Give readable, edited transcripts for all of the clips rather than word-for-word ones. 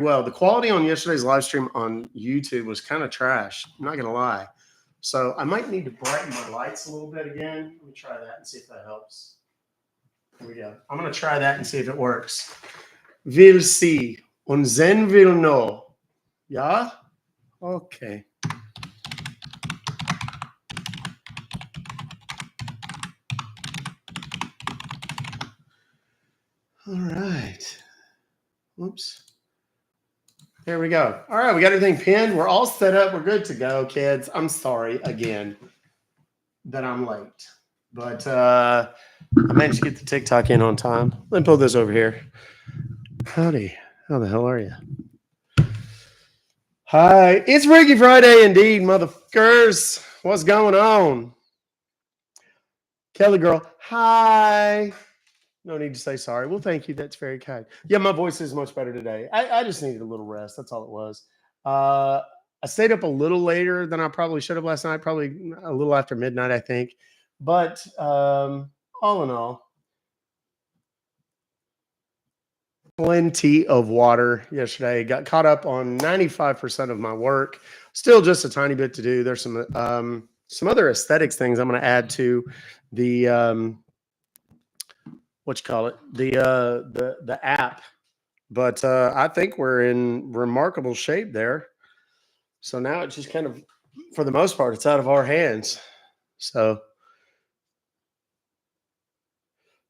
Well, the quality on yesterday's live stream on YouTube was kind of trash. I'm not gonna lie. So I might need to brighten my lights a little bit again. Let me try that and see if that helps. Here we go. I'm gonna try that and see if it works. We'll see. Und then we'll know. Yeah? Okay. All right. Whoops. There we go. All right, we got everything pinned. We're all set up. We're good to go, kids. I'm sorry again that I'm late. But I managed to get the TikTok in on time. Let me pull this over here. Howdy. How the hell are you? Hi. It's Freaky Friday indeed, motherfuckers. What's going on? Kelly girl. Hi. No need to say sorry. Well, thank you. That's very kind. Yeah, my voice is much better today. I just needed a little rest. That's all it was. I stayed up a little later than I probably should have last night, probably a little after midnight, I think. But all in all, plenty of water yesterday. Got caught up on 95% of my work. Still just a tiny bit to do. There's some other aesthetics things I'm going to add to the the app. But I think we're in remarkable shape there. So now it's just kind of, for the most part, it's out of our hands. So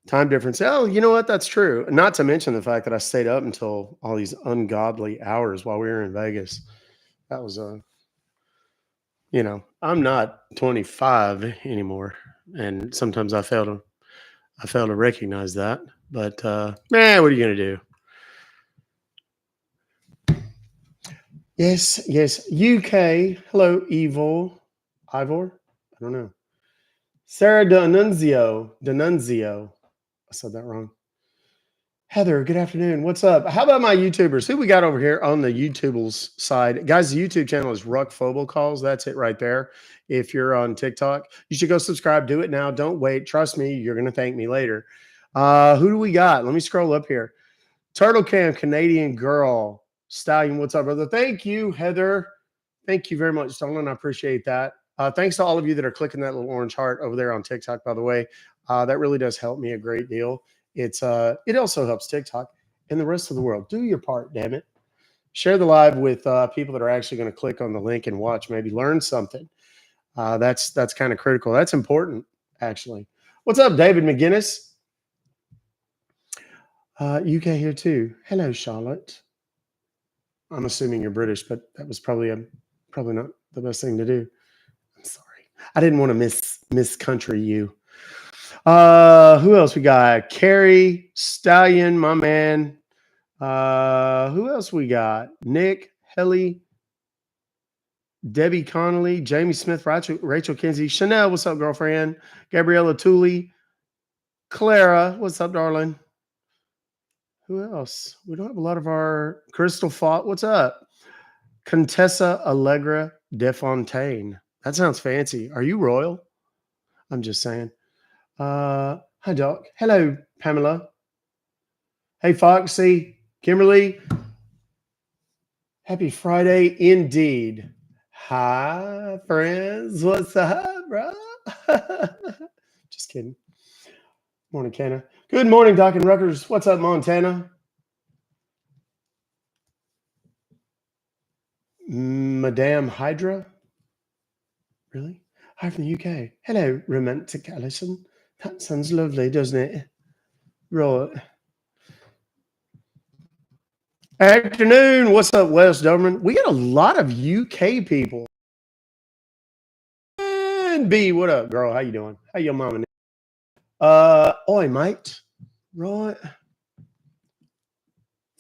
time difference. Oh, you know what? That's true. Not to mention the fact that I stayed up until all these ungodly hours while we were in Vegas. That was I'm not 25 anymore, and sometimes I fail to recognize that. But man, what are you gonna do? Yes. UK. Hello, Ivor. I don't know. Sarah D'Annunzio. I said that wrong. Heather, good afternoon. What's up? How about my YouTubers? Who we got over here on the YouTubers side? Guys, the YouTube channel is Ruck Fobocalls. That's it right there. If you're on TikTok, you should go subscribe. Do it now. Don't wait. Trust me, you're going to thank me later. Who do we got? Let me scroll up here. Turtle Cam, Canadian Girl. Stallion, what's up, brother? Thank you, Heather. Thank you very much, Stolen. I appreciate that. Thanks to all of you that are clicking that little orange heart over there on TikTok, by the way. That really does help me a great deal. It also helps TikTok and the rest of the world. Do your part, damn it. Share the live with people that are actually going to click on the link and watch, maybe learn something. That's kind of critical. That's important, actually. What's up, David McGinnis? UK here too. Hello, Charlotte. I'm assuming you're British, but that was probably not the best thing to do. I'm sorry. I didn't want to miss country you. Who else we got? Carrie, Stallion, my man. Who else we got? Nick, Helly, Debbie Connolly, Jamie Smith, Rachel Kinsey, Chanel, what's up, girlfriend? Gabriella Tooley, Clara, what's up, darling? Who else? We don't have a lot of our Crystal Fought. What's up? Contessa Allegra Defontaine. That sounds fancy. Are you royal? I'm just saying. Hi, Doc. Hello, Pamela. Hey, Foxy. Kimberly. Happy Friday indeed. Hi, friends. What's up, bro? Just kidding. Morning, Kenna. Good morning, Doc and Ruckers. What's up, Montana? Madame Hydra? Really? Hi from the UK. Hello, romantic Alison. That sounds lovely, doesn't it? Right. Afternoon. What's up, Wes Doberman? We got a lot of UK people. And B, what up, girl? How you doing? How your mama? Oi, mate. Right.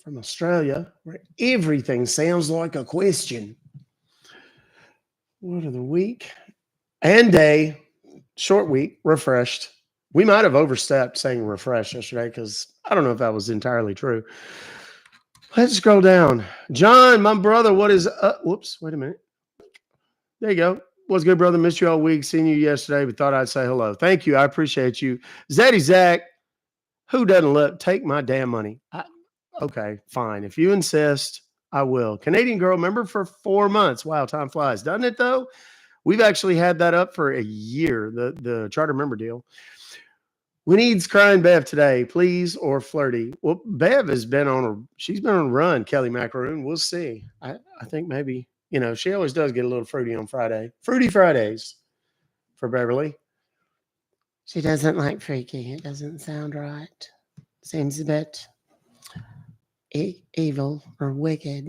From Australia, where everything sounds like a question. What of the week and day, short week, refreshed. We might have overstepped saying refreshed yesterday because I don't know if that was entirely true. Let's scroll down. John, my brother, what is up? Whoops, wait a minute. There you go. What's good, brother? Missed you all week. Seen you yesterday, but thought I'd say hello. Thank you. I appreciate you. Zaddy Zach, who doesn't take my damn money? Okay, fine. If you insist, I will. Canadian girl member for 4 months. Wow, time flies, doesn't it though? We've actually had that up for a year, the charter member deal. We needs crying Bev today, please, or flirty. Well, Bev has been she's been on a run, Kelly Macaroon. We'll see. I think maybe, she always does get a little fruity on Friday. Fruity Fridays for Beverly. She doesn't like freaky. It doesn't sound right. Seems a bit evil or wicked.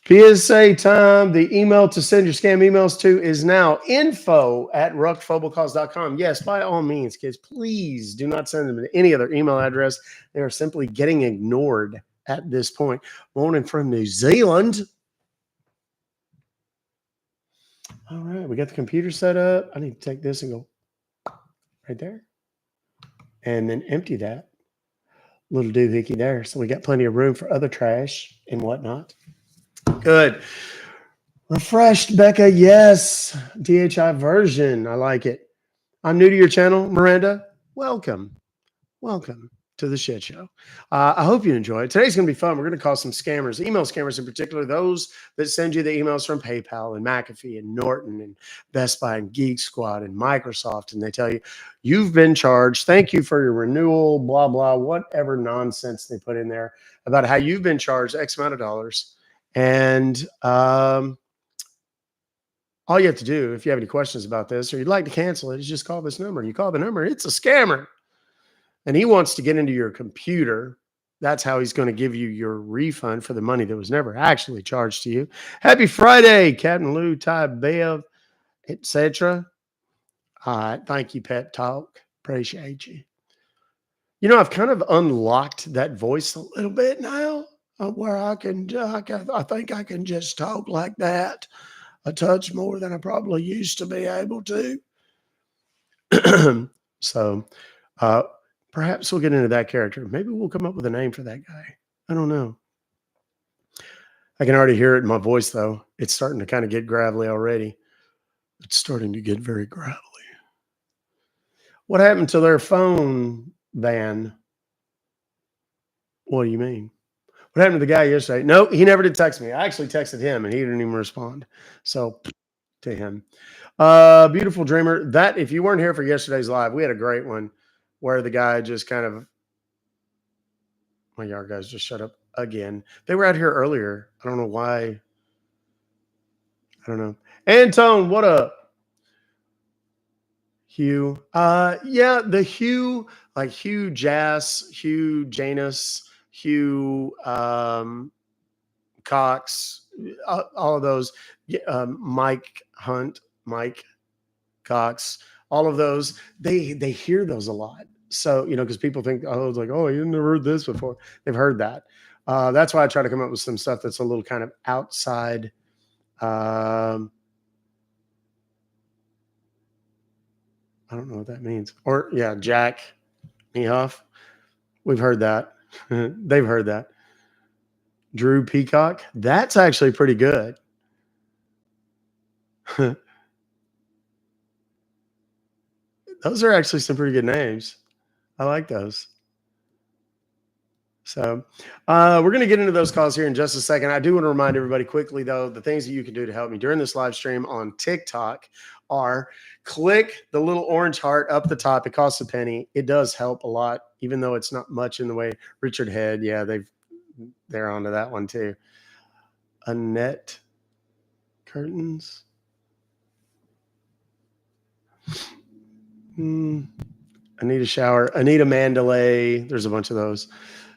PSA time. The email to send your scam emails to is now info@ruckfobocalls.com. Yes, by all means, kids, please do not send them to any other email address. They are simply getting ignored at this point. Morning from New Zealand. All right, we got the computer set up. I need to take this and go right there. And then empty that little doohickey there. So we got plenty of room for other trash and whatnot. Good. Refreshed, Becca. Yes. DHI version. I like it. I'm new to your channel, Miranda. Welcome. Welcome to the shit show. I hope you enjoy it. Today's going to be fun. We're going to call some scammers, email scammers in particular, those that send you the emails from PayPal and McAfee and Norton and Best Buy and Geek Squad and Microsoft. And they tell you, you've been charged. Thank you for your renewal, blah, blah, whatever nonsense they put in there about how you've been charged X amount of dollars. And all you have to do, if you have any questions about this or you'd like to cancel it, is just call this number. You call the number, it's a scammer. And he wants to get into your computer. That's how he's going to give you your refund for the money that was never actually charged to you. Happy Friday, Captain Lou, Ty Bev, etc. Thank you, Pep Talk. Appreciate you. I've kind of unlocked that voice a little bit now, where I think I can just talk like that a touch more than I probably used to be able to. So perhaps we'll get into that character. Maybe we'll come up with a name for that guy. I don't know. I can already hear it in my voice, though. It's starting to kind of get gravelly already. It's starting to get very gravelly. What happened to their phone ban? What do you mean? What happened to the guy yesterday? No, he never did text me. I actually texted him, and he didn't even respond. So to him. Beautiful dreamer. That, if you weren't here for yesterday's live, we had a great one where the guy just kind of, well, y'all guys just shut up again. They were out here earlier. I don't know why. I don't know. Antone, what up? Hugh. Yeah, the Hugh, like Hugh Jass, Hugh Janus, Hugh Cox, all of those, Mike Hunt, Mike Cox, all of those, they hear those a lot. So, because people think, it's like, oh, you never heard this before. They've heard that. That's why I try to come up with some stuff that's a little kind of outside. I don't know what that means. Or, yeah, Jack Mehoff. We've heard that. They've heard that. Drew Peacock. That's actually pretty good. Those are actually some pretty good names. I like those. So we're going to get into those calls here in just a second. I do want to remind everybody quickly, though, the things that you can do to help me during this live stream on TikTok are click the little orange heart up the top. It costs a penny. It does help a lot, even though it's not much in the way. Richard Head, yeah, they're onto that one too. Annette Curtains. Anita Shower. Anita Mandalay. There's a bunch of those.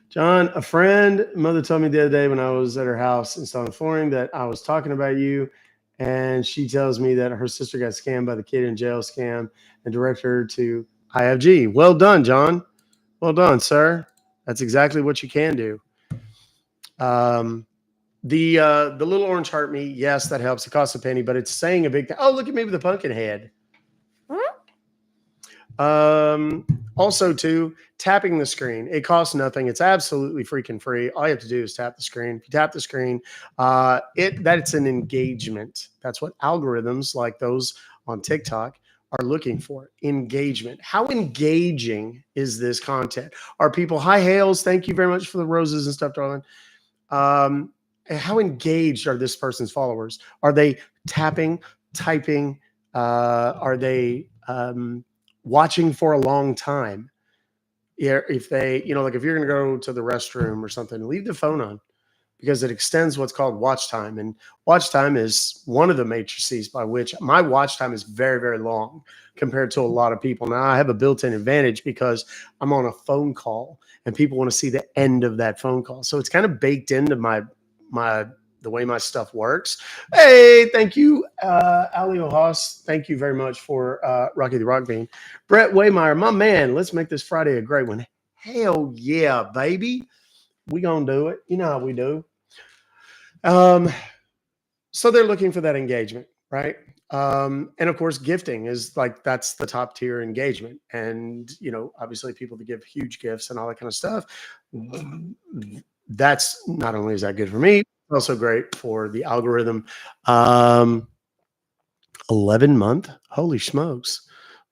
John, a friend, mother told me the other day when I was at her house installing flooring that I was talking about you, and she tells me that her sister got scammed by the kid in jail scam and direct her to IFG. Well done, John. Well done, sir. That's exactly what you can do. The little orange heart me, yes, that helps. It costs a penny, but it's saying a big thing. Oh, look at me with the pumpkin head. Also too, tapping the screen. It costs nothing. It's absolutely freaking free. All you have to do is tap the screen. If you tap the screen, that's an engagement. That's what algorithms like those on TikTok are looking for. Engagement. How engaging is this content? Are people, hi Hales, thank you very much for the roses and stuff, darling. How engaged are this person's followers? Are they tapping, typing? Are they watching for a long time? Yeah, if they, like if you're going to go to the restroom or something, leave the phone on because it extends what's called watch time. And watch time is one of the matrices by which my watch time is very, very long compared to a lot of people. Now, I have a built in advantage because I'm on a phone call and people want to see the end of that phone call. So it's kind of baked into the way my stuff works. Hey, thank you, Alio Haas. Thank you very much for Rocky the Rock Bean. Brett Waymeyer, my man, let's make this Friday a great one. Hell yeah, baby. We gonna do it. You know how we do. So they're looking for that engagement, right? And of course, gifting is like that's the top tier engagement. And obviously, people that give huge gifts and all that kind of stuff. That's not only is that good for me, also great for the algorithm. 11-month, holy smokes!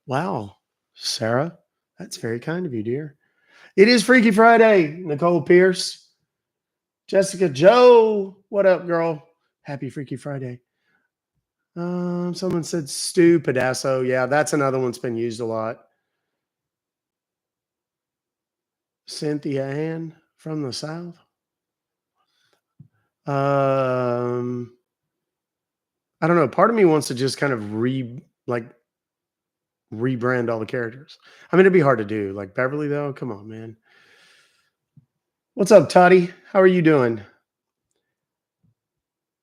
Wow, Sarah, that's very kind of you, dear. It is Freaky Friday, Nicole Pierce. Jessica Joe, what up, girl? Happy Freaky Friday. Someone said stupid asso. Yeah, that's another one's been used a lot. Cynthia Ann from the South. I don't know. Part of me wants to just kind of rebrand all the characters. I mean, it'd be hard to do. Like Beverly, though. Come on, man. What's up, Toddy? How are you doing?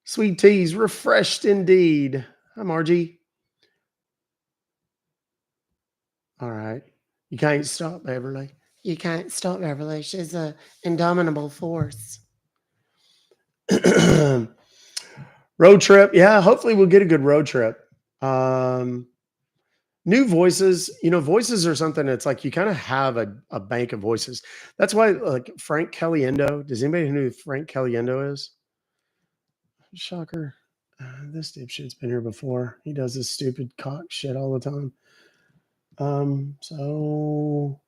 Sweet teas, refreshed indeed. Hi, Margie. All right. You can't stop Beverly. You can't stop Beverly. She's an indomitable force. Road trip. Yeah, hopefully we'll get a good road trip. New voices, voices are something that's like you kind of have a bank of voices. That's why like Frank Caliendo. Does anybody know who Frank Caliendo is? Shocker. This dipshit's been here before. He does this stupid cock shit all the time. So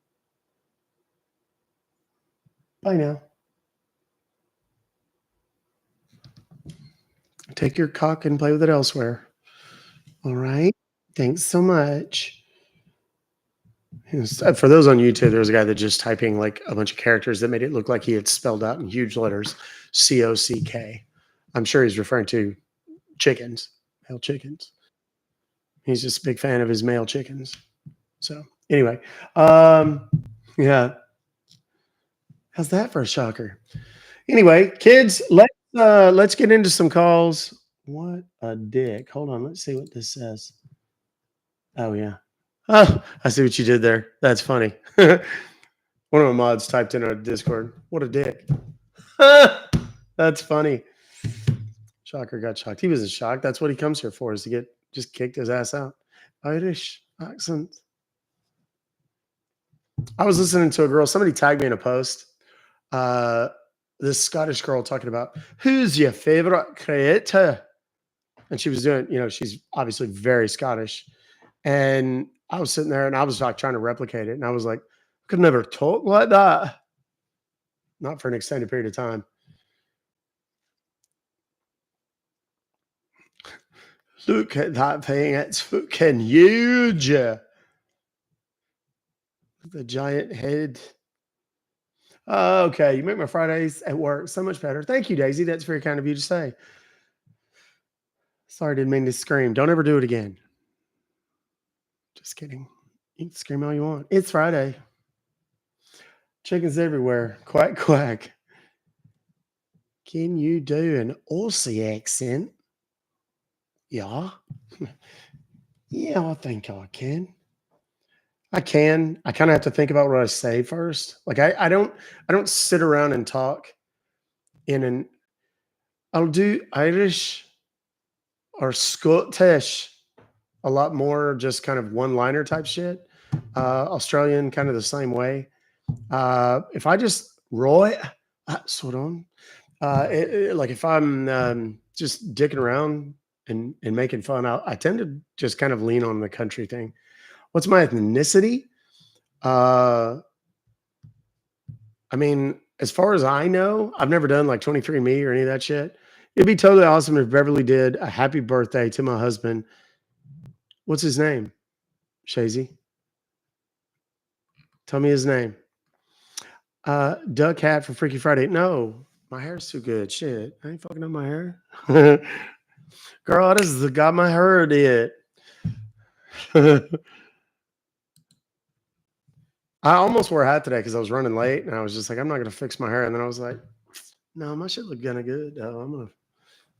bye now. Take your cock and play with it elsewhere. All right. Thanks so much. For those on YouTube, there was a guy that just typing like a bunch of characters that made it look like he had spelled out in huge letters COCK. I'm sure he's referring to chickens, male chickens. He's just a big fan of his male chickens. So anyway, yeah. How's that for a shocker? Anyway, kids, let's get into some calls. What a dick. Hold on, let's see what this says. Oh yeah. Oh, I see what you did there. That's funny. One of my mods typed in our Discord, what a dick. That's funny. Shocker got shocked. He was in shock. That's what he comes here for, is to get just kicked his ass out. Irish accent. I was listening to a girl, somebody tagged me in a post. This Scottish girl talking about who's your favorite creator? And she was doing, she's obviously very Scottish. And I was sitting there and I was like trying to replicate it. And I was like, I could never talk like that. Not for an extended period of time. Look at that thing. It's fucking huge. The giant head. Okay. You make my Fridays at work so much better. Thank you, Daisy. That's very kind of you to say. Sorry, didn't mean to scream. Don't ever do it again. Just kidding. You can scream all you want. It's Friday. Chickens everywhere. Quack, quack. Can you do an Aussie accent? Yeah. Yeah, I think I can. I can. I kind of have to think about what I say first. Like I don't sit around and talk in an I'll do Irish or Scottish a lot more, just kind of one-liner type shit. Australian kind of the same way. If I just right, sort on. Like if I'm just dicking around and making fun, I tend to just kind of lean on the country thing. What's my ethnicity? I mean, as far as I know, I've never done like 23andMe or any of that shit. It'd be totally awesome if Beverly did a happy birthday to my husband. What's his name? Shazy. Tell me his name. Duck hat for Freaky Friday. No, my hair's too good. Shit. I ain't fucking up my hair. Girl, this is the got my hair did. I almost wore a hat today because I was running late and I was just like, I'm not gonna fix my hair. And then I was like, no, my shit look kind of good. I'm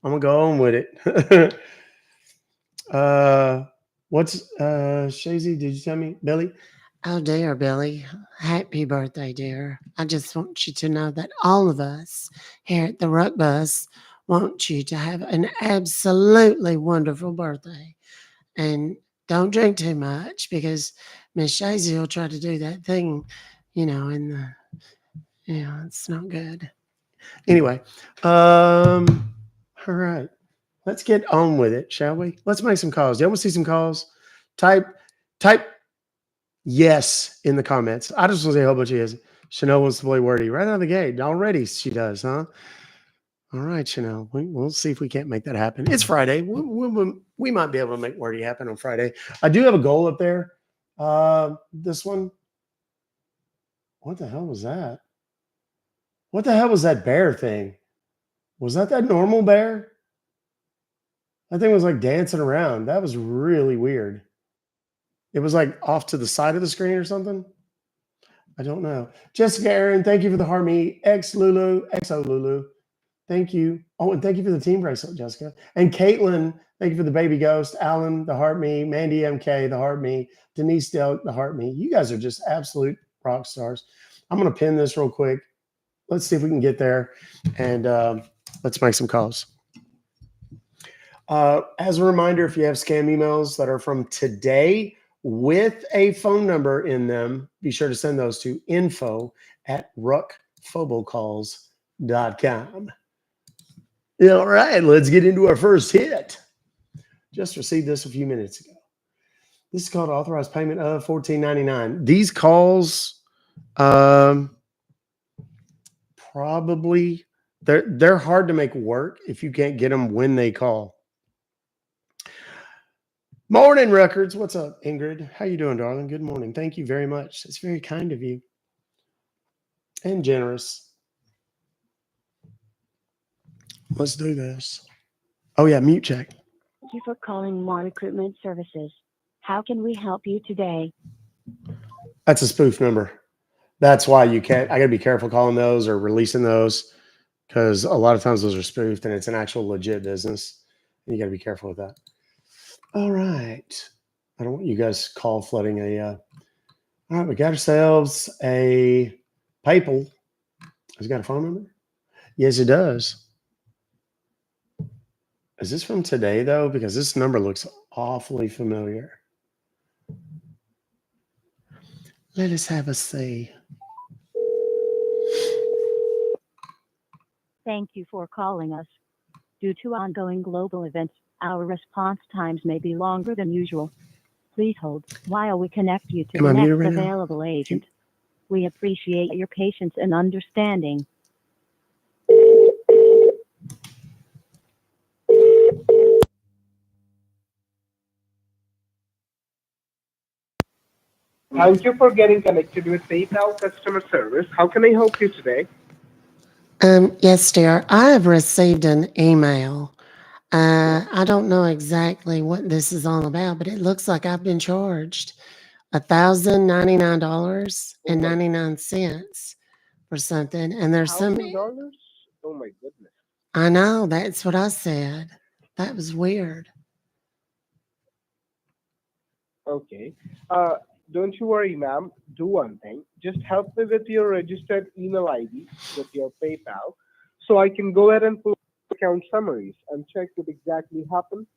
gonna go on with it. What's Shazy? Did you tell me, Billy? Oh, dear, Billy. Happy birthday, dear. I just want you to know that all of us here at the Ruck Bus want you to have an absolutely wonderful birthday. And don't drink too much because Miss Shazy will try to do that thing, in the, it's not good. Anyway, all right. Let's get on with it, shall we? Let's make some calls. Do you want to see some calls? Type yes in the comments. I just want to say a whole bunch of yes. Chanel wants to play wordy right out of the gate. Already she does, huh? All right, Chanel. We'll see if we can't make that happen. It's Friday. We might be able to make wordy happen on Friday. I do have a goal up there. This one. What the hell was that? What the hell was that bear thing? Was that normal bear? That thing was like dancing around. That was really weird. It was like off to the side of the screen or something. I don't know. Jessica Aaron, thank you for the Harmony. XO Lulu. Thank you. Oh, and thank you for the team bracelet, Jessica. And Caitlin, thank you for the baby ghost. Alan, the heart me. Mandy MK, the heart me. Denise Del, the heart me. You guys are just absolute rock stars. I'm going to pin this real quick. Let's see if we can get there. And let's make some calls. As a reminder, if you have scam emails that are from today with a phone number in them, be sure to send those to info@ruckfobocalls.com. All right, let's get into our first hit. Just received this a few minutes ago. This is called authorized payment of $14.99. These calls, probably they're hard to make work if you can't get them when they call. Morning, Records. What's up, Ingrid? How you doing, darling? Good morning. Thank you very much. It's very kind of you and generous. Let's do this. Oh yeah, mute check. Thank you for calling More Recruitment Services. How can we help you today? That's a spoof number. That's why you can't. I got to be careful calling those or releasing those because a lot of times those are spoofed and it's an actual legit business. And you got to be careful with that. All right. I don't want you guys call flooding all right, we got ourselves a PayPal. Has it got a phone number? Yes, it does. Is this from today, though? Because this number looks awfully familiar. Let us have a see. Thank you for calling us. Due to ongoing global events, our response times may be longer than usual. Please hold while we connect you to the next available agent. We appreciate your patience and understanding. Thank you for getting connected with PayPal customer service. How can I help you today? Yes, dear. I have received an email. I don't know exactly what this is all about, but it looks like I've been charged $1,099.99 for something, and there's some. $1,000? Oh my goodness! I know, that's what I said. That was weird. Okay. Don't you worry, ma'am. Do one thing. Just help me with your registered email ID with your PayPal, so I can go ahead and pull account summaries and check what exactly happened.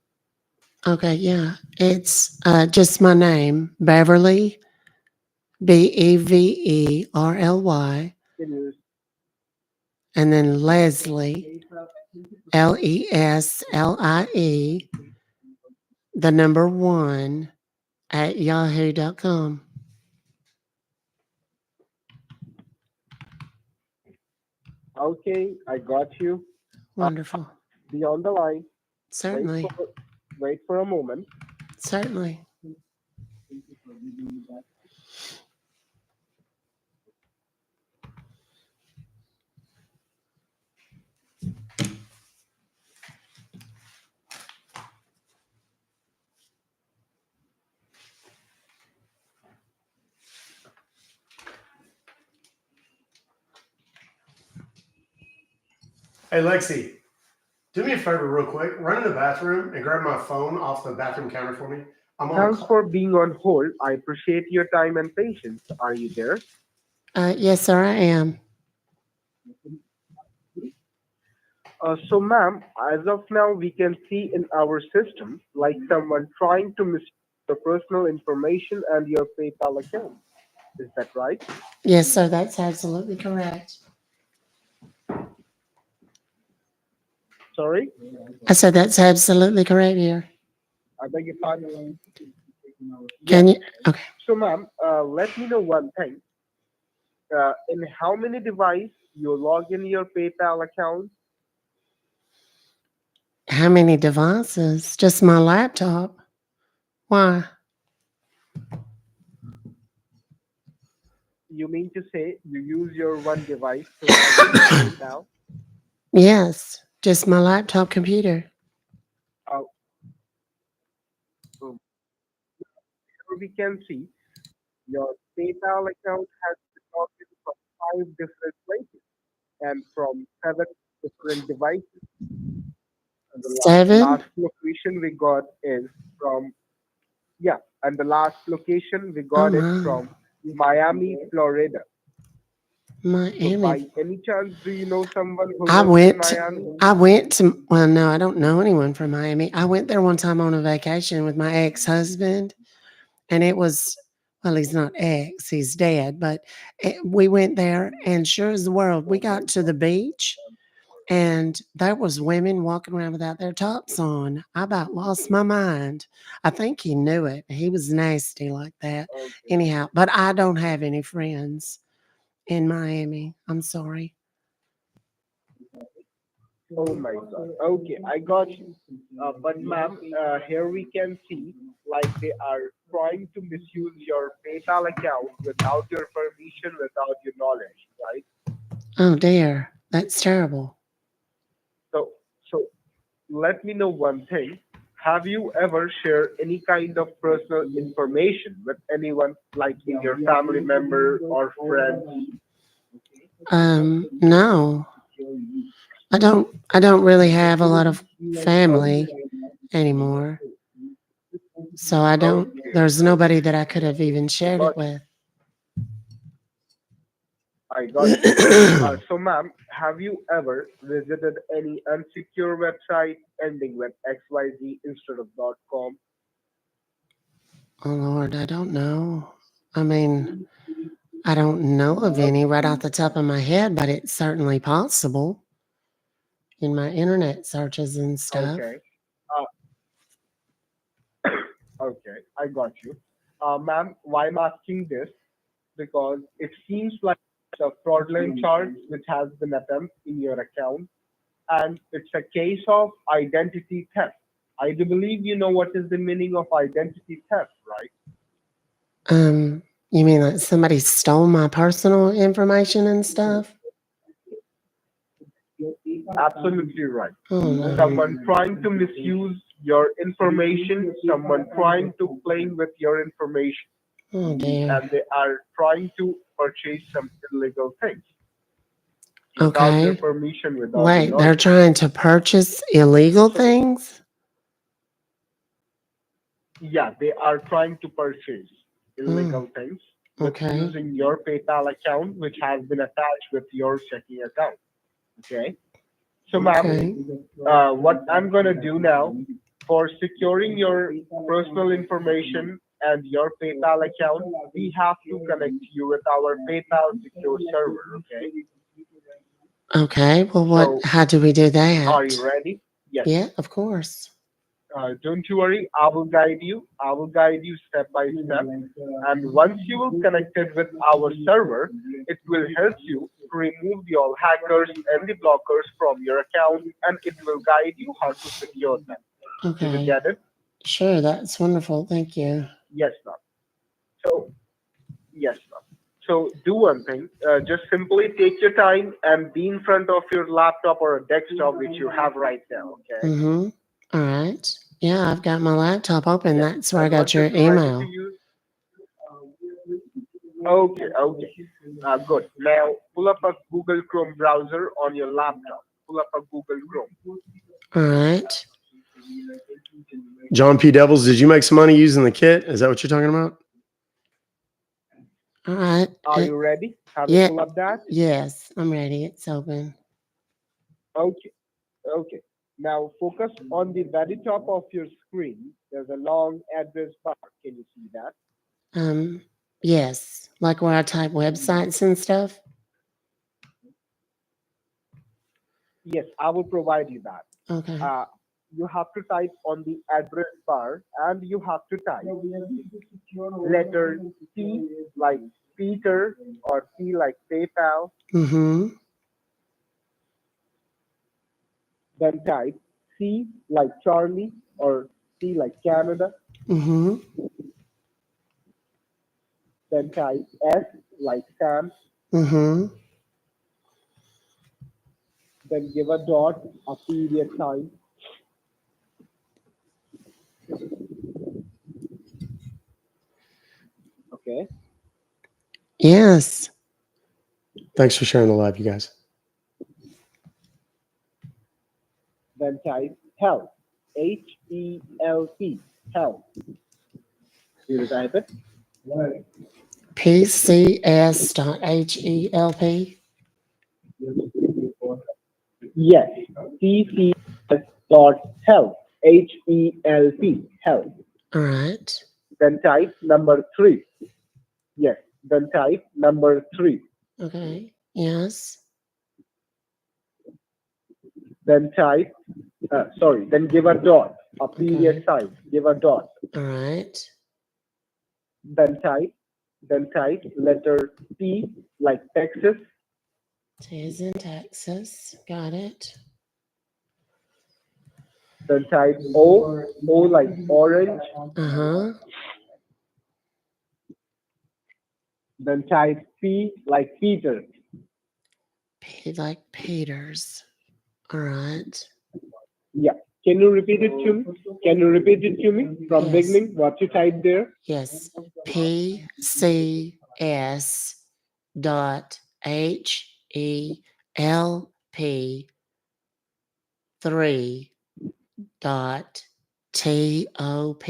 Okay, yeah. It's just my name, Beverly, Beverly, Can you and then Leslie, Leslie, the number 1 at yahoo.com. Okay, I got you. Uh, Wonderful. be on the line. Wait Certainly. for wait for a moment. Certainly. Hey, Lexi, do me a favor real quick. Run in the bathroom and grab my phone off the bathroom counter for me. I'm on a Thanks call. for being on hold. I appreciate your time and patience. Are you there? Yes, sir, I am. So, ma'am, as of now, we can see in our system like someone trying to misuse your personal information and your PayPal account. Is that right? Yes, sir, that's absolutely correct. Sorry? I said that's absolutely correct here. I beg your pardon? Can Yes. you? Okay. So, ma'am, let me know one thing. In how many devices you log in your PayPal account? How many devices? Just my laptop. Why? You mean to say you use your one device to log in your PayPal? Yes, just my laptop computer. Uh, so here we can see your PayPal account has been logged in from five different places and from seven different devices. And the Seven? last location we got is from, yeah, and the last location we Oh got it my. from Miami, Florida. So by Miami. any chance, do you know someone who I lives in went to, Miami? I went to, well, no, I don't know anyone from Miami. I went there one time on a vacation with my ex-husband, and it was, well, he's not ex, he's dead, but we went there, and sure as the world, we got to the beach, and there was women walking around without their tops on. I about lost my mind. I think he knew it. He was nasty like that. Okay. Anyhow, but I don't have any friends in Miami. I'm sorry. Oh my God. Okay, I got you. But ma'am, here we can see like they are trying to misuse your PayPal account without your permission, without your knowledge, right? Oh dear, that's terrible. So let me know one thing. Have you ever shared any kind of personal information with anyone, like in your family member or friends? No, I don't really have a lot of family Okay, anymore. So I don't, okay, there's nobody that I could have even shared it got you. with. I got you. So, ma'am, have you ever visited any unsecure website ending with XYZ instead of .com? Oh Lord, I don't know. I mean, I don't know of any right off the top of my head, but it's certainly possible in my internet searches and stuff. Okay, uh, okay, I got you. Ma'am, why I'm asking this? Because it seems like it's a fraudulent charge which has been attempted in your account, and it's a case of identity theft. I do believe you know what is the meaning of identity theft, right? Um, you mean like somebody stole my personal information and stuff? Absolutely right. Oh no. Someone trying to misuse your information, someone trying to play with your information, Oh dear. and they are trying to purchase some illegal things without your Okay. permission, without your Wait, they're knowledge. trying to purchase illegal So, things? yeah, they are trying to purchase Oh, illegal things with okay. using your PayPal account, which has been attached with your checking account. Okay. So, ma'am, Okay. what I'm going to do now for securing your personal information and your PayPal account, we have to connect you with our PayPal secure server. Okay. Okay. Well, So, how do we do are you that? ready? Yes. Yeah, of course. Don't you worry. I will guide you. I will guide you step by step. And once you will connected with our server, it will help you remove the all hackers and the blockers from your account, and it will guide you how to secure them. Did you Okay. get it? Sure, that's wonderful. Thank you. Yes, ma'am. So, yes, ma'am. So do one thing. Just simply take your time and be in front of your laptop or a desktop, which you have right now. Okay. Mm-hmm. All right. Yeah, I've got my laptop open. Yes. That's where I And got once your it's ready to email. use, okay, okay. Good. Now pull up a Google Chrome browser on your laptop. Pull up a Google Chrome. All right. John P. Devils, did you make some money using the kit? Is that what you're talking about? All right. Are you ready? Have you Yeah. pulled up that? Yes, I'm ready. It's open. Okay, okay. Now focus on the very top of your screen. There's a long address bar. Can you see that? Yes. Like where I type websites and stuff. Yes, I will provide you that. Okay. You have to type on the address bar, and you have to type letter P like Peter or P like PayPal. Mm-hmm. Then type C like Charlie or C like Canada. Mm-hmm. Then type S like Sam. Mm-hmm. Then give a dot, a period sign. Okay. Yes. Thanks for sharing the live, you guys. Then type help. HELP. Help. Did you type it? PCS.HELP. Yes. PCS dot help. HELP. Help. All right. Then type number 3. Yes. Then type number 3. Okay. Yes. Then type, then give a dot, a period sign. Give a dot. All right. Then type letter T like Texas. T is in Texas. Got it. Then type O like orange. Uh-huh. Then type P like Peter. P like Peters. All right. Yeah. Can you repeat it to me? Can you repeat it to me from Yes. beginning? What you typed there? Yes. PCS dot HELP 3 dot TOP.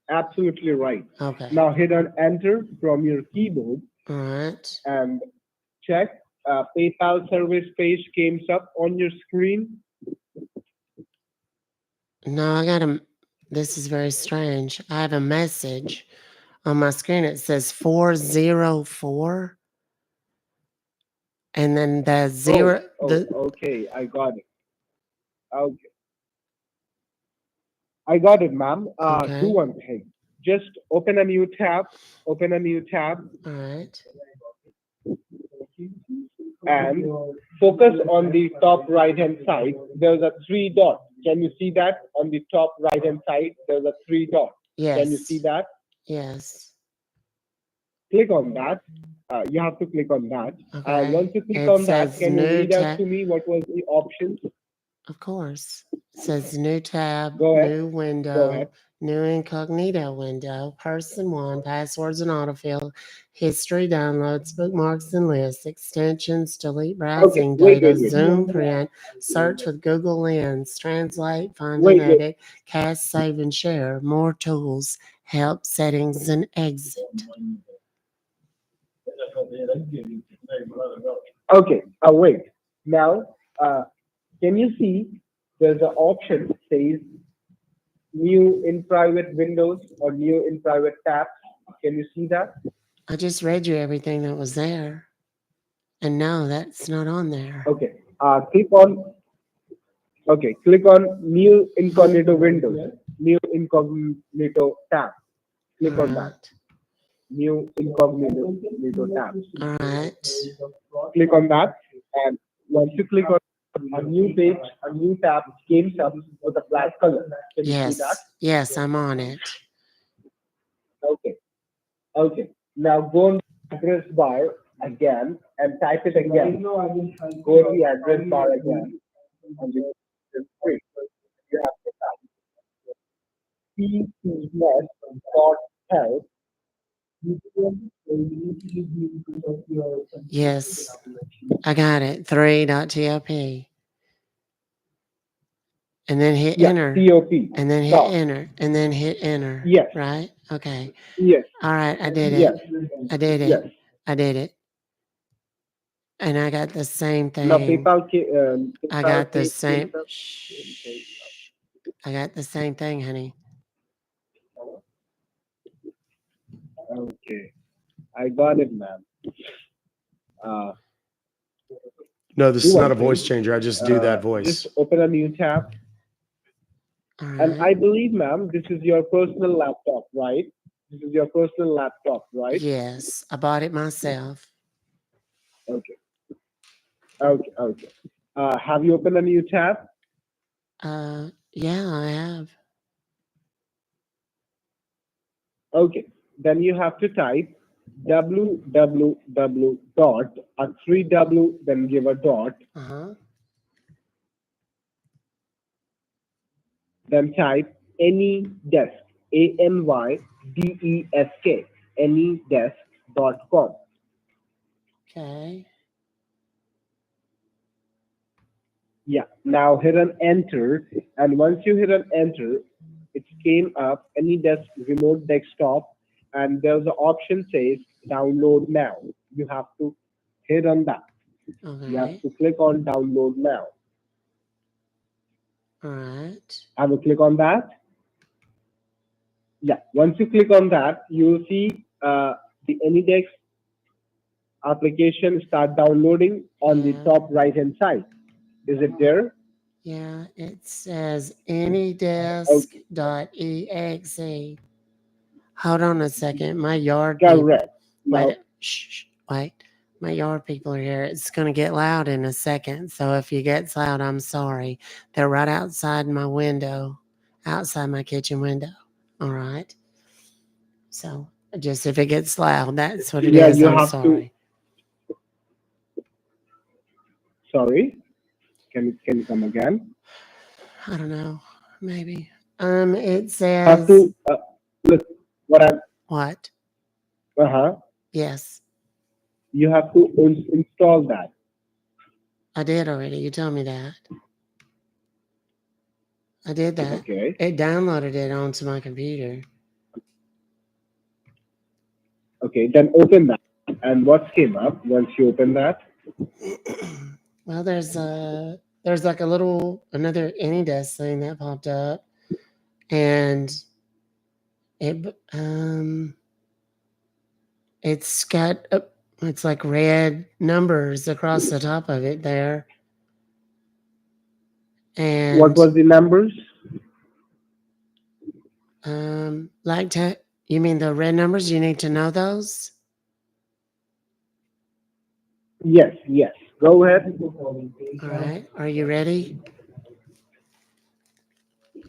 Absolutely right. Okay. Now hit on enter from your keyboard All right. and check. PayPal service page came up on your screen. No, I got a. This is very strange. I have a message on my screen. It says 404. And then the zero. Okay, I got it. Okay, I got it, ma'am. Okay. Do one thing. Just open a new tab. Open a new tab. All right. And focus on the top right hand side. There's a 3 dot. Can you see that on the top right hand side? There's a 3 dot. Yes. Can you see that? Yes. Click on that. You have to click on that. Okay. Once you click It on that, says can you new read out tab. to me what was the options? Of course. It says new tab, Go ahead. new Go window, ahead. new incognito window, person 1, passwords and autofill, history downloads, bookmarks and lists, extensions, delete browsing wait, data, wait. zoom print, search with Google Lens, translate, find Wait, and wait. edit, cast, save and share, more tools, help, settings and exit. Okay, wait. Now, can you see there's an option says new in private windows or new in private tabs? Can you see that? I just read you everything that was there. And no, that's not on there. Okay, click on new incognito windows, new incognito tab. Click on that. new incognito tab. All right. Click on that, and once you click on a new page, a new tab came up with a black color. Can you see that? Yes. Yes, I'm on it. Okay. Okay. Now go on the address bar again and type it again. Go to the address bar again and you screen. You have to type pcs.help. Yes, I got it. 3.top. And then hit Yeah, enter. COP. And then hit Dot. enter. And then hit enter. Yes. Right? Okay. Yes. All right. I did Yes. it. I did Yes. it. I did it. And I got the same Now thing. I got the same. Shh. I got the same thing, honey. Okay. I got it, ma'am. Uh, No, this do is not one a voice thing. changer. I just do that Just voice. open a new tab. All And I right. believe, ma'am, this is your personal laptop, right? This is your personal laptop, right? Yes, I bought it myself. Okay. Okay. Okay. Have you opened a new tab? Yeah, I have. Okay. Then you have to type www dot a 3W, then give a dot, Uh-huh. then type any desk, ANYDESK, anydesk.com. Okay. Yeah. Now hit an enter, and once you hit an enter, it came up any desk remote desktop, and there's an option says download now. You have to hit on that. You have Okay. to click on download now. All right. Have a click on that. Yeah. Once you click on that, you will see the AnyDesk application start downloading on the Yeah. top right hand side. Is it there? Yeah. It says Okay. anydesk.exe. Hold on a second. My yard people. Correct. Now, Wait. Shh. Wait. My yard people are here. It's going to get loud in a second. So if it gets loud, I'm sorry. They're right outside my window, outside my kitchen window. All right. So just if it gets loud, that's what it yeah, is. you I'm have to. sorry. Sorry. Can you come again? I don't know. Maybe. It Have says to look what I. what? Uh-huh. Yes, You have to install that. I did already. You told me that. I did that. Okay. It downloaded it onto my computer. Okay. Then open that. And what came up once you open that? Well, there's like a little another AnyDesk thing that popped up, and it it's got it's like red numbers across the top of it there, What and was the numbers? like to you mean the red numbers? You need to know those. Yes. Yes. Go ahead. All right, are you ready?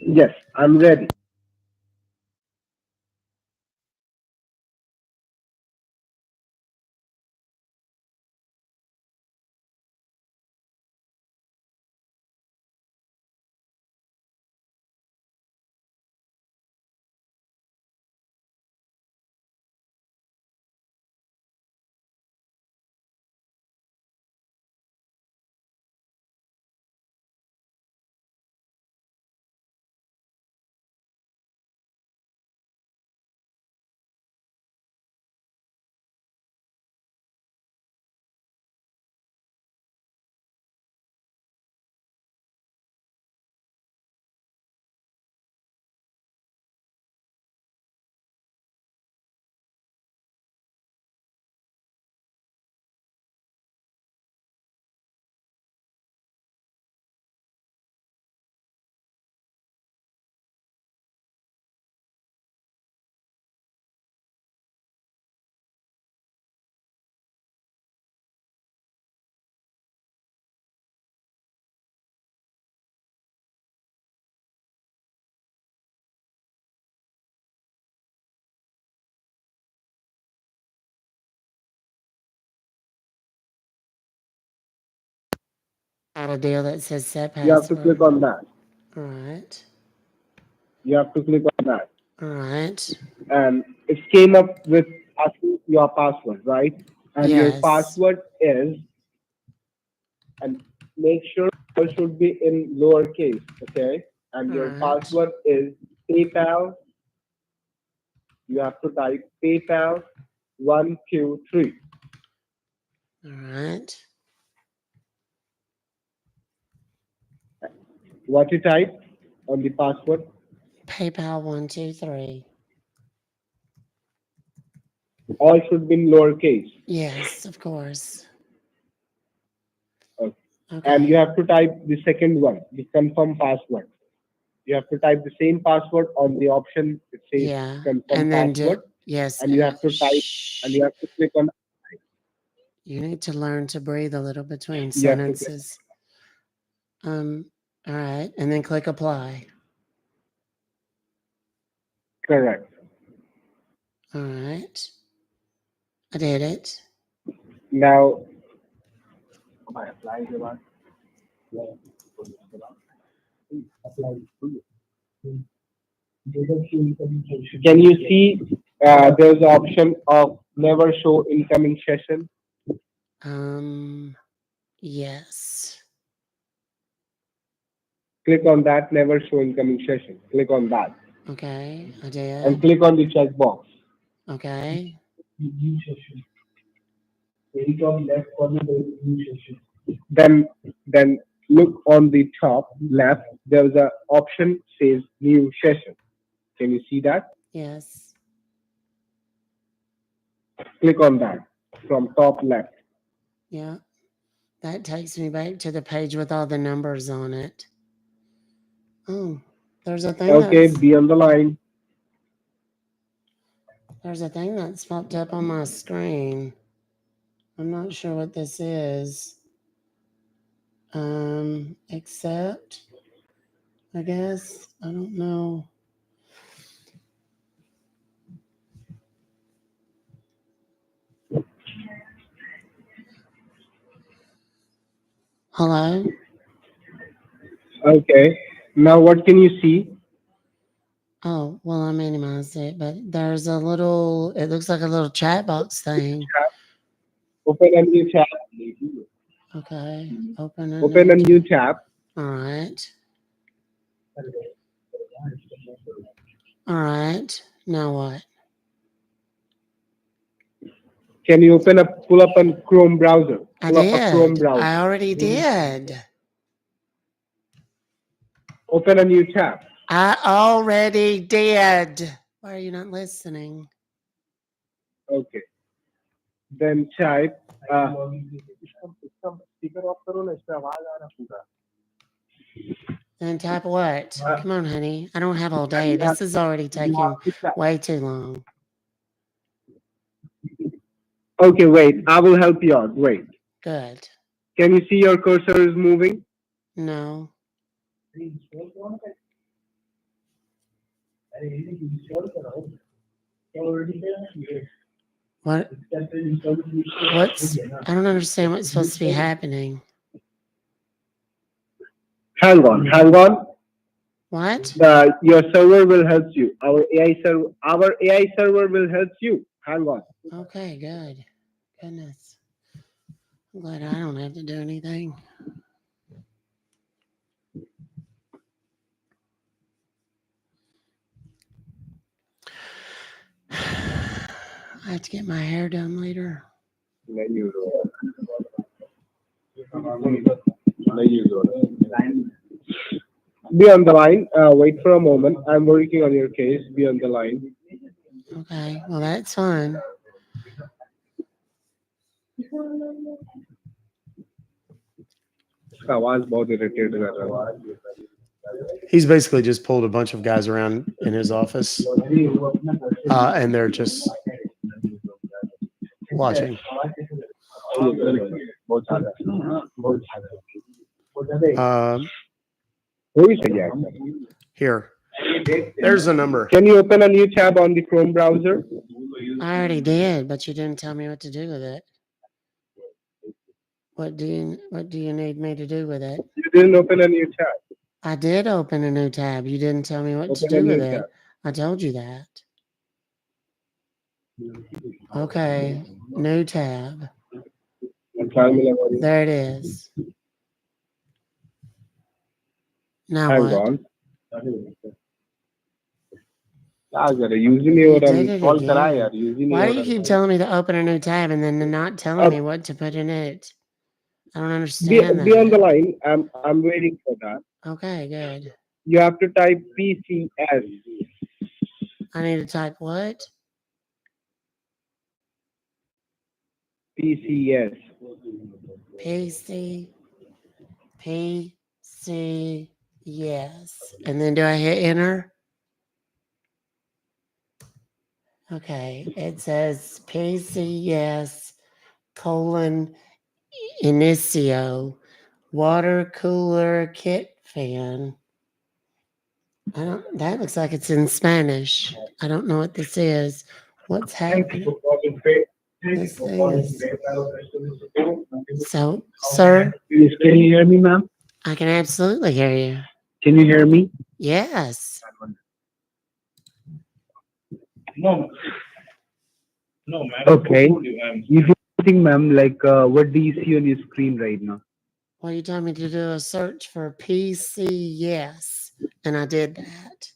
Yes. I'm ready. got a deal that says set You have to click password. on that. All right. You have to click on that. All right. And it came up with asking your password, right? And your Yes. password is, and make sure it should be in lowercase, okay? And All your right. password is PayPal. You have to type PayPal 123. All right. What you type on the password? PayPal 123. All should be in lowercase. Yes, of course. Okay. Okay. And you have to type the second one, the confirm password. You have to type the same password on the option. It says Yeah. confirm And then password, yes. and you have to type, and you have to click on. You need to learn to breathe a little between You have to click. sentences. All right. And then click apply. Correct. All right. I did it. Now, can you see there's an option of never show incoming session? Yes. Click on that, never show incoming session. Click on that. Okay. I And did. click on the checkbox. Okay. Then, then look on the top left. There's an option says new session. Can you see that? Yes. Click on that from top left. Yeah. That takes me back to the page with all the numbers on it. Oh, there's a thing Okay, that's be on the line. popped up on my screen. I'm not sure what this is. Accept, I guess. I don't know. Hello? Okay. Now what can you see? Oh, well, I minimized it, but there's a little, it looks like a little chat box thing. Open a new tab. Okay, open a Open a new new tab. tab. All right. All right. Now what? Can you pull up a Chrome browser? I Pull up a Chrome did. browser. I already did. Open a new tab. I already did. Why are you not listening? Okay. Then type. Then type what? Come on, honey. I don't have all day. This is already taking way too long. Okay, wait. I will help you out. Wait. Good. Can you see your cursor is moving? No. What? I don't understand what's supposed to be happening. Hang on. What? Your server will help you. Our AI server will help you. Hang on. Okay, good. Goodness. I'm glad I don't have to do anything. I have to get my hair done later. Be on the line. Wait for a moment. I'm working on your case. Be on the line. Okay, well, that's fine. इसका आवाज बहुत irritated कर रहा है. He's basically just pulled a bunch of guys around in his office, and they're just watching. Who is it? Here, there's a number. Can you open a new tab on the Chrome browser? I already did, but you didn't tell me what to do with it. What do you need me to do with it? You didn't open a new tab. I did open a new tab. You didn't tell me what to Open a do with new it. tab. I told you that. Okay, new tab. There it is. Now Hang what? on. Usually You what I'm did it call kara again. yaar. Usually Why do what you I'm keep telling me to open a new tab and then not telling me what to put in it? I don't understand be on the that. line. I'm waiting for that. Okay, good. You have to type PCS. I need to type what? PCS. PC. PC. Yes. And then do I hit enter? Okay. It says PCS colon inicio water cooler kit fan. That looks like it's in Spanish. I don't know what this is. What's happening? This thing is. So, sir, Yes, can you hear me, ma'am? I can absolutely hear you. Can you hear me? Yes. No. No, ma'am. Okay. You do think, ma'am, like what do you see on your screen right now? Well, you told me to do a search for PC yes, and I did that.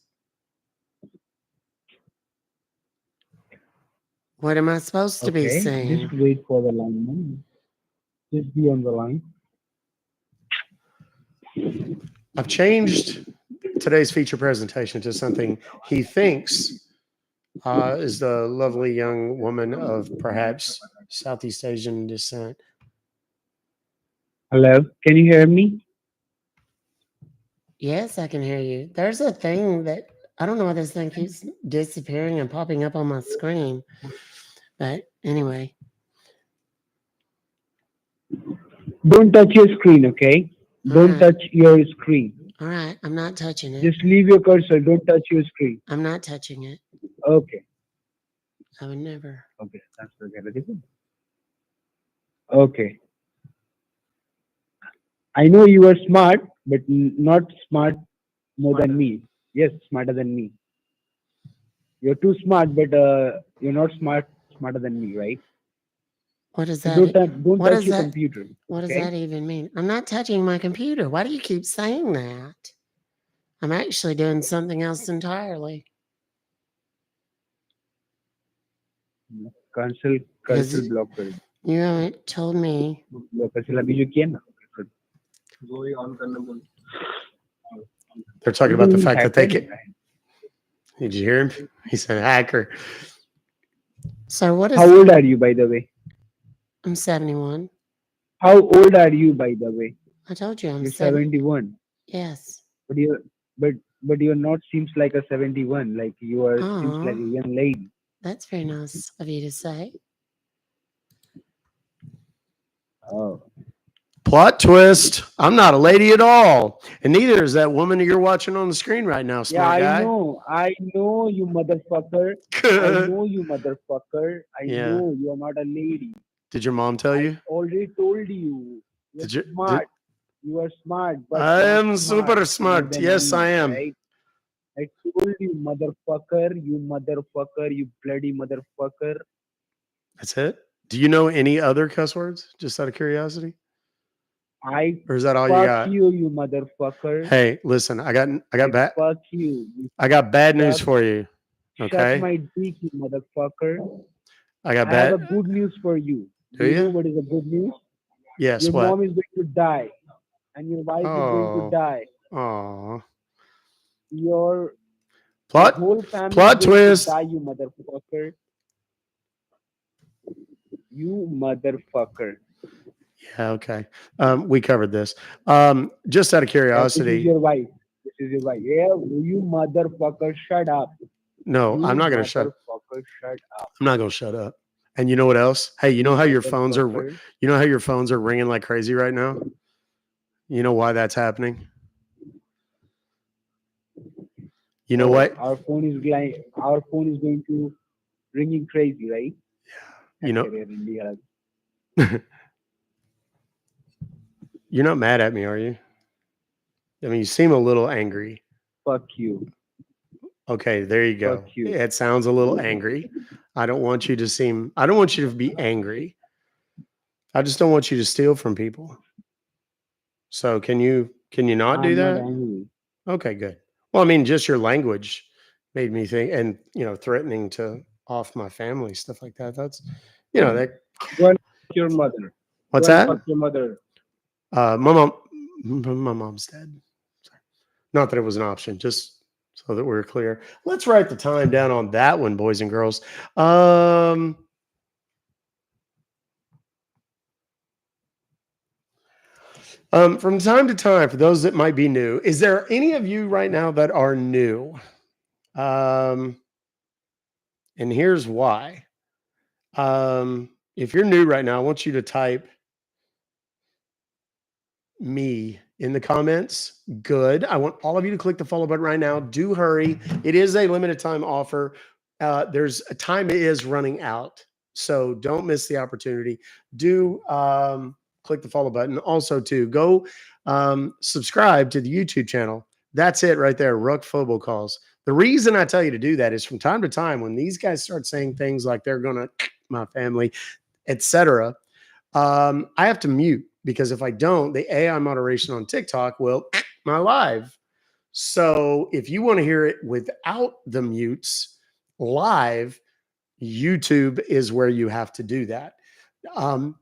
What am I supposed to be Okay. seeing? Just wait for the line, ma'am. Just be on the line. I've changed today's feature presentation to something he thinks is the lovely young woman of perhaps Southeast Asian descent. Hello, can you hear me? Yes, I can hear you. There's a thing that I don't know why this thing keeps disappearing and popping up on my screen. But anyway. Don't touch your screen, okay? Don't touch your screen. All right, I'm not touching it. Just leave your cursor. Don't touch your screen. I'm not touching it. Okay. I would never. Okay, that's okay. Okay. I know you are smart, but not smart more than me. Yes, smarter than me. You're too smart, but you're not smarter than me, right? What does So that? don't touch your computer. What does that even mean? I'm not touching my computer. Why do you keep saying that? I'm actually doing something else entirely. Cancel blocker. You haven't told me. They're talking about the fact that they can. Did you hear him? He said hacker. So what is? How old are you, by the way? I'm 71. How old are you, by the way? I told you I'm 71. Yes. But you're not seems like a 71. Like you are seems like a young lady. That's very nice of you to say. Oh. Plot twist. I'm not a lady at all. And neither is that woman you're watching on the screen right now, smart guy. I know you motherfucker. I know you motherfucker. I know you are not a lady. Did your mom tell you? I already told you. You're smart. You are smart. But I am super smart. Yes, I am. Right? I told you, motherfucker. You motherfucker. You bloody motherfucker. That's it? Do you know any other cuss words? Just out of curiosity? Or is that all you got? Fuck you, you motherfucker. Hey, listen, I got bad. Fuck you. I got bad news for you. Okay. Shut my dick, you motherfucker. I have a good news for you. Do you know what is the good news? Yes. Your what? mom is going to die, and your wife is going to die. Oh. Your plot whole family plot is going twist. to die, you motherfucker. You motherfucker. Yeah. Okay. We covered this. Just out of curiosity. This is your wife. Yeah, you motherfucker, shut up. No, I'm not going to shut up. Shut up. I'm not going to shut up. And you know what else? Hey, you know how your phones are ringing like crazy right now? You know why that's happening? You know what? Our phone is going to ringing crazy, right? Yeah. You know. You're not mad at me, are you? I mean, you seem a little angry. Fuck you. Okay, there you go. Fuck you. It sounds a little angry. I don't want you to be angry. I just don't want you to steal from people. So can you not do I'm not that? angry. Okay, good. Well, I mean, just your language made me think, and threatening to off my family, stuff like that. That's, that. Go and fuck your mother. What's Go and that? fuck your mother. My mom's dead. Not that it was an option, just so that we're clear. Let's write the time down on that one, boys and girls. From time to time, for those that might be new, is there any of you right now that are new? And here's why. If you're new right now, I want you to type me in the comments. Good. I want all of you to click the follow button right now. Do hurry. It is a limited time offer. There's a time is running out, so don't miss the opportunity. Do click the follow button. Also, to go subscribe to the YouTube channel. That's it right there. Ruck Fobocalls. The reason I tell you to do that is from time to time when these guys start saying things like they're gonna my family, etc. I have to mute, because if I don't, the AI moderation on TikTok will my live. So if you want to hear it without the mutes live, YouTube is where you have to do that.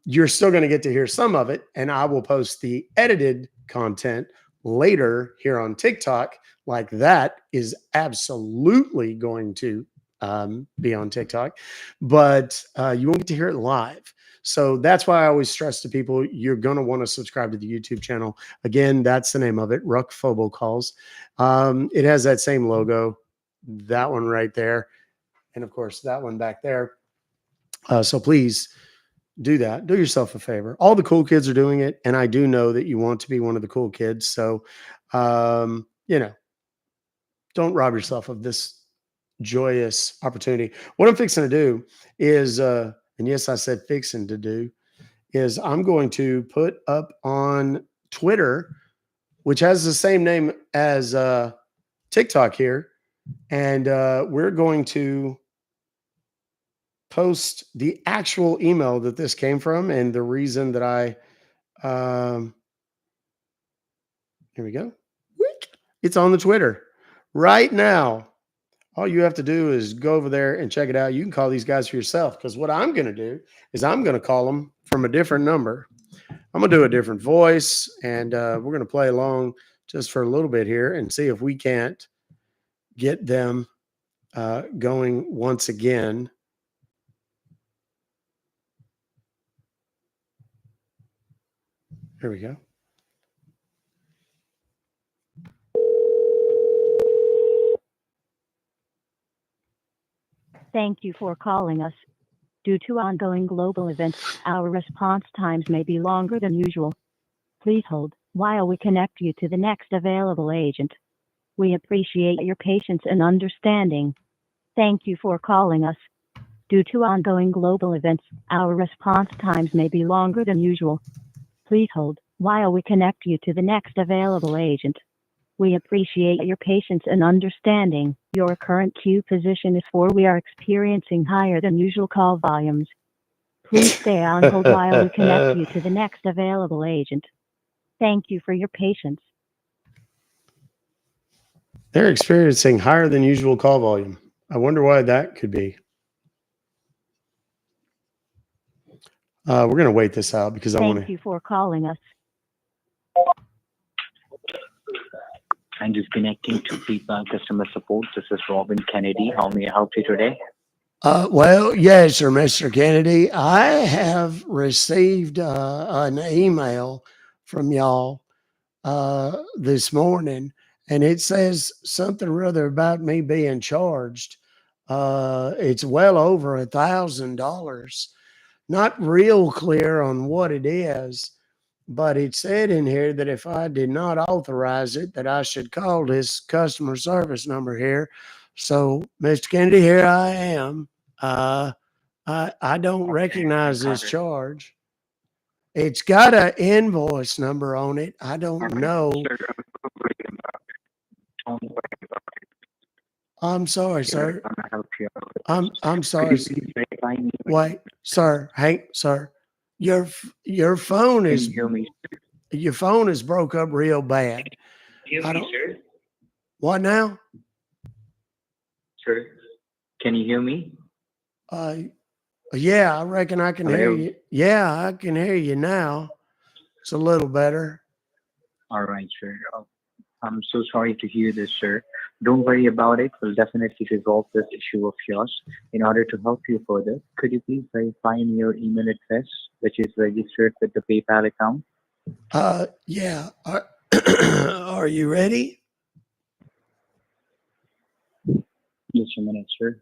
You're still going to get to hear some of it, and I will post the edited content later here on TikTok. Like, that is absolutely going to be on TikTok, but you won't get to hear it live. So that's why I always stress to people, you're going to want to subscribe to the YouTube channel. Again, that's the name of it, Ruck Fobocalls. It has that same logo, that one right there, and of course that one back there. So please do that. Do yourself a favor. All the cool kids are doing it, and I do know that you want to be one of the cool kids. So, don't rob yourself of this joyous opportunity. What I'm fixing to do is, and yes, I said fixing to do, is I'm going to put up on Twitter, which has the same name as TikTok here, and we're going to post the actual email that this came from, and the reason that I here we go. It's on the Twitter right now. All you have to do is go over there and check it out. You can call these guys for yourself, because what I'm going to do is I'm going to call them from a different number. I'm going to do a different voice, and we're going to play along just for a little bit here and see if we can't get them going once again. Here we go. Thank you for calling us. Due to ongoing global events, our response times may be longer than usual. Please hold while we connect you to the next available agent. We appreciate your patience and understanding. Thank you for calling us. Due to ongoing global events, our response times may be longer than usual. Please hold while we connect you to the next available agent. We appreciate your patience and understanding. Your current queue position is 4. We are experiencing higher than usual call volumes. Please stay on hold while we connect you to the next available agent. Thank you for your patience. They're experiencing higher than usual call volume. I wonder why that could be. We're going to wait this out because I want to. Thank you for calling us. I'm just connecting to feedback customer support. This is Robin Kennedy. How may I help you today? Well, yes, sir, Mr. Kennedy. I have received an email from y'all this morning, and it says something or other about me being charged. It's well over $1,000. Not real clear on what it is, but it said in here that if I did not authorize it, that I should call this customer service number here. So, Mr. Kennedy, here I am. I don't recognize this charge. It's got an invoice number on it. I don't know. Sir, don't worry about it. I'm sorry, Sir, sir. I'm gonna help you out with I'm this. sorry. Could you please verify me? Wait, sir. Hey, sir. Your phone Can is you hear me? broke up real bad. Hear I me, don't. sir? What now? Sir, can you hear me? Yeah, I reckon I can hear Hello? you. Yeah, I can hear you now. It's a little better. All right, sir. I'm so sorry to hear this, sir. Don't worry about it. We'll definitely resolve this issue of yours. In order to help you further, could you please verify me your email address, which is registered with the PayPal account? Yeah. Are you ready? Just a minute, sir.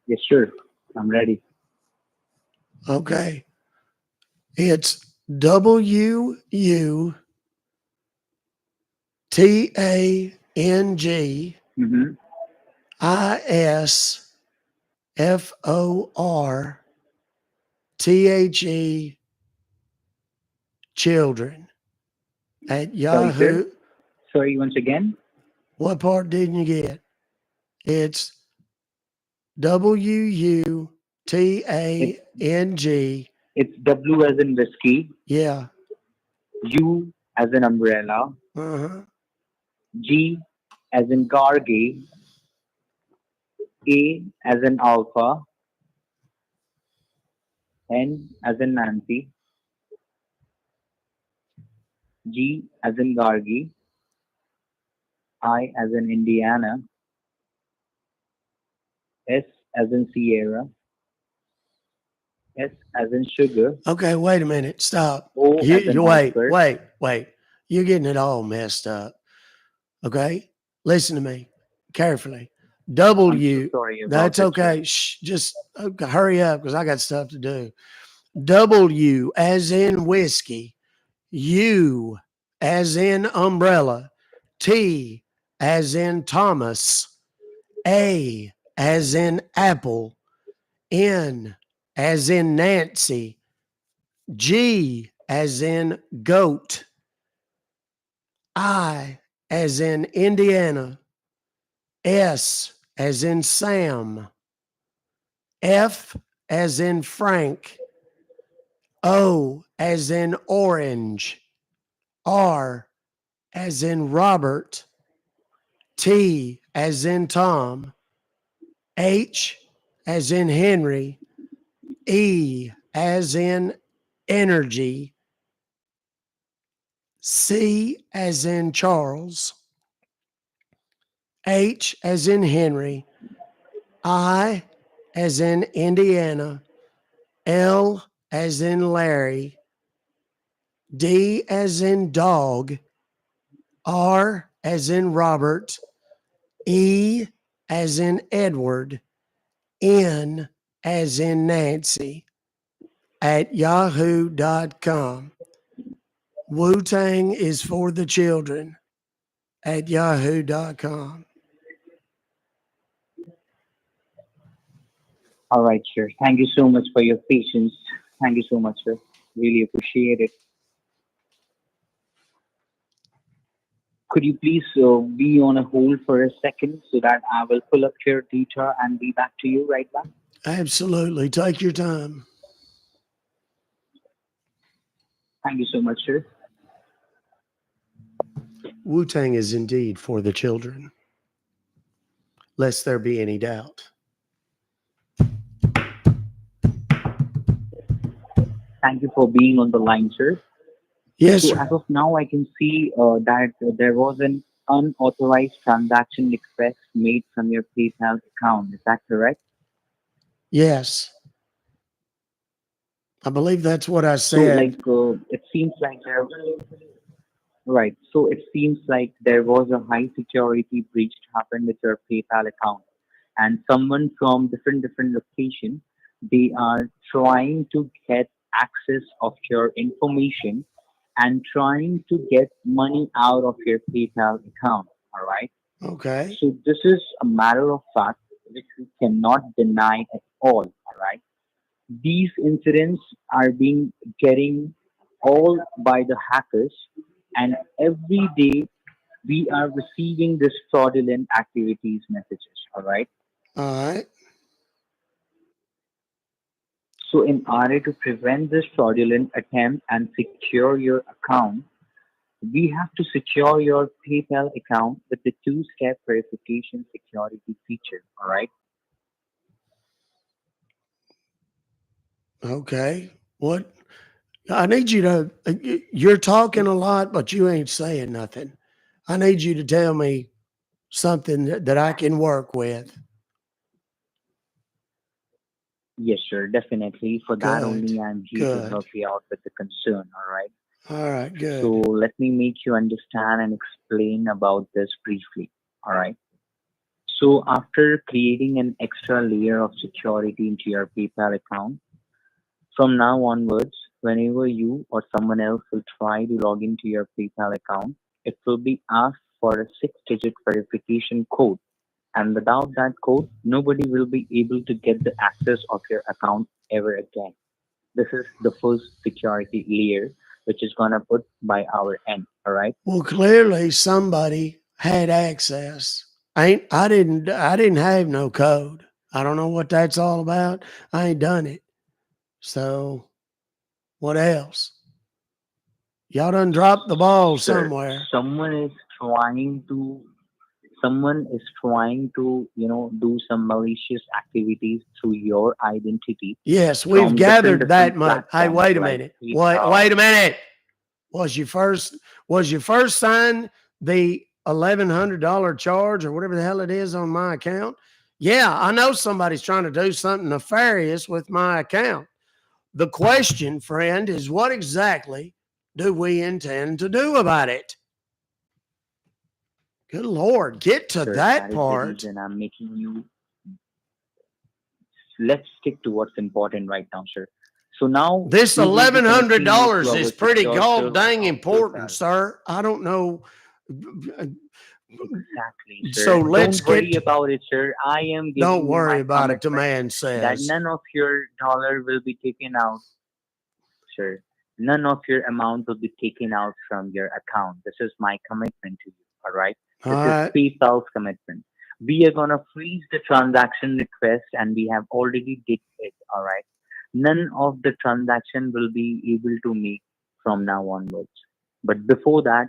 Yes, sir. I'm ready. Okay. It's WUTANG Mm-hmm. ISFORTHE children at Sorry, sir. Yahoo. Sorry, once again. What part didn't you get? It's WUTANG. It's W as in whiskey, Yeah. U as in umbrella, Uh-huh. G as in Gargi, A as in alpha, N as in Nancy, G as in Gargi, I as in Indiana, S as in Sierra, S as in sugar, Okay, wait a minute. Stop. O as in Wait. Oscar. You're getting it all messed up. Okay? Listen to me carefully. I'm so W, sorry about that's it, sir. okay. Shh, just hurry up because I got stuff to do. W as in whiskey, U as in umbrella, T as in Thomas, A as in apple, N as in Nancy, G as in goat, I as in Indiana, S as in Sam, F as in Frank, O as in orange, R as in Robert, T as in Tom, H as in Henry, E as in energy, C as in Charles, H as in Henry, I as in Indiana, L as in Larry, D as in dog, R as in Robert, E as in Edward, N as in Nancy at yahoo.com. Wu-Tang is for the children at yahoo.com. All right, sir. Thank you so much for your patience. Thank you so much, sir. Really appreciate it. Could you please be on a hold for a second so that I will pull up your data and be back to you right back? Absolutely. Take your time. Thank you so much, sir. Wu-Tang is indeed for the children, lest there be any doubt. Thank you for being on the line, sir. Yes, So sir. as of now, I can see that there was an unauthorized transaction request made from your PayPal account. Is that correct? Yes. I believe that's what I So, like, said. it seems like there, right. So it seems like there was a high security breach happened with your PayPal account, and someone from different location, they are trying to get access of your information and trying to get money out of your PayPal account. All right. Okay. So this is a matter of fact. which we cannot deny at all right? These incidents are being getting all by the hackers, and every day we are receiving this fraudulent activities messages, all right? All right. So in order to prevent this fraudulent attempt and secure your account, we have to secure your PayPal account with the two-step verification security feature, all right? Okay. What? I need you to, you're talking a lot, but you ain't saying nothing. I need you to tell me something that I can work with. Yes, sir, definitely. For that Good. only, I'm here to Good. help you out with the concern, all right? All right. So Good. let me make you understand and explain about this briefly, all right? So after creating an extra layer of security into your PayPal account, from now onwards, whenever you or someone else will try to log into your PayPal account, it will be asked for a six-digit verification code. And without that code, nobody will be able to get the access of your account ever again. This is the first security layer which is gonna put by our end. All right. Well, clearly somebody had access. I didn't have no code. I don't know what that's all about. I ain't done it. So what else? Y'all done dropped the ball Sir, somewhere. someone is trying to do some malicious activities through your identity Yes, we've from different gathered that different much. Hey, platforms wait a like minute. Wait PayPal. a minute. Was your first sign the $1,100 charge or whatever the hell it is on my account? Yeah, I know somebody's trying to do something nefarious with my account. The question, friend, is what exactly do we intend to do about it? Good Lord, get to Sir, that that is the part. reason I'm making you. Let's stick to what's important right now, sir. So now This we will be connecting you to $1,100 our is pretty secure god server dang of important, PayPal. sir. I don't know. Exactly, So sir. let's Don't worry get, about it, sir. I am don't giving you worry my about it, the commitment man that says. none of your dollar will be taken out, sir. None of your amount will be taken out from your account. This is my commitment to you, all right? All This is right. PayPal's commitment. We are gonna freeze the transaction request, and we have already did it, all right? None of the transaction will be able to make from now onwards. But before that,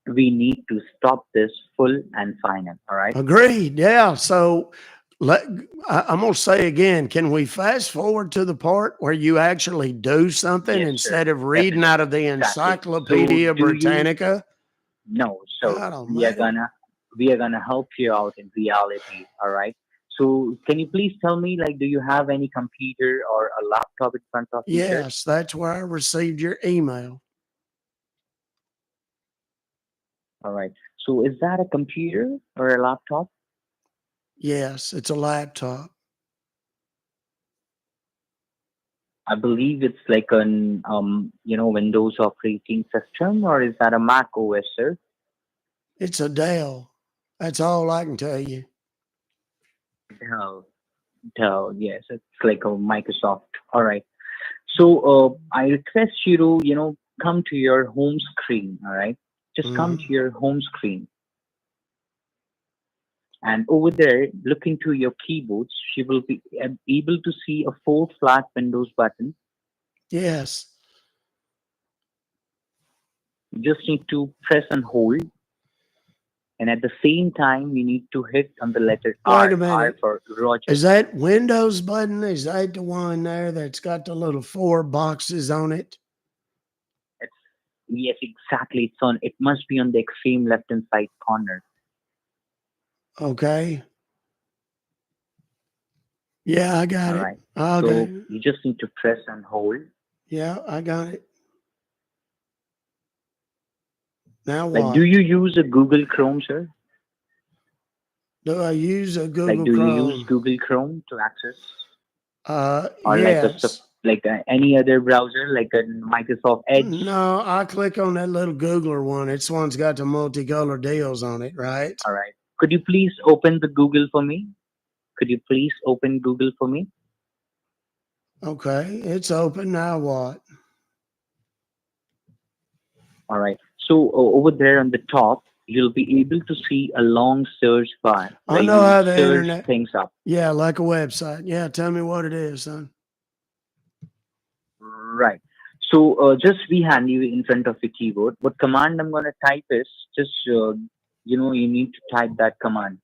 we need to stop this full and final, all right? Agreed. Yeah. So let, I'm going to say again, can we fast forward to the part where you actually do something Yes, sir. instead of reading out Definitely. of the Exactly. So Encyclopedia do you Britannica? no, so God we are almighty. gonna help you out in reality, all right? So can you please tell me, like, do you have any computer or a laptop in front of you, sir? Yes, that's where I received your email. All right. So is that a computer or a laptop? Yes, it's a laptop. I believe it's like an Windows operating system, or is that a Mac OS, sir? It's a Dell. That's all I can tell you. Dell. Dell, yes, it's like a Microsoft. All right. So I request you to, come to your home screen. All right. Just come to Mhm. your home screen, and over there, look into your keyboards. You will be able to see a four flat Windows button. Yes. You just need to press and hold, and at the same time, you need to hit on the letter Wait R. a R minute. for Roger. Is that Windows button? Is that the one there that's got the little four boxes on it? It's, yes, exactly. It's on. It must be on the extreme left hand side corner. Okay. Yeah, I got All it. right. Okay. So you just need to press and hold. Yeah, I got it. Now Like, do what? you use a Google Chrome, sir? Do I use a Like, Google do you use Chrome? Google Chrome to access, or like Yes. any other browser, like a Microsoft Edge? No, I click on that little Googler one. It's one's got the multicolor deals on it, right? All right. Could you please open the Google for me? Could you please open Google for me? Okay, it's open now. What? All right. So over there on the top, you'll be able to see a long search bar I where know you how the search internet. things up. Yeah, like a website. Yeah, tell me what it is, son. Right. So just be handy in front of your keyboard. What command I'm going to type is just, you need to type that command.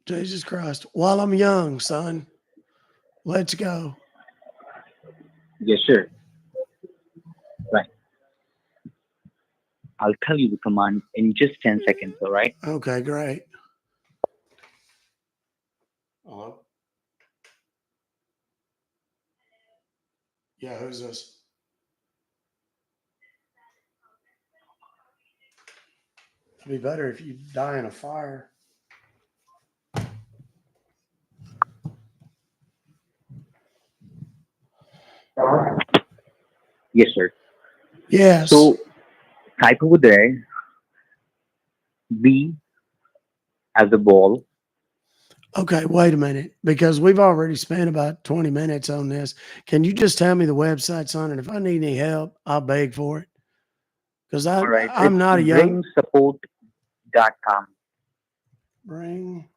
Jesus Christ. While I'm young, son. Let's go. Yes, sir. Right. I'll tell you the command in just 10 seconds, all right? Okay, great. Hello? Yeah, who's this? It'd be better if you die in a fire. Yes, sir. Yes. So type over there B as a ball. Okay, wait a minute, because we've already spent about 20 minutes on this. Can you just tell me the website, son? And if I need any help, I'll beg for it. Because All right. I'm It's not a young bringsupport.com. bring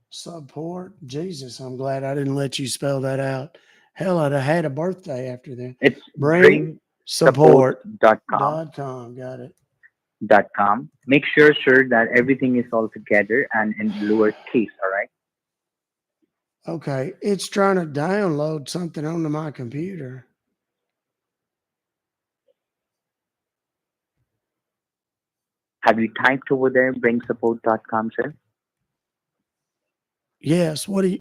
support. Jesus, I'm glad I didn't let you spell that out. Hell, I'd have had a birthday after that. It's Bring bringsupport.com. support.com. Got it. .com. Make sure, sir, that everything is all together and in lowercase, all right? Okay, it's trying to download something onto my computer. Have you typed over there bringsupport.com, sir? Yes. What do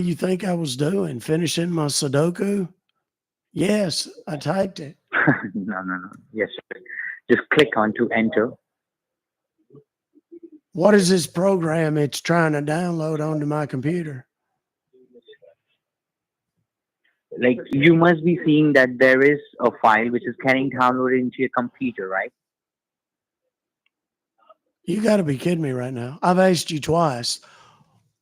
you think I was doing? Finishing my Sudoku? Yes, I typed it. No. Yes, sir. Just click on to enter. What is this program it's trying to download onto my computer? Like you must be seeing that there is a file which is getting downloaded into your computer, right? You got to be kidding me right now. I've asked you twice.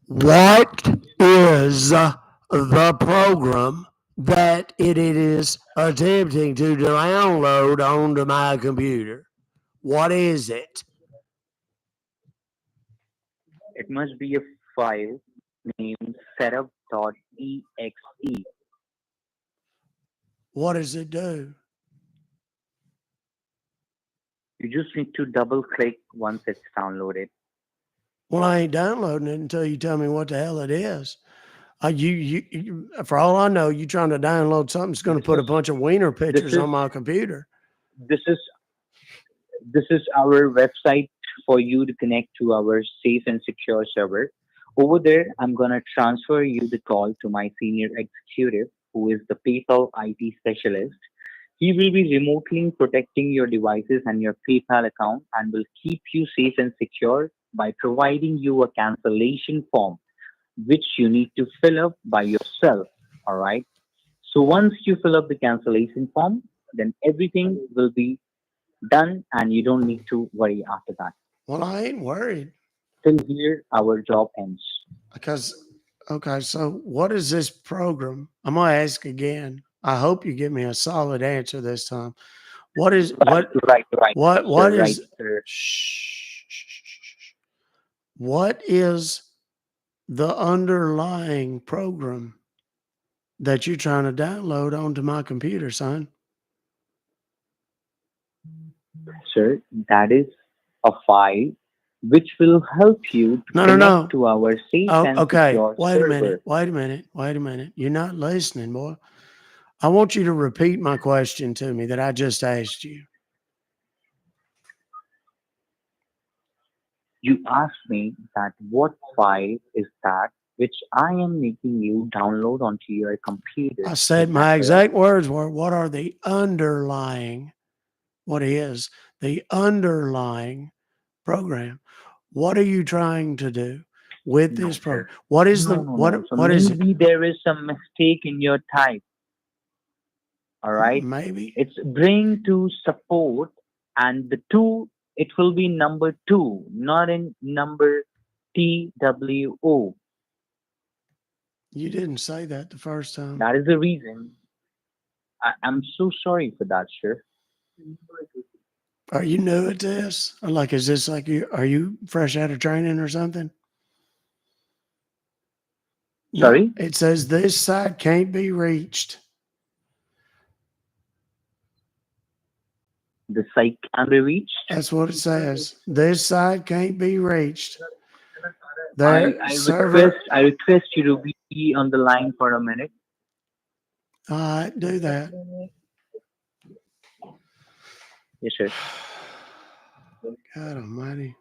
What is the program that it is attempting to download onto my computer? What is it? It must be a file named setup.exe. What does it do? You just need to double click once it's downloaded. Well, I ain't downloading it until you tell me what the hell it is. You for all I know, you trying to download something that's going to put a bunch of wiener pictures on my computer. This is our website for you to connect to our safe and secure server. Over there, I'm gonna transfer you the call to my senior executive, who is the PayPal IT specialist. He will be remotely protecting your devices and your PayPal account and will keep you safe and secure by providing you a cancellation form, which you need to fill up by yourself. All right. So once you fill up the cancellation form, then everything will be done and you don't need to worry after that. Well, I ain't worried. Till here, our job ends. Because, okay, so what is this program? I'm going to ask again. I hope you give me a solid answer this time. What is, Right. what Sir, right, is, sir. what is the underlying program that you're trying to download onto my computer, son? Sir, that is a file which will help you to connect No. to our safe and Okay. secure Wait a server. minute. You're not listening, boy. I want you to repeat my question to me that I just asked you. You asked me that what file is that which I am making you download onto your computer. I said Is that my correct? exact words were, what are the underlying, what is the underlying program? What are you trying to do with No, this program? sir. What is the, No. So what is it? maybe there is some mistake in your type. All right. Maybe. It's bring to support and the two it will be number 2, not in number TWO. You didn't say that the first time. That is the reason. I'm so sorry for that, sir. Are you new at this? Or like, is this like are you fresh out of training or something? No, Sorry? it says this side can't be reached. The site can be reached. That's what it says. This side can't be reached. I request you to be on the line for a minute. All right, do that. Yes, sir. God almighty.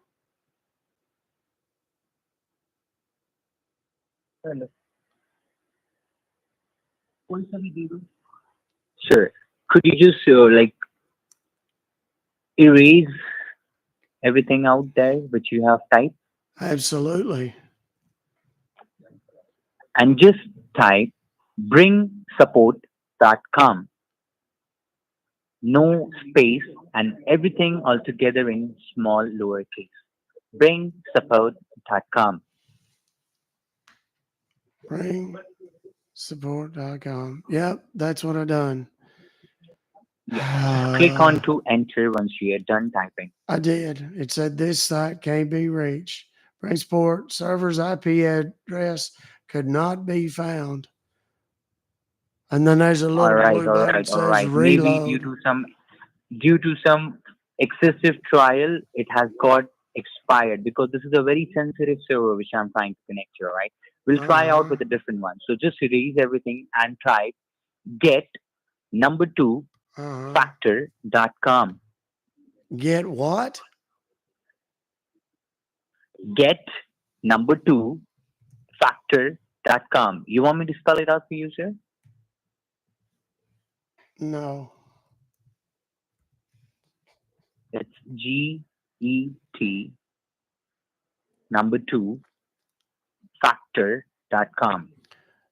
Sir, could you just erase everything out there which you have typed Absolutely. and just type bringsupport.com. No space and everything altogether in small lowercase. Bringsupport.com. Bring support.com. Yep, that's what I done. Click on to enter once you are done typing. I did. It said this site can't be reached. Bring support server's IP address could not be found. And then there's a little blue button that says reload. Maybe due to some excessive trial, it has got expired because this is a very sensitive server which I'm trying to connect to, right? We'll try out with a different one. So just erase everything and type get number 2 factor.com. Get what? Get number 2 factor.com. You want me to spell it out for you, sir? No. It's GET number 2 factor.com.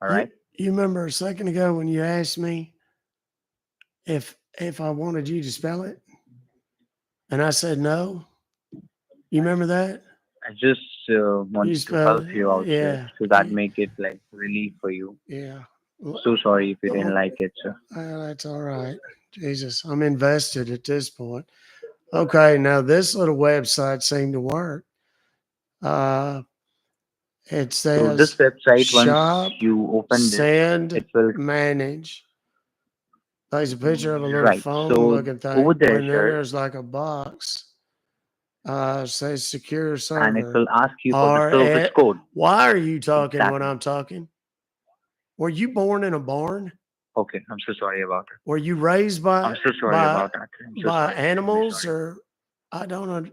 All right. You remember a second ago when you asked me if I wanted you to spell it? And I said no. You remember that? I just wanted to help you out, yeah. So that make it like relief for you. Yeah. So sorry if you didn't like it, sir. That's all right. Jesus, I'm invested at this point. Okay, now this little website seemed to work. It says so this website, shop, once you open send, it will manage. There's a picture of a little right. phone So looking thing. over there, and then sir, there's like a box. Says secure server. and it will ask you for the service code. Why are you talking when I'm talking? Were you born in a barn? Okay, I'm so sorry about it. Were you raised by I'm so sorry about that. by animals or I don't know.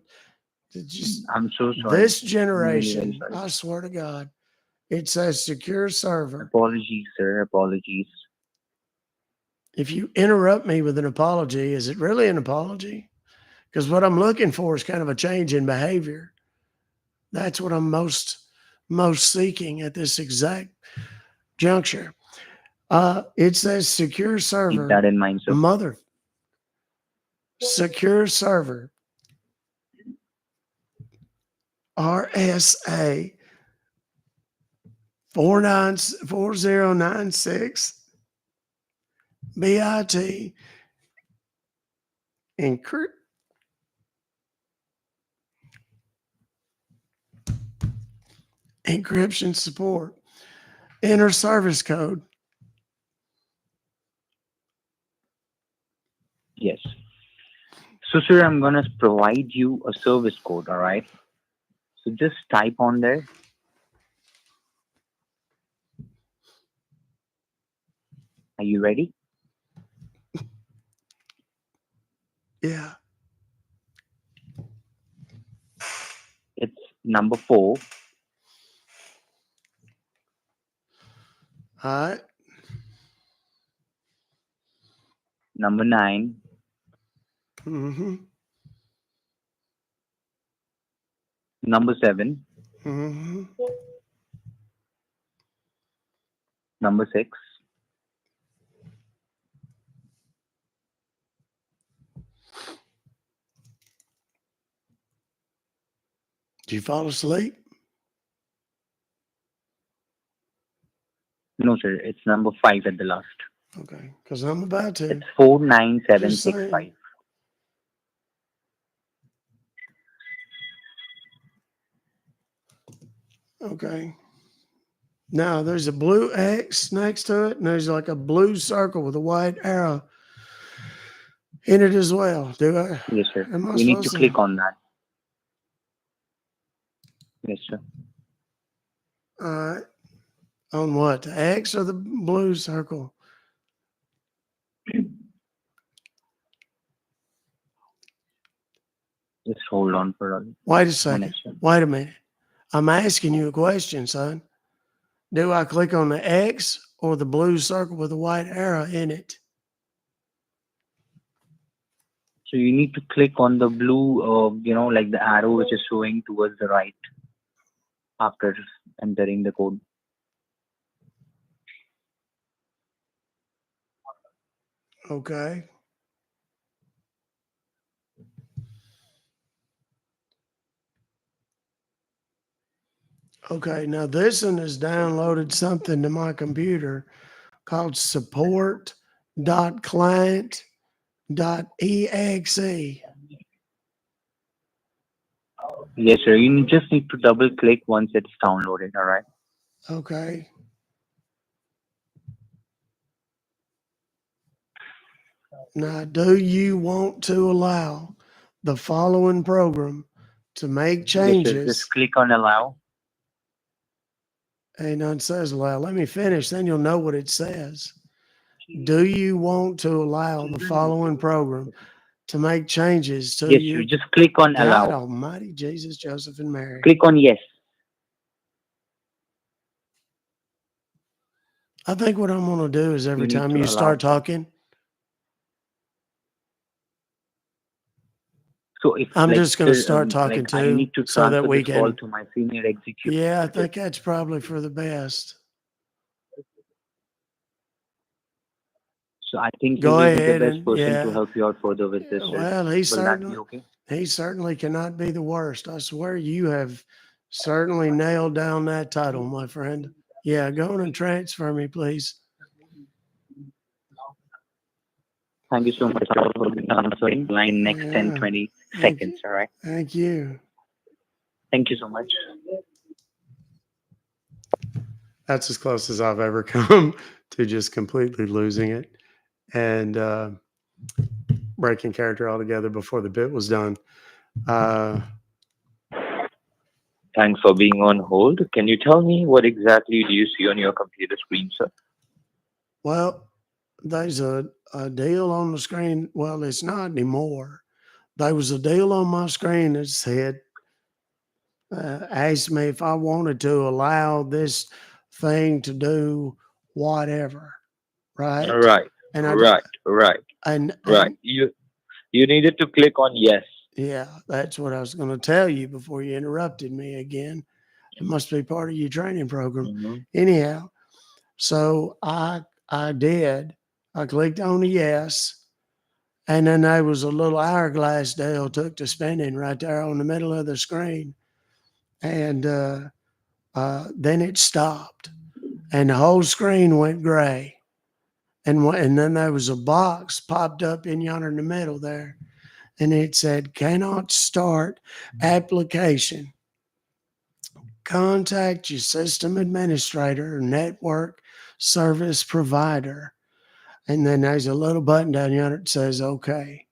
Just I'm so sorry. This generation, really sorry. I swear to God, it says secure server. Apologies, sir. Apologies. If you interrupt me with an apology, is it really an apology? Because what I'm looking for is kind of a change in behavior. That's what I'm most seeking at this exact juncture. It says secure server. Keep that in mind, sir. Secure server. RSA 4096 BIT encryption support. Enter service code. Yes. So, sir, I'm going to provide you a service code, all right? So just type on there. Are you ready? Yeah. It's number 4. All right. Number 9. Mm-hmm. Number 7. Mm-hmm. Number 6. Did you fall asleep? No, sir. It's number 5 at the last. Okay, because I'm about to. It's 49765. Just saying. Okay. Now there's a blue X next to it, and there's like a blue circle with a white arrow in it as well. Do I? Yes, sir. Am I You need to supposed click on that. Yes, sir. All right. On what? The X or the blue circle? Just hold on for a Wait a second. minute, sir. Wait a minute. I'm asking you a question, son. Do I click on the X or the blue circle with a white arrow in it? So you need to click on the blue, like the arrow which is showing towards the right after entering the code. Okay. Okay, now this one has downloaded something to my computer called support.client.exe. Yes, sir. You just need to double click once it's downloaded. All right. Okay. Now, do you want to allow the following program to make Yes, sir. changes? Just click on allow. And it says allow. Let me finish, then you'll know what it says. Do you want to allow the following program to make changes to Yes, you? sir. Just click on God allow. Almighty, Jesus, Joseph, and Mary. Click on yes. I think what I'm going to do is every You need time to you allow. start talking, So if I'm like just going to sir, start talking like I need too, to so that transfer we this call can. to my senior executive. Yeah, I think that's probably for the best. So I think he Go will be the ahead best and person to help you out further with this, sir. Well, Will that be okay? he certainly cannot be the worst. I swear you have certainly nailed down that title, my friend. Yeah, go on and transfer me, please. Thank you so much for answering line next 10, 20 seconds. All right. Thank you. Thank you so much. That's as close as I've ever come to just completely losing it and breaking character altogether before the bit was done. Thanks for being on hold. Can you tell me what exactly do you see on your computer screen, sir? Well, there's a deal on the screen. Well, it's not anymore. There was a deal on my screen that said, asked me if I wanted to allow this thing to do whatever, right? Right, And right. You needed to click on yes. Yeah, that's what I was going to tell you before you interrupted me again. It must be part of your training program. Mm-hmm. Anyhow, so I did. I clicked on the yes, and then there was a little hourglass deal took to spinning right there on the middle of the screen, and then it stopped, and the whole screen went gray, and then there was a box popped up in yonder in the middle there, and it said cannot start application. Contact your system administrator or network service provider. And then there's a little button down yonder that says okay.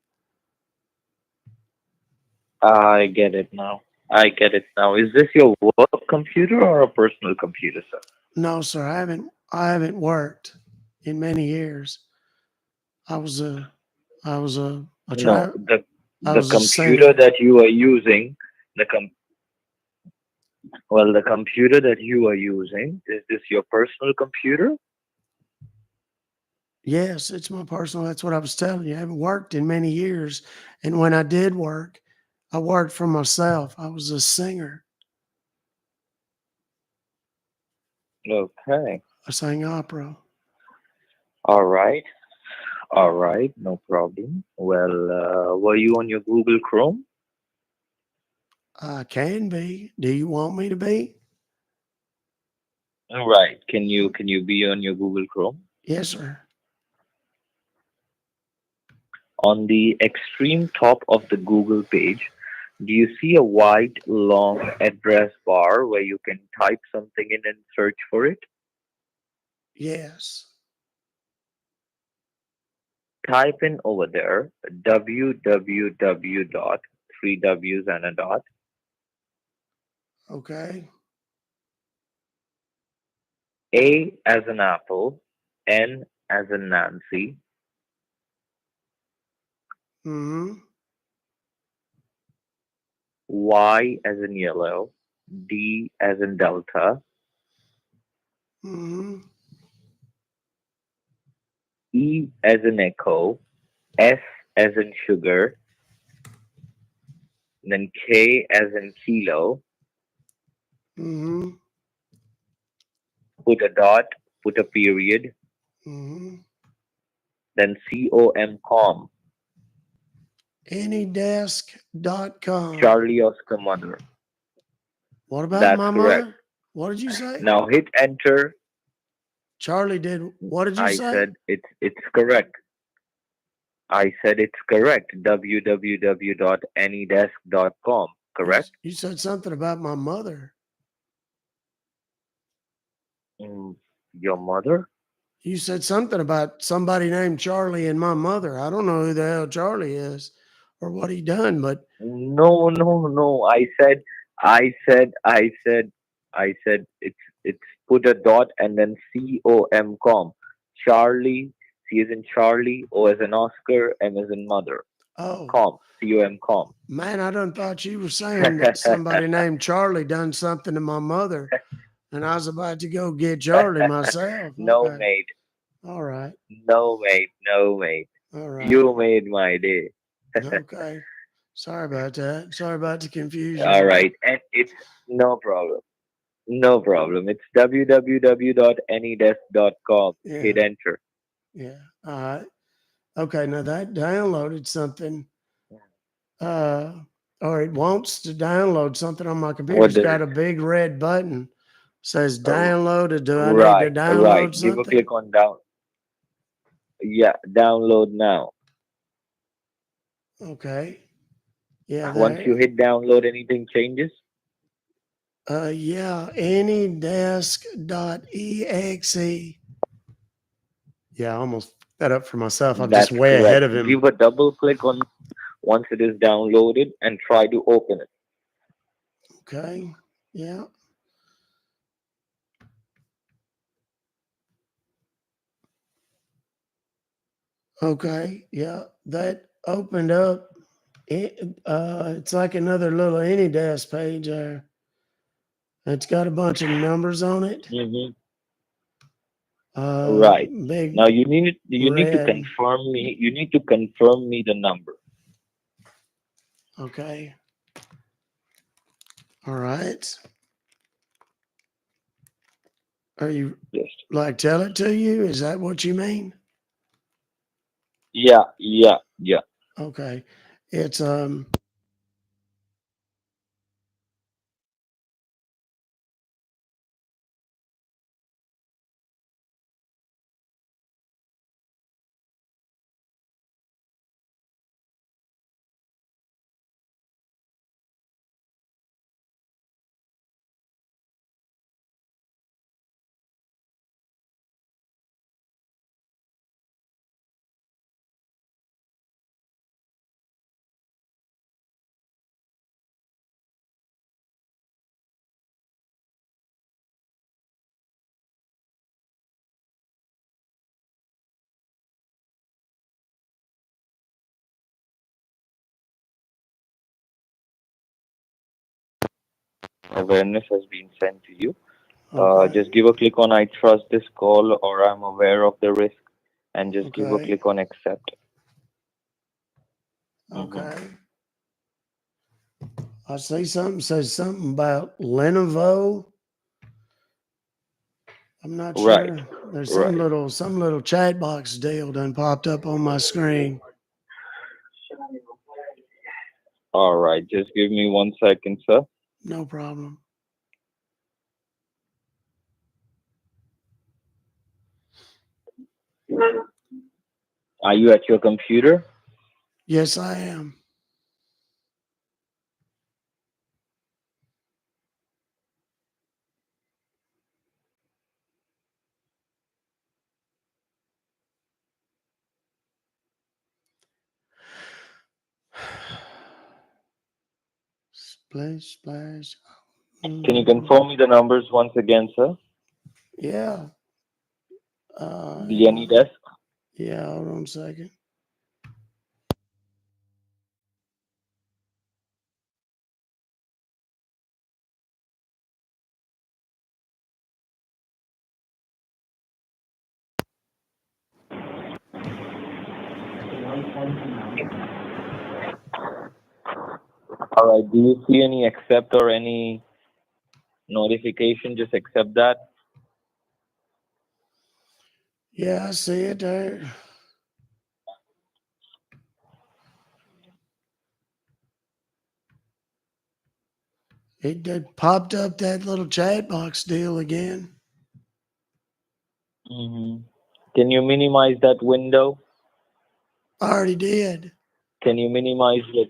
I get it now. Is this your work computer or a personal computer, sir? No, sir, I haven't worked in many years. I was a No, I the was a computer singer. that you are using, the computer that you are using, is this your personal computer? Yes, it's my personal. That's what I was telling you. I haven't worked in many years. And when I did work, I worked for myself. I was a singer. Okay. I sang opera. All right. No problem. Well, were you on your Google Chrome? I can be. Do you want me to be? Right. Can you be on your Google Chrome? Yes, sir. On the extreme top of the Google page, do you see a white long address bar where you can type something in and search for it? Yes. Type in over there www dot three W's and a dot Okay. A as an apple, N as in Nancy, Mm-hmm. Y as in yellow, D as in Delta, Mm-hmm. E as in echo, S as in sugar, then K as in kilo, Mm-hmm. put a dot, put a period, Mm-hmm. then com, Anydesk.com. Charlie Oscar Mother. What about That's my correct. mother? What did you say? Now hit enter. Charlie did. What did you I say? said it's correct. I said it's correct. www.anydesk.com. Correct? You said something about my mother. Mm, your mother? You said something about somebody named Charlie and my mother. I don't know who the hell Charlie is or what he done, but No, no, no. I said it's put a dot and then com. Charlie, C as in Charlie, O as in Oscar, M as in mother. oh Com. man, I done thought you were saying that somebody named Charlie done something to my mother, and I was about to go get Charlie myself. No, Okay, mate. all right, No, mate. No, mate. all right, You made my day. okay. Sorry about that. Sorry about the confusion. All right. And it's no problem. No problem. It's www.anydesk.com. Hit Yeah, enter. yeah. All right. Okay, now that downloaded something. Or it wants to download something on my computer. What It's does got it? a big red button. Says Uh, downloaded. Do I need to right, right. download Give a something? click on down. Yeah, download now. Okay. Yeah, Once you there. hit download, anything changes? Yeah, anydesk.exe. Yeah, I almost fucked that up for myself. I'm just That's way ahead correct. of him. Give a double click on once it is downloaded and try to open it. Okay. Yeah. Okay. Yeah. That opened up. It's like another little AnyDesk page there. It's got a bunch of numbers on it. Hmm. Right. Big Now you need to red. confirm me. You need to confirm me the number. Okay. All right. Are you Yes. like tell it to you? Is that what you mean? Yeah, yeah, yeah. Okay. It's Awareness has been sent to you. okay. Just give a click on I trust this call or I'm aware of the risk and just give a Okay. click on accept. Hmm. Okay. I see something says something about Lenovo. I'm not Right, sure. There's right. some little chat box deal done popped up on my screen. All right, just give me 1 second, sir. No problem. Are you at your computer? Yes, I am. Splash, splash. Can you confirm me the numbers once again, sir? Yeah. The any desk? Yeah, hold on a second. All right. Do you see any accept or any notification? Just accept that. Yeah, I see it there. It did popped up that little chat box deal again. Can you minimize that window? I already did. Can you minimize the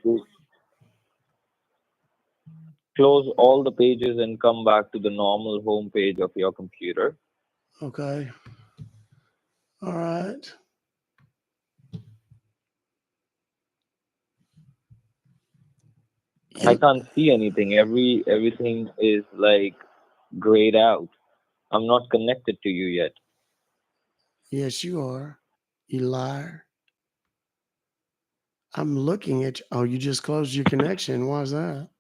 close all the pages and come back to the normal home page of your computer? Okay. All right. I can't see anything. Everything is like grayed out. I'm not connected to you yet. Yes, you are. You liar. I'm looking at you. Oh, you just closed your connection. Why's that?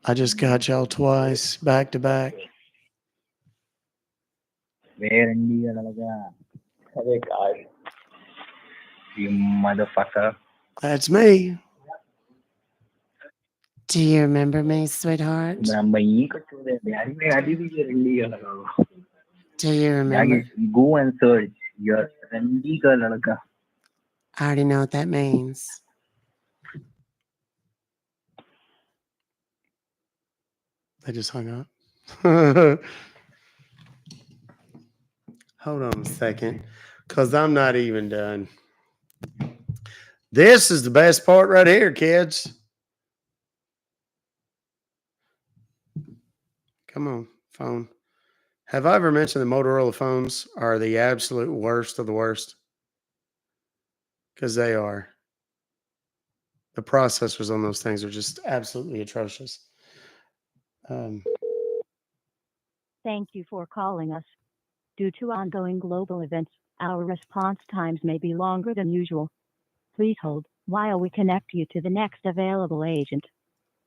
I just got y'all twice, back to back. Where India, Hey, guys. you motherfucker. That's me. Do you remember me, sweetheart? Do you remember? Go and search. Your Randy ka ladka. I already know what that means. They just hung up. Hold on a second, because I'm not even done. This is the best part right here, kids. Come on, phone. Have I ever mentioned that Motorola phones are the absolute worst of the worst? Because they are. The processors on those things are just absolutely atrocious. Thank you for calling us. Due to ongoing global events, our response times may be longer than usual. Please hold while we connect you to the next available agent.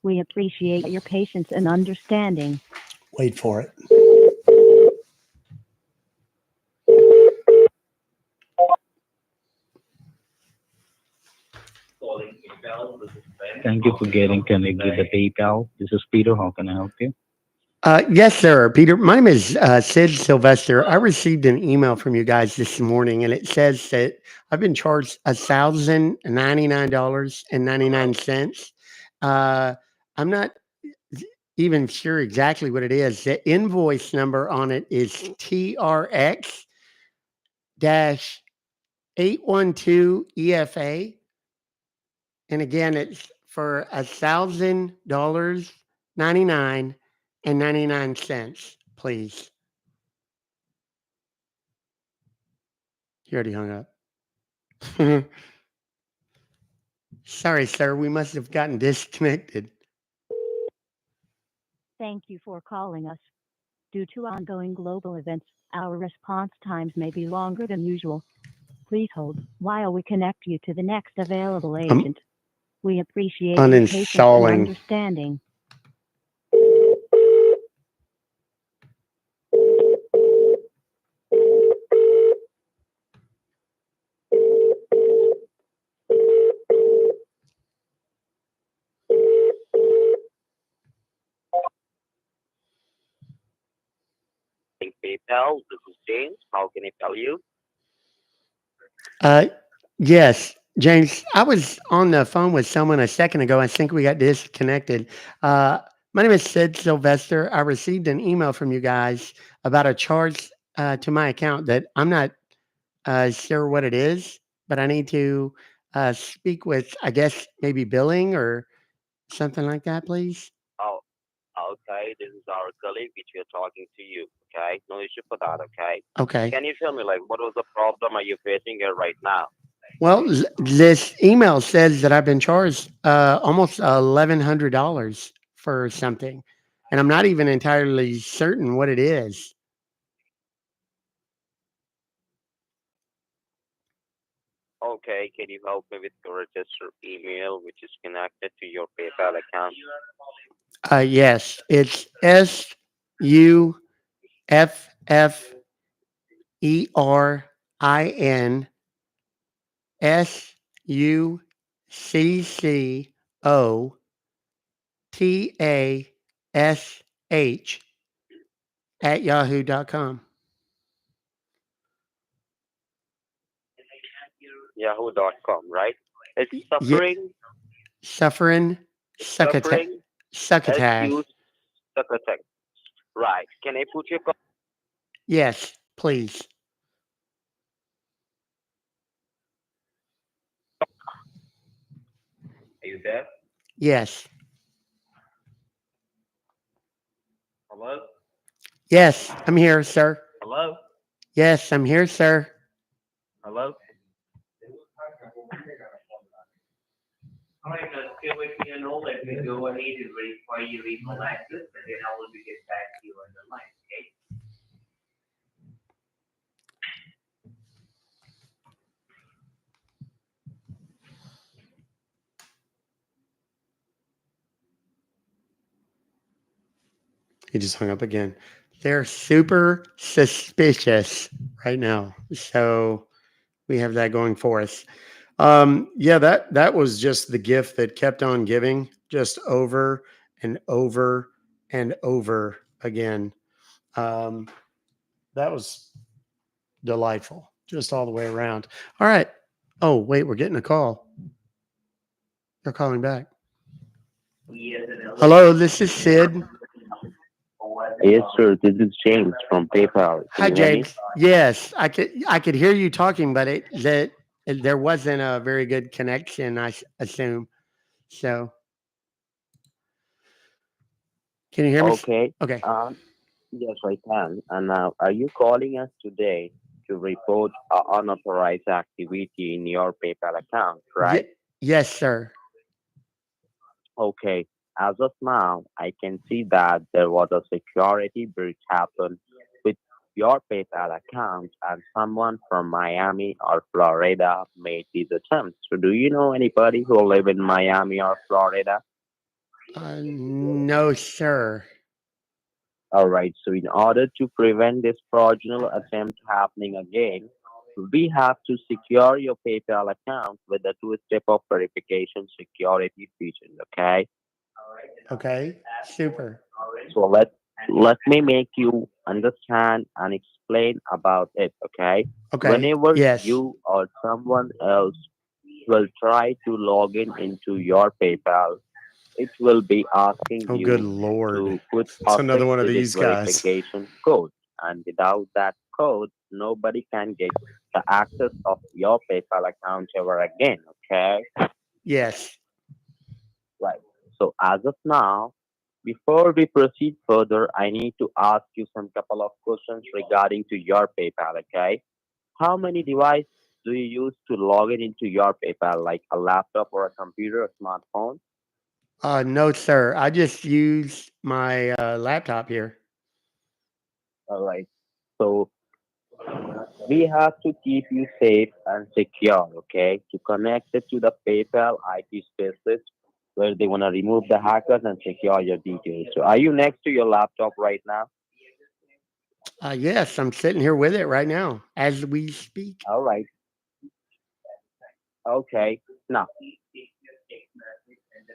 We appreciate your patience and understanding. Wait for it. Thank you for getting connected with the PayPal. This is Peter. How can I help you? Yes, sir, Peter. My name is Sid Sylvester. I received an email from you guys this morning, and it says that I've been charged $1,099.99. I'm not even sure exactly what it is. The invoice number on it is TRX 812 EFA. And again, it's for $1,000.99, please. You already hung up. Sorry, sir. We must have gotten disconnected. Thank you for calling us. Due to ongoing global events, our response times may be longer than usual. Please hold while we connect you to the next available agent. We appreciate your patience and Uninstalling. understanding. PayPal, this is James. How can I tell you? Uh, yes, James. I was on the phone with someone a second ago. I think we got disconnected. Uh, my name is Sid Sylvester. I received an email from you guys about a charge to my account that I'm not sure what it is, but I need to speak with, I guess, maybe billing or something like that, please. Oh, okay. This is our colleague which we are talking to you. Okay, no issue for that. Okay, Okay. can you tell me like what was the problem are you facing here right now? Well, this email says that I've been charged almost $1,100 for something, and I'm not even entirely certain what it is. Okay, can you help me with your registered email which is connected to your PayPal account? Yes, it's SufferingSuccossash at yahoo.com. Yahoo.com, right? It's Yeah, suffering, suffering suffering, succotash. SU Succotash. Right. Can I put your Yes, please. Are you there? Yes. Hello? Yes, I'm here, sir. Hello? Yes, I'm here, sir. Hello? All right, stay with me and hold. Let me go ahead and verify your email address, and then I will get back to you on the line, okay? He just hung up again. They're super suspicious right now. So we have that going for us. Yeah, that was just the gift that kept on giving, just over and over and over again. Um, that was delightful, just all the way around. All right. Oh, wait, we're getting a call. They're calling back. Hello, this is Sid. Yes, sir. This is James from PayPal. Can Hi, you hear me? James. Yes, I could hear you talking, but there wasn't a very good connection, assume. So, can you hear me? Okay. Okay. Yes, I can. And now, are you calling us today to report unauthorized activity in your PayPal account, right? Yes, sir. Okay. As of now, I can see that there was a security breach happen with your PayPal account, and someone from Miami or Florida made these attempts. So, do you know anybody who live in Miami or Florida? No, sir. All right. So, in order to prevent this fraudulent attempt happening again, we have to secure your PayPal account with a two-step of verification security feature. Okay. Okay. Super. So let me make you understand and explain about it. Okay. Okay. Whenever Yes. you or someone else will try to log in into your PayPal, it will be asking Oh, good you Lord. to put It's a another one of six-digit these guys. verification code. And without that code, nobody can get the access of your PayPal account ever again. Okay. Yes. Right. So as of now, before we proceed further, I need to ask you some couple of questions regarding to your PayPal. Okay. How many devices do you use to log in into your PayPal, like a laptop or a computer or smartphone? No, sir. I just use my laptop here. All right. So we have to keep you safe and secure, okay? To connect it to the PayPal IT specialist where they want to remove the hackers and secure your details. So are you next to your laptop right now? Yes, I'm sitting here with it right now as we speak. All right. Okay. Now,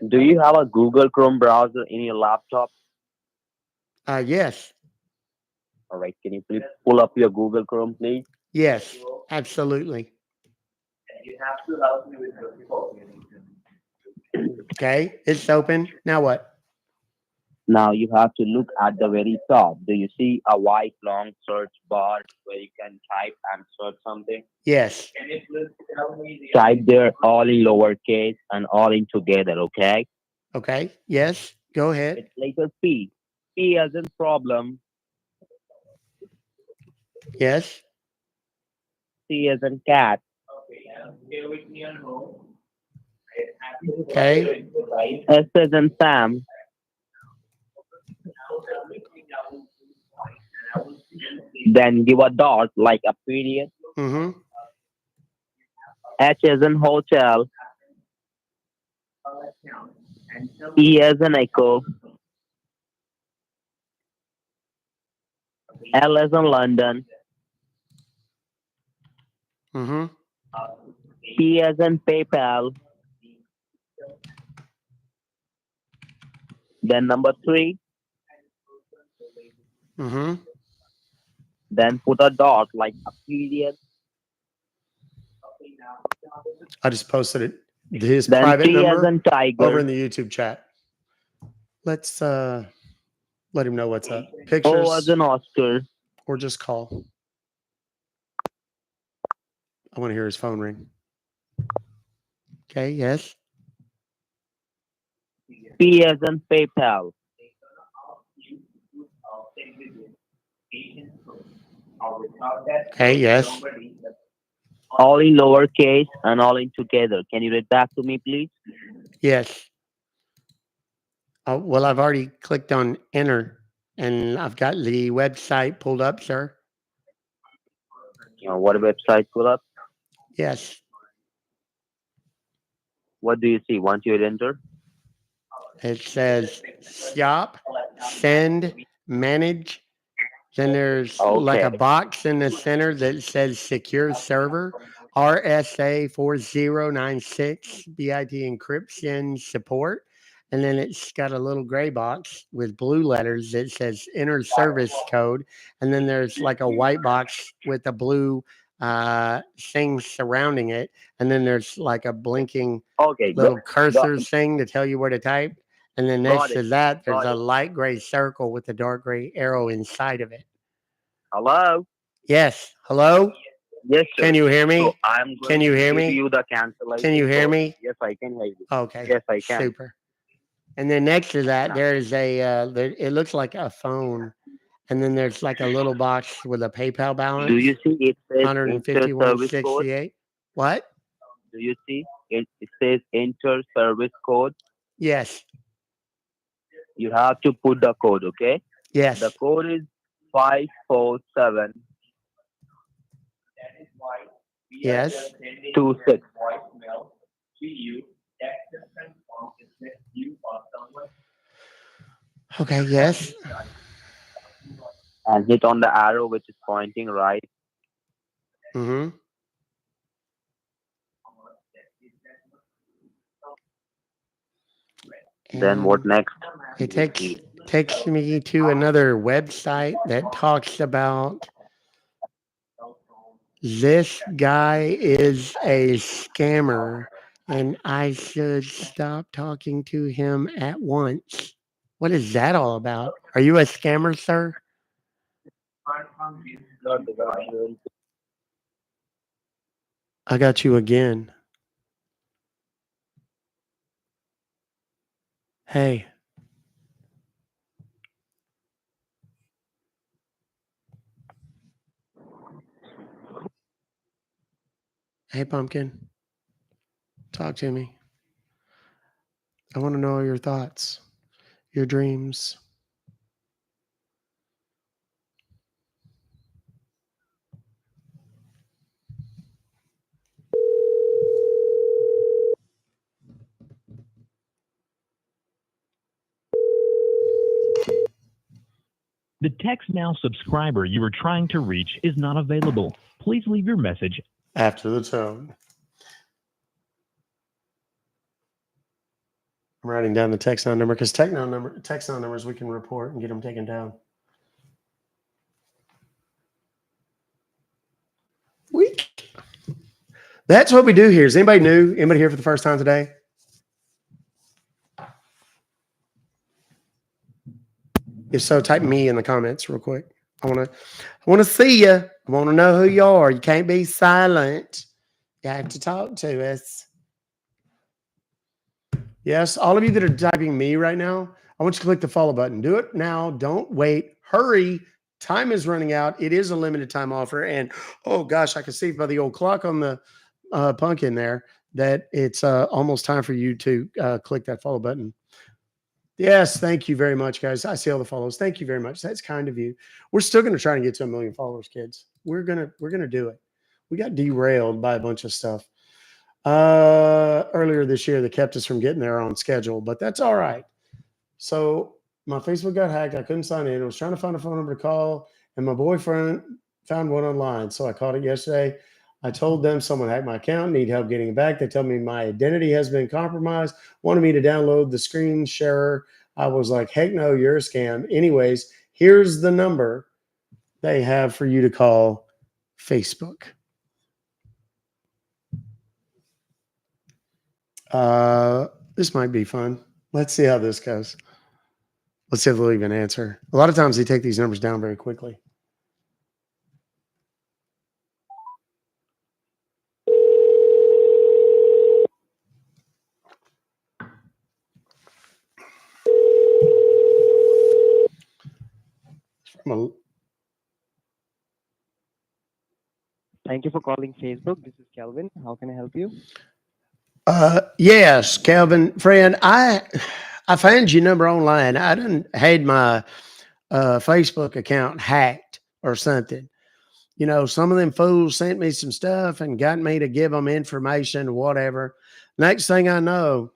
do you have a Google Chrome browser in your laptop? Yes. All right. Can you please pull up your Google Chrome, please? Yes. Absolutely. You have to help me with the people. Okay, it's open. Now what? Now you have to look at the very top. Do you see a white long search bar where you can type and search something? Yes. Can you please tell me the Type there all in lowercase and all in together, okay? Okay. Yes. Go ahead. It's letter P. P as in problem, Yes. C as in cat, stay with me on home. Okay. S as in Sam, then give a dot like a period, Mm-hmm. H as in hotel, E as in echo, L as in London, Mm-hmm. P as in PayPal, then number 3, Mm-hmm. then put a dot like a period, I just posted it. His then private T as number in tiger, over in the YouTube chat. Let's let him know what's up. O as Pictures in Oscar, or just call. I want to hear his phone ring. Okay. Yes. P as in PayPal, Okay. Yes. all in lowercase and all in together. Can you read back to me, please? Yes. Oh, well, I've already clicked on enter and I've got the website pulled up, sir. What website pull up? Yes. What do you see? Once you hit enter? It says shop, send, manage. Then there's like a Okay. box in the center that says secure server, RSA 4096, BIT encryption support. And then it's got a little gray box with blue letters that says enter service code. And then there's like a white box with a blue thing surrounding it. And then there's like a blinking Okay. little Got, cursor thing to tell you where to type. And then got next it. to that, there's Got a it. light gray circle with a dark gray arrow inside of it. Hello? Yes. Hello? Yes, sir. Can you hear So me? I'm Can going you to hear give me? you the cancellation Can you hear code. me? Yes, I can hear you. Okay. Yes, I can. Super. And then next to that, Now, there's it looks like a phone. And then there's like a little box with a PayPal do balance, you see it says enter service code? 151.68. What? Do you see it says enter service code? Yes. You have to put the code, okay? Yes. The code is 54726. Yes. Okay. Yes. And hit on the arrow which is pointing right. Mm-hmm. Then what And next? it takes me to another website that talks about this guy is a scammer and I should stop talking to him at once. What is that all about? Are you a scammer, sir? I got you again. Hey. Hey, Pumpkin. Talk to me. I want to know your thoughts, your dreams. The Text Now subscriber you are trying to reach is not available. Please leave your message After the tone. I'm writing down the text on number because text on numbers we can report and get them taken down. Weak. That's what we do here. Is anybody new? Anybody here for the first time today? If so, type me in the comments real quick. I want to see you. I want to know who you are. You can't be silent. You have to talk to us. Yes, all of you that are typing me right now, I want you to click the follow button. Do it now. Don't wait. Hurry. Time is running out. It is a limited time offer. And oh gosh, I can see by the old clock on the pumpkin there that it's almost time for you to click that follow button. Yes, thank you very much, guys. I see all the follows. Thank you very much. That's kind of you. We're still going to try and get to 1 million followers, kids. We're gonna do it. We got derailed by a bunch of stuff earlier this year that kept us from getting there on schedule, but that's all right. So my Facebook got hacked. I couldn't sign in. I was trying to find a phone number to call, and my boyfriend found one online. So I called it yesterday. I told them someone hacked my account, need help getting it back. They told me my identity has been compromised, wanted me to download the screen sharer. I was like, heck no, you're a scam. Anyways, here's the number they have for you to call Facebook. This might be fun. Let's see how this goes. Let's see if they'll even answer. A lot of times they take these numbers down very quickly. Thank you for calling Facebook. This is Kelvin. How can I help you? Yes, Calvin, friend, I found your number online. I done had my Facebook account hacked or something. You know, some of them fools sent me some stuff and got me to give them information or whatever. Next thing I know,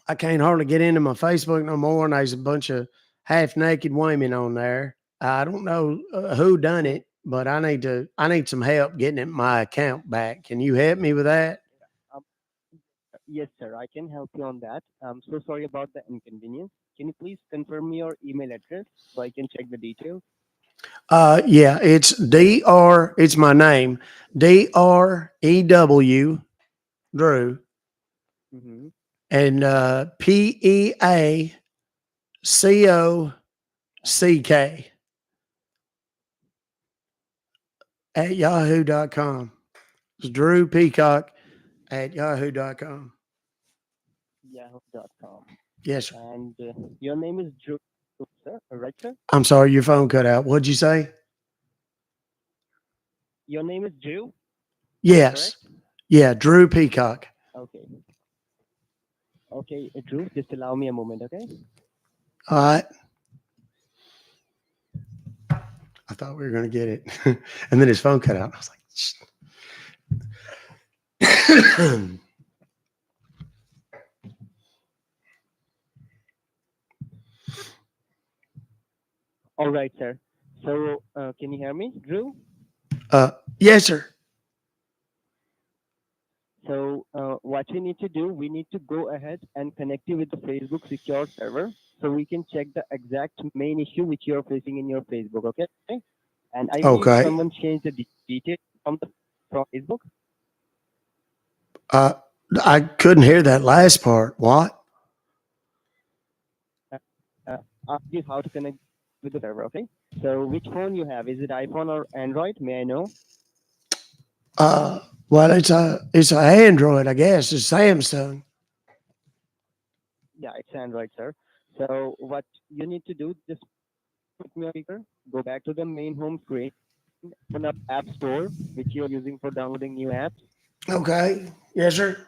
I can't hardly get into my Facebook no more, and there's a bunch of half-naked women on there. I don't know who done it, but I need some help getting my account back. Can you help me with that? Um, yes, sir. I can help you on that. I'm so sorry about the inconvenience. Can you please confirm your email address so I can check the details? Yeah, it's it's my name, DREW, Drew, Mm-hmm. and PEACOCK at yahoo.com. It's Drew Peacock at yahoo.com. Yahoo.com. Yes, sir. And your name is Drew, sir, right, sir? I'm sorry, your phone cut out. What'd you say? Your name is Drew? Yes. Correct? Yeah, Drew Peacock. Okay. Okay, Drew, just allow me a moment, okay? All right. I thought we were going to get it. And then his phone cut out. I was like, All right, sir. So, can you hear me, Drew? yes, sir. So what we need to do, we need to go ahead and connect you with the Facebook secure server so we can check the exact main issue which you're facing in your Facebook, okay? And I believe someone changed the details from Facebook. I couldn't hear that last part. What? Ask you how to connect with the server, okay? So which phone you have? Is it iPhone or Android? May I know? Well, it's an Android, I guess. It's Samsung. Yeah, it's Android, sir. So what you need to do, just put me on speaker, go back to the main home screen, open up App Store, which you're using for downloading new apps. Okay. Yes, sir.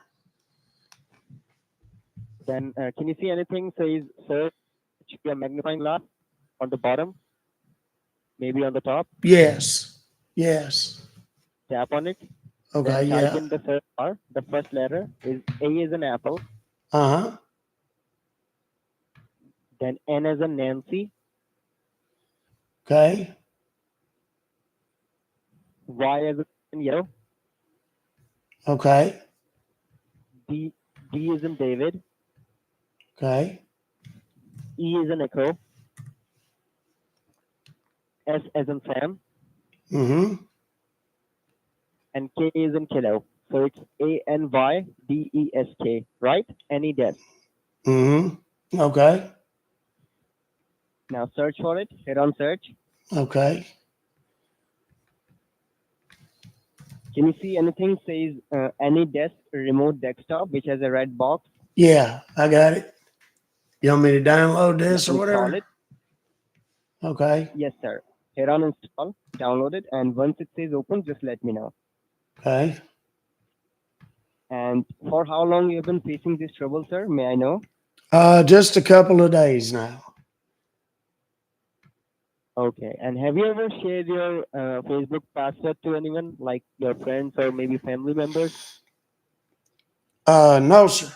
Then can you see anything says search your magnifying glass on the bottom? Maybe on the top? Yes. Yes. Tap on it. Okay, then type yeah. in the search bar. The first letter is A as an apple. Uh-huh. Then N as in Nancy. Okay. Y as in yellow. Okay. D as in David. Okay. E as in Echo. S as in Sam. Mm-hmm. And K as in Kilo. So it's ANYDESK, right? AnyDesk. Mm-hmm. Okay. Now search for it. Hit on search. Okay. Can you see anything says AnyDesk remote desktop, which has a red box? Yeah, I got it. You want me to download this or Install whatever? it. Okay. Yes, sir. Hit on install, download it, and once it says open, just let me know. Okay. And for how long you have been facing this trouble, sir? May I know? Just a couple of days now. Okay. And have you ever shared your Facebook password to anyone, like your friends or maybe family members? No, sir.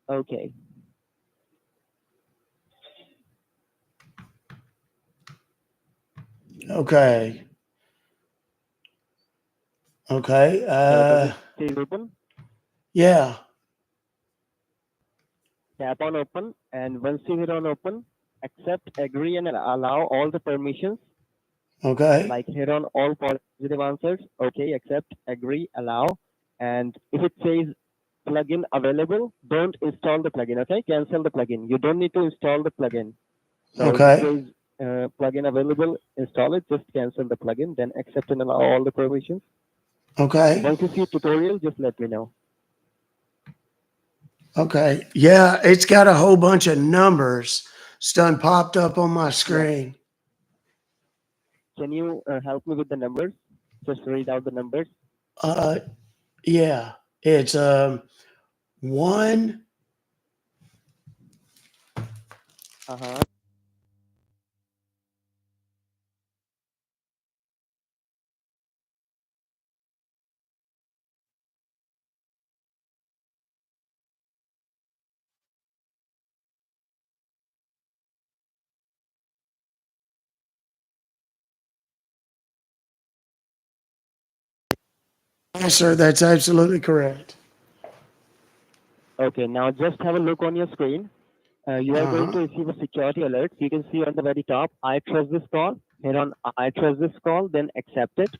Okay. Okay. Okay. So does it say open? Yeah. Tap on open, and once you hit on open, accept, agree, and allow all the permissions. Okay. Like hit on all positive answers. Okay, accept, agree, allow. And if it says plugin available, don't install the plugin. Okay, cancel the plugin. You don't need to install the plugin. So if it Okay. says plugin available, install it. Just cancel the plugin, then accept and allow all the permissions. Okay. Once you see tutorial, just let me know. Okay. Yeah, it's got a whole bunch of numbers done popped up on my screen. Can you help me with the numbers? Just read out the numbers. Yeah. It's 1. Yes, sir. That's absolutely correct. Okay, now just have a look on your screen. You are going to receive a security alert. You can see on the very top, I trust this call. Hit on I trust this call, then accept it.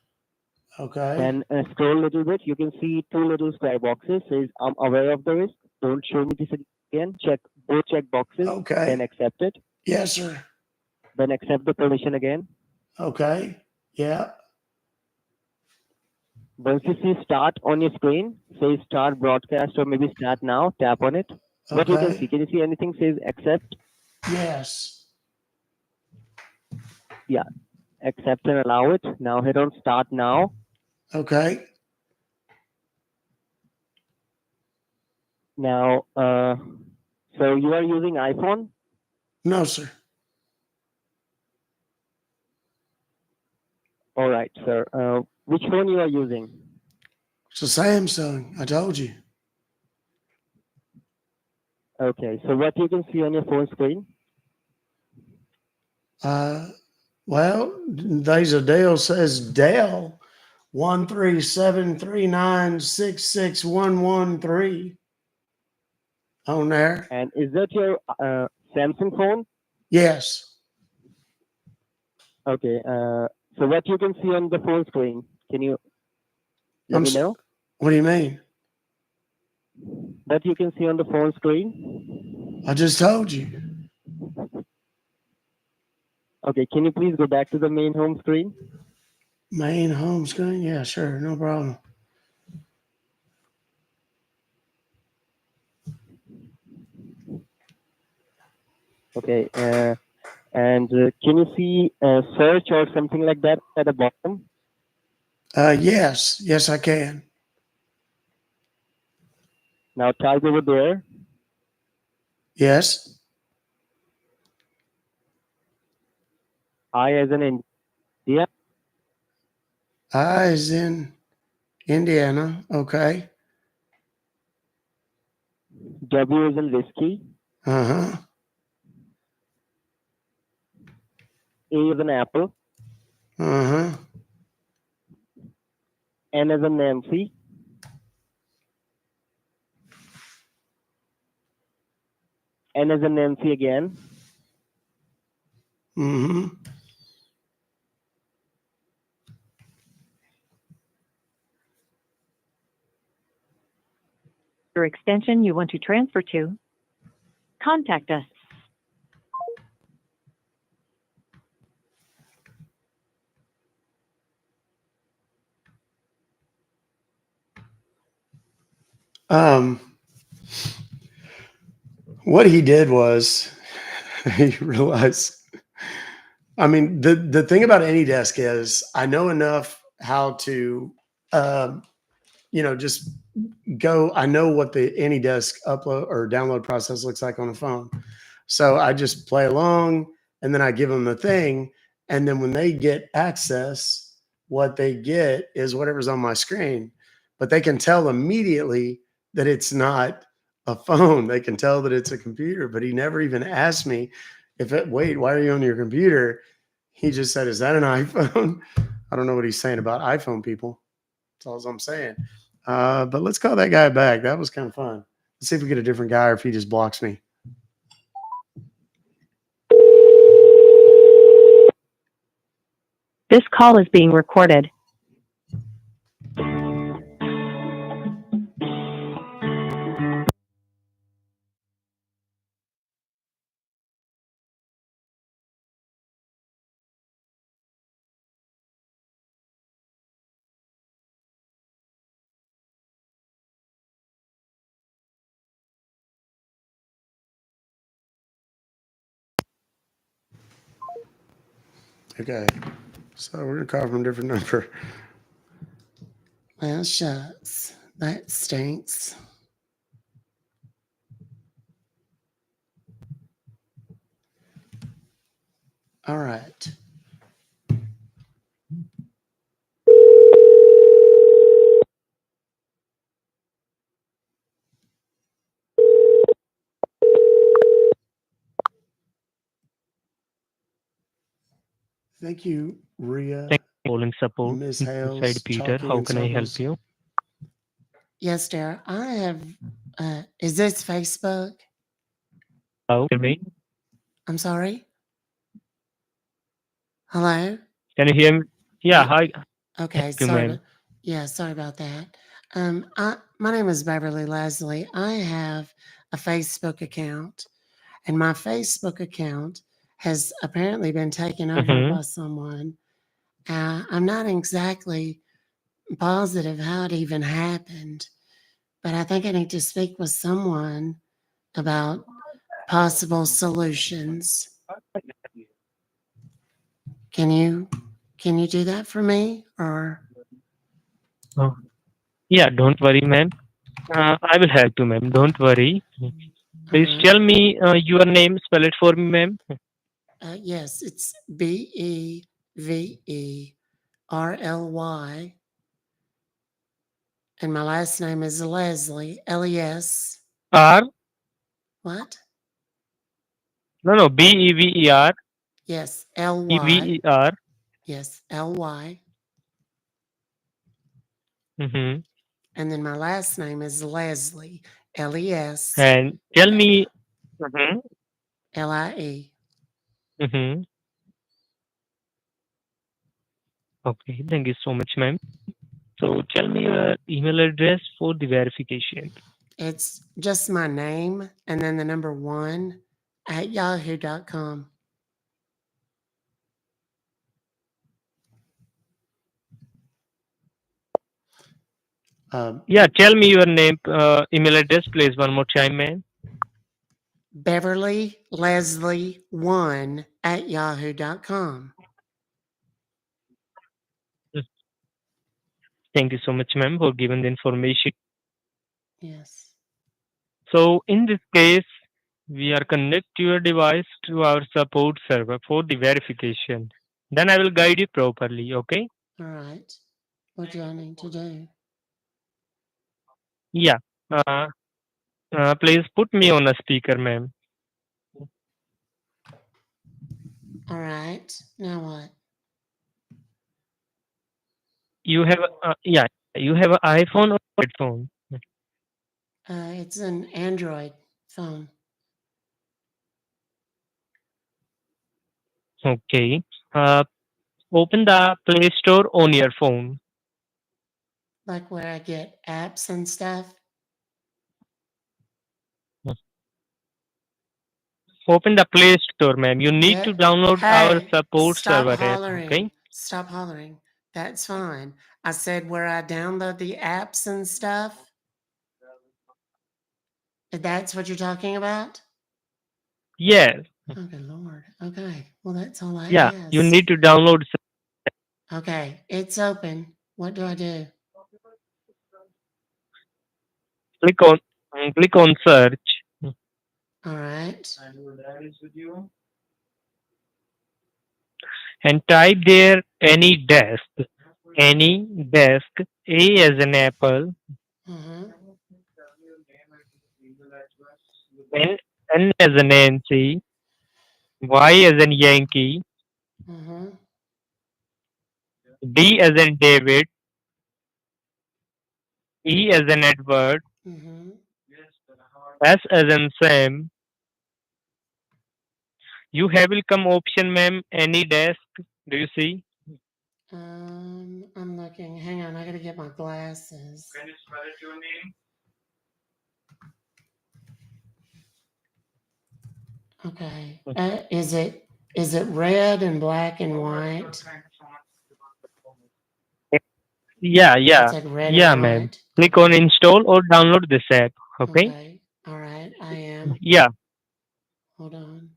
Okay. Then scroll a little bit. You can see 2 little square boxes. Says I'm aware of the risk. Don't show me this again. Check both check boxes. Okay. Then accept it. Yes, sir. Then accept the permission again. Okay. Yeah. Once you see start on your screen, say start broadcast or maybe start now, tap on it. What you can see? Can you see anything says accept? Yes. Yeah. Accept and allow it. Now hit on start now. Okay. Now, so you are using iPhone? No, sir. All right, sir. Which phone you are using? It's a Samsung. I told you. Okay, so what you can see on your phone screen? Well, there's a deal says Dell 137396611 on there. And is that your Samsung phone? Yes. Okay. So what you can see on the phone screen? Can you let me know? What do you mean? What you can see on the phone screen? I just told you. Okay. Can you please go back to the main home screen? Main home screen? Yeah, sure. No problem. Okay. And can you see search or something like that at the bottom? Yes. Yes, I can. Now type over there. Yes. I as in India. I is in Indiana. Okay. W as in whiskey. Uh-huh. A as in apple. Uh-huh. N as in Nancy. N as in Nancy again. Mm-hmm. Your extension you want to transfer to, contact us. What he did was he realized. I mean, the thing about AnyDesk is I know enough how to, just go. I know what the AnyDesk upload or download process looks like on a phone. So I just play along and then I give them the thing. And then when they get access, what they get is whatever's on my screen. But they can tell immediately that it's not a phone. They can tell that it's a computer. But he never even asked me wait, why are you on your computer? He just said, is that an iPhone? I don't know what he's saying about iPhone people. That's all I'm saying. But let's call that guy back. That was kind of fun. Let's see if we get a different guy or if he just blocks me. This call is being recorded. Okay. So we're going to call from a different number. Well, shucks. That stinks. All right. Thank you, Rhea. Thank you for calling support. Miss This Hales, side Peter. talking How in can I help circles. you? Yes, dear. I have. Is this Facebook? Hello, tell me. I'm sorry. Hello. Can you hear me? Yeah, hi. Okay. Thank you, Sorry. ma'am. Sorry about that. My name is Beverly Leslie. I have a Facebook account, and my Facebook account has apparently been taken over Mm-hmm. by someone. I'm not exactly positive how it even happened, but I think I need to speak with someone about possible solutions. Can you do that for me, or Oh, yeah, don't worry, ma'am. I will help you, ma'am. Don't worry. Please uh, tell me your name. Spell it for me, ma'am. yes, it's Beverly, and my last name is Leslie, Les. R. What? No, Bever. Yes, Ly. Ever. Yes, Ly. Mm-hmm. And then my last name is Leslie, Les, And tell me. Mm-hmm. Lie. Mm-hmm. Okay, thank you so much, ma'am. So tell me your email address for the verification. It's just my name and then the number 1 at yahoo.com. Yeah, tell me your name, email address, please, one more time, ma'am. Beverly Leslie 1 at yahoo.com. Thank you so much, ma'am, for giving the information. Yes. So in this case, we are connect your device to our support server for the verification. Then I will guide you properly, okay? All right. What do I need to do? Yeah. Uh, please put me on a speaker, ma'am. All right. Now what? You have, yeah, you have an iPhone or headphone. It's an Android phone. Okay. Uh, open the Play Store on your phone. Like where I get apps and stuff. Open the Play Store, ma'am. You need to download our Hey, support stop server app. hollering. Okay. Stop hollering. That's fine. I said where I download the apps and stuff. That's what you're talking about? Yes. Oh, good Lord. Okay. Well, that's all I Yeah. You asked. need to download. Okay. It's open. What do I do? Click on search All right. and type there any desk. Any desk. A as an apple. Mm-hmm. N, N as an Nancy. Y as in Yankee. Mm-hmm. D as in David. E as in Edward. Mm-hmm. S as in Sam. You have will come option, ma'am. Any desk. Do you see? I'm looking. Hang on, I gotta get my glasses. Can you spell it your name? Okay. Is it red and black and white? Yeah, yeah, It's like red yeah, and ma'am. white. Click on install or download this app. Okay. Okay. All right. I am. Yeah. Hold on.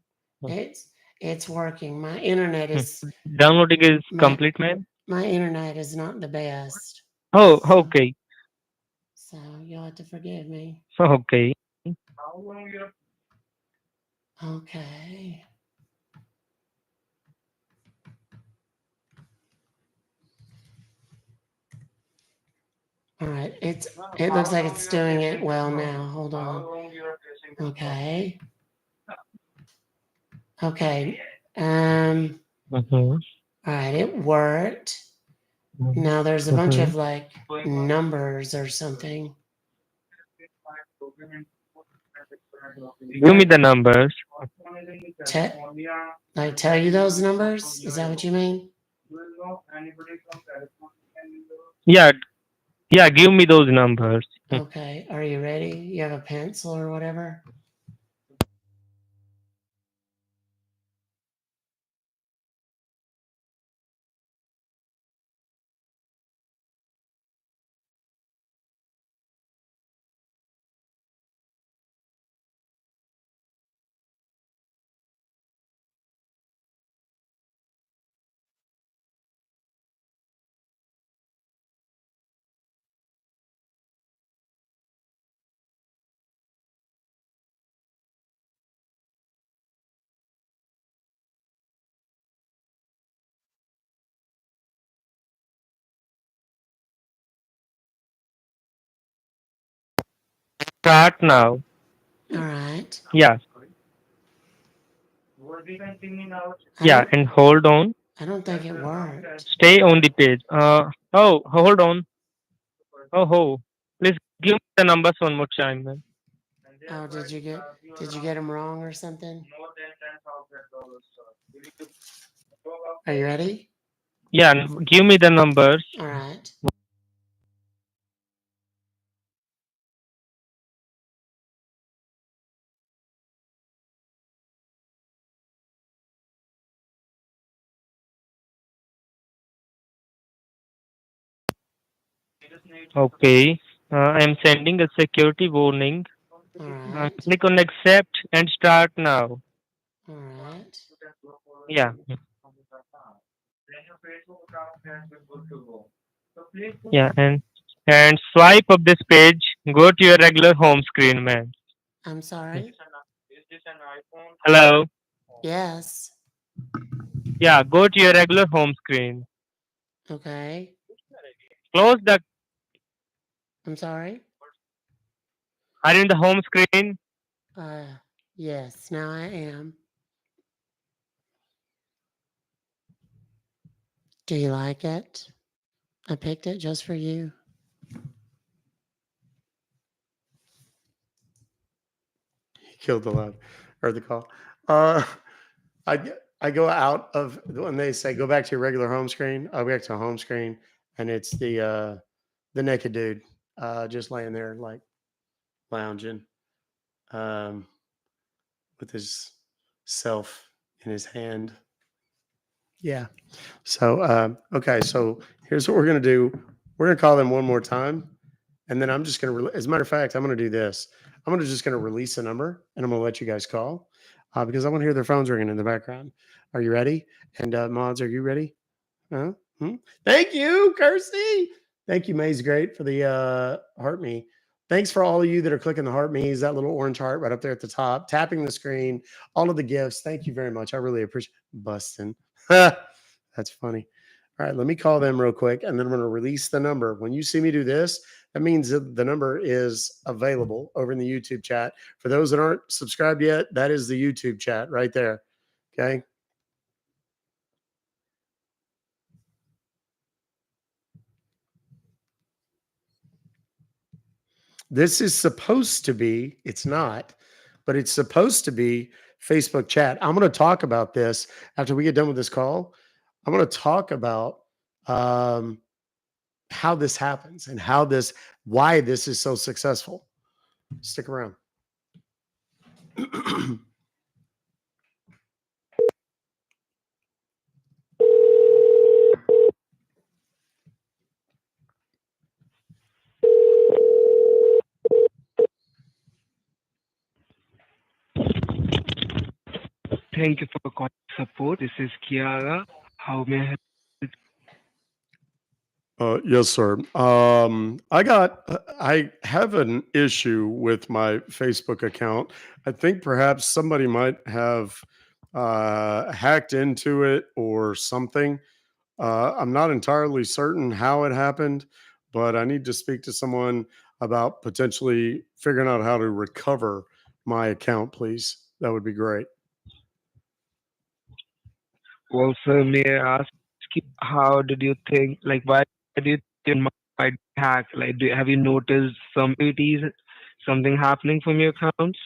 It's working. My internet is Downloading is my complete, ma'am. my internet is not the best. Oh, So, okay. so you'll have to forgive me. Okay. How long you Okay. All right. It looks like it's doing it well now. Hold on. Okay. Okay. Mhm. All right, it worked. Now there's a bunch of like numbers or something. Give me the numbers. Like tell you those numbers? Is that what you mean? Yeah, yeah. Give me those numbers. Okay. Are you ready? You have a pencil or whatever? Start now. All right. Yeah, yeah. don't And hold on. I don't think it worked. Stay on the page. Oh, hold on. Oh. Please give me the numbers one more time, ma'am. Oh, did you get them wrong or something? Are you ready? Yeah, give me the numbers. All right. Okay. I'm sending a security warning. All right. Click on accept and start now. All right. Yeah. Yeah, and swipe up this page. Go to your regular home screen, man. I'm sorry. Hello. Yes. Yeah, go to your regular home screen. Okay. Close the. I'm sorry. Are you in the home screen? Yes, now I am. Do you like it? I picked it just for you. He killed the loud or the call. I go out of when they say go back to your regular home screen. I go back to a home screen, and it's the naked dude just laying there like lounging with his self in his hand. Yeah. So, okay. So here's what we're going to do. We're going to call them one more time. And then I'm just going to, as a matter of fact, I'm going to do this. I'm going to just going to release a number and I'm going to let you guys call because I want to hear their phones ringing in the background. Are you ready? And mods, are you ready? Thank you, Kirsty. Thank you, May's great for the heart me. Thanks for all of you that are clicking the heart me's, that little orange heart right up there at the top, tapping the screen, all of the gifts. Thank you very much. I really appreciate busting. That's funny. All right, let me call them real quick and then I'm going to release the number. When you see me do this, that means that the number is available over in the YouTube chat. For those that aren't subscribed yet, that is the YouTube chat right there. Okay. This is supposed to be, it's not, but it's supposed to be Facebook chat. I'm going to talk about this after we get done with this call. I'm going to talk about how this happens and why this is so successful. Stick around. Thank you for calling support. This is Kiara. How may I help? Yes, sir. I have an issue with my Facebook account. I think perhaps somebody might have hacked into it or something. I'm not entirely certain how it happened, but I need to speak to someone about potentially figuring out how to recover my account, please. That would be great. Well, sir, may I ask you, how did you think, like, why did you think you might hack? Like, have you noticed some activities, something happening from your accounts?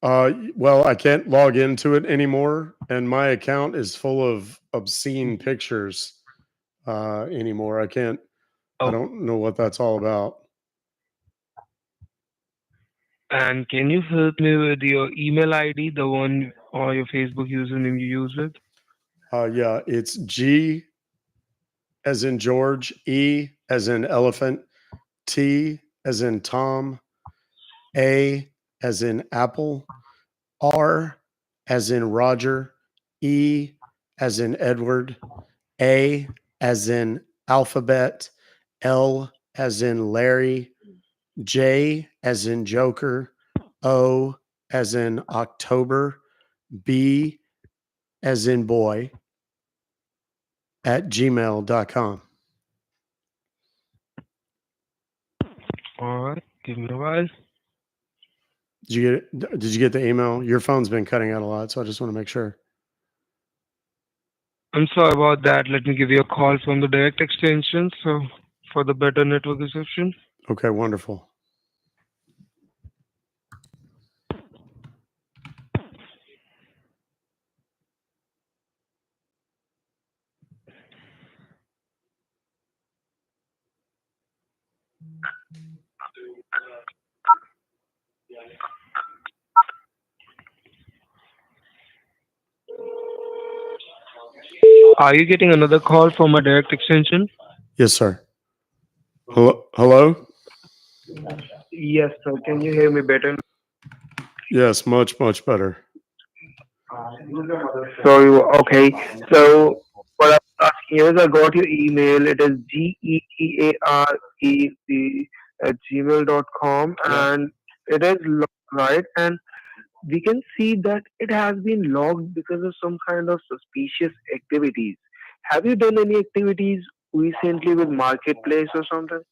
Well, I can't log into it anymore, and my account is full of obscene pictures anymore. I Oh, don't know what that's all about. and can you help me with your email ID, the one or your Facebook username you use it? Yeah, it's G as in George, E as in elephant, T as in Tom, A as in Apple, R as in Roger, E as in Edward, A as in alphabet, L as in Larry, J as in Joker, O as in October, B as in boy at gmail.com. All right, give me a while. Did you get the email? Your phone's been cutting out a lot, so I just want to make sure. I'm sorry about that. Let me give you a call from the direct extension, so for the better network reception. Okay, wonderful. Are you getting another call from a direct extension? Yes, sir. Hello? Yes, sir. Can you hear me better? Yes, much, much better. Sorry. Okay. So what I'm asking you is, I got your email. It is gearec@gmail.com, and it is logged, right? And we can see that it has been logged because of some kind of suspicious activities. Have you done any activities recently with Marketplace or something?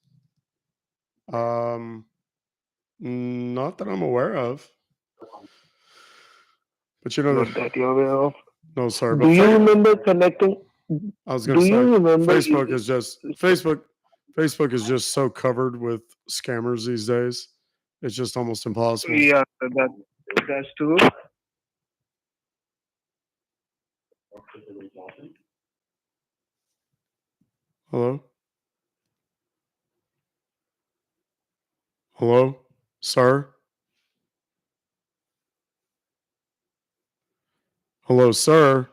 Not that I'm aware of. But you know, Not that you're aware of. no, sir. Do But you remember connecting? I was going Do to you say, remember? Facebook is just so covered with scammers these days. It's just almost impossible. Yeah, that's true. Hello? Hello, sir? Hello, sir.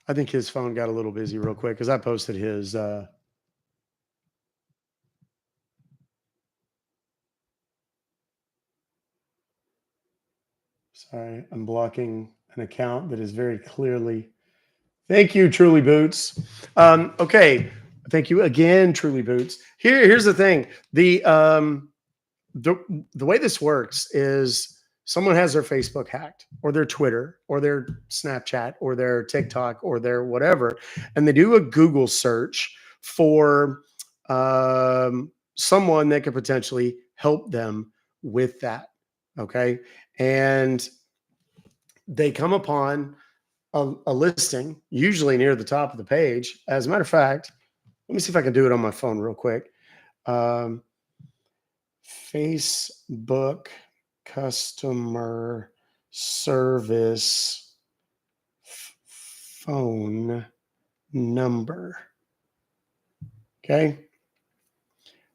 I think his phone got a little busy real quick because I posted his. Sorry, I'm blocking an account that is very clearly. Thank you, Truly Boots. Okay, thank you again, Truly Boots. Here's the thing. The way this works is someone has their Facebook hacked, or their Twitter, or their Snapchat, or their TikTok, or their whatever, and they do a Google search for someone that could potentially help them with that. Okay, and they come upon a listing, usually near the top of the page. As a matter of fact, let me see if I can do it on my phone real quick. Facebook customer service phone number. Okay.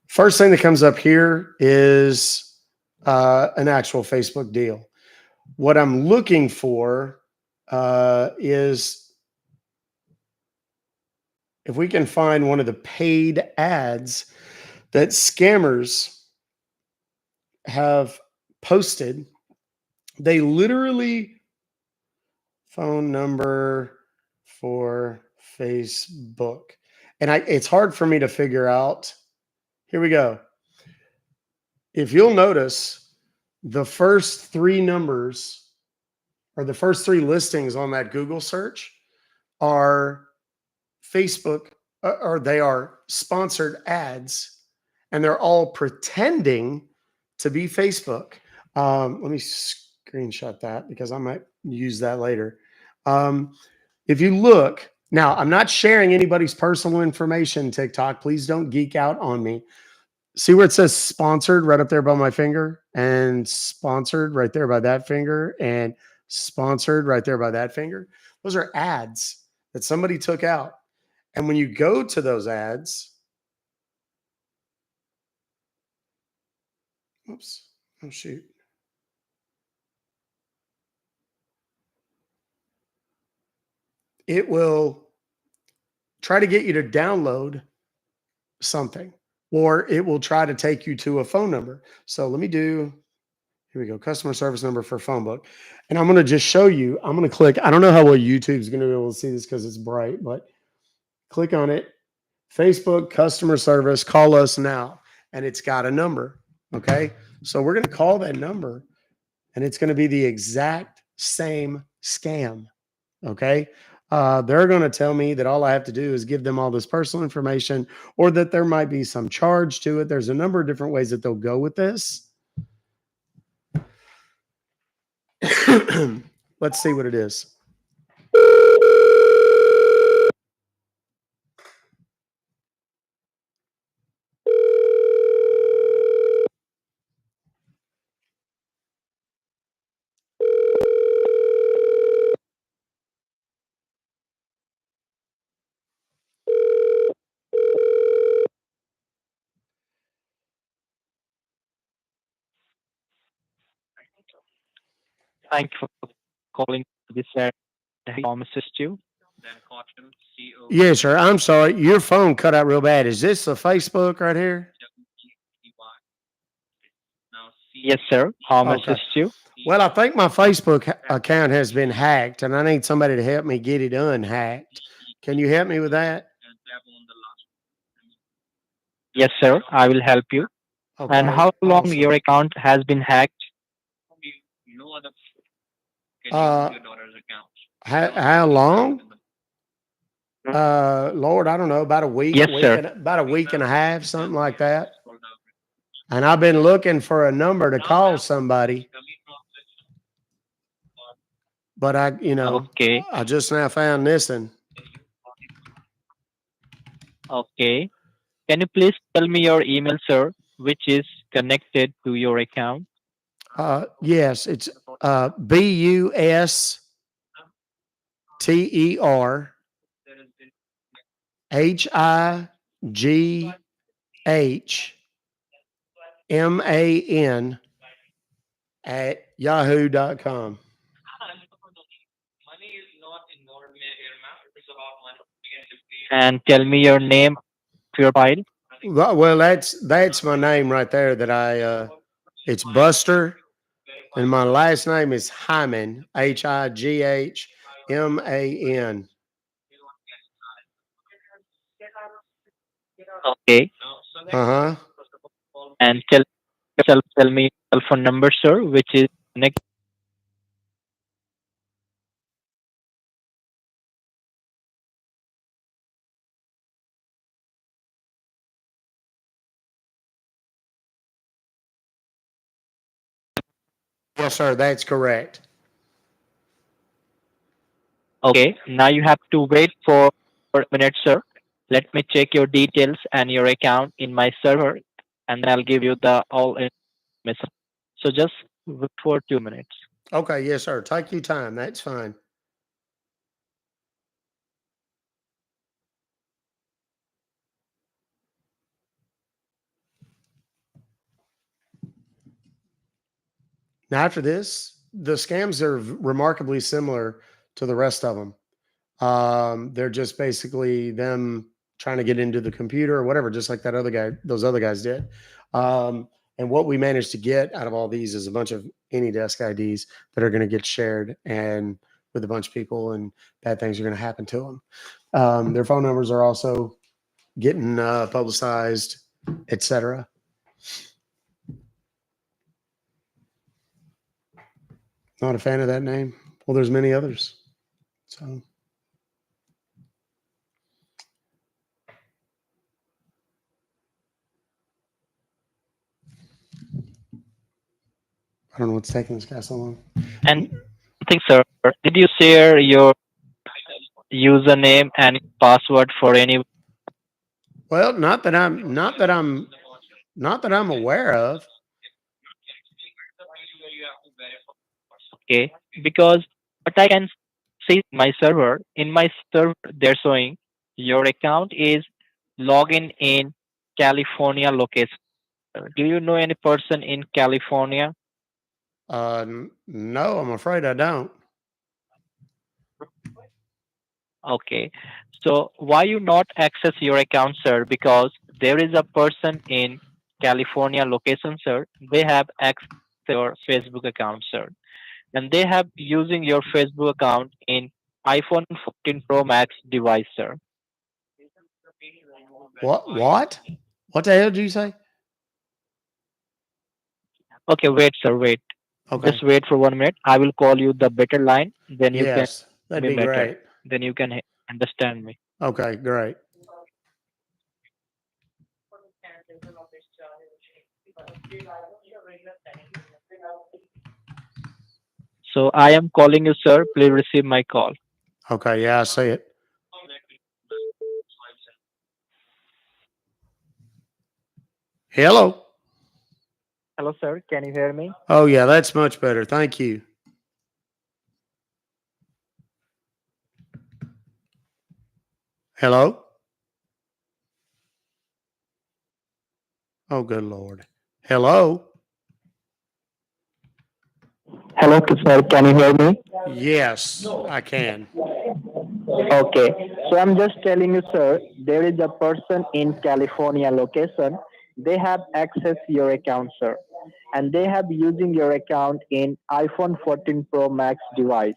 First thing that comes up here is an actual Facebook deal. What I'm looking for is if we can find one of the paid ads that scammers have posted. They literally phone number for Facebook. And it's hard for me to figure out. Here we go. If you'll notice, the first three numbers or the first three listings on that Google search are Facebook, or they are sponsored ads, and they're all pretending to be Facebook. Let me screenshot that because I might use that later. If you look, now I'm not sharing anybody's personal information, TikTok. Please don't geek out on me. See where it says sponsored right up there by my finger, and sponsored right there by that finger, and sponsored right there by that finger? Those are ads that somebody took out. And when you go to those ads, oops, oh shoot. It will try to get you to download something, or it will try to take you to a phone number. So let me do, here we go, customer service number for phone book. And I'm going to just show you, I'm going to click, I don't know how well YouTube's going to be able to see this because it's bright, but click on it. Facebook customer service, call us now. And it's got a number. Okay. So we're going to call that number, and it's going to be the exact same scam. Okay. They're going to tell me that all I have to do is give them all this personal information, or that there might be some charge to it. There's a number of different ways that they'll go with this. Let's see what it is. Thank you for calling this home assist you. Yes, sir. I'm sorry. Your phone cut out real bad. Is this a Facebook right here? Yes, sir. Home Okay. assist you. Well, I think my Facebook account has been hacked, and I need somebody to help me get it unhacked. Can you help me with that? Yes, sir. I will help you. Okay. And how long Awesome. your account has been hacked? How long? Lord, I don't know, about a week, Yes, sir. about a week and a half, something like that. And I've been looking for a number to call somebody, but Okay. I just now found this one. Okay. Can you please tell me your email, sir, which is connected to your account? Yes, it's BUSTER HIGHMAN at yahoo.com. And tell me your name of your file. Well, that's my name right there. That it's Buster, and my last name is Hyman. Highman. Okay. Uh huh. And tell me your phone number, sir, which is next. Yes, sir. That's correct. Okay. Now you have to wait for a minute, sir. Let me check your details and your account in my server, and then I'll give you the all information. So just wait for 2 minutes. Okay. Yes, sir. Take your time. That's fine. Now, after this, the scams are remarkably similar to the rest of them. They're just basically them trying to get into the computer or whatever, just like those other guys did. And what we managed to get out of all these is a bunch of AnyDesk IDs that are going to get shared and with a bunch of people, and bad things are going to happen to them. Their phone numbers are also getting publicized, etc. Not a fan of that name. Well, there's many others. So. I don't know what's taking this guy so long. And I think, sir, did you share your username and password for any? Well, not that I'm aware of. Okay, because what I can see in my server, they're showing your account is login in California location. Do you know any person in California? No, I'm afraid I don't. Okay, so why you not access your account, sir? Because there is a person in California location, sir. They have access to your Facebook account, sir, and they have using your Facebook account in iPhone 14 Pro Max device, sir. What? What the hell did you say? Okay, wait, sir, wait. Okay. Just wait for 1 minute. I will call you the better line. Then you can Yes, that'd be be better. great. Then you can understand me. Okay, great. So I am calling you, sir. Please receive my call. Okay, yeah, I see it. Hello. Hello, sir. Can you hear me? Oh yeah, that's much better. Thank you. Hello. Oh, good Lord. Hello. Hello, sir. Can you hear me? Yes, I can. Okay. So I'm just telling you, sir, there is a person in California location. They have access your account, sir. And they have using your account in iPhone 14 Pro Max device.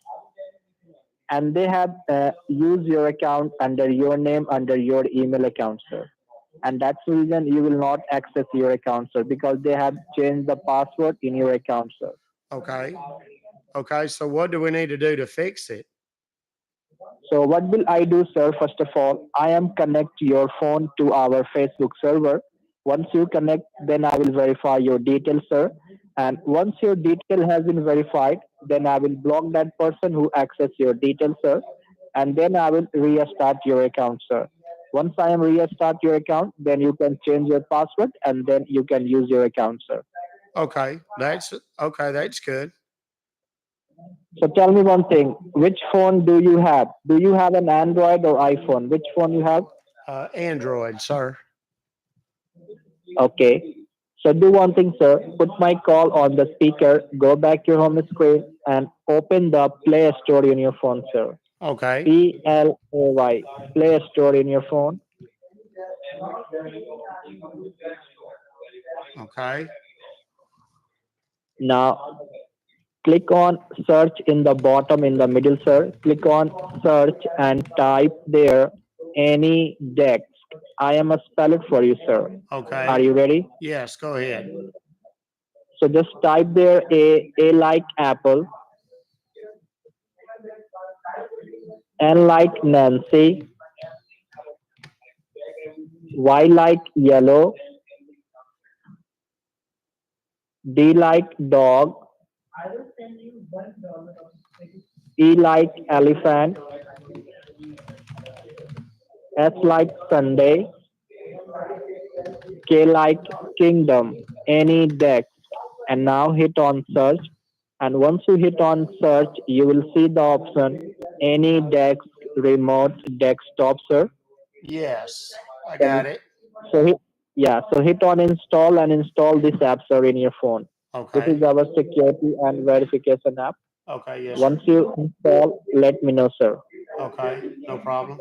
And they have used your account under your name, under your email account, sir. And that's the reason you will not access your account, sir, because they have changed the password in your account, sir. Okay. Okay, so what do we need to do to fix it? So what will I do, sir? First of all, I am connect your phone to our Facebook server. Once you connect, then I will verify your details, sir. And once your detail has been verified, then I will block that person who access your details, sir. And then I will restart your account, sir. Once I am restart your account, then you can change your password and then you can use your account, sir. Okay, that's good. So tell me one thing. Which phone do you have? Do you have an Android or iPhone? Which phone you have? Android, sir. Okay. So do one thing, sir. Put my call on the speaker, go back to your home screen, and open the Play Store in your phone, sir. Okay. PLAY, Play Store in your phone. Okay. Now click on search in the bottom in the middle, sir. Click on search and type there any desk. I am a spell it for you, sir. Okay. Are you ready? Yes, go ahead. So just type there A like apple, N like Nancy, Y like yellow, D like dog, E like elephant, S like Sunday, K like kingdom, any deck. And now hit on search. And once you hit on search, you will see the option any desk remote desktop, sir. Yes, I got Can, it. so hit, yeah, so hit on install and install this app, sir, in your phone. This Okay. is our security and verification app. Okay, yes, Once sir. you install, let me know, sir. Okay, no problem.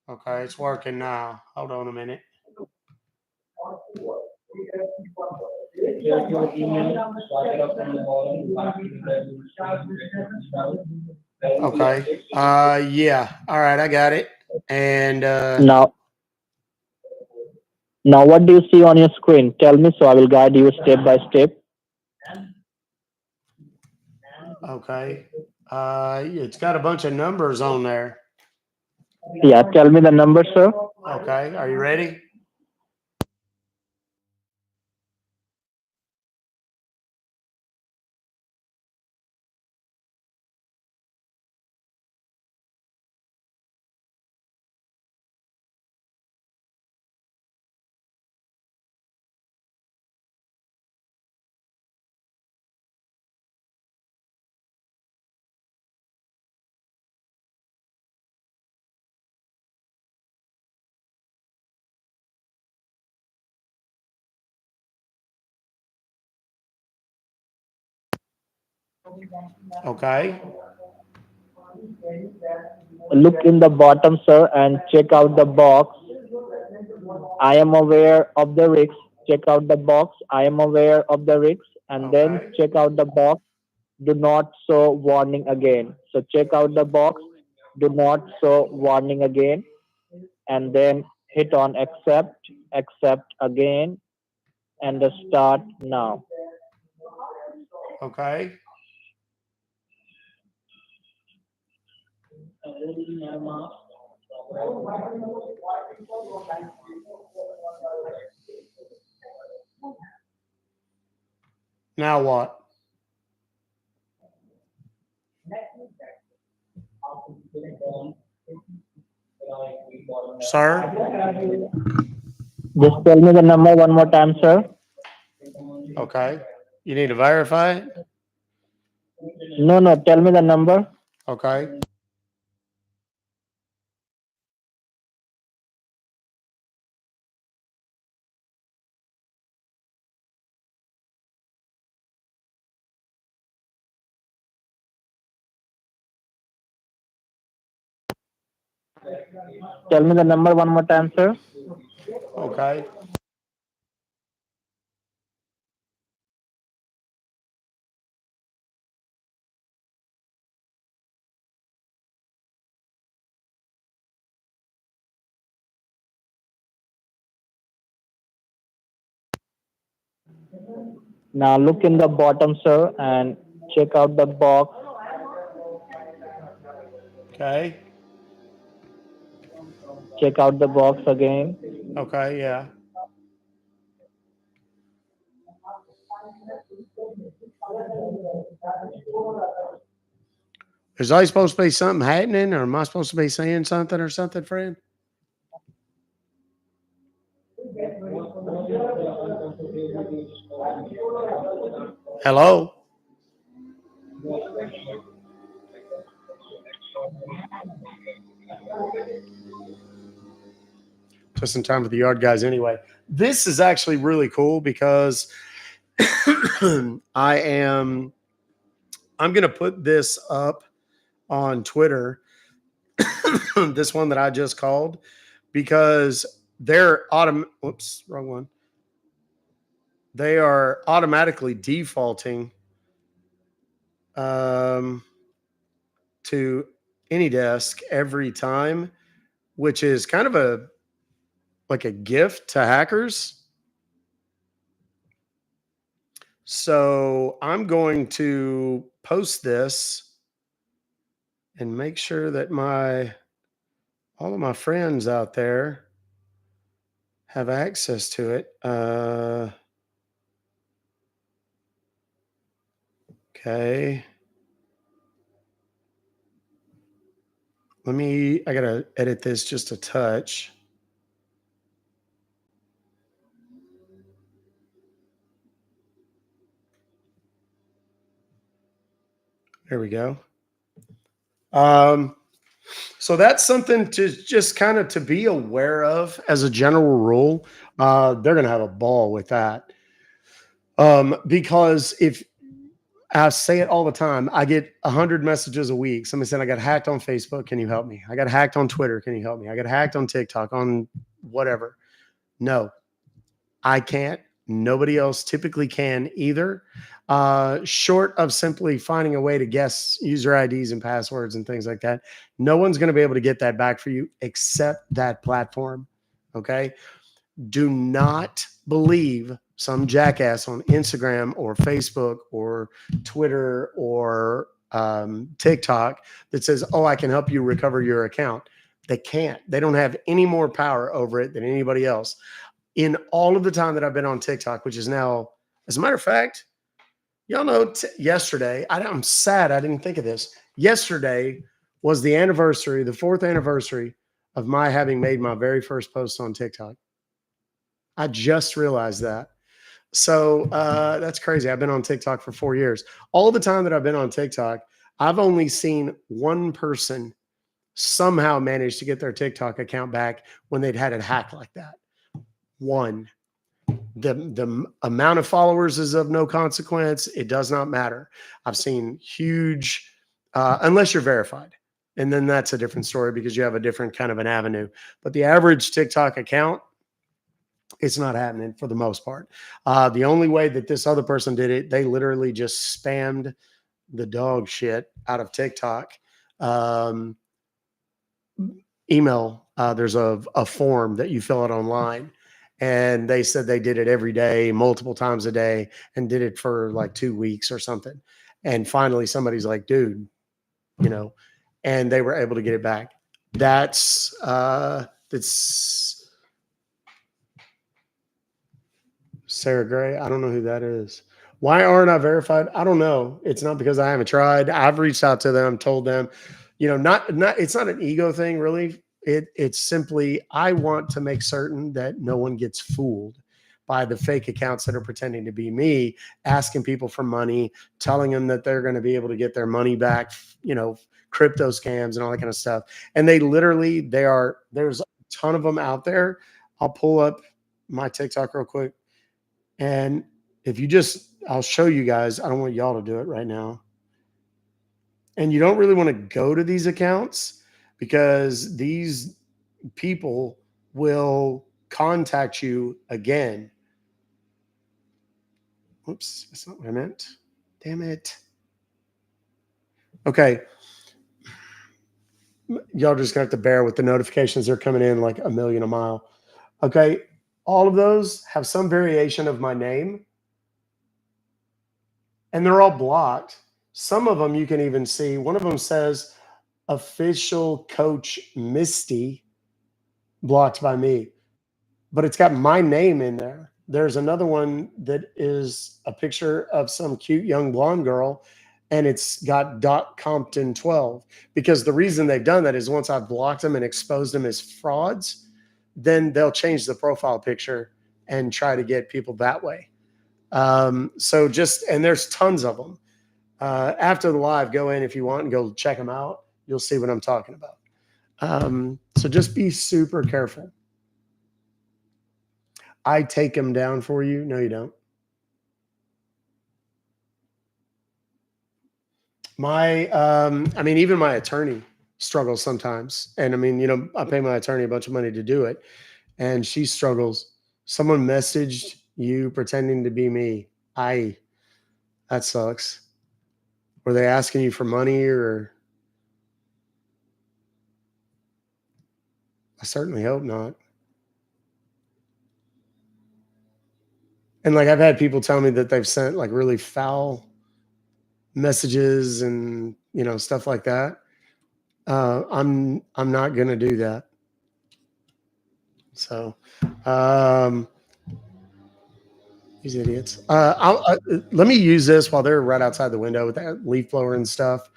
Okay, it's working now. Hold on a minute. Okay. Yeah. All right, I got it. And Now, now what do you see on your screen? Tell me so I will guide you step by step. okay. It's got a bunch of numbers on there. Yeah, tell me the number, sir. Okay, are you ready? Okay. Look in the bottom, sir, and check out the box. I am aware of the risks. Check out the box. I am aware of the risks. And then Okay. check out the box. Do not show warning again. So check out the box. Do not show warning again. And then hit on accept, accept again, and start now. Okay. Now what? Sir? Just tell me the number one more time, sir. Okay. You need to verify it? No, no, tell me the number. Okay. Tell me the number one more time, sir. Okay. Now look in the bottom, sir, and check out the box. Okay. Check out the box again. Okay, yeah. Is I supposed to be something happening, or am I supposed to be saying something or something, friend? Hello? Just in time for the yard guys anyway. this is actually really cool because I'm going to put this up on Twitter, this one that I just called, because they're whoops, wrong one. They are automatically defaulting to AnyDesk every time, which is kind of like a gift to hackers. So I'm going to post this and make sure that all of my friends out there have access to it. Okay. I gotta edit this just a touch. There we go. So that's something to just kind of to be aware of as a general rule. They're going to have a ball with that. Because if I say it all the time, I get 100 messages a week. Somebody said, I got hacked on Facebook. Can you help me? I got hacked on Twitter. Can you help me? I got hacked on TikTok, on whatever. No, I can't. Nobody else typically can either. Short of simply finding a way to guess user IDs and passwords and things like that, no one's going to be able to get that back for you except that platform. Okay. Do not believe some jackass on Instagram or Facebook or Twitter or TikTok that says, oh, I can help you recover your account. They can't. They don't have any more power over it than anybody else. In all of the time that I've been on TikTok, which is now, as a matter of fact, y'all know yesterday, I'm sad I didn't think of this. Yesterday was the 4th anniversary of my having made my very first post on TikTok. I just realized that. So that's crazy. I've been on TikTok for 4 years. All the time that I've been on TikTok, I've only seen one person somehow manage to get their TikTok account back when they'd had it hacked like that. One. The amount of followers is of no consequence. It does not matter. I've seen huge, unless you're verified. And then that's a different story because you have a different kind of an avenue. But the average TikTok account, it's not happening for the most part. The only way that this other person did it, they literally just spammed the dog shit out of TikTok. Email, there's a form that you fill out online. And they said they did it every day, multiple times a day, and did it for like 2 weeks or something. And finally, somebody's like, dude, and they were able to get it back. That's Sarah Gray. I don't know who that is. Why aren't I verified? I don't know. It's not because I haven't tried. I've reached out to them, told them, it's not an ego thing, really. It's simply, I want to make certain that no one gets fooled by the fake accounts that are pretending to be me, asking people for money, telling them that they're going to be able to get their money back, crypto scams and all that kind of stuff. And there's a ton of them out there. I'll pull up my TikTok real quick. And I'll show you guys. I don't want y'all to do it right now. And you don't really want to go to these accounts because these people will contact you again. Oops, that's not what I meant. Damn it. Okay. Y'all just gonna have to bear with the notifications. They're coming in like a million a mile. Okay. All of those have some variation of my name. And they're all blocked. Some of them you can even see. One of them says official coach Misty, blocked by me, but it's got my name in there. There's another one that is a picture of some cute young blonde girl, and it's got Compton 12, because the reason they've done that is once I've blocked them and exposed them as frauds, then they'll change the profile picture and try to get people that way. And there's tons of them. After the live, go in if you want and go check them out. You'll see what I'm talking about. So just be super careful. I take them down for you. No, you don't. I mean, even my attorney struggles sometimes. And I mean, I pay my attorney a bunch of money to do it, and she struggles. Someone messaged you pretending to be me. That sucks. Were they asking you for money or? I certainly hope not. And like, I've had people tell me that they've sent like really foul messages and, stuff like that. I'm not going to do that. So, these idiots. Let me use this while they're right outside the window with that leaf blower and stuff.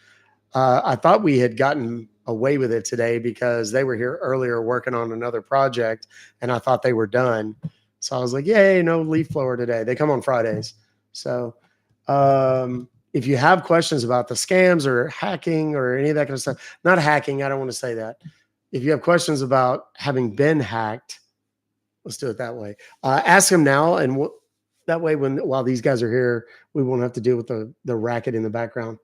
I thought we had gotten away with it today because they were here earlier working on another project, and I thought they were done. So I was like, yay, no leaf blower today. They come on Fridays. So if you have questions about the scams or hacking or any of that kind of stuff, not hacking, I don't want to say that. If you have questions about having been hacked, let's do it that way. Ask them now, and that way, while these guys are here, we won't have to deal with the racket in the background.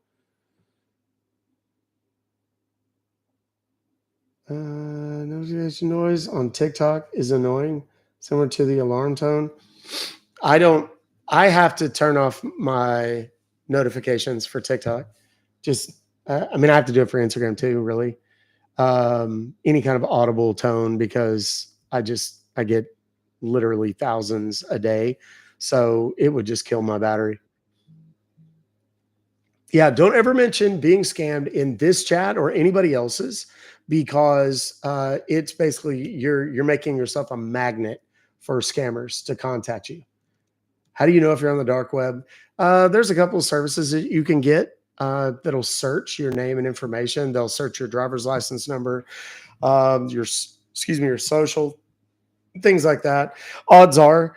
Notification noise on TikTok is annoying, similar to the alarm tone. I have to turn off my notifications for TikTok. I mean, I have to do it for Instagram too, really. Any kind of audible tone, because I get literally thousands a day. So it would just kill my battery. Yeah, don't ever mention being scammed in this chat or anybody else's, because it's basically you're making yourself a magnet for scammers to contact you. How do you know if you're on the dark web? There's a couple of services that you can get that'll search your name and information. They'll search your driver's license number, your social, things like that. Odds are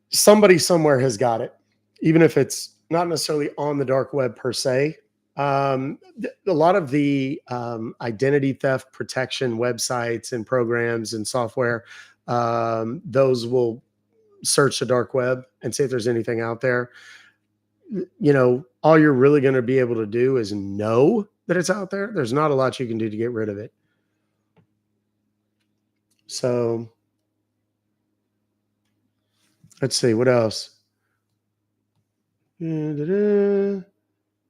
somebody somewhere has got it, even if it's not necessarily on the dark web per se. A lot of the identity theft protection websites and programs and software, those will search the dark web and see if there's anything out there. All you're really going to be able to do is know that it's out there. There's not a lot you can do to get rid of it. So let's see, what else? They do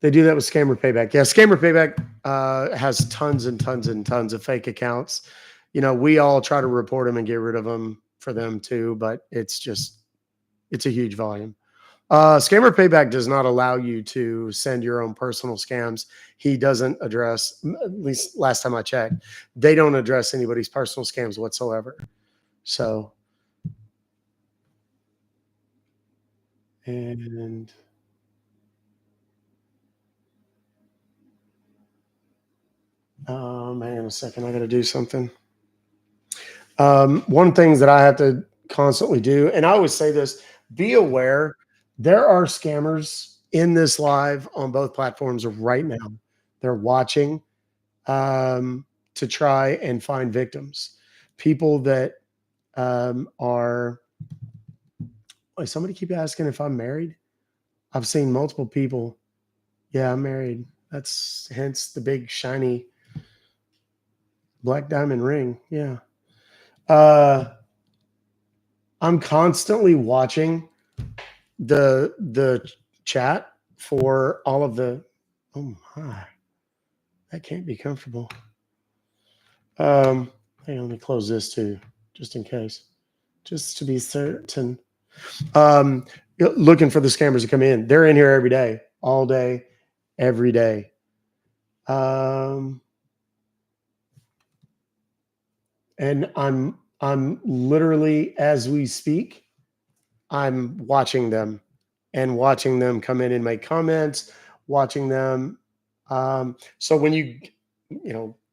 that with Scammer Payback. Yeah, Scammer Payback has tons and tons and tons of fake accounts. We all try to report them and get rid of them for them too, but it's a huge volume. Scammer Payback does not allow you to send your own personal scams. He doesn't address, at least last time I checked, they don't address anybody's personal scams whatsoever. So, and hang on a second, I got to do something. One thing that I have to constantly do, and I always say this, be aware there are scammers in this live on both platforms right now. They're watching to try and find victims. People that are, somebody keep asking if I'm married. I've seen multiple people. Yeah, I'm married. That's hence the big shiny black diamond ring. Yeah. I'm constantly watching the chat for all of the, oh my, that can't be comfortable. Hang on, let me close this too, just in case, just to be certain. Looking for the scammers to come in. They're in here every day, all day, every day. And I'm literally, as we speak, I'm watching them and watching them come in and make comments, watching them. So when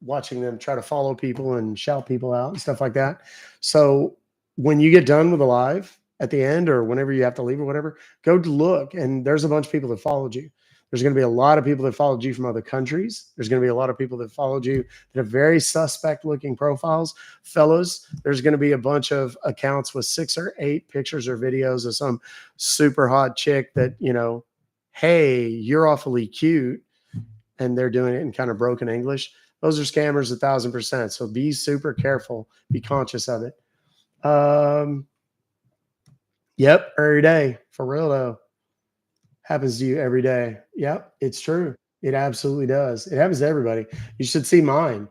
watching them try to follow people and shout people out and stuff like that. So when you get done with the live at the end or whenever you have to leave or whatever, go to look, and there's a bunch of people that followed you. There's going to be a lot of people that followed you from other countries. There's going to be a lot of people that followed you that have very suspect looking profiles. Fellows, there's going to be a bunch of accounts with 6 or 8 pictures or videos of some super hot chick that, you know, hey, you're awfully cute. And they're doing it in kind of broken English. Those are scammers 1,000%. So be super careful. Be conscious of it. Yep, every day. For real though. Happens to you every day. Yep, it's true. It absolutely does. It happens to everybody. You should see mine.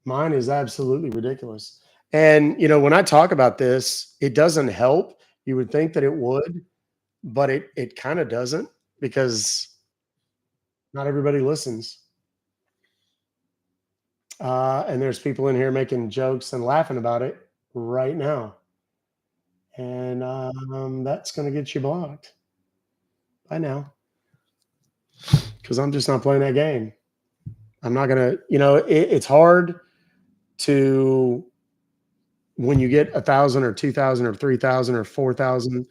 Mine is absolutely ridiculous. And you know, when I talk about this, it doesn't help. You would think that it would, but it kind of doesn't, because not everybody listens. And there's people in here making jokes and laughing about it right now. And that's going to get you blocked by now, because I'm just not playing that game. I'm not going to, you know, it's hard to, when you get 1,000 or 2,000 or 3,000 or 4,000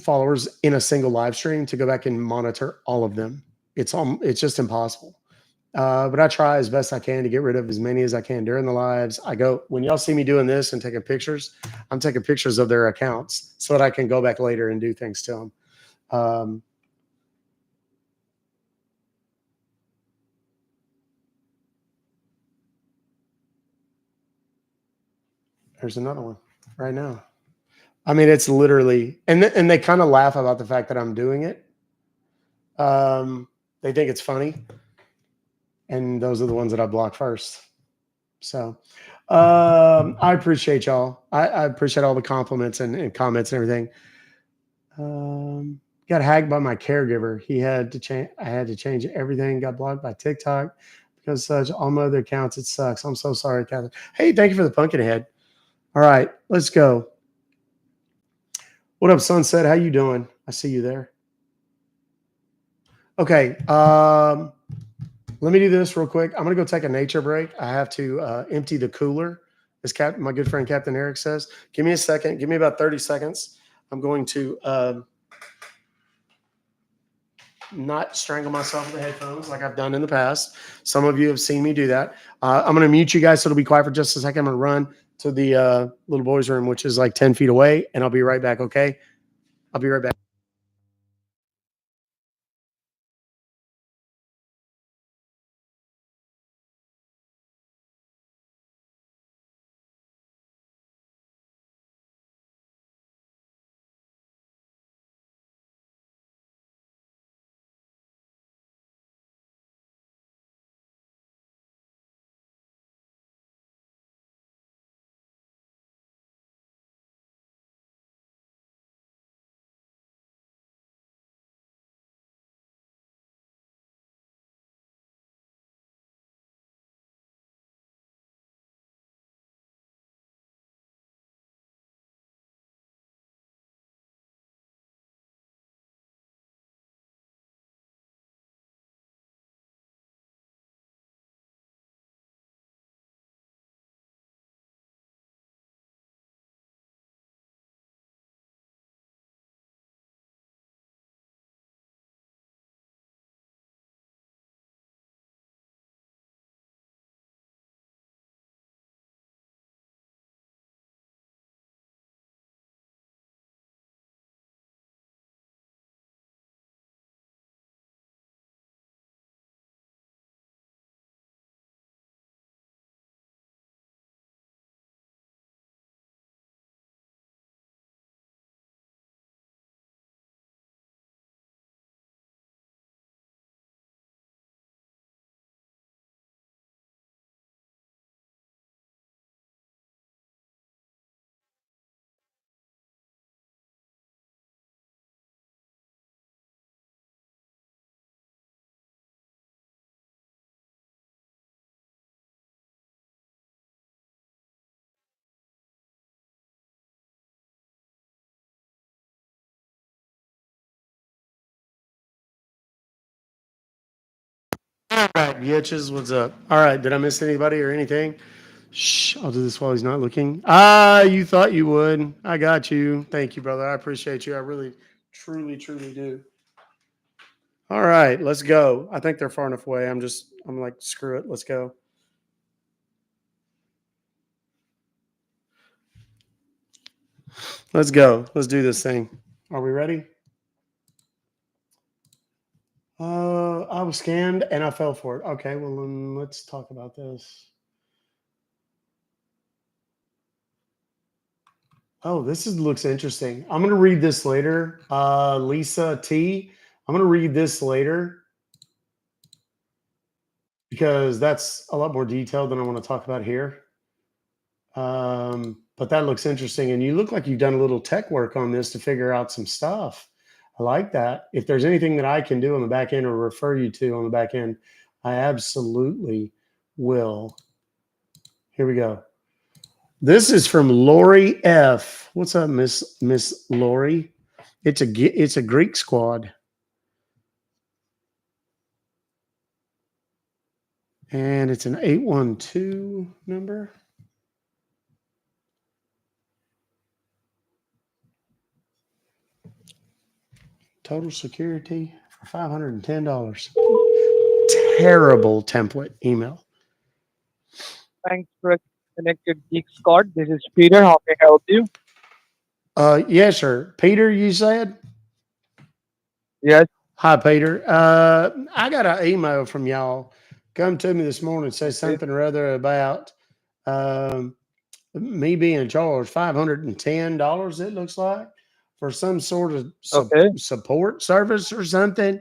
followers in a single live stream, to go back and monitor all of them. It's just impossible. But I try as best I can to get rid of as many as I can during the lives. I go, when y'all see me doing this and taking pictures, I'm taking pictures of their accounts so that I can go back later and do things to them. There's another one right now. I mean, it's literally, and they kind of laugh about the fact that I'm doing it. They think it's funny. And those are the ones that I block first. So I appreciate y'all. I appreciate all the compliments and comments and everything. Got hacked by my caregiver. I had to change everything. Got blocked by TikTok because such all my other accounts. It sucks. I'm so sorry, Catherine. Hey, thank you for the pumpkin head. All right, let's go. What up, Sunset? How you doing? I see you there. Okay. Let me do this real quick. I'm going to go take a nature break. I have to empty the cooler, as my good friend Captain Eric says. Give me a second. Give me about 30 seconds. I'm going to not strangle myself with the headphones like I've done in the past. Some of you have seen me do that. I'm going to mute you guys, so it'll be quiet for just a second. I'm going to run to the little boys' room, which is like 10 feet away, and I'll be right back, okay? I'll be right back. All right, bitches, what's up? All right, did I miss anybody or anything? Shh, I'll do this while he's not looking. You thought you would. I got you. Thank you, brother. I appreciate you. I really, Truly, truly do. All right, let's go. I think they're far enough away. I'm like, screw it. Let's go. Let's go. Let's do this thing. Are we ready? I was scanned and I fell for it. Okay, well, then let's talk about this. Oh, looks interesting. I'm going to read this later. Lisa T. I'm going to read this later because that's a lot more detailed than I want to talk about here. But that looks interesting. And you look like you've done a little tech work on this to figure out some stuff. I like that. If there's anything that I can do on the back end or refer you to on the back end, I absolutely will. Here we go. This is from Lori F. What's up, Miss Lori? It's a Geek Squad. And it's an 812 number. Total security for $510. Terrible template email. Thanks for connected Geek Squad. This is Peter. How may I help you? Yes, sir. Peter, you said? Yes. Hi, Peter. I got an email from y'all. Come to me this morning. Says something or other about me being charged $510, it looks like, for some sort of support service or something.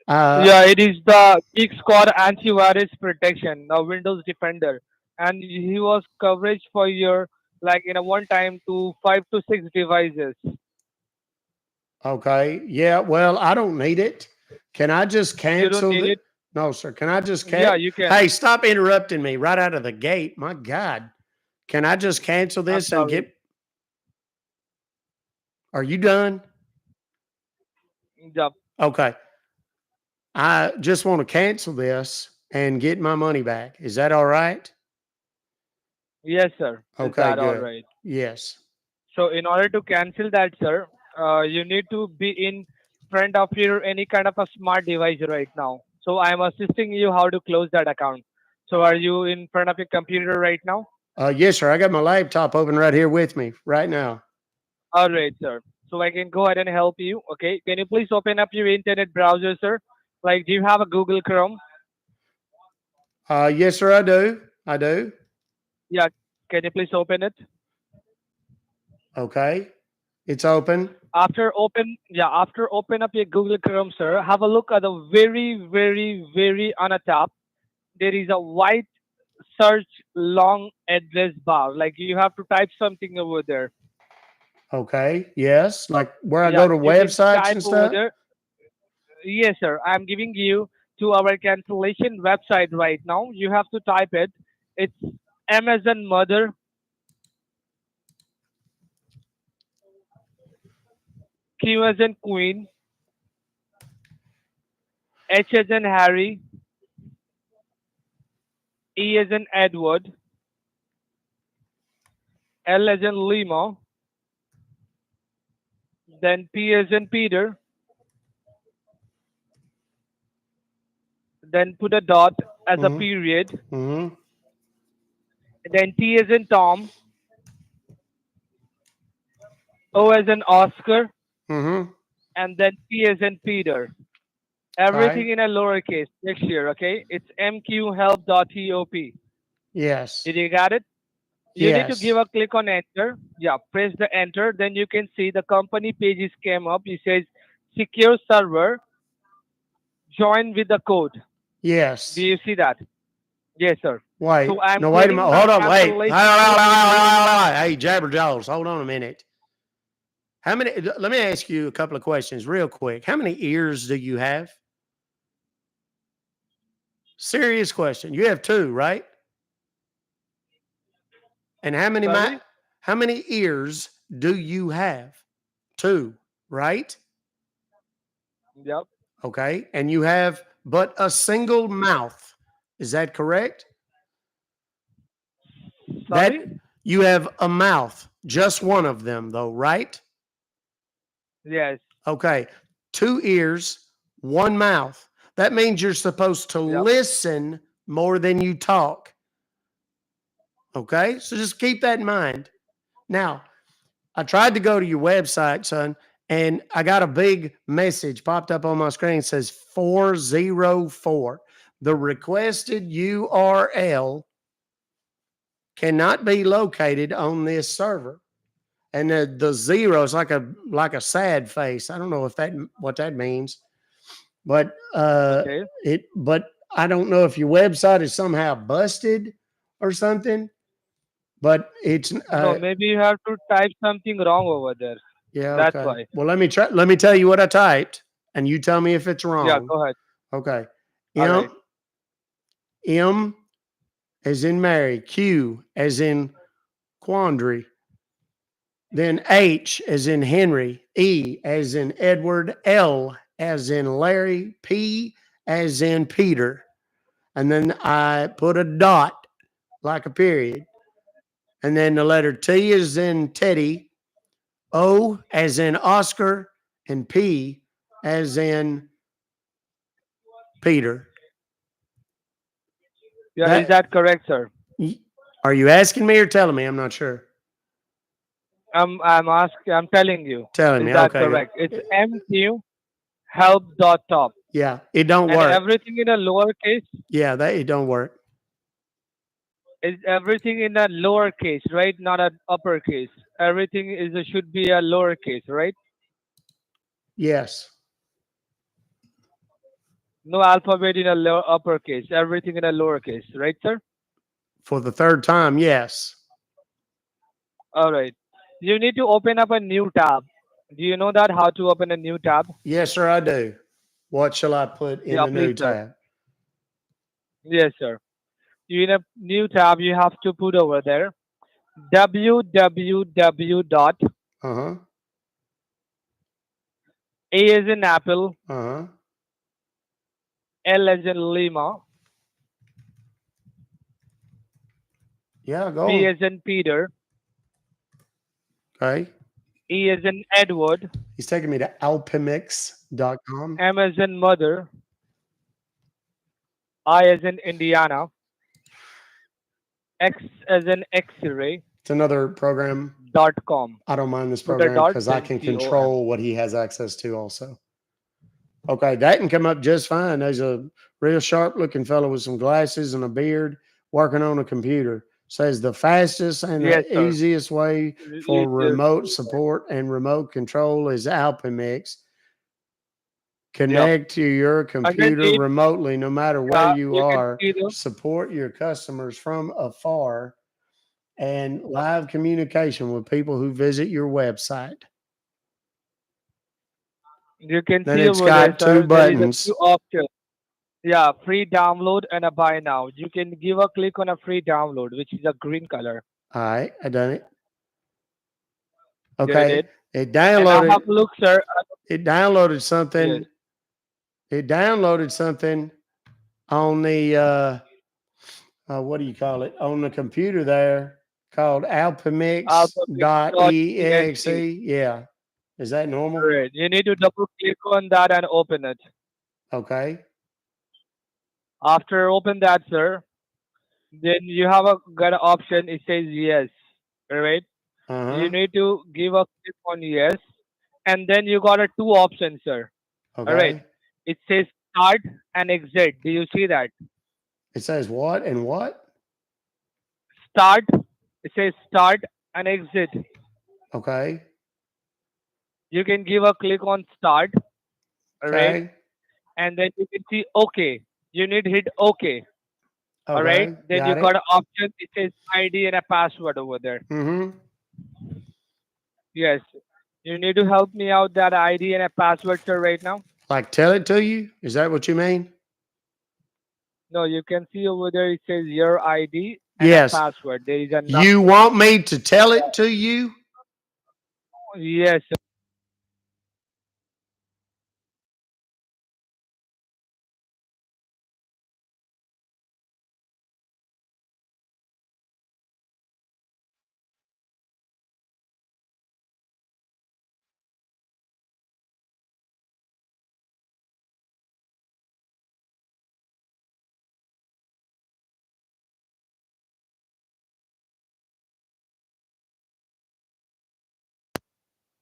Yeah, it is the Geek Squad antivirus protection, the Windows Defender, and he was coverage for your like in a one time to 5 to 6 devices. Okay. Yeah. Well, I don't need it. Can I just cancel need it? it? No, sir. Can I just Yeah, you can. Hey, stop interrupting me right out of the gate. My God. Can I just cancel this and sorry. Are you done? Yep. Okay. I just want to cancel this and get my money back. Is that all right? Yes, sir. Is Okay, that all good. right? Yes. So in order to cancel that, sir, you need to be in front of your any kind of a smart device right now. So I'm assisting you how to close that account. So are you in front of your computer right now? Yes, sir. I got my laptop open right here with me right now. All right, sir. So I can go ahead and help you. Okay. Can you please open up your internet browser, sir? Like, do you have a Google Chrome? Yes, sir. I do. I do. Yeah. Can you please open it? Okay. It's open. After open up your Google Chrome, sir, have a look at the very on the top. There is a white search long address bar. Like you have to type something over there. Okay. Yes. Like where I Yeah, go to you can websites type and over stuff. there. Yes, sir. I'm giving you to our cancellation website right now. You have to type it. It's Amazon Mother, Q as in Queen, H as in Harry, E as in Edward, L as in Lima, then P as in Peter, then put a dot as a period, Mm-hmm. then T as in Tom, O as in Oscar, Mm-hmm. and then P as in Peter. Everything in a lowercase. Next year, okay? It's mqhelp.top. Yes. Did you got it? You need to give Yes. a click on enter. Yeah, press the enter. Then you can see the company pages came up. It says secure server. Join with the code. Yes. Do you see that? Yes, sir. Wait. So I'm No, wait a creating minute. the Hold on. Wait. cancellation. Hey, Jabberjaws, hold on a minute. How many? Let me ask you a couple of questions real quick. How many ears do you have? Serious question. You have 2, right? And Sorry? how many ears do you have? 2, right? Yep. Okay. And you have but a single mouth. Is that correct? Sorry? That you have a mouth, just one of them though, right? Yes. Okay. 2 ears, one mouth. That means you're supposed to Yep. listen more than you talk. Okay. So just keep that in mind. Now, I tried to go to your website, son, and I got a big message popped up on my screen. It says 404. The requested URL cannot be located on this server. And the zero is like a sad face. I don't know if that what that means, but Okay. but I don't know if your website is somehow busted or something. But it's No, maybe you have to type something wrong over there. yeah, That's okay. why. Well, let me tell you what I typed, and you tell me if it's Yeah, wrong. go ahead. Okay. All M right. M as in Mary, Q as in quandary, then H as in Henry, E as in Edward, L as in Larry, P as in Peter. And then I put a dot like a period. And then the letter T is in Teddy, O as in Oscar, and P as in Peter. Yeah, is That that correct, sir? are you asking me or telling me? I'm not sure. I'm telling you. Telling Is me. that Okay. correct? It's MQ help dot top. Yeah, it don't And work. everything in a lowercase Yeah, that it don't work. is everything in a lowercase, right? Not an uppercase. Everything should be a lowercase, right? Yes. No alphabet in a uppercase. Everything in a lowercase, right, sir? For the third time, yes. All right. You need to open up a new tab. Do you know that how to open a new tab? Yes, sir, I do. What shall I put in Yeah, the please, new sir. tab? Yes, sir. You in a new tab, you have to put over there www dot Uh-huh. A as in Apple, Uh-huh. L as in Lima, Yeah, go P on. as in Peter, Okay. E as in Edward, He's taking me to alpemix.com. M as in Mother, I as in Indiana, X as in X-ray It's another program. .com. I don't mind this Put a program dot, because I then can com. control what he has access to also. Okay, that can come up just fine. There's a real sharp looking fellow with some glasses and a beard working on a computer. Says the fastest and Yes, the sir. easiest way for Yes. remote support and remote control is Alpemix. Yep. Connect to your computer Underneath, remotely, no matter where you you can are. see the Support your customers from afar and live communication with people who visit your website. you can Then see it's over there, got two sir. There is a few buttons. options. Yeah, free download and a buy now. You can give a click on a free download, which is a green color. All right, I done it. Did it? Okay, Did? it And now downloaded. have a look, sir. It downloaded Yes. something. It downloaded something on the what do you call it? On the computer there called alphamix.exe. Alphabet.exe. Yeah. Is that normal? Right. You need to double click on that and open it. Okay. After open that, sir, then you have got an option. It says yes. Right. You Uh-huh. need to give a click on yes, and then you got a two options, sir. All right. Okay. It says start and exit. Do you see that? It says what and what? Start. It says start and exit. Okay. You can give a click on start. All right. Okay. And then you can see OK. You need to hit OK. All right. Okay. Then you Got it. got an option. It says ID and a password over there. Mm-hmm. Yes. You need to help me out that ID and a password, sir, right now. Like tell it to you? Is that what you mean? No, you can see over there. It says your ID and a Yes. password. There is a You number. want me to tell it to you? Yes,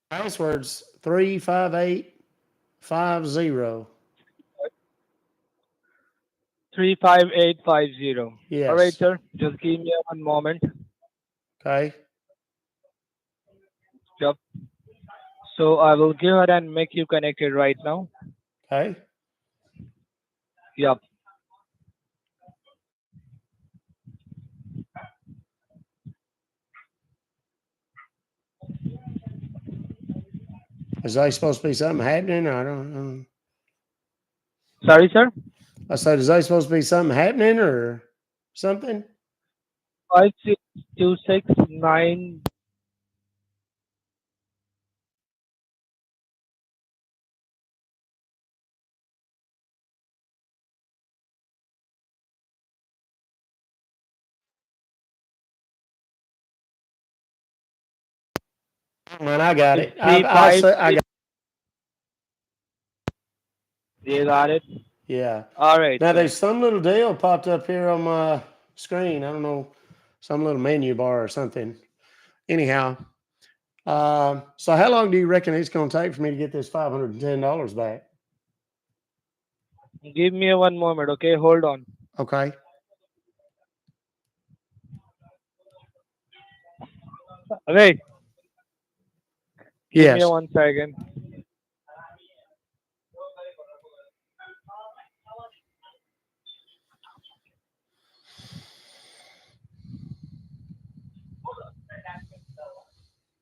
Password's 35850. 35850. Yes. All right, sir. Just give me one moment. Okay. Yep. So I will go ahead and make you connected right now. Okay. Yep. Is there supposed to be something happening? I don't know. Sorry, sir. I said, is there supposed to be something happening or something? 56269. Man, I got it. It's 356. I got. You got it. Yeah. All right, Now sir. there's some little deal popped up here on my screen. I don't know, some little menu bar or something. Anyhow, so how long do you reckon it's going to take for me to get this $510 back? Give me one moment, okay? Hold on. Okay. Wait. Give me Yes. 1 second.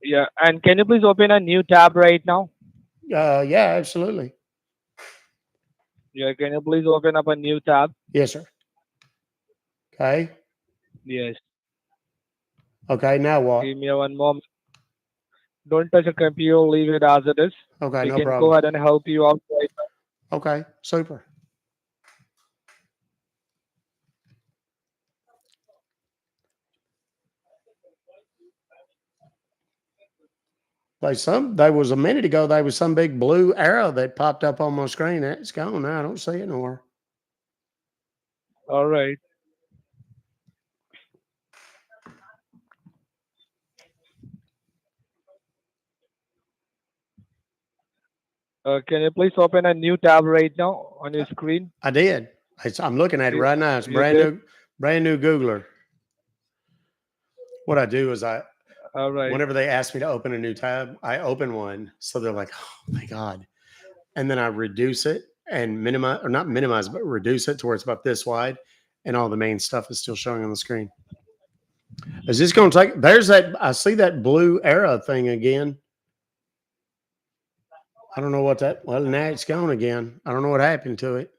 Yeah, and can you please open a new tab right now? Yeah, absolutely. Yeah, can you please open up a new tab? Yes, sir. Okay. Yes. Okay. Now what? Give me one moment. Don't touch the computer. Leave it as it is. Okay. We No can problem. go ahead and help you out right now. Okay. Super. There was a minute ago, there was some big blue arrow that popped up on my screen. It's gone now. I don't see it nowhere. All right. Can you please open a new tab right now on your screen? I did. I'm looking at it right now. It's You did? brand new Googler. What I do is All right. whenever they ask me to open a new tab, I open one. So they're like, oh my God. And then I reduce it and minimize, or not minimize, but reduce it to where it's about this wide. And all the main stuff is still showing on the screen. Is this going to take, I see that blue arrow thing again. I don't know well, now it's gone again. I don't know what happened to it.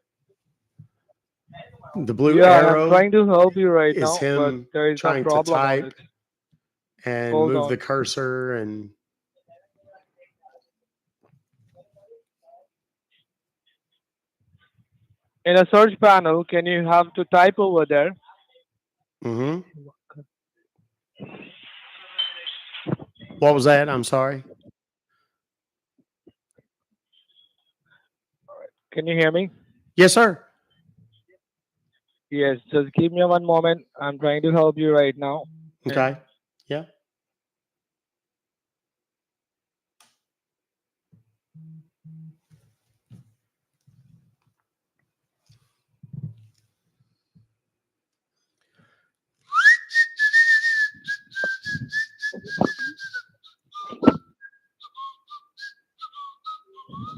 The blue arrow. I'm trying to help you right is now, but him there is a trying to problem on type it. and Hold move on. the cursor and In a search panel, can you have to type over there? What was that? I'm sorry. Can you hear me? Yes, sir. Yes, just give me one moment. I'm trying to help you right now. Okay. Yeah.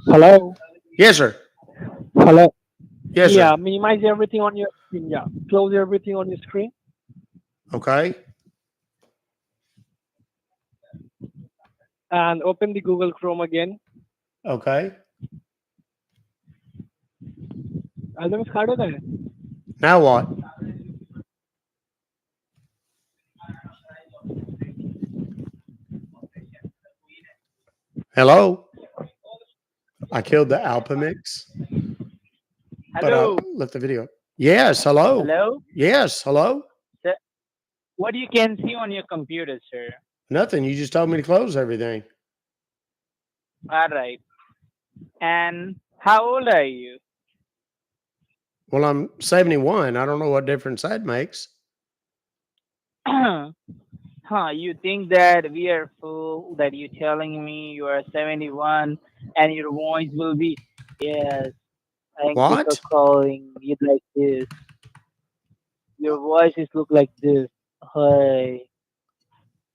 Hello? Yes, sir. Hello? Yes, Yeah, sir. minimize everything on your screen. Yeah, close everything on your screen. Okay. And open the Google Chrome again. Okay. Album start होता है? Now what? Hello? I killed the Alpamix. Hello. But I left the video. Yes, hello. Hello. Yes, hello. Sir, what you can see on your computer, sir? Nothing. You just told me to close everything. All right. And how old are you? Well, I'm 71. I don't know what difference that makes. How Huh, you think that we are fool, that you're telling me you are 71 and your voice will be, yes, thank you for What? calling. You like this. Your voices look like this. Hey,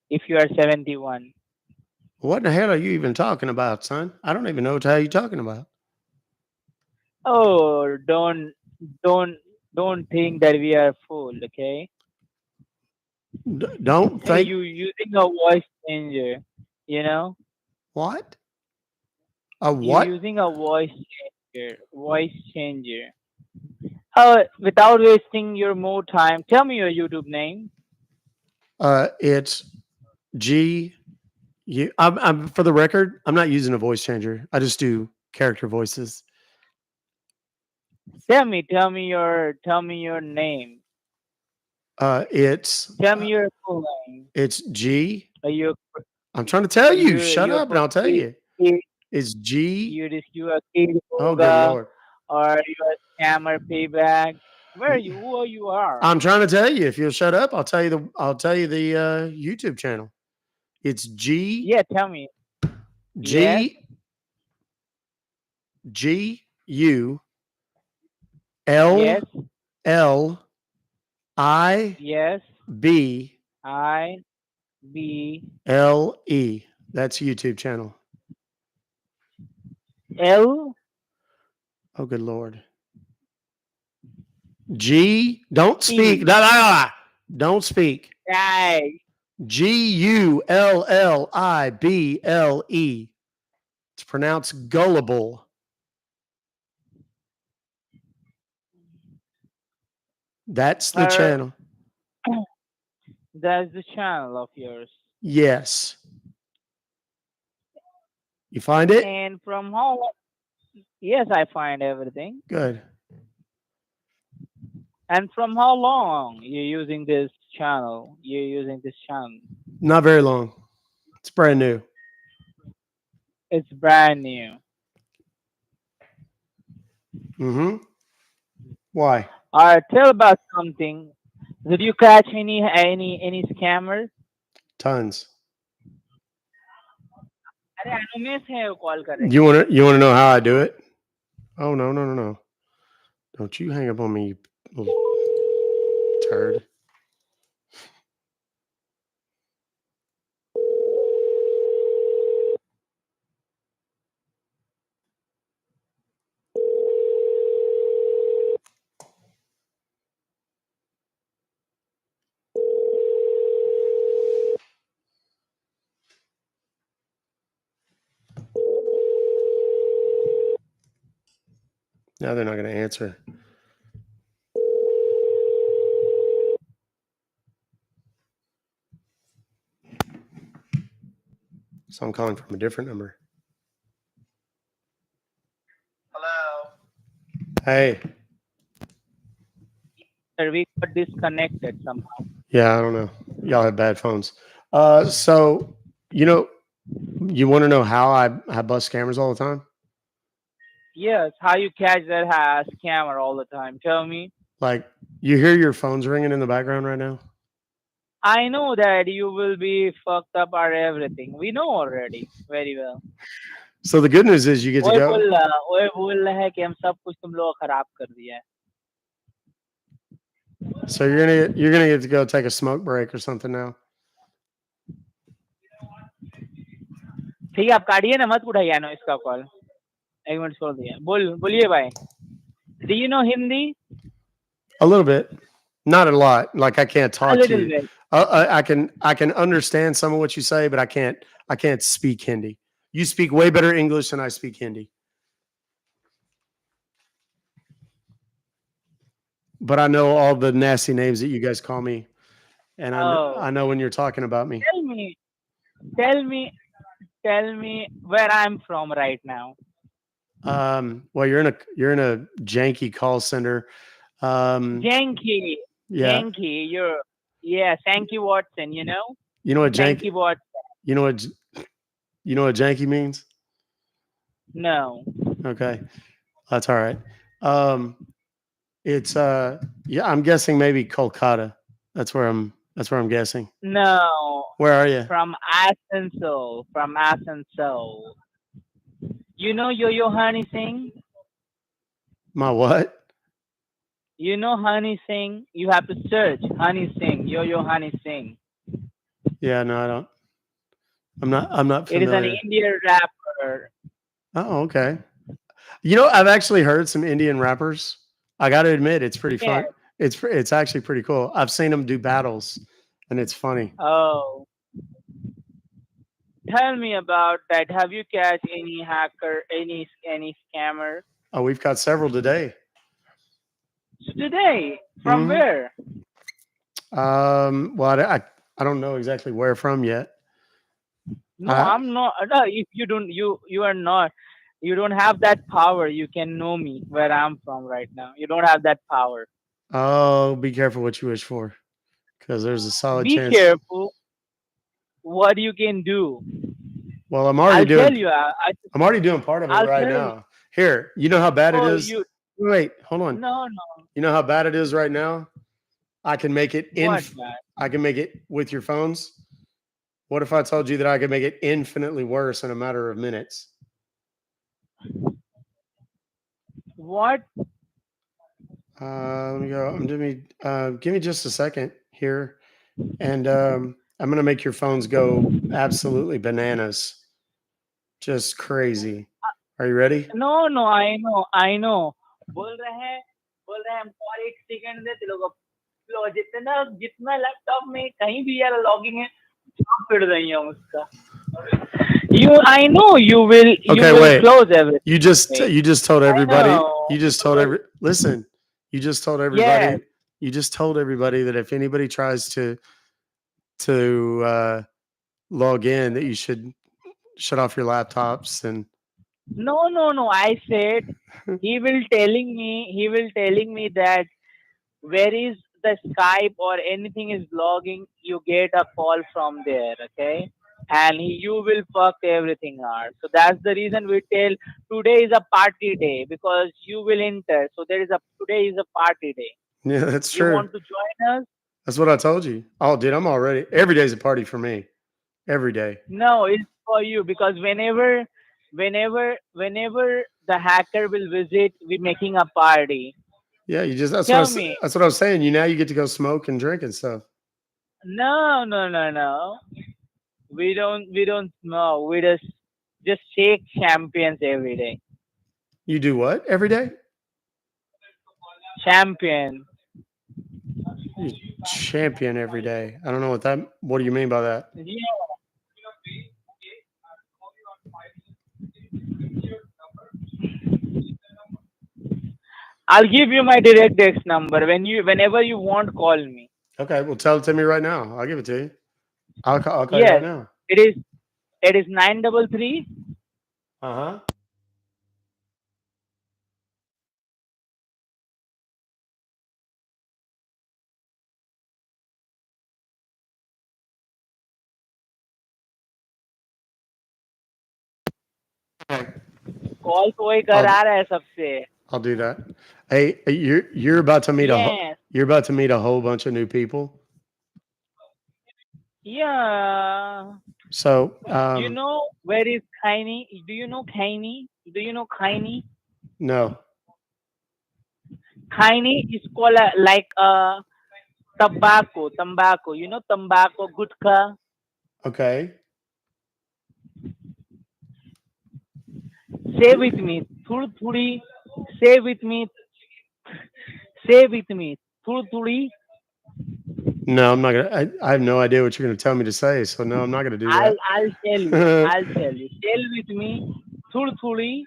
if you are 71. What the hell are you even talking about, son? I don't even know what the hell you're talking about. Oh, don't, don't think that we are fool, okay? Don't Hey, think you using a voice changer, you know? what? A You what? using a voice changer. Without wasting your more time, tell me your YouTube name. It's G. I'm for the record, I'm not using a voice changer. I just do character voices. Tell me your name. It's Tell me your full name. it's G. You, I'm trying to tell you. Shut you're up, and from I'll tell K, you. K, It's G. you are Kid Oh, good Hoga, lord. or you are scammer payback. Where are you? Who you are? I'm trying to tell you. If you'll shut up, I'll tell you the YouTube channel. It's Yeah, tell me. Yes, G G U L yes, L I yes. B I B L E. That's YouTube channel. L Oh, good lord. G. Don't speak. E. Don't speak. I. Gullible. It's pronounced gullible. That's the Her. channel. That's the channel of yours. Yes. You find it? And from how? Yes, I find everything. Good. And from how long you're using this channel? You're using this channel. Not very long. It's brand new. It's brand new. Mm-hmm. Why? All right, tell about something. Did you catch any scammer? Tons. अरे अनुमेश है वो call कर रहे You हैं. wanna know how I do it? Oh no. Don't you hang up on me, you little turd. Now they're not going to answer. So I'm calling from a different number. Hello. Hey. Sir, we got disconnected somehow. Yeah, I don't know. Y'all have bad phones. So you want to know how I bust scammers all the time? Yes, how you catch that scammer all the time? Tell me. Like, you hear your phones ringing in the background right now? I know that you will be fucked up or everything. We know already very well. So the good news is you get to go. ओए बोल रहा है कि हम सब कुछ तुम लोग खराब कर दिया है. So you're gonna get to go take a smoke break or something now. ठीक है आप काटिए ना, मत उठाइए ना इसका कॉल. एक मिनट छोड़ दिया. बोलिए भाई. Do you know Hindi? A little bit, not a lot. Like, I can't talk A to little you. bit. I can understand some of what you say, but I can't speak Hindi. You speak way better English than I speak Hindi. But I know all the nasty names that you guys call me, and I know when you're talking about me. Tell me where I'm from right now. Well, you're in a janky call center. Janky. Yeah. Janky. Sankey Watson. You know. You know what Sankey Watson. You know what janky means? No. Okay, that's all right. It's I'm guessing maybe Kolkata. That's where I'm That's where I'm guessing. No, Where are you? from Asansol. From Asansol. You know Yo-Yo Honey Singh? My what? You know Honey Singh? You have to search Honey Singh, Yo-Yo Honey Singh. Yeah, no, I don't. I'm not It is an familiar. Indian rapper. Oh, okay. You know, I've actually heard some Indian rappers. I got to admit, it's pretty Yeah. fun. It's actually pretty cool. I've seen them do battles, and it's funny. Oh, tell me about that. Have you catch any hacker, any scammer Oh, we've got several today. today? From hmm where? Well, I don't know exactly where from yet. No, I'm not. No, if you don't, you are not. You don't have that power. You can know me where I'm from right now. You don't have that power. Oh, be careful what you wish for, because there's a solid Be chance. careful what you can do. Well, I'm I'll already tell doing. you. I'm already doing part of it I'll right tell you. now. Here, you know how bad it Oh, is. you. Wait, hold on. No, no. You know how bad it is right now. I can make it What, man? I can make it with your phones. What if I told you that I could make it infinitely worse in a matter of minutes? What? Let me go. Give me just a second here, and I'm gonna make your phones go absolutely bananas, just crazy. Are you ready? No, no. I know. I know. बोल रहे हैं हमको एक second दे तेरे को जितना जितना laptop में कहीं भी यार लॉगिंग है सब फिर देंगे हम उसका I know you will Okay, wait. close everything. You just told everybody. know. You just told listen. You just told everybody. Yes. You just told everybody that if anybody tries to log in, that you should shut off your laptops and. No, no, no. I said he will telling me that where is the Skype or anything is logging, you get a call from there, okay? And you will fuck everything out. So that's the reason we tell today is a party day because you will enter. So today is a party day. Yeah, that's You true. want to join us? That's what I told you. Oh, dude, I'm already. Every day's a party for me. Every day. No, it's for you because whenever the hacker will visit, we're making a party. Yeah, you just. Tell me. That's what I was saying. You get to go smoke and drink and stuff. No, no, no, no. We don't smoke. We just shake champions every day. You do what every day? Champion. You champion every day. I don't know what do you mean by that? Yeah. I'll give you my direct text number whenever you want, call me. Okay, well, tell it to me right now. I'll give it to you. I'll call you Yes, right now. it is 933. Uh-huh. Call कोई करा रहा है सबसे. I'll do that. Hey, you're about to meet Yes. you're about to meet a whole bunch of new people. Yeah. So You know where is Kaini? Do you know Kaini? Do you know Kaini? no. Kaini is called like tobacco. You know tobacco, gutka. Okay. Say with me, thudi. Say with me, thudi. No, I'm not gonna. I have no idea what you're gonna tell me to say. So no, I'm not gonna do that. I'll tell you. I'll tell you. Tell with me, thudi.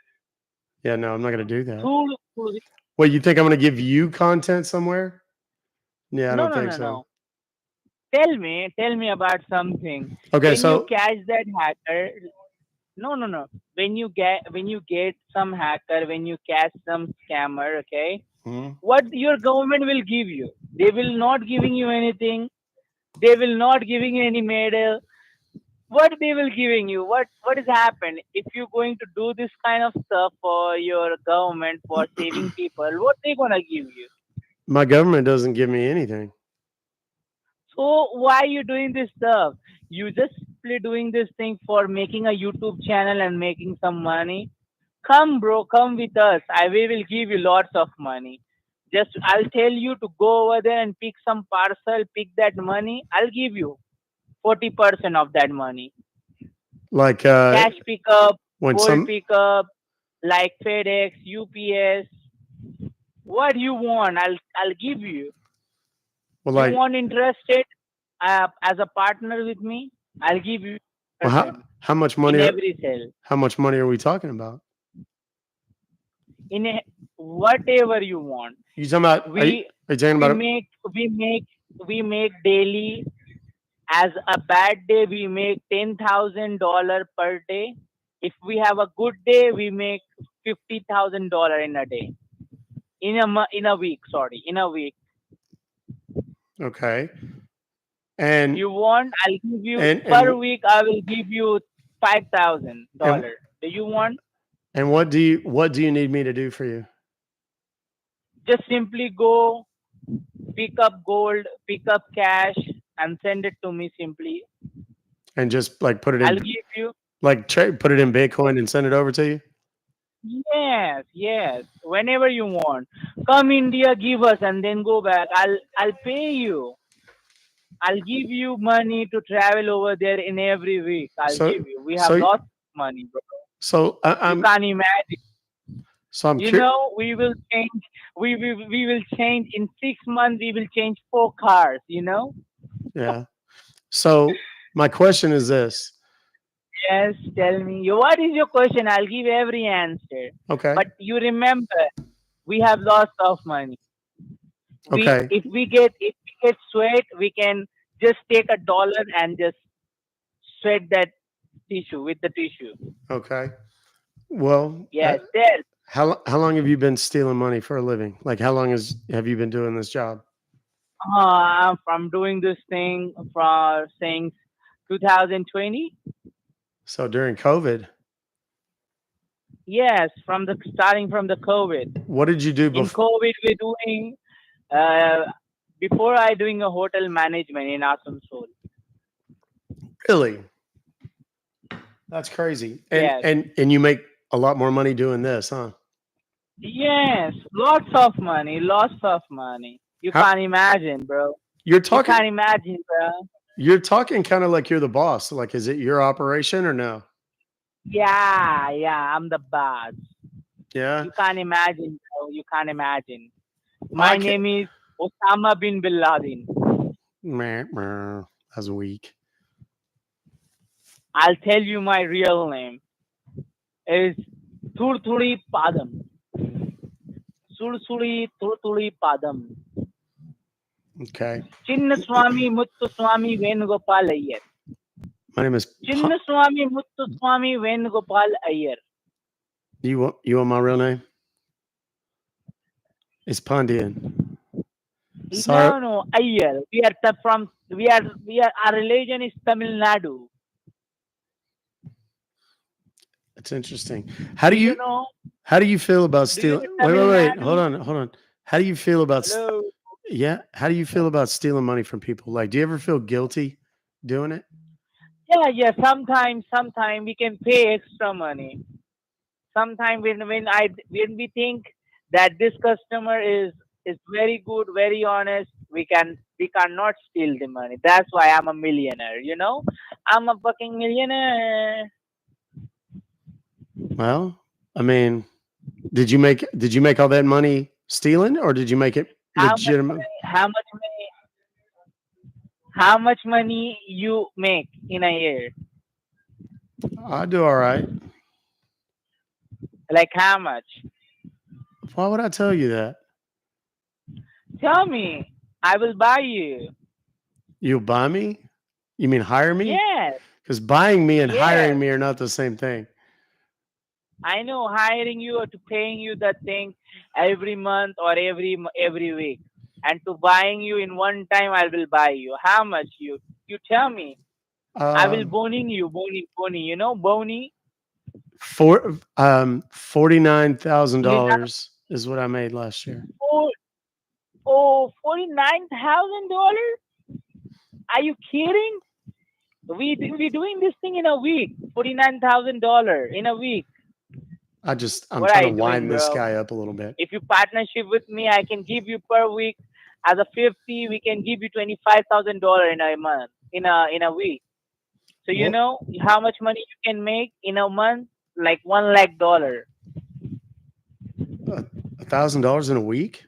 Yeah, no, I'm not gonna do that. Thudi. Wait, you think I'm gonna give you content somewhere? Yeah, I No, don't no, think no, so. no. Tell me about something. Okay, When so you catch that hacker, no, no, no. When you get some hacker, when you catch some scammer, okay, what your government will give you? They will not giving you anything. They will not giving you any medal. What they will giving you? What has happened? If you're going to do this kind of stuff for your government for saving people, what they gonna give you? my government doesn't give me anything. So why you doing this stuff? You just simply doing this thing for making a YouTube channel and making some money. Come, bro, come with us. We will give you lots of money. Just I'll tell you to go over there and pick some parcel, pick that money. I'll give you 40% of that money. Like Cash pickup, when gold some pickup, like FedEx, UPS. What you want, I'll give you. well, You like want interested as a partner with me? I'll give you well, how much in money? every sale. How much money are we talking about? Whatever you want. You talking about? Are you talking about? We make daily. As a bad day, we make $10,000 per day. If we have a good day, we make $50,000 in a day. In a week, sorry, in a week. Okay. And you want? I'll give you and week. I will give you $5,000. Do you want? And what do you need me to do for you? Just simply go, pick up gold, pick up cash, and send it to me simply. And just like put it in. I'll give you. Like put it in Bitcoin and send it over to you. Yes. Whenever you want, come India, give us, and then go back. I'll pay you. I'll give you money to travel over there in every week. I'll give you. We have lots of money, bro. So you can't imagine. So I'm we will change. We will change in 6 months. We will change 4 cars. Yeah. So my question is this. Yes, tell me. What is your question? I'll give every answer. Okay. But you remember, we have lots of money. Okay. If we get sweat, we can just take $1 and just sweat that tissue with the tissue. Okay. Well. Yes. How long have you been stealing money for a living? Like how long have you been doing this job? I'm doing this thing since 2020. So during COVID. Yes, starting from the COVID. What did you do before? In COVID, we're doing. Before I doing a hotel management in Asansol. Really? That's crazy. And yes. and you make a lot more money doing this, huh? Yes, lots of money. You can't imagine, bro. You can't imagine, bro. You're talking kind of like you're the boss. Like, is it your operation or no? Yeah, I'm the boss. Yeah. You can't imagine, bro. You can't imagine. My name is Osama bin Laden. That's weak. I'll tell you my real name. Is Thurthuri Padam. Sursuri Thurthuri Padam. Okay. Chinnaswamy Muttuswamy Venugopal Iyer. My name is Chinnaswamy Muttuswamy Venugopal Iyer. You want my real name? It's Pandian. Sorry. No, Iyer. We are our religion is Tamil Nadu. That's interesting. How do you feel about stealing? Wait. Hold on. How do you feel about How do you feel about stealing money from people? Like, do you ever feel guilty doing it? Yeah. Sometimes we can pay extra money. Sometimes when we think that this customer is very good, very honest, we cannot steal the money. That's why I'm a millionaire. I'm a fucking millionaire. Well, I mean, did you make all that money stealing, or did you make it legitimate? How much money you make in a year? I do all right. Like how much? Why would I tell you that? Tell me. I will buy you. You'll buy me? You mean hire me? Yes. Because buying me and hiring me are not the same thing. I know, hiring you or to paying you that thing every month or every week, and to buying you in one time, I will buy you. How much you tell me? I will boning you, bony. You know bony. $49,000 is what I made last year. $49,000. Are you kidding? We doing this thing in a week. $49,000 in a week. I'm What trying are to you doing, wind this bro? guy up a little bit. If you partnership with me, I can give you per week as a 50. We can give you $25,000 in a month, in a week. So you What? know how much money you can make in a month? Like $1 lakh. $1,000 in a week?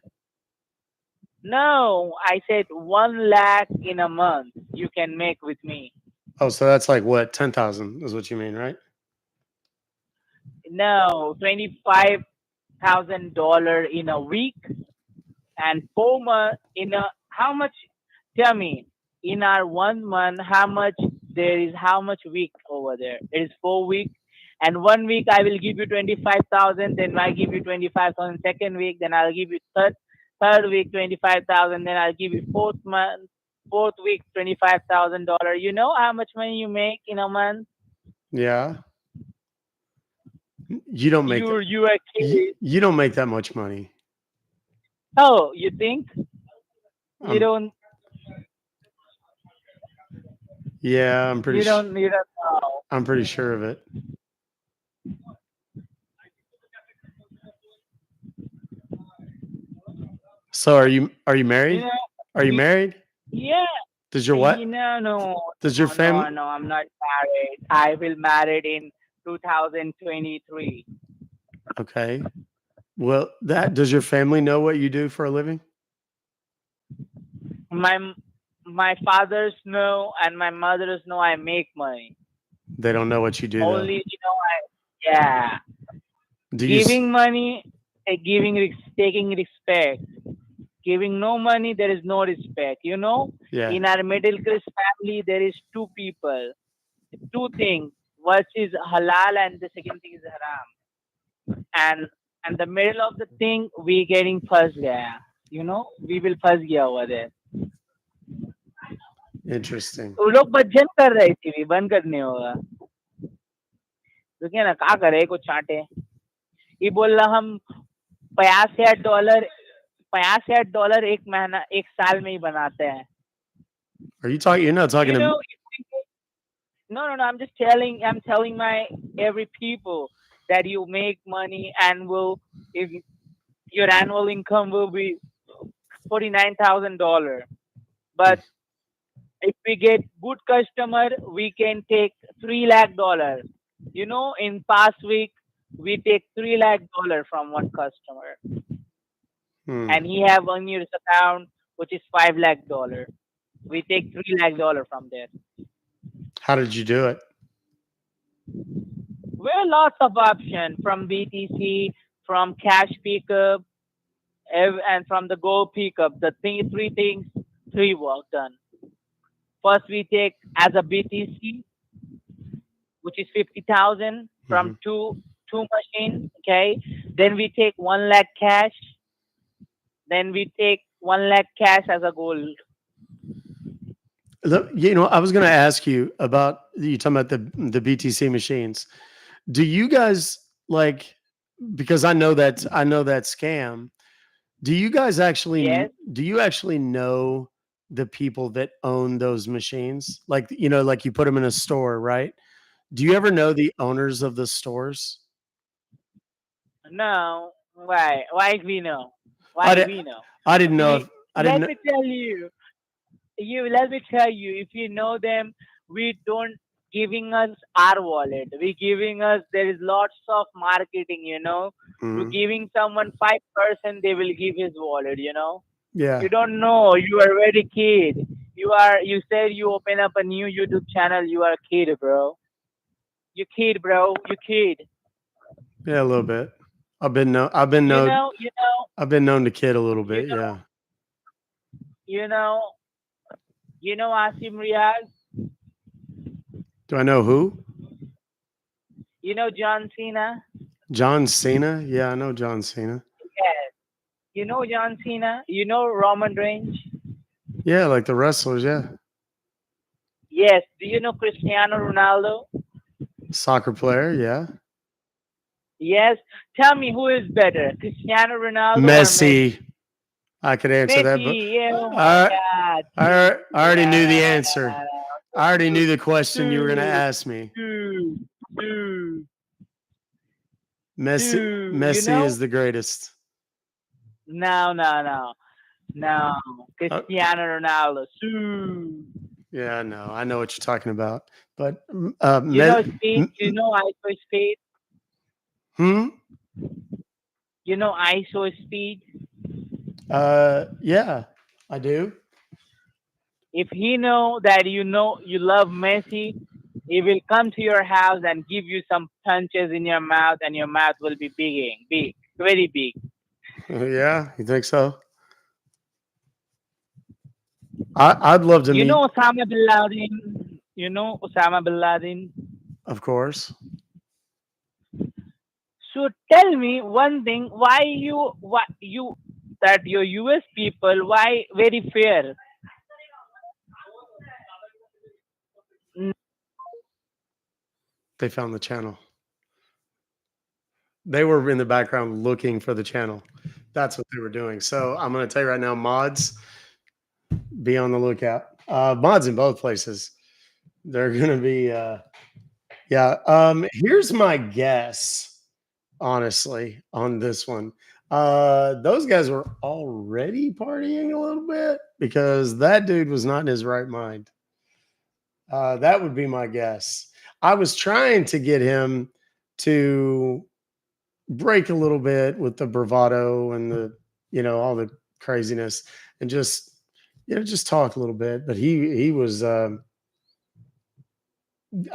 No, I said 1 lakh in a month you can make with me. Oh, so that's like what? 10,000 is what you mean, right? No, $25,000 in a week and 4 months in a how much? Tell me, in our 1 month, how much there is? How much week over there? It is 4 weeks, and 1 week I will give you 25,000. Then I give you 25,000 second week. Then I'll give you third week 25,000. Then I'll give you fourth week $25,000. You know how much money you make in a month? Yeah. You don't make You are kidding. you don't make that much money. Oh, you think? You don't. Yeah, I'm pretty sure. You don't know. I'm pretty sure of it. So are you married? You know, Are you married? yeah. Does your what? No. Does your family? No, I'm not married. I will married in 2023. Okay. Well, does your family know what you do for a living? My fathers know and my mothers know I make money. They don't know what you do Only though. yeah. Do you Giving money, taking respect. Giving no money, there is no respect. You know, Yeah. in our middle class family, there is two people, two things. One is halal and the second thing is haram. And the middle of the thing, we getting first gaya. You know, we will first gaya over there. Interesting. वो लोग भजन कर रहे थे भी बंद करने होगा तो क्या ना क्या करे कुछ चाटे ये बोल रहा हम $50 एक महीना एक साल में ही बनाते हैं. Are you talking? You're not talking You to know, no. I'm just telling my every people that you make money and if your annual income will be $49,000. But if we get good customer, we can take $3 lakh. You know, in past week we take $3 lakh from one customer, and he have on his account which is $5 lakh. We take $3 lakh from there. How did you do it? Well, lots of options from BTC, from cash pickup, and from the Go pickup. The three work done. First, we take as a BTC, which is 50,000 from two machines. Okay. Then we take 1 lakh cash. Then we take 1 lakh cash as a gold. You know, I was going to ask you about you talking about the BTC machines. Do you guys because I know that scam. Do you guys actually know the people that own those machines? Like you put them in a store, right? Do you ever know the owners of the stores? No. Why? Why we know? I didn't know. Let me tell you. Let me tell you. If you know them, we don't giving us our wallet. We giving us. There is lots of marketing. You know, to giving someone 5%, they will give his wallet. You know. Yeah. You don't know. You are very kid. You said you open up a new YouTube channel. You are a kid, bro. You kid, bro. You kid. Yeah, a little bit. I've been known. I've been known to kid a little bit. Yeah. You know Asim Riaz. Do I know who? You know John Cena. John Cena? Yeah, I know John Cena. Yes. You know John Cena. You know Roman Reigns. Yeah, like the wrestlers. Yeah. Yes. Do you know Cristiano Ronaldo? Soccer player. Yeah. Yes. Tell me who is better, Cristiano Ronaldo Messi. I could answer that, but Messi, yeah, oh my I, God. I already knew the Yeah, answer. I already knew the question you were going to two, ask me. two, two, Messi, two. You Messi know? is the greatest. No, no, no, no. Uh, Cristiano Ronaldo. Two. yeah, I know what you're talking about. But You know speed? You know ISO speed? You know ISO speed? Yeah, I do. If he know that you love Messi, he will come to your house and give you some punches in your mouth, and your mouth will be big, very big. Yeah, you think so? I'd love to You meet. know Osama bin Laden? You know Osama bin Laden? Of course. So tell me one thing: why you that your US people why very fair? They found the channel. They were in the background looking for the channel. That's what they were doing. So I'm going to tell you right now, mods, be on the lookout. Mods in both places. They're going to be, yeah. Here's my guess, honestly, on this one. Those guys were already partying a little bit because that dude was not in his right mind. That would be my guess. I was trying to get him to break a little bit with the bravado and the, all the craziness, and just talk a little bit. But he was, I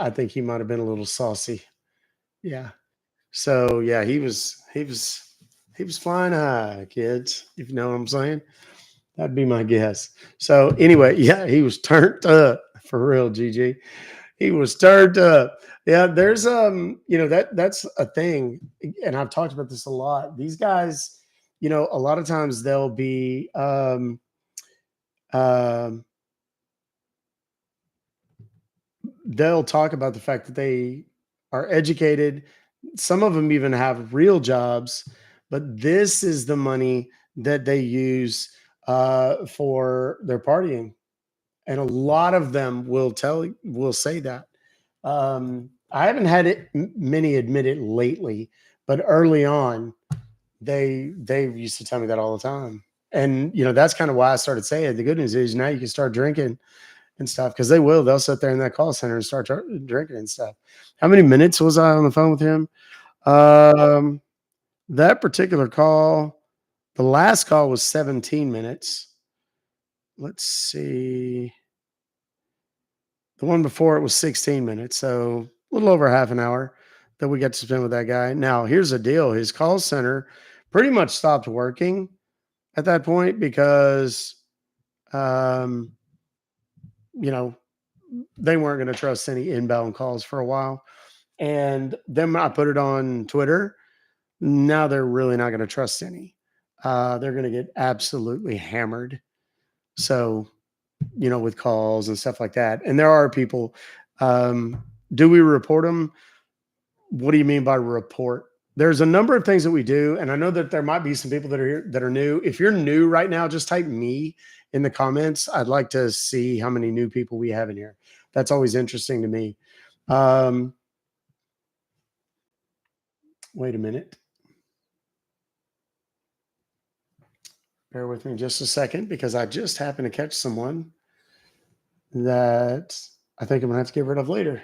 think he might have been a little saucy. Yeah. So yeah, he was flying high, kids, if you know what I'm saying. That'd be my guess. So anyway, yeah, he was turned up for real, GG. He was turned up. Yeah, there's that's a thing, and I've talked about this a lot. These guys, a lot of times they'll be um they'll talk about the fact that they are educated. Some of them even have real jobs, but this is the money that they use for their partying, and a lot of them will say that. I haven't had many admit it lately, but early on, they used to tell me that all the time, and that's kind of why I started saying it. The good news is now you can start drinking and stuff because they'll sit there in that call center and start drinking and stuff. How many minutes was I on the phone with him? That particular call, the last call was 17 minutes. Let's see. The one before it was 16 minutes, so a little over half an hour that we got to spend with that guy. Now, here's the deal. His call center pretty much stopped working at that point because, um, they weren't going to trust any inbound calls for a while. And then I put it on Twitter. Now they're really not going to trust any. They're going to get absolutely hammered. So, with calls and stuff like that. And there are people. Do we report them? What do you mean by report? There's a number of things that we do, and I know that there might be some people that are here that are new. If you're new right now, just type me in the comments. I'd like to see how many new people we have in here. That's always interesting to me. Wait a minute. Bear with me just a second because I just happened to catch someone that I think I'm gonna have to get rid of later.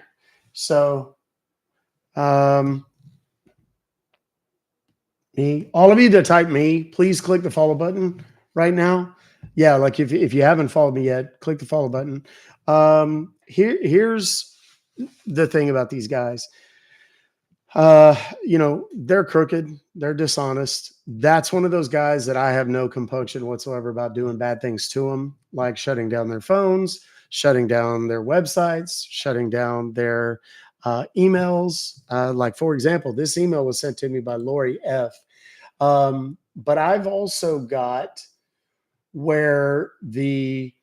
So, me, all of you that type me, please click the follow button right now. Yeah, like if you haven't followed me yet, click the follow button. Here's the thing about these guys. They're crooked, they're dishonest. That's one of those guys that I have no compunction whatsoever about doing bad things to them, like shutting down their phones, shutting down their websites, shutting down their emails. Like, for example, this email was sent to me by Lori F. But I've also got where the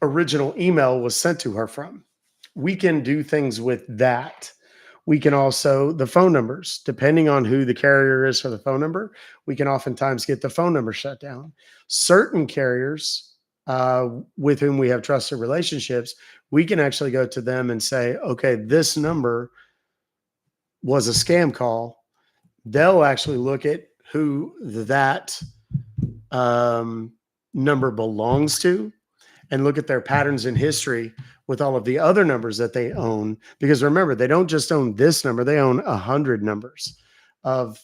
original email was sent to her from. We can do things with that. we can also, the phone numbers, depending on who the carrier is for the phone number, we can oftentimes get the phone number shut down. Certain carriers with whom we have trusted relationships, we can actually go to them and say, okay, this number was a scam call. They'll actually look at who that number belongs to and look at their patterns in history with all of the other numbers that they own. Because remember, they don't just own this number, they own 100 numbers of,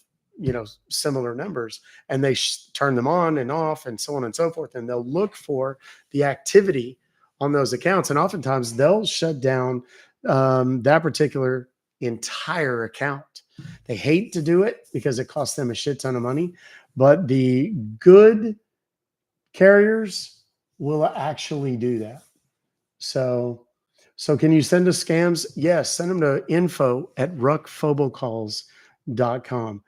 similar numbers, and they turn them on and off and so on and so forth. And they'll look for the activity on those accounts. And oftentimes they'll shut down that particular entire account. They hate to do it because it costs them a shit ton of money, but the good carriers will actually do that. So can you send us scams? Yes, send them to info@ruckfobocalls.com.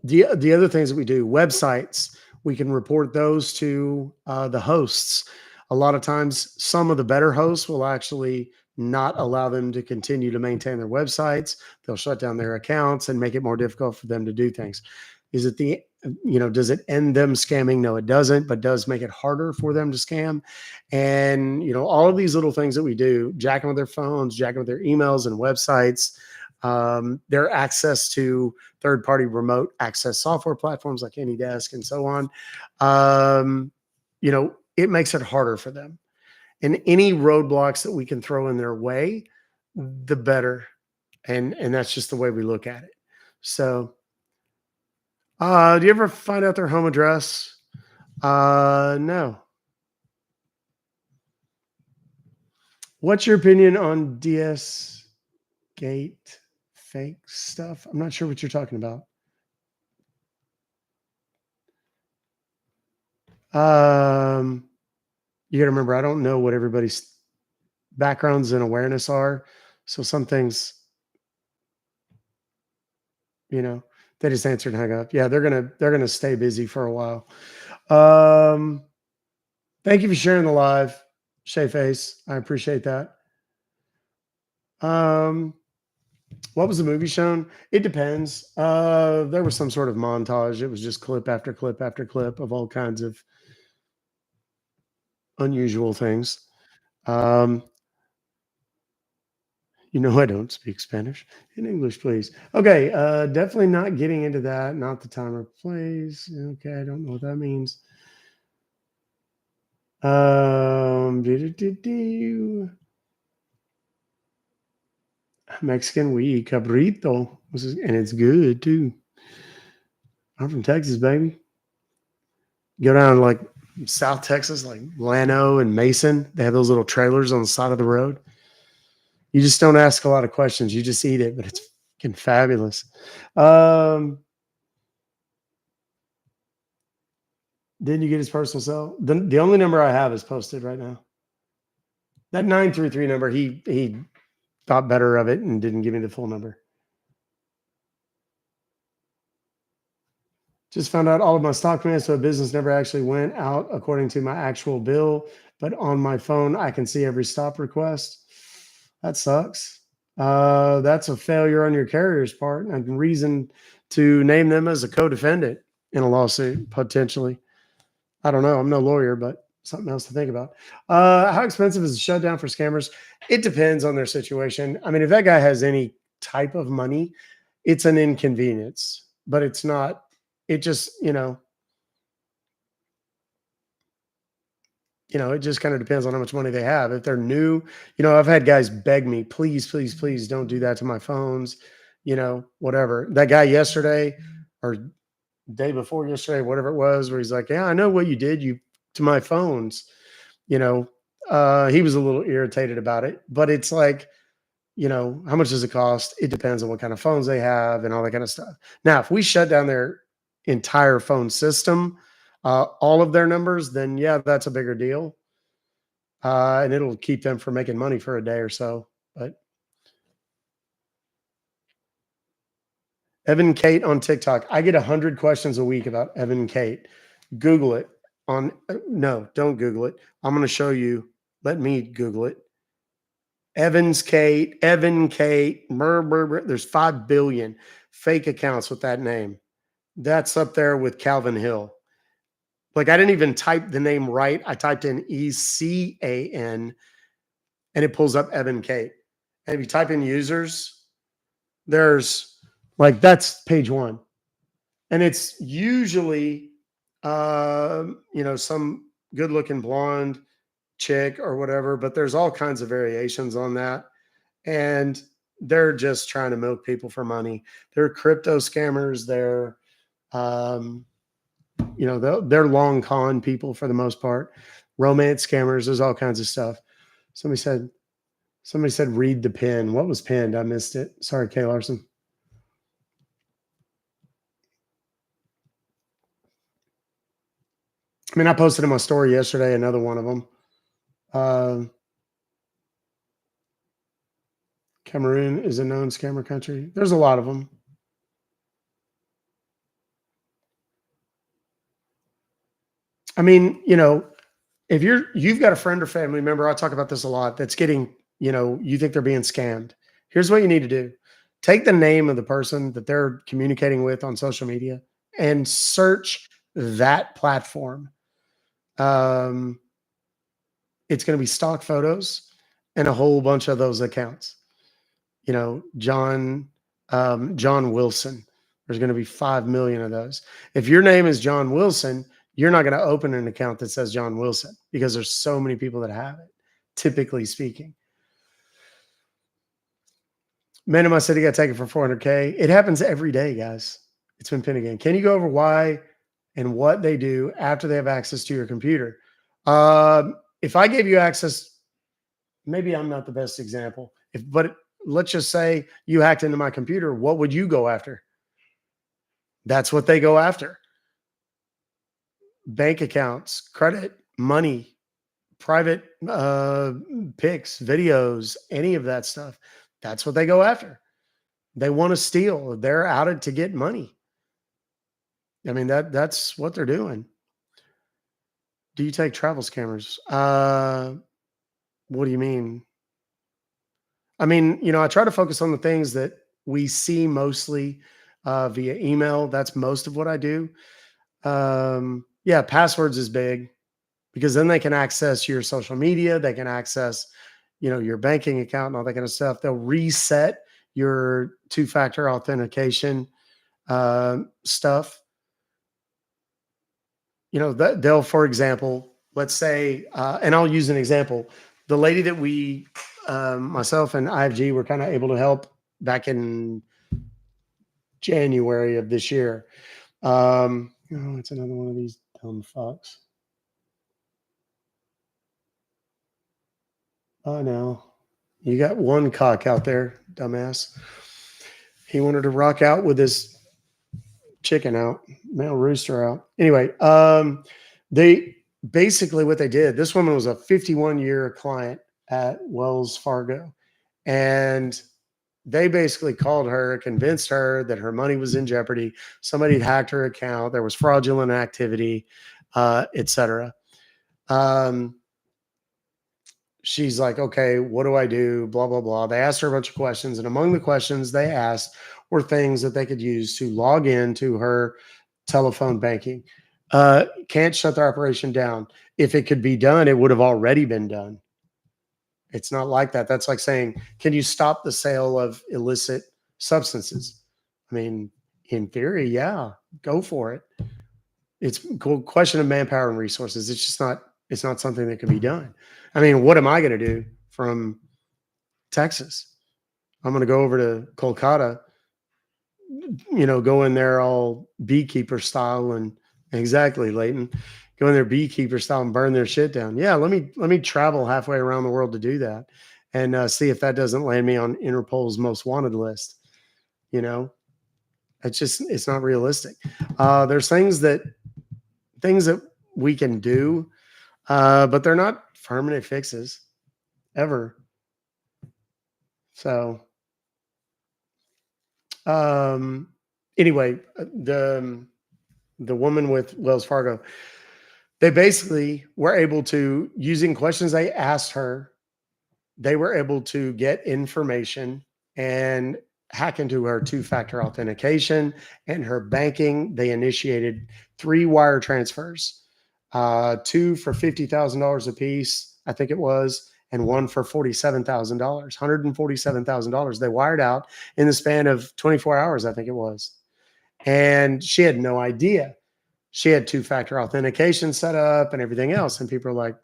The other things that we do, websites, we can report those to the hosts. A lot of times, some of the better hosts will actually not allow them to continue to maintain their websites. They'll shut down their accounts and make it more difficult for them to do things. Is it does it end them scamming? No, it doesn't, but does make it harder for them to scam. And, all of these little things that we do, jacking with their phones, jacking with their emails and websites, their access to third-party remote access software platforms like AnyDesk and so on, it makes it harder for them. And any roadblocks that we can throw in their way, the better. And that's just the way we look at it. So, do you ever find out their home address? No. What's your opinion on DS Gate fake stuff? I'm not sure what you're talking about. You got to remember, I don't know what everybody's backgrounds and awareness are. So some things, they just answered and hung up. Yeah, they're gonna stay busy for a while. Thank you for sharing the live, Shay Face. I appreciate that. What was the movie shown? It depends. There was some sort of montage. It was just clip after clip after clip of all kinds of unusual things. I don't speak Spanish. In English, please. Okay, definitely not getting into that. Not the timer, please. Okay, I don't know what that means. Mexican, we eat cabrito, and it's good too. I'm from Texas, baby. Go down like South Texas, like Llano and Mason. They have those little trailers on the side of the road. You just don't ask a lot of questions. You just eat it, but it's fucking fabulous. Didn't you get his personal cell? The only number I have is posted right now. That 933 number, he thought better of it and didn't give me the full number. Just found out all of my stock payments to a business never actually went out according to my actual bill, but on my phone, I can see every stop request. That sucks. That's a failure on your carrier's part and reason to name them as a co-defendant in a lawsuit, potentially. I don't know. I'm no lawyer, but something else to think about. How expensive is a shutdown for scammers? It depends on their situation. I mean, if that guy has any type of money, it's an inconvenience, but it's not. It just, it just kind of depends on how much money they have. If they're new, I've had guys beg me, please, please, please don't do that to my phones, whatever. That guy yesterday or day before yesterday, whatever it was, where he's like, yeah, I know what you did to my phones. He was a little irritated about it, but it's like, how much does it cost? It depends on what kind of phones they have and all that kind of stuff. Now, if we shut down their entire phone system, all of their numbers, then yeah, that's a bigger deal. And it'll keep them from making money for a day or so. But Evan and Kate on TikTok. I get 100 questions a week about Evan and Kate. Google it. No, don't Google it. I'm going to show you. Let me Google it. Evans Kate, Evan Kate, there's 5 billion fake accounts with that name. That's up there with Calvin Hill. Like, I didn't even type the name right. I typed in ECAN and it pulls up Evan Kate. And if you type in users, there's like, that's page 1. And it's usually, some good looking blonde chick or whatever, but there's all kinds of variations on that. And they're just trying to milk people for money. They're crypto scammers. They're, they're long con people for the most part. Romance scammers. There's all kinds of stuff. Somebody said, read the pin. What was pinned? I missed it. Sorry, Kay Larson. I mean, I posted in my story yesterday, another one of them. Cameroon is a known scammer country. There's a lot of them. I mean, if you've got a friend or family member, I talk about this a lot, that's getting, you think they're being scammed. Here's what you need to do. Take the name of the person that they're communicating with on social media and search that platform. It's going to be stock photos and a whole bunch of those accounts. John Wilson. There's going to be 5 million of those. If your name is John Wilson, you're not going to open an account that says John Wilson because there's so many people that have it, typically speaking. Man in my city got taken for $400K. It happens every day, guys. It's been pinned again. Can you go over why and what they do after they have access to your computer? If I gave you access, maybe I'm not the best example. But let's just say you hacked into my computer. What would you go after? That's what they go after. Bank accounts, credit, money, private pics, videos, any of that stuff. That's what they go after. They want to steal. They're out it to get money. I mean, that's what they're doing. Do you take travel scammers? What do you mean? I mean, I try to focus on the things that we see mostly via email. That's most of what I do. Yeah, passwords is big because then they can access your social media. They can access, your banking account and all that kind of stuff. They'll reset your 2-factor authentication stuff. They'll, for example, let's say, and I'll use an example. The lady that we, myself and IFG were kind of able to help back in January of this year. It's another one of these dumb fucks. Oh, no. You got one cock out there, dumbass. He wanted to rock out with his chicken out, male rooster out. Anyway, they basically what they did, this woman was a 51-year client at Wells Fargo. And they basically called her, convinced her that her money was in jeopardy. Somebody had hacked her account. There was fraudulent activity, etc. She's like, okay, what do I do? Blah, blah, blah. They asked her a bunch of questions. And among the questions they asked were things that they could use to log into her telephone banking. Can't shut their operation down. If it could be done, it would have already been done. It's not like that. That's like saying, can you stop the sale of illicit substances? I mean, in theory, yeah, go for it. It's a question of manpower and resources. It's not something that can be done. I mean, what am I going to do from Texas? I'm going to go over to Kolkata, go in there all beekeeper style and exactly, Leighton, go in there beekeeper style and burn their shit down. Yeah, let me travel halfway around the world to do that and see if that doesn't land me on Interpol's most wanted list. It's not realistic. There's things that we can do, but they're not permanent fixes ever. So, anyway, the woman with Wells Fargo, they basically were able to, using questions they asked her, they were able to get information and hack into her two-factor authentication and her banking. They initiated 3 wire transfers, 2 for $50,000 a piece, I think it was, and 1 for $47,000, $147,000. They wired out in the span of 24 hours, I think it was. And she had no idea. She had two-factor authentication set up and everything else. And people are like,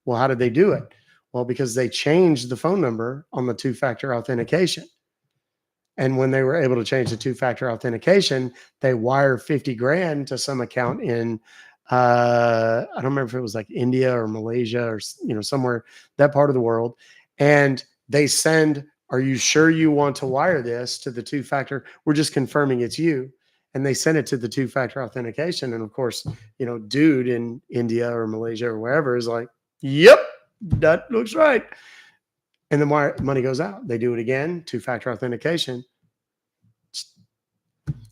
well, how did they do it? Well, because they changed the phone number on the two-factor authentication. And when they were able to change the two-factor authentication, they wire 50 grand to some account in, I don't remember if it was like India or Malaysia or, somewhere that part of the world. And they send, are you sure you want to wire this to the two-factor? We're just confirming it's you. And they send it to the two-factor authentication. And of course, dude in India or Malaysia or wherever is like, yep, that looks right. And the money goes out. They do it again, two-factor authentication.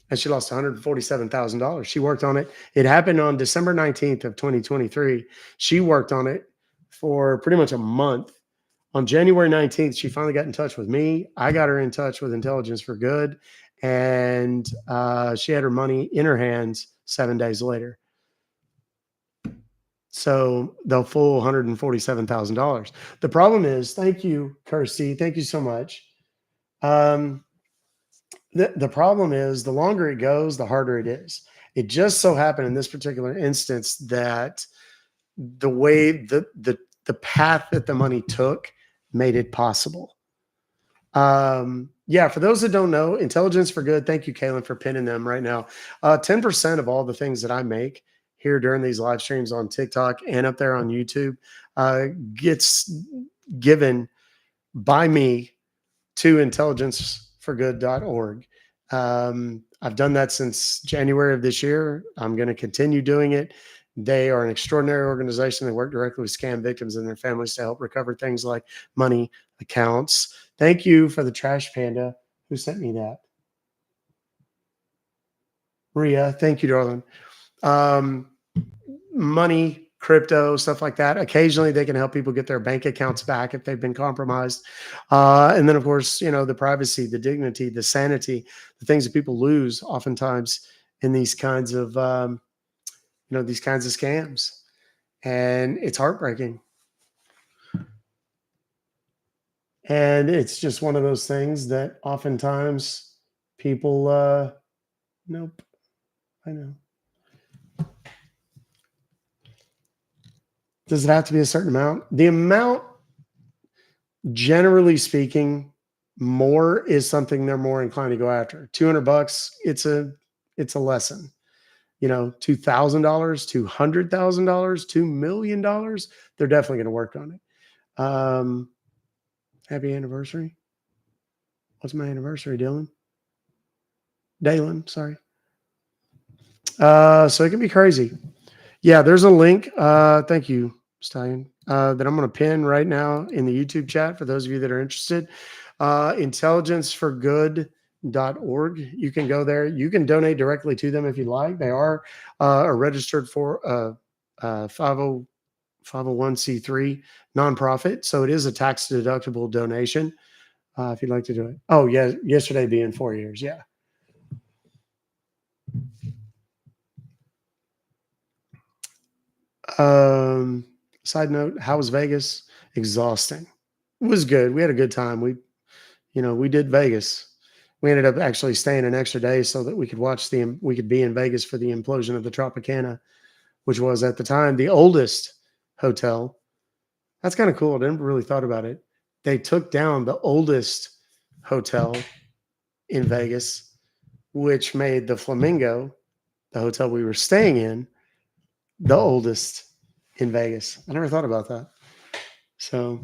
And she lost $147,000. She worked on it. It happened on December 19th of 2023. She worked on it for pretty much a month. On January 19th, she finally got in touch with me. I got her in touch with Intelligence for Good. And she had her money in her hands 7 days later. So the full $147,000. The problem is, thank you, Kirsty. Thank you so much. The problem is, the longer it goes, the harder it is. It just so happened in this particular instance that the way the path that the money took made it possible. Yeah, for those that don't know, Intelligence for Good, thank you, Kaylin, for pinning them right now. 10% of all the things that I make here during these live streams on TikTok and up there on YouTube gets given by me to intelligenceforgood.org. I've done that since January of this year. I'm going to continue doing it. They are an extraordinary organization. They work directly with scam victims and their families to help recover things like money, accounts. Thank you for the Trash Panda who sent me that. Maria, thank you, darling. Money, crypto, stuff like that. Occasionally they can help people get their bank accounts back if they've been compromised. And then of course, the privacy, the dignity, the sanity, the things that people lose oftentimes in these kinds of, these kinds of scams. And it's heartbreaking. And it's just one of those things that oftentimes people, nope, I know. Does it have to be a certain amount? The amount, generally speaking, more is something they're more inclined to go after. $200, it's a lesson. $2,000, $200,000, $2 million, they're definitely going to work on it. Happy anniversary. What's my anniversary, Dylan? Dalen, sorry. So it can be crazy. Yeah, there's a link. Thank you, Stallion, that I'm going to pin right now in the YouTube chat for those of you that are interested. Intelligenceforgood.org. You can go there. You can donate directly to them if you like. They are a registered for 501c3 nonprofit. So it is a tax deductible donation if you'd like to do it. Oh, yeah. Yesterday being 4 years. Yeah. Side note, how was Vegas? Exhausting. It was good. We had a good time. We did Vegas. We ended up actually staying an extra day so that we could we could be in Vegas for the implosion of the Tropicana, which was at the time the oldest hotel. That's kind of cool. I never really thought about it. They took down the oldest hotel in Vegas, which made the Flamingo, the hotel we were staying in, the oldest in Vegas. I never thought about that. So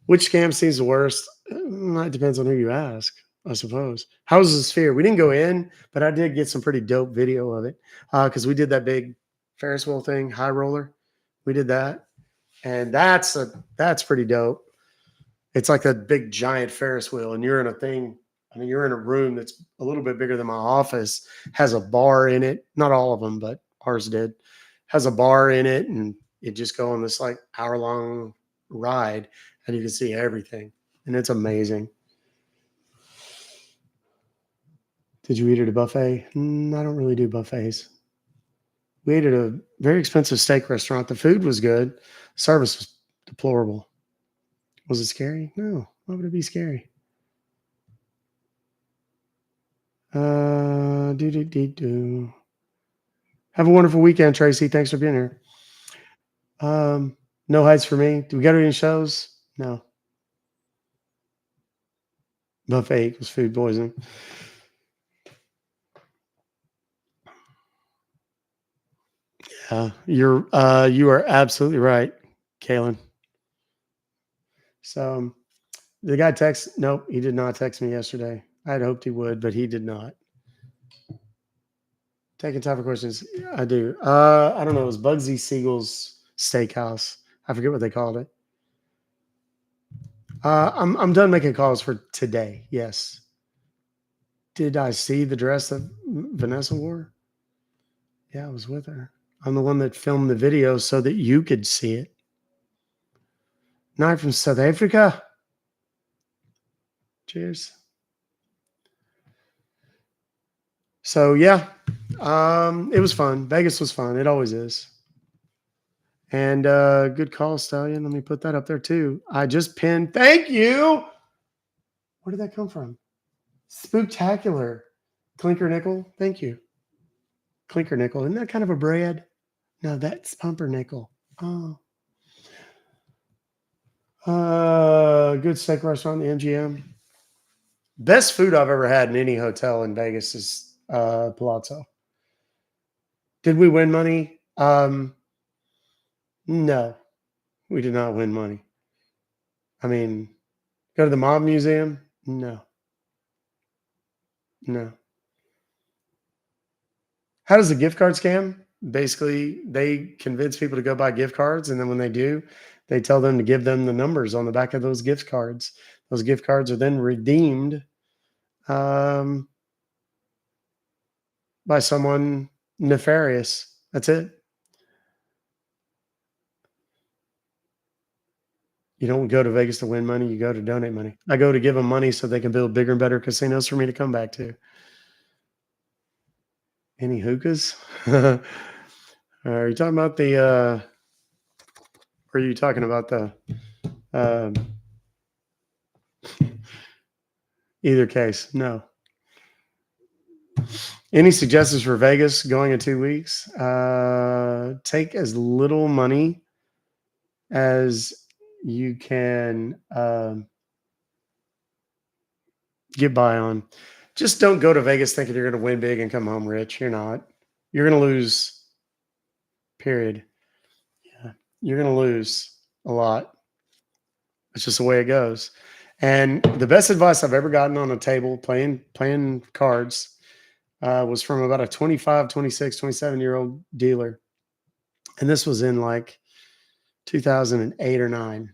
which scam seems the worst? It depends on who you ask, I suppose. How's the Sphere? We didn't go in, but I did get some pretty dope video of it because we did that big Ferris wheel thing, high roller. We did that. And that's pretty dope. It's like a big giant Ferris wheel and you're in a thing. I mean, you're in a room that's a little bit bigger than my office, has a bar in it. Not all of them, but ours did. Has a bar in it and it just go on this like hour-long ride. and you can see everything, and it's amazing. Did you eat at a buffet? I don't really do buffets. We ate at a very expensive steak restaurant. The food was good. Service was deplorable. Was it scary? No. Why would it be scary? Do. Have a wonderful weekend, Tracy. Thanks for being here. No heights for me. Do we go to any shows? No. Buffet equals food poisoning. You are absolutely right, Kaylin. So the guy nope, he did not text me yesterday. I had hoped he would, but he did not. Taking time for questions. I do. I don't know. It was Bugsy Siegel's Steakhouse. I forget what they called it. I'm done making calls for today. Yes. Did I see the dress that Vanessa wore? Yeah, I was with her. I'm the one that filmed the video so that you could see it. Night from South Africa. Cheers. So yeah, it was fun. Vegas was fun. It always is. And good call, Stallion. Let me put that up there too. I just pinned. Thank you. Where did that come from? Spooktacular. Clinker nickel. Thank you. Clinker nickel. Isn't that kind of a bread? No, that's pumpernickel. Oh. Good steak restaurant, the MGM. Best food I've ever had in any hotel in Vegas is Palazzo. Did we win money? No, we did not win money. I mean, go to the Mob Museum? No. No. How does the gift card scam? Basically, they convince people to go buy gift cards, and then when they do, they tell them to give them the numbers on the back of those gift cards. Those gift cards are then redeemed by someone nefarious. That's it. You don't go to Vegas to win money. You go to donate money. I go to give them money so they can build bigger and better casinos for me to come back to. Any hookahs? Are you talking about the or are you talking about the either case? No. Any suggestions for Vegas going in 2 weeks? Take as little money as you can get by on. Just don't go to Vegas thinking you're going to win big and come home rich. You're not. You're going to lose. Period. Yeah, you're going to lose a lot. It's just the way it goes. And the best advice I've ever gotten on a table playing cards was from about a 25, 26, 27-year-old dealer. And this was in like 2008 or 9.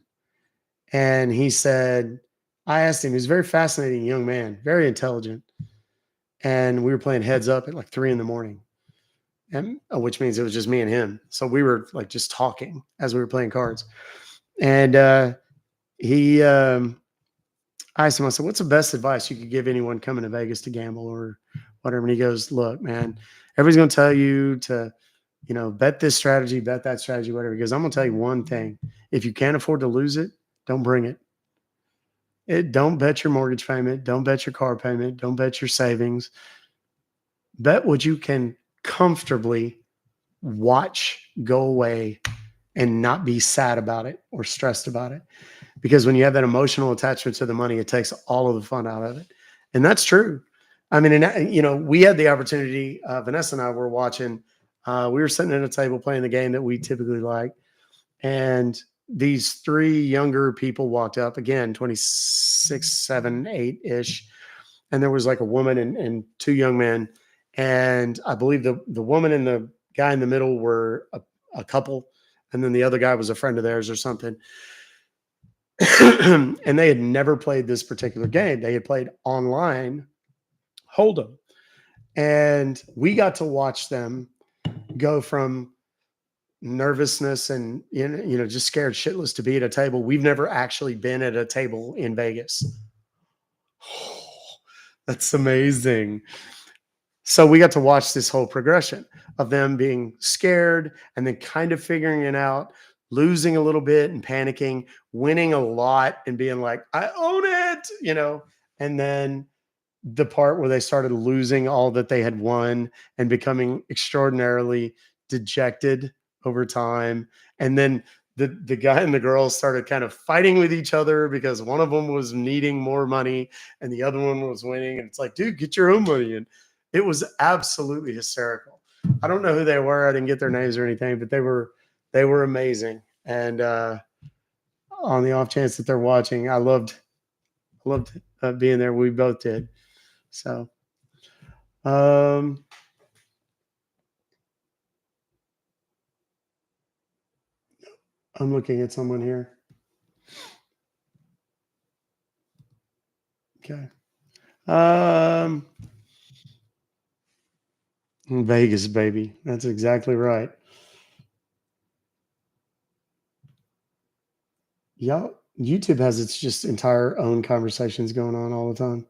And he said, I asked him, he was a very fascinating young man, very intelligent. And we were playing heads up at like 3 in the morning, and which means it was just me and him. So we were like just talking as we were playing cards. And I asked him, I said, what's the best advice you could give anyone coming to Vegas to gamble or whatever? And he goes, look, man, everybody's going to tell you to, bet this strategy, bet that strategy, whatever. He goes, I'm going to tell you one thing. If you can't afford to lose it, don't bring it. Don't bet your mortgage payment. Don't bet your car payment. Don't bet your savings. Bet what you can comfortably watch go away and not be sad about it or stressed about it. Because when you have that emotional attachment to the money, it takes all of the fun out of it. And that's true. I mean, we had the opportunity, Vanessa and I were watching, we were sitting at a table playing the game that we typically like. And these 3 younger people walked up, again, 26, 7, 8-ish. And there was like a woman and 2 young men. And I believe the woman and the guy in the middle were a couple. And then the other guy was a friend of theirs or something. And they had never played this particular game. They had played online Hold'em. And we got to watch them go from nervousness and just scared shitless to be at a table. We've never actually been at a table in Vegas. That's amazing. So we got to watch this whole progression of them being scared and then kind of figuring it out, losing a little bit and panicking, winning a lot and being like, I own it, and then the part where they started losing all that they had won and becoming extraordinarily dejected over time. And then the guy and the girl started kind of fighting with each other because one of them was needing more money and the other one was winning. And it's like, dude, get your own money. And it was absolutely hysterical. I don't know who they were. I didn't get their names or anything, but they were amazing. And on the off chance that they're watching, I loved being there. We both did. So, I'm looking at someone here. Okay. Vegas, baby. That's exactly right. Yeah, YouTube has its just entire own conversations going on all the time.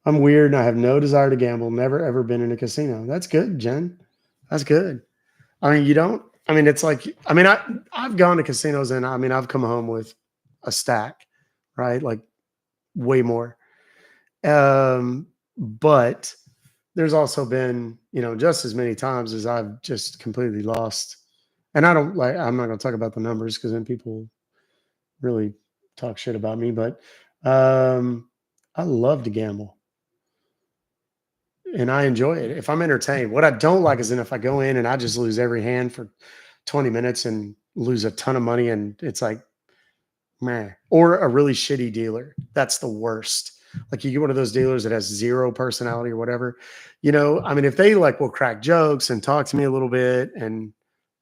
I'm weird and I have no desire to gamble. Never, ever been in a casino. That's good, Jen. That's good. I mean, it's like, I've gone to casinos and I've come home with a stack, right? Like way more. But there's also been, just as many times as I've just completely lost. And I'm not going to talk about the numbers because then people really talk shit about me, but I love to gamble. And I enjoy it if I'm entertained. What I don't like is if I go in and I just lose every hand for 20 minutes and lose a ton of money and it's like, meh. Or a really shitty dealer. That's the worst. Like you get one of those dealers that has zero personality or whatever, if they will crack jokes and talk to me a little bit and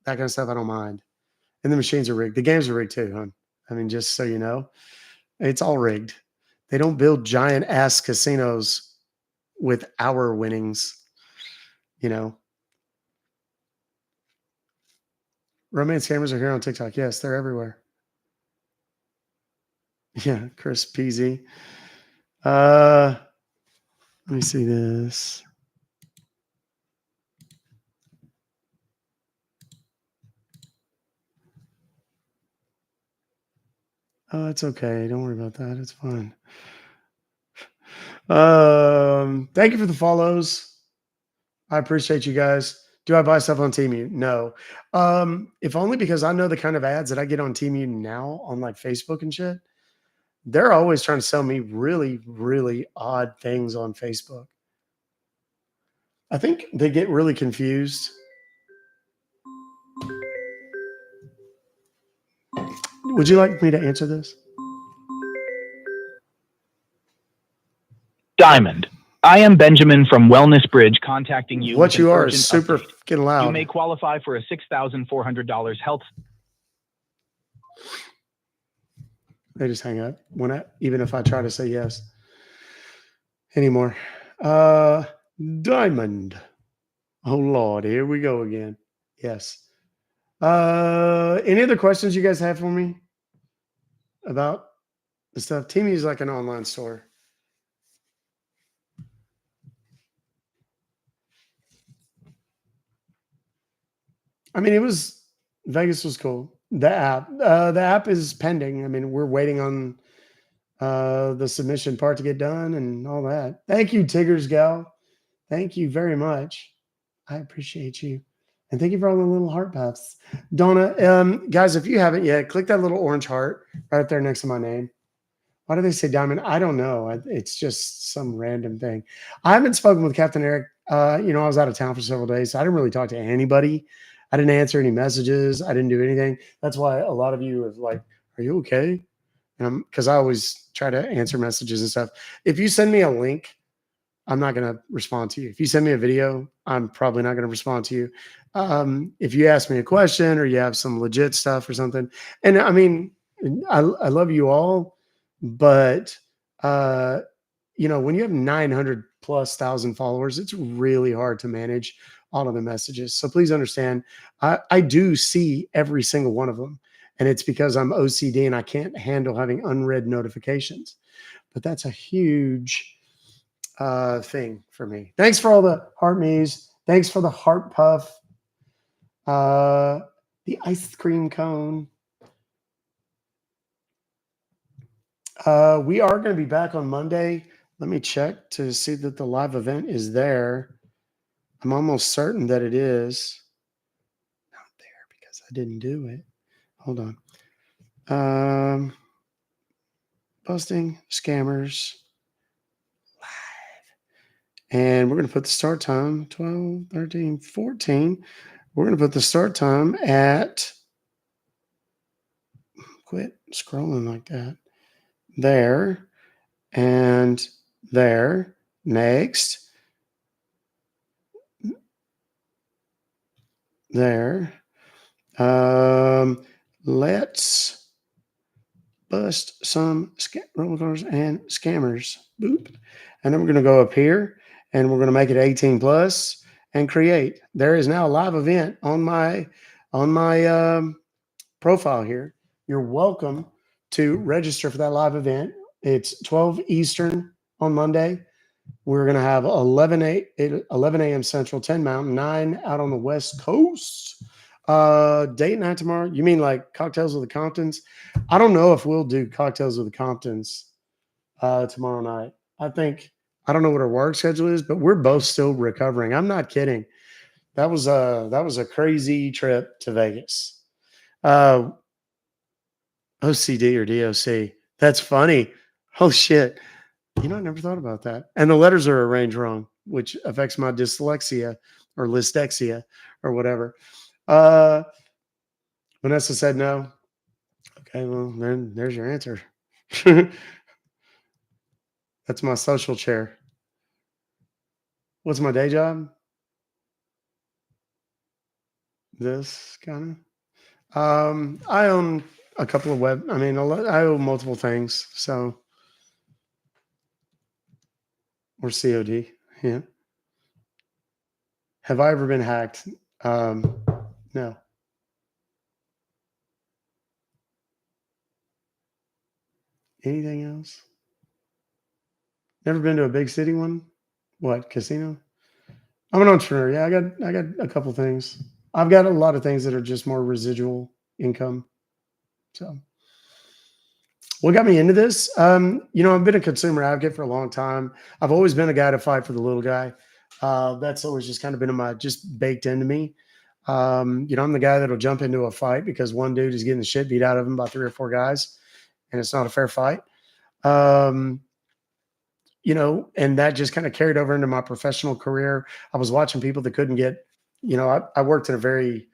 that kind of stuff, I don't mind. And the machines are rigged. The games are rigged too, hon. Just so you know, it's all rigged. They don't build giant ass casinos with our winnings, Romance gamers are here on TikTok. Yes, they're everywhere. Yeah, Chris Peasy. Let me see this. Oh, it's okay. Don't worry about that. It's fine. Thank you for the follows. I appreciate you guys. Do I buy stuff on Temu? No. If only because I know the kind of ads that I get on Temu now on Facebook and shit. They're always trying to sell me really, really odd things on Facebook. I think they get really confused. Would you like me to answer this? Diamond. I am Benjamin from Wellness Bridge contacting you. What you are is super fucking loud. You may qualify for a $6,400 health. They just hang up even if I try to say yes anymore. Diamond. Oh Lord, here we go again. Yes. Any other questions you guys have for me about the stuff? Temu is like an online store. Vegas was cool. The app is pending. We're waiting on the submission part to get done and all that. Thank you, Tigger's gal. Thank you very much. I appreciate you. And thank you for all the little heart puffs. Donna, guys, if you haven't yet, click that little orange heart right up there next to my name. Why do they say diamond? I don't know. It's just some random thing. I haven't spoken with Captain Eric. I was out of town for several days, so I didn't really talk to anybody. I didn't answer any messages. I didn't do anything. That's why a lot of you have are you okay? Because I always try to answer messages and stuff. If you send me a link, I'm not going to respond to you. If you send me a video, I'm probably not going to respond to you. If you ask me a question or you have some legit stuff or something, and I love you all, but when you have 900,000+ followers, it's really hard to manage all of the messages. So please understand, I do see every single one of them. And it's because I'm OCD and I can't handle having unread notifications. But that's a huge thing for me. Thanks for all the heart me's. Thanks for the heart puff. The ice cream cone. We are going to be back on Monday. Let me check to see that the live event is there. I'm almost certain that it is. Not there because I didn't do it. Hold on. Busting scammers live. And we're going to put the start time 12, 13, 14. We're going to put the start time at, quit scrolling like that, there and there. Next. There. Let's bust some robocallers and scammers. Boop. And then we're going to go up here and we're going to make it 18 plus and create. There is now a live event on my profile here. You're welcome to register for that live event. It's 12 Eastern on Monday. We're going to have 11 a.m. Central, 10 Mountain, 9 out on the West Coast. Date night tomorrow. You mean like Cocktails with the Comptons? I don't know if we'll do Cocktails with the Comptons tomorrow night. I don't know what our work schedule is, but we're both still recovering. I'm not kidding. That was a crazy trip to Vegas. OCD or DOC. That's funny. Oh shit. I never thought about that. And the letters are arranged wrong, which affects my dyslexia or lystexia or whatever. Vanessa said no. Okay, well, then there's your answer. That's my social chair. What's my day job? This kind of. I own a couple of I own multiple things. So, or COD. Yeah. Have I ever been hacked? No. Anything else? Never been to a big city one? What, casino? I'm an entrepreneur. Yeah, I got a couple things. I've got a lot of things that are just more residual income. So what got me into this? I've been a consumer advocate for a long time. I've always been a guy to fight for the little guy. That's always just kind of been just baked into me. I'm the guy that'll jump into a fight because one dude is getting the shit beat out of him by 3 or 4 guys, and it's not a fair fight. And that just kind of carried over into my professional career. I was watching people that couldn't get, I worked in a very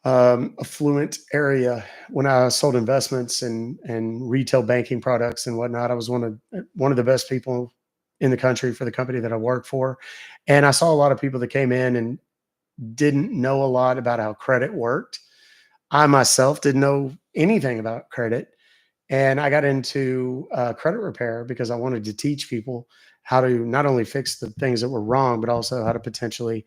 affluent area when I sold investments and retail banking products and whatnot. I was one of the best people in the country for the company that I worked for. And I saw a lot of people that came in and didn't know a lot about how credit worked. I myself didn't know anything about credit. And I got into credit repair because I wanted to teach people how to not only fix the things that were wrong, but also how to potentially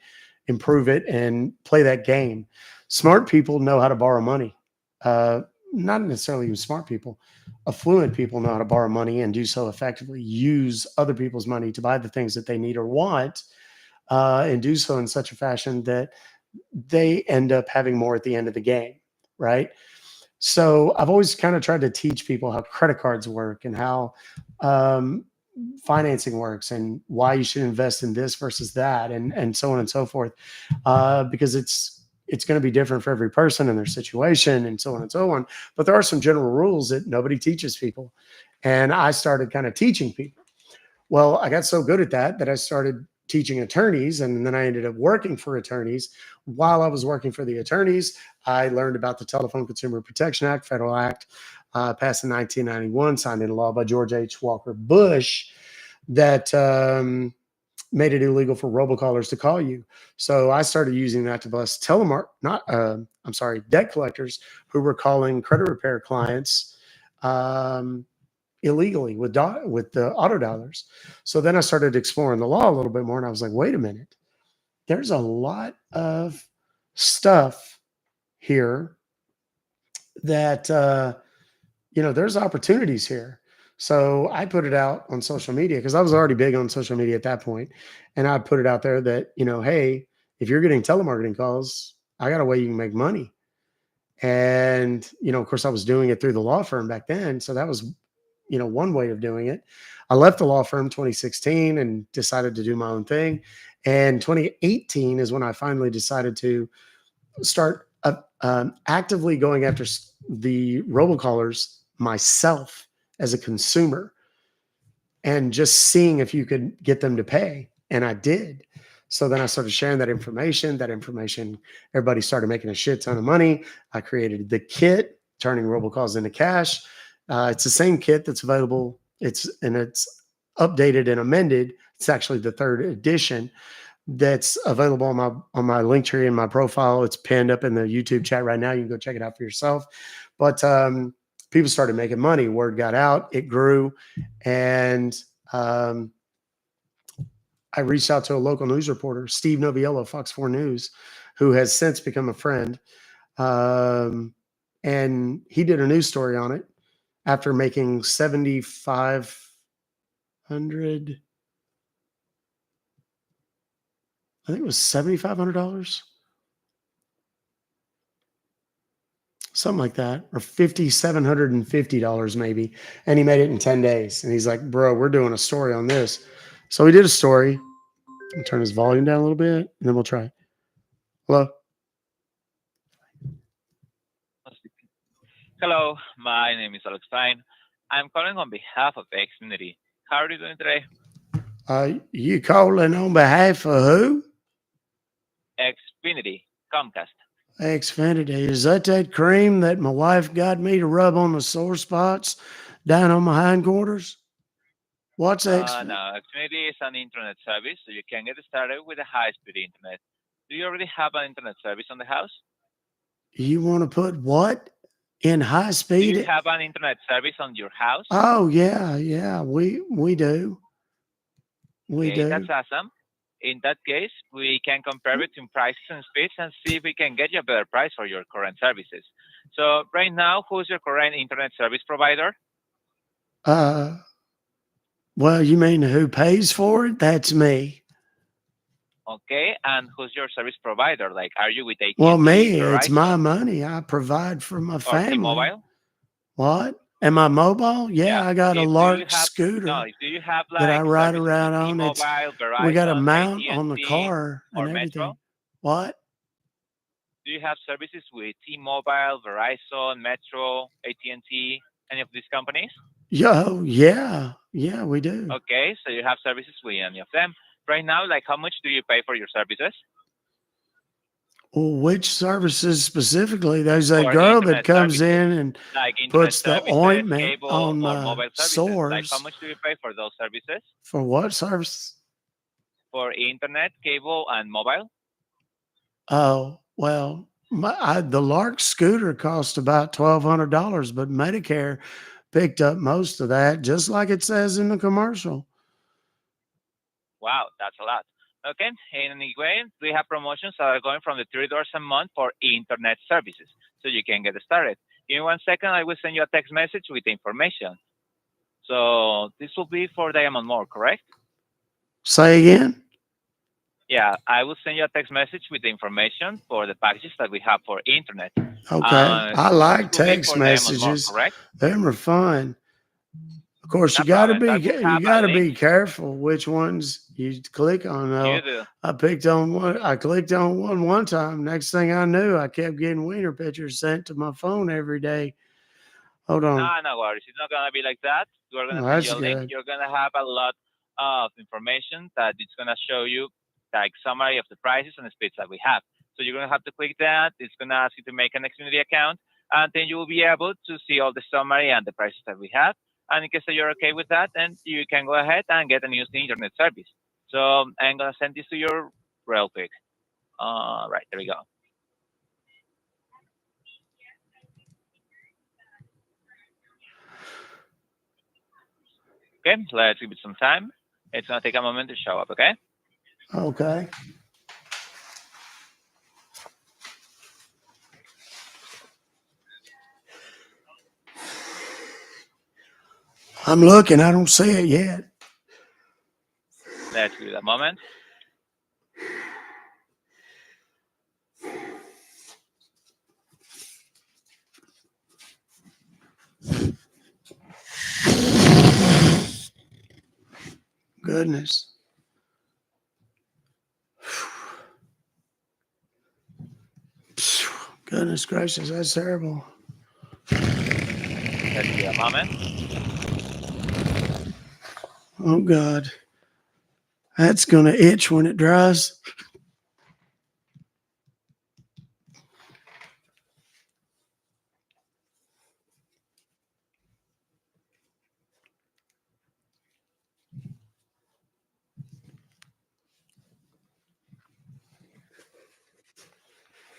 improve it and play that game. Smart people know how to borrow money. Not necessarily even smart people. Affluent people know how to borrow money and do so effectively. Use other people's money to buy the things that they need or want, and do so in such a fashion that they end up having more at the end of the game, right? So I've always kind of tried to teach people how credit cards work and how financing works and why you should invest in this versus that and so on and so forth, because it's going to be different for every person and their situation and so on and so on. But there are some general rules that nobody teaches people. And I started kind of teaching people. Well, I got so good at that I started teaching attorneys, and then I ended up working for attorneys. While I was working for the attorneys, I learned about the Telephone Consumer Protection Act, Federal Act, passed in 1991, signed into law by George H. Walker Bush, that made it illegal for robocallers to call you. So I started using that to bust debt collectors who were calling credit repair clients illegally with the auto dialers. So then I started exploring the law a little bit more, and I was like, wait a minute. there's a lot of stuff here that, there's opportunities here. So I put it out on social media because I was already big on social media at that point. And I put it out there that, hey, if you're getting telemarketing calls, I got a way you can make money. And, of course, I was doing it through the law firm back then. So that was, one way of doing it. I left the law firm 2016 and decided to do my own thing. And 2018 is when I finally decided to start actively going after the robocallers myself as a consumer and just seeing if you could get them to pay. And I did. So then I started sharing that information. Everybody started making a shit ton of money. I created the kit, turning robocalls into cash. It's the same kit that's available. It's updated and amended. It's actually the 3rd edition that's available on my link tree in my profile. It's pinned up in the YouTube chat right now. You can go check it out for yourself. But people started making money. Word got out. It grew. And I reached out to a local news reporter, Steve Noviello, Fox 4 News, who has since become a friend. And he did a news story on it after making $7,500. I think it was $7,500, something like that, or $5,750 maybe. And he made it in 10 days. And he's like, bro, we're doing a story on this. So he did a story. I'll turn his volume down a little bit, and then we'll try. Hello? Hello, my name is Alex Stein. I'm calling on behalf of Xfinity. How are you doing today? You calling on behalf of who? Xfinity, Comcast. Xfinity. Is that cream that my wife got me to rub on the sore spots down on my hindquarters? What's Xfinity? No, Xfinity is an internet service, so you can get started with a high-speed internet. Do you already have an internet service on the house? You want to put what in high speed? Do you have an internet service on your house? Oh yeah, we do. We do. That's awesome. In that case, we can compare between prices and speeds and see if we can get you a better price for your current services. So right now, who's your current internet service provider? Well, you mean who pays for it? That's me. Okay, and who's your service provider? Like, are you with AT&T? Well, me, Verizon, it's my money. I provide for my family. Or T-Mobile? What? Am I mobile? Yeah, I got a Lark do scooter you have like that I ride services around with on. T-Mobile, Verizon, We got a mount AT&T, on the car and or everything. Metro? What? Do you have services with T-Mobile, Verizon, Metro, AT&T, any of these companies? Yeah, we do. Okay, so you have services with any of them. Right now, like how much do you pay for your services? Well, which services specifically? There's a girl that comes in and like puts the services, ointment cable, on or my mobile services. sores. Like how much do you pay for those services? For what service? For internet, cable, and mobile? Oh, well, the Lark scooter cost about $1,200, but Medicare picked up most of that, just like it says in the commercial. Wow, that's a lot. Okay, anyway, we have promotions that are going from the $3 a month for internet services, so you can get started. In 1 second, I will send you a text message with the information. So this will be for Diamond More, correct? Say again? Yeah, I will send you a text message with the information for the packages that we have for internet. Okay. I like text messages. Correct? Them are fun. Of course, you got to be careful which ones you click on. Though. You do. I clicked on one time. Next thing I knew, I kept getting wiener pictures sent to my phone every day. Hold on. No worries. It's not gonna be like that. We're gonna send you a link. You're gonna have a lot of information that it's gonna show you, like summary of the prices and the speeds that we have. So you're gonna have to click that. It's gonna ask you to make an Xfinity account, and then you will be able to see all the summary and the prices that we have. And in case that you're okay with that, then you can go ahead and get a new internet service. So I'm gonna send this to you real quick. Right, there we go. Okay, let's give it some time. It's gonna take a moment to show up, okay? Okay. I'm looking. I don't see it yet. Let's give it a moment. Goodness. Goodness gracious, that's terrible. Let's give it a moment. Oh, God. That's going to itch when it dries.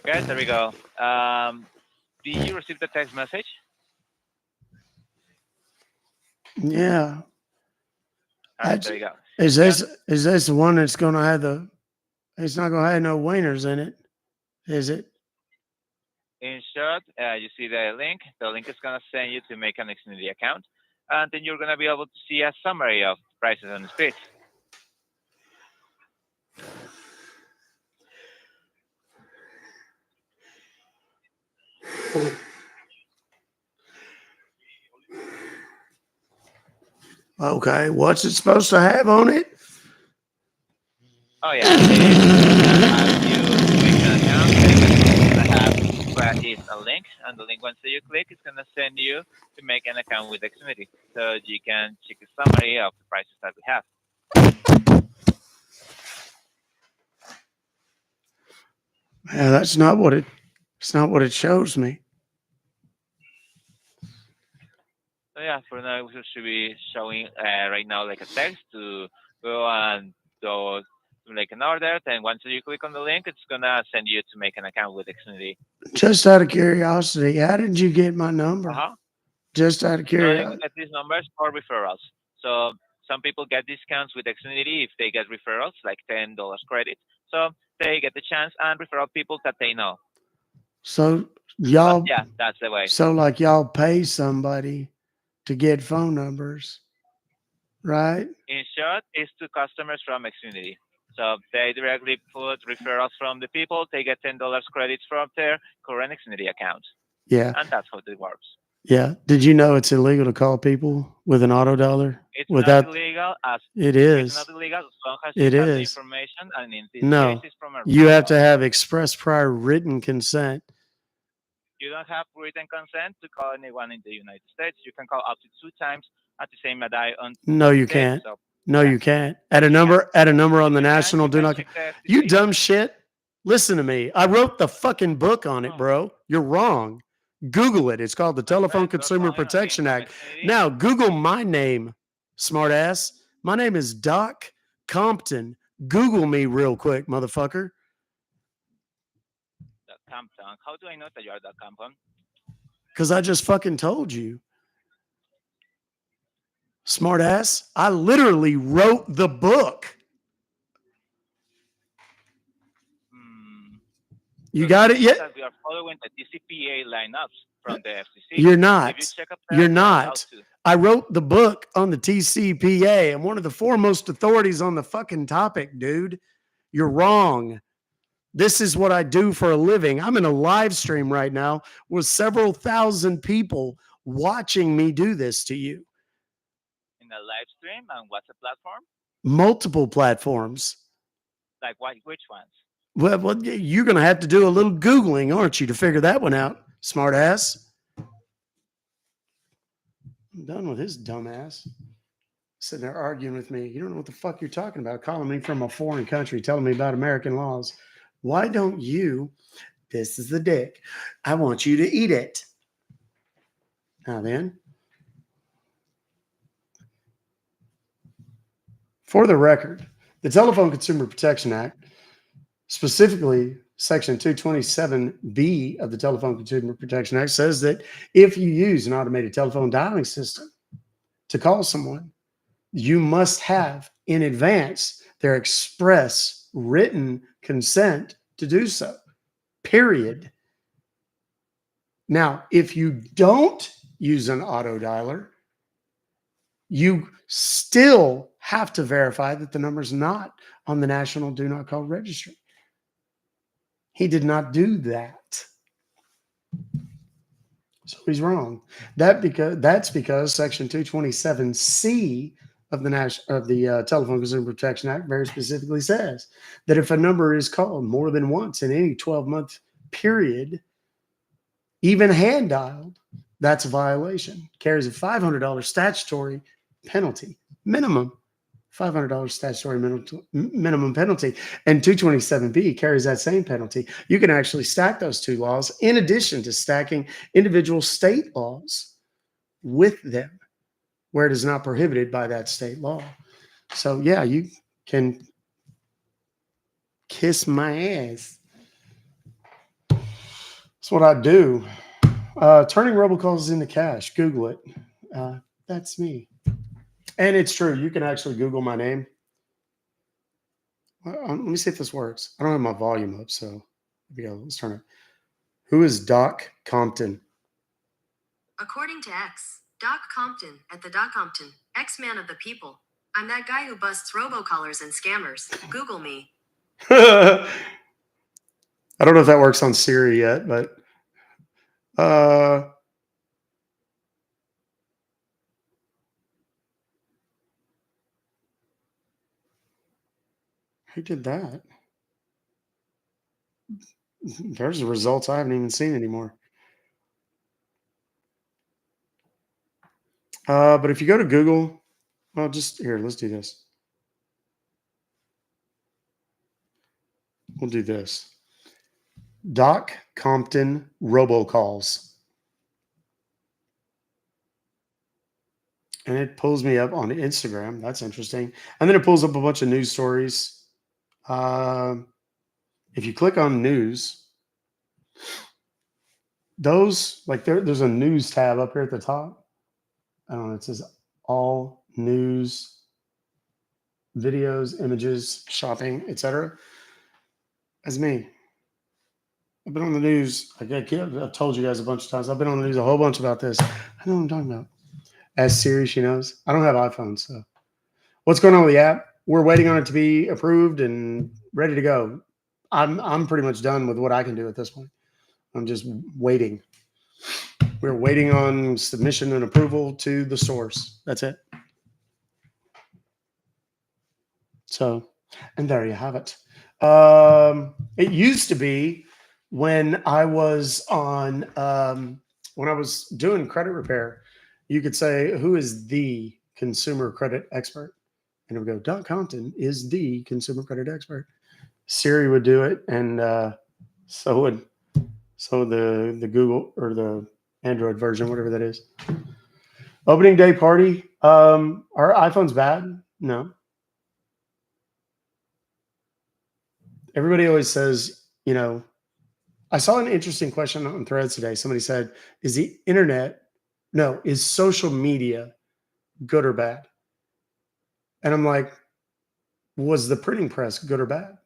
Okay, there we go. Did you receive the text message? Yeah. All right, there you go. Is this the one that's going to have it's not going to have no wieners in it, is it? In short, you see the link. The link is going to send you to make an Xfinity account, and then you're going to be able to see a summary of prices and speeds. Okay, what's it supposed to have on it? Oh yeah, have you click an account, then it's gonna have a link, and the link once you click, it's gonna send you to make an account with Xfinity, so you can check a summary of the prices that we have. Yeah, that's not what it shows me. So yeah, for now we should be showing right now like a text to go and go to make an order. Then once you click on the link, it's gonna send you to make an account with Xfinity. Just out of curiosity, how did you get my number? Just out of So you curiosity. get these numbers for referrals. So some people get discounts with Xfinity if they get referrals, like $10 credit. So they get the chance and referral people that they know. So y'all, yeah, that's the way. So like y'all pay somebody to get phone numbers, right? In short, it's to customers from Xfinity. So they directly put referrals from the people. They get $10 credits from their current Xfinity account. Yeah. And that's how it works. Yeah. Did you know it's illegal to call people with an auto dialer? It's Without, not illegal as it it's is. not illegal as long as It you have the is. information, and in this No, case, it's from a you have referral. to have express prior written consent. You don't have written consent to call anyone in the United States. You can call up to 2 times at the same day on No, you day. can't. So No, you can't. At a number on the national do not. You dumb shit. Listen to me. I wrote the fucking book on it, bro. You're wrong. Google it. It's called the Telephone Consumer Protection Act. Now, Google my name, smartass. My name is Doc Compton. Google me real quick, motherfucker. Compton. How do I know that you are that Compton? Because I just fucking told you. Smartass. I literally wrote the book. You got it yet? That we are following the TCPA lineups from the FCC. You're not. If you check up there, You're you're allowed not. to. I wrote the book on the TCPA. I'm one of the foremost authorities on the fucking topic, dude. You're wrong. This is what I do for a living. I'm in a live stream right now with several thousand people watching me do this to you. In a live stream, and what's the platform? Multiple platforms. Like which ones? Well, you're going to have to do a little Googling, aren't you, to figure that one out, smart ass. I'm done with his dumb ass. Sitting there arguing with me. You don't know what the fuck you're talking about, calling me from a foreign country, telling me about American laws. Why don't you, this is the dick, I want you to eat it. Now then, for the record, the Telephone Consumer Protection Act, specifically Section 227B of the Telephone Consumer Protection Act, says that if you use an automated telephone dialing system to call someone, you must have in advance their express written consent to do so. Period. Now, if you don't use an auto dialer, you still have to verify that the number's not on the National Do Not Call Registry. He did not do that. So he's wrong. That's because Section 227C of the Telephone Consumer Protection Act very specifically says that if a number is called more than once in any 12-month period, even hand dialed, that's a violation. Carries a $500 statutory penalty, minimum $500 statutory minimum penalty, and 227B carries that same penalty. You can actually stack those two laws in addition to stacking individual state laws with them where it is not prohibited by that state law. So yeah, you can kiss my ass. That's what I do. Turning robocalls into cash. Google it. That's me. And it's true. You can actually Google my name. Let me see if this works. I don't have my volume up, so here we go. Let's turn it. Who is Doc Compton? According to X, Doc Compton at the Doc Compton, X-Man of the people. I'm that guy who busts robocallers and scammers. Google me. I don't know if that works on Siri yet, but who did that? There's the results I haven't even seen anymore. But if you go to Google, well, just here, let's do this. We'll do this. Doc Compton robocalls. And it pulls me up on Instagram. That's interesting. And then it pulls up a bunch of news stories. If you click on news, those, like there's a news tab up here at the top. I don't know, it says all news, videos, images, shopping, etc. That's me. I've been on the news. I've told you guys a bunch of times. I've been on the news a whole bunch about this. I know what I'm talking about. As Siri, she knows. I don't have iPhone, so. What's going on with the app? We're waiting on it to be approved and ready to go. I'm pretty much done with what I can do at this point. I'm just waiting. We're waiting on submission and approval to the source. That's it. So, and there you have it. It used to be when I was on, when I was doing credit repair, you could say, who is the consumer credit expert? And it would go, Doc Compton is the consumer credit expert. Siri would do it, and so the Google or the Android version, whatever that is. Opening day party. Are iPhones bad? No. Everybody always says, you know, I saw an interesting question on Threads today. Somebody said, is social media good or bad? And I'm like, was the printing press good or bad?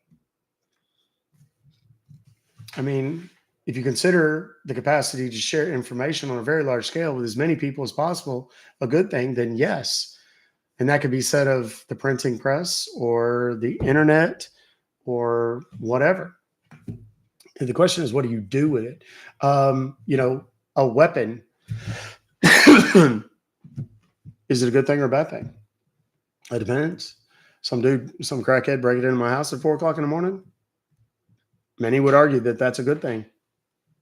I mean, if you consider the capacity to share information on a very large scale with as many people as possible a good thing, then yes. And that could be said of the printing press or the internet or whatever. And the question is, what do you do with it? You know, a weapon, is it a good thing or a bad thing? It depends. Some crackhead break it into my house at 4 o'clock in the morning. Many would argue that that's a good thing,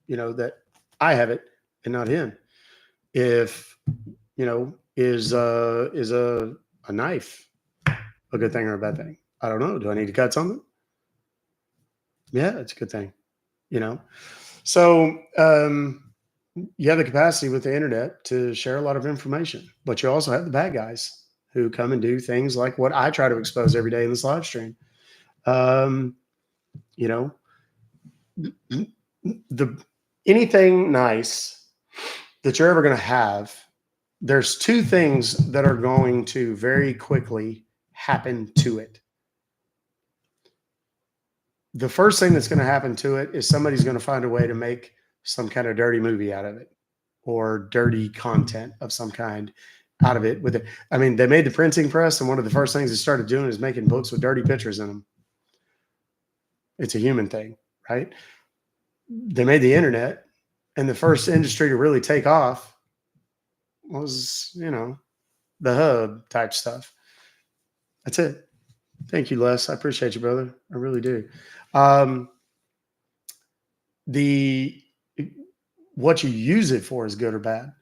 you know, that I have it and not him. If, you know, is a knife a good thing or a bad thing? I don't know. Do I need to cut something? Yeah, it's a good thing, you know. So you have the capacity with the internet to share a lot of information, but you also have the bad guys who come and do things like what I try to expose every day in this live stream. You know, anything nice that you're ever going to have, there's two things that are going to very quickly happen to it. The first thing that's going to happen to it is somebody's going to find a way to make some kind of dirty movie out of it or dirty content of some kind out of it with it. I mean, they made the printing press, and one of the first things they started doing is making books with dirty pictures in them. It's a human thing, right? They made the internet, and the first industry to really take off was, the hub type stuff. That's it. Thank you, Les. I appreciate you, brother. I really do. What you use it for is good or bad.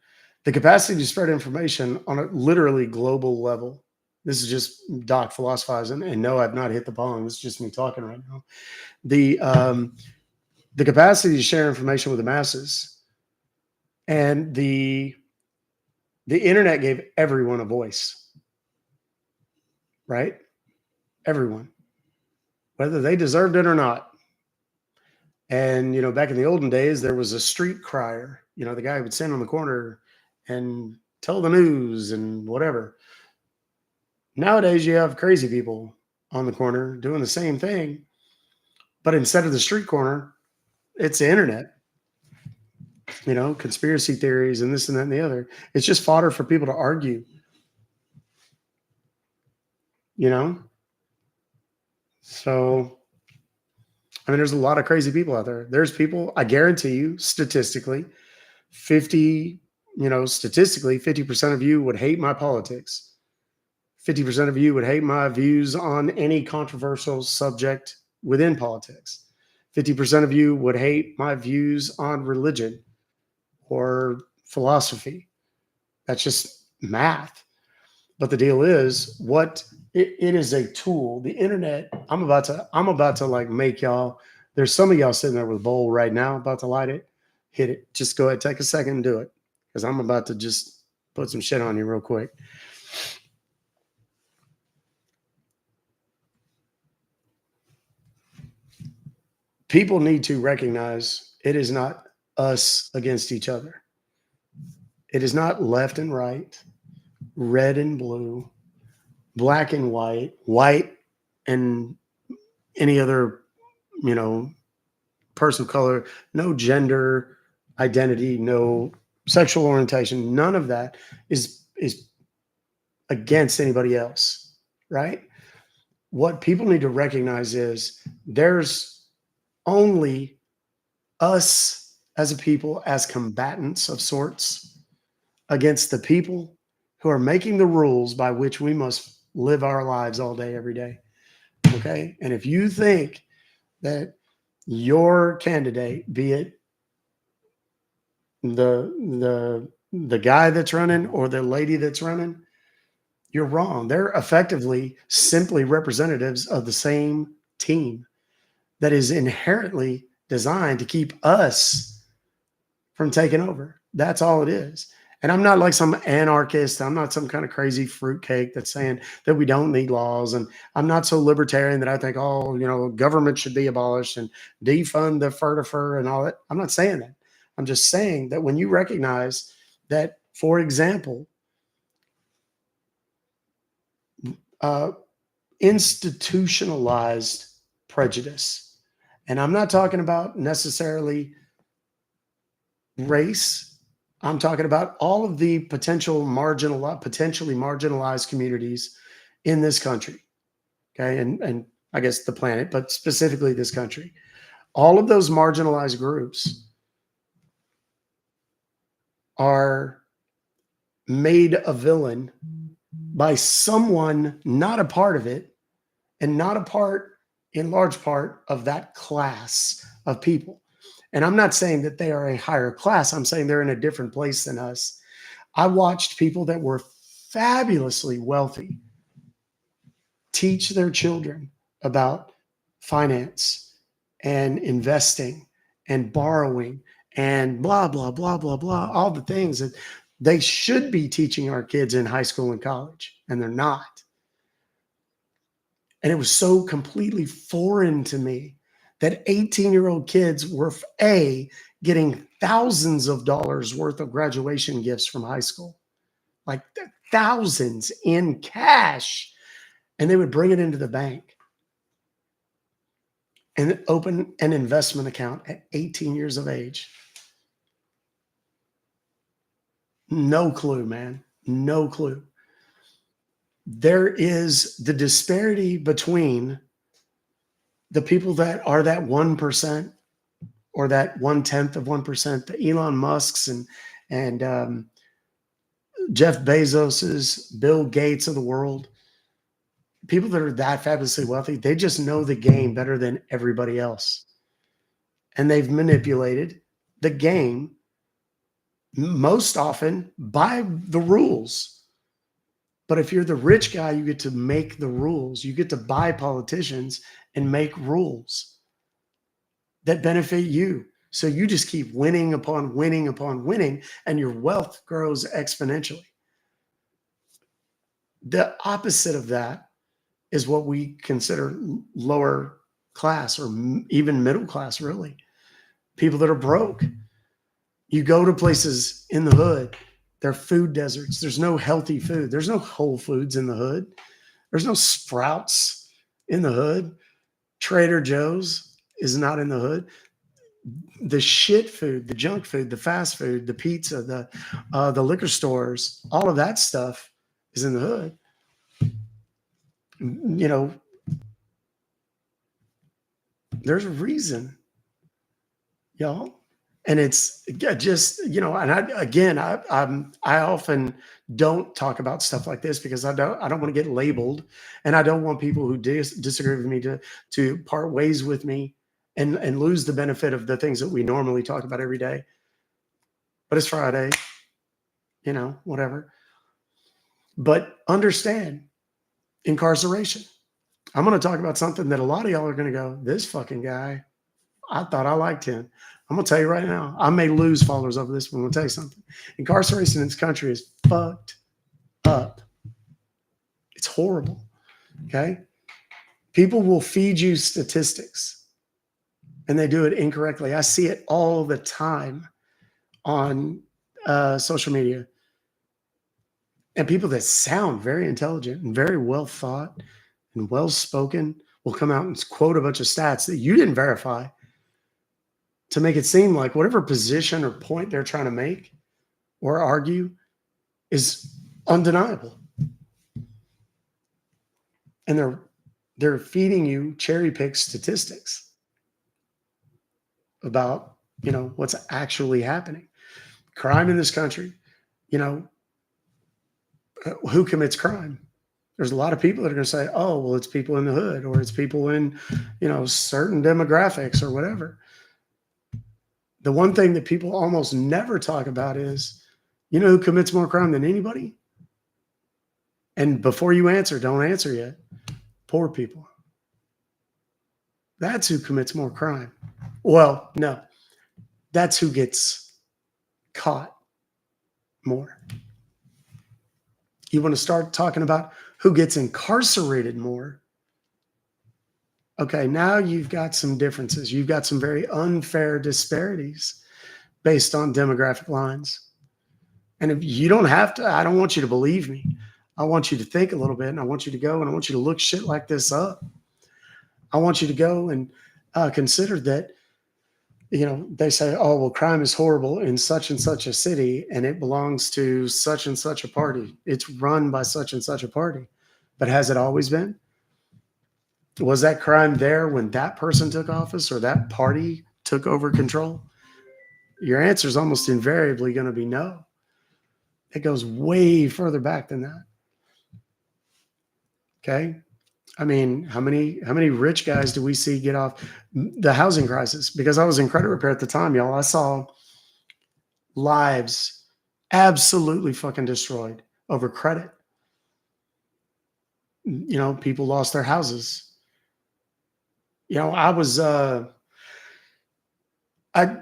The capacity to spread information on a literally global level. This is just Doc philosophizing, and no, I've not hit the bong. This is just me talking right now. The capacity to share information with the masses, and the internet gave everyone a voice, right? Everyone, whether they deserved it or not. And, back in the olden days, there was a street crier, the guy who would stand on the corner and tell the news and whatever. Nowadays, you have crazy people on the corner doing the same thing, but instead of the street corner, it's the internet. Conspiracy theories and this and that and the other. It's just fodder for people to argue. So, I mean, there's a lot of crazy people out there. There's people, I guarantee you, statistically, 50% of you would hate my politics. 50% of you would hate my views on any controversial subject within politics. 50% of you would hate my views on religion or philosophy. That's just math. But the deal is, it is a tool. The internet, I'm about to like make y'all, there's some of y'all sitting there with a bowl right now, about to light it, hit it. Just go ahead, take a second and do it. Because I'm about to just put some shit on you real quick. People need to recognize it is not us against each other. It is not left and right, red and blue, black and white and any other, person of color, no gender identity, no sexual orientation. None of that is against anybody else, right? What people need to recognize is there's only us as a people, as combatants of sorts, against the people who are making the rules by which we must live our lives all day, every day. Okay? And if you think that your candidate, be it the guy that's running or the lady that's running, you're wrong. They're effectively simply representatives of the same team that is inherently designed to keep us from taking over. That's all it is. And I'm not like some anarchist. I'm not some kind of crazy fruitcake that's saying that we don't need laws. And I'm not so libertarian that I think, government should be abolished and defund the fur and all that. I'm not saying that. I'm just saying that when you recognize that, for example, institutionalized prejudice, and I'm not talking about necessarily race. I'm talking about all of the potentially marginalized communities in this country. Okay. And I guess the planet, but specifically this country. All of those marginalized groups are made a villain by someone not a part of it and not a part, in large part, of that class of people. And I'm not saying that they are a higher class. I'm saying they're in a different place than us. I watched people that were fabulously wealthy teach their children about finance and investing and borrowing and blah, blah, blah, blah, blah, all the things that they should be teaching our kids in high school and college, and they're not. And it was so completely foreign to me that 18-year-old kids were getting thousands of dollars worth of graduation gifts from high school, like thousands in cash. And they would bring it into the bank and open an investment account at 18 years of age. No clue, man. no clue. There is the disparity between the people that are that 1% or that 1/10 of 1%, the Elon Musks and Jeff Bezos's, Bill Gates of the world, people that are that fabulously wealthy, they just know the game better than everybody else. And they've manipulated the game most often by the rules. But if you're the rich guy, you get to make the rules. You get to buy politicians and make rules that benefit you. So you just keep winning upon winning upon winning, and your wealth grows exponentially. The opposite of that is what we consider lower class or even middle class, really. People that are broke. You go to places in the hood, they're food deserts. There's no healthy food. There's no Whole Foods in the hood. There's no Sprouts in the hood. Trader Joe's is not in the hood. The shit food, the junk food, the fast food, the pizza, the liquor stores, all of that stuff is in the hood. You know, there's a reason, y'all. And it's just, you know, and I often don't talk about stuff like this because I don't want to get labeled, and I don't want people who disagree with me to part ways with me and lose the benefit of the things that we normally talk about every day. But it's Friday, you know, whatever. But understand incarceration. I'm going to talk about something that a lot of y'all are going to go, this fucking guy, I thought I liked him. I'm going to tell you right now, I may lose followers over this, but I'm going to tell you something. Incarceration in this country is fucked up. It's horrible. Okay? People will feed you statistics, and they do it incorrectly. I see it all the time on social media. And people that sound very intelligent and very well thought and well spoken will come out and quote a bunch of stats that you didn't verify to make it seem like whatever position or point they're trying to make or argue is undeniable. And they're feeding you cherry-picked statistics about, you know, what's actually happening. Crime in this country, you know, who commits crime? There's a lot of people that are going to say, oh, well, it's people in the hood, or it's people in, you know, certain demographics or whatever. The one thing that people almost never talk about is, you know who commits more crime than anybody? And before you answer, don't answer yet. Poor people. That's who commits more crime. Well, no. That's who gets caught more. You want to start talking about who gets incarcerated more? Okay, now you've got some differences. You've got some very unfair disparities based on demographic lines. And if you don't have to, I don't want you to believe me. I want you to think a little bit, and I want you to go and I want you to look shit like this up. I want you to go and consider that, you know, they say, oh, well, crime is horrible in such and such a city, and it belongs to such and such a party. It's run by such and such a party. But has it always been? Was that crime there when that person took office or that party took over control? Your answer is almost invariably going to be no. It goes way further back than that. Okay? I mean, how many rich guys do we see get off the housing crisis? Because I was in credit repair at the time, y'all. I saw lives absolutely fucking destroyed over credit. You know, people lost their houses. You know,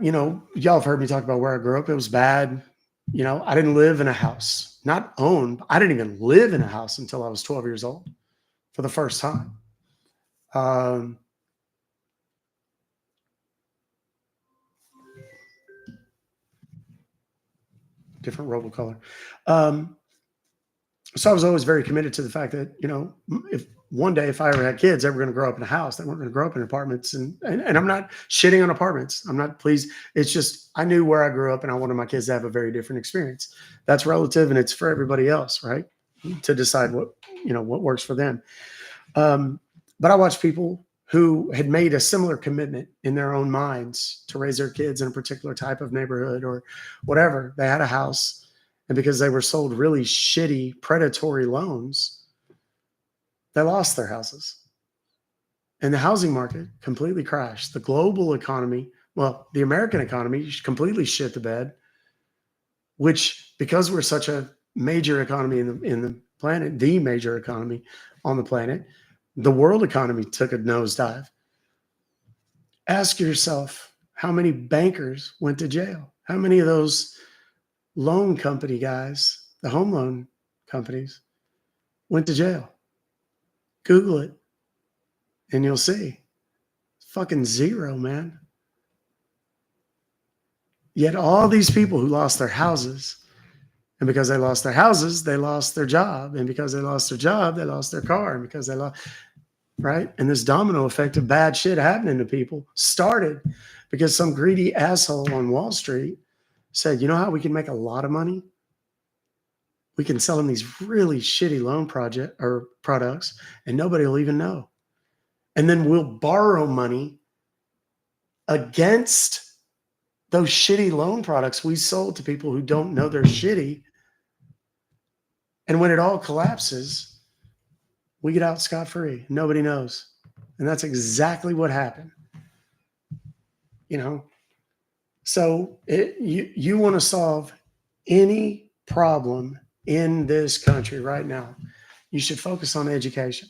you know, y'all have heard me talk about where I grew up. It was bad. You know, I didn't live in a house, not owned. I didn't even live in a house until I was 12 years old for the first time. Different robocolor. So I was always very committed to the fact that, you know, if one day, if I ever had kids, they were going to grow up in a house. They weren't going to grow up in apartments. And I'm not shitting on apartments. I'm not, please. It's just, I knew where I grew up and I wanted my kids to have a very different experience. That's relative and it's for everybody else, right? To decide what works for them. But I watched people who had made a similar commitment in their own minds to raise their kids in a particular type of neighborhood or whatever. They had a house, and because they were sold really shitty, predatory loans, they lost their houses. And the housing market completely crashed. The global economy, well, the American economy completely shit the bed, which, because we're such a major economy in the planet, the major economy on the planet, the world economy took a nosedive. Ask yourself, how many bankers went to jail? How many of those loan company guys, the home loan companies, went to jail? Google it and you'll see. Fucking zero, man. Yet all these people who lost their houses, and because they lost their houses, they lost their job. And because they lost their job, they lost their car. And because they lost, right? And this domino effect of bad shit happening to people started because some greedy asshole on Wall Street said, you know how we can make a lot of money? We can sell them these really shitty loan products and nobody will even know. And then we'll borrow money against those shitty loan products we sold to people who don't know they're shitty. And when it all collapses, we get out scot-free. Nobody knows. And that's exactly what happened. So you want to solve any problem in this country right now, you should focus on education.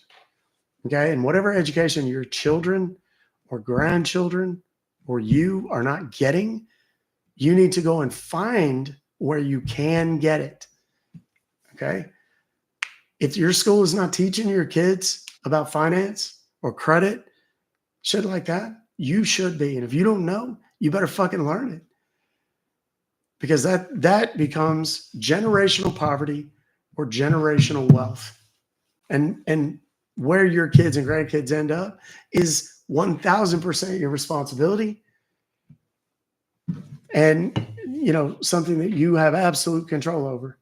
Okay. And whatever education your children or grandchildren or you are not getting, you need to go and find where you can get it. Okay. If your school is not teaching your kids about finance or credit, shit like that, you should be. And if you don't know, you better fucking learn it. Because that becomes generational poverty or generational wealth. And where your kids and grandkids end up is 1000% your responsibility. And, something that you have absolute control over.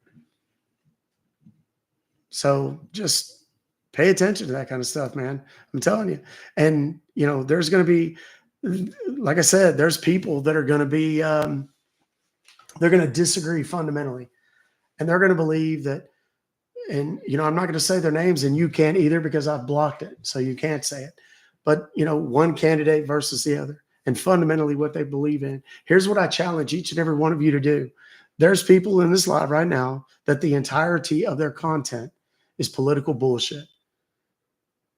So just pay attention to that kind of stuff, man. I'm telling you. And, there's going to be, like I said, there's people that are going to be, they're going to disagree fundamentally. And they're going to believe that, and, I'm not going to say their names and you can't either because I've blocked it. So you can't say it. But, one candidate versus the other and fundamentally what they believe in. Here's what I challenge each and every one of you to do. There's people in this live right now that the entirety of their content is political bullshit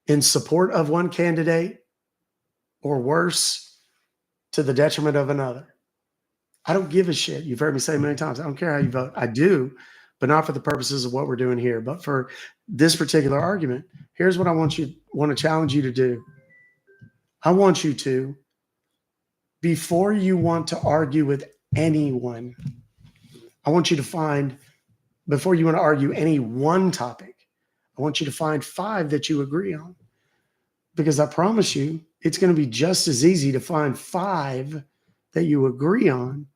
in support of one candidate or worse, to the detriment of another. I don't give a shit. You've heard me say many times, I don't care how you vote. I do, but not for the purposes of what we're doing here. But for this particular argument, here's what I want to challenge you to do. I want you to, before you want to argue with anyone, I want you to find, before you want to argue any one topic, I want you to find 5 that you agree on. Because I promise you, it's going to be just as easy to find 5 that you agree on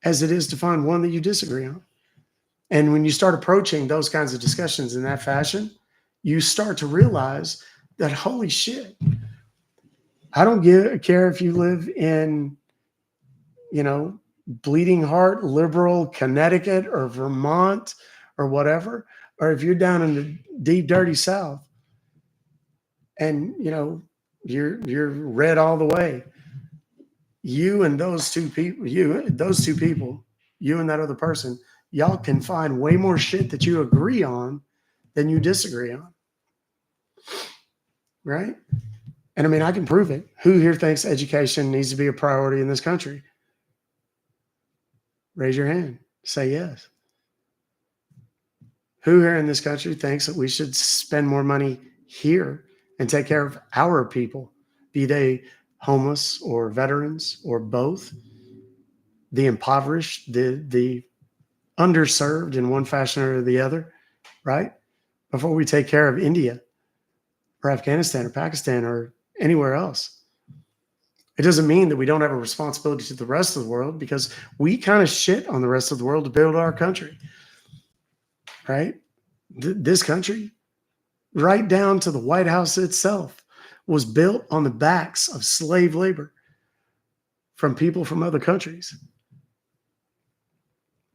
as it is to find one that you disagree on. And when you start approaching those kinds of discussions in that fashion, you start to realize that, holy shit, I don't care if you live in, Bleeding Heart, liberal Connecticut or Vermont or whatever, or if you're down in the deep, dirty South and, you're red all the way. You and those two people, you and that other person, y'all can find way more shit that you agree on than you disagree on. Right? And I can prove it. Who here thinks education needs to be a priority in this country? Raise your hand. Say yes. Who here in this country thinks that we should spend more money here and take care of our people, be they homeless or veterans or both, the impoverished, the underserved in one fashion or the other, right? Before we take care of India or Afghanistan or Pakistan or anywhere else. It doesn't mean that we don't have a responsibility to the rest of the world, because we kind of shit on the rest of the world to build our country, right? This country, right down to the White House itself, was built on the backs of slave labor from people from other countries.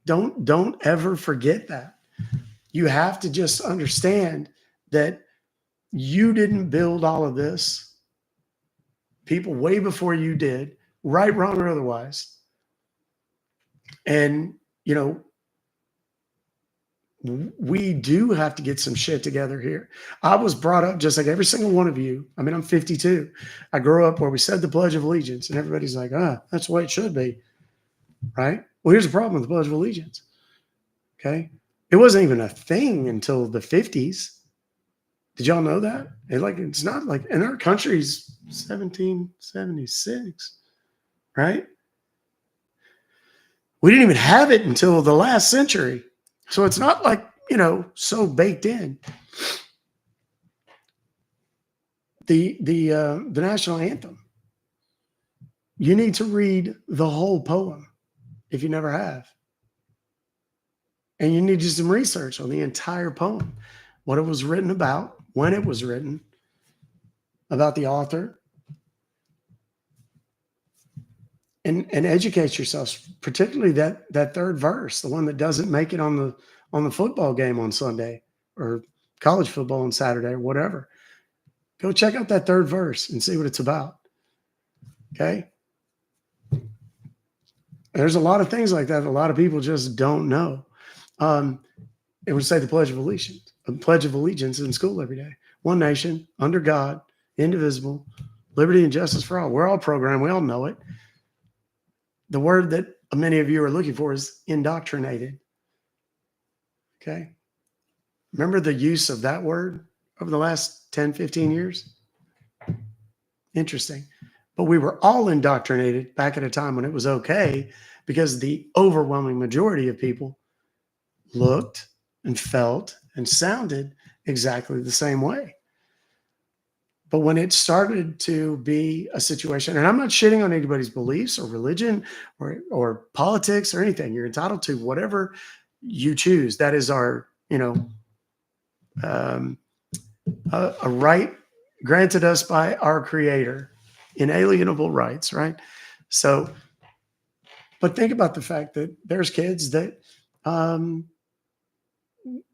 Don't ever forget that. You have to just understand that you didn't build all of this. People way before you did, right, wrong, or otherwise. And, you know, we do have to get some shit together here. I was brought up just like every single one of you. I mean, I'm 52. I grew up where we said the Pledge of Allegiance, and everybody's like, that's the way it should be, right? Well, here's the problem with the Pledge of Allegiance, okay? It wasn't even a thing until the 50s. Did y'all know that? It's not like, in our country's 1776, right? We didn't even have it until the last century. So it's not like, you know, so baked in. The national anthem. You need to read the whole poem if you never have. And you need to do some research on the entire poem, what it was written about, when it was written, about the author, and educate yourself, particularly that third verse, the one that doesn't make it on the football game on Sunday, or college football on Saturday, or whatever. Go check out that third verse and see what it's about. Okay? There's a lot of things like that a lot of people just don't know. It would say the Pledge of Allegiance in school every day. One nation, under God, indivisible, liberty and justice for all. We're all programmed. We all know it. The word that many of you are looking for is indoctrinated. Okay? Remember the use of that word over the last 10, 15 years? Interesting. But we were all indoctrinated back at a time when it was okay, because the overwhelming majority of people looked and felt and sounded exactly the same way. But when it started to be a situation, and I'm not shitting on anybody's beliefs or religion or politics or anything. You're entitled to whatever you choose. That is our, you know, a right granted us by our Creator, inalienable rights, right? So, but think about the fact that there's kids that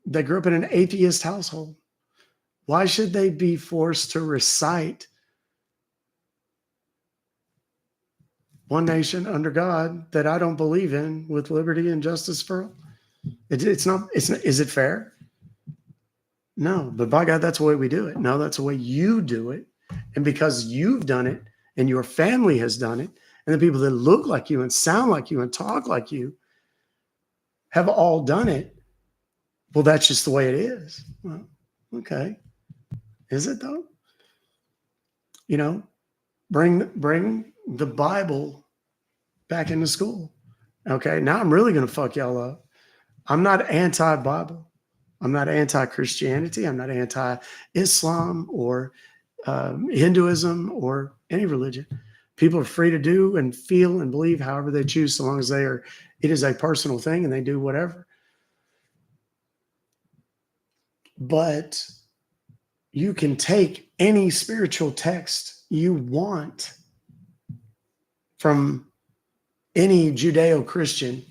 they grew up in an atheist household. Why should they be forced to recite one nation under God that I don't believe in, with liberty and justice for all? It's not, is it fair? No, but by God, that's the way we do it. No, that's the way you do it. And because you've done it and your family has done it, and the people that look like you and sound like you and talk like you have all done it, well, that's just the way it is. Well, okay. Is it though? You know, bring the Bible back into school. Okay, now I'm really going to fuck y'all up. I'm not anti-Bible. I'm not anti-Christianity. I'm not anti-Islam or Hinduism or any religion. People are free to do and feel and believe however they choose, so long as it is a personal thing and they do whatever. But you can take any spiritual text you want from any Judeo-Christian,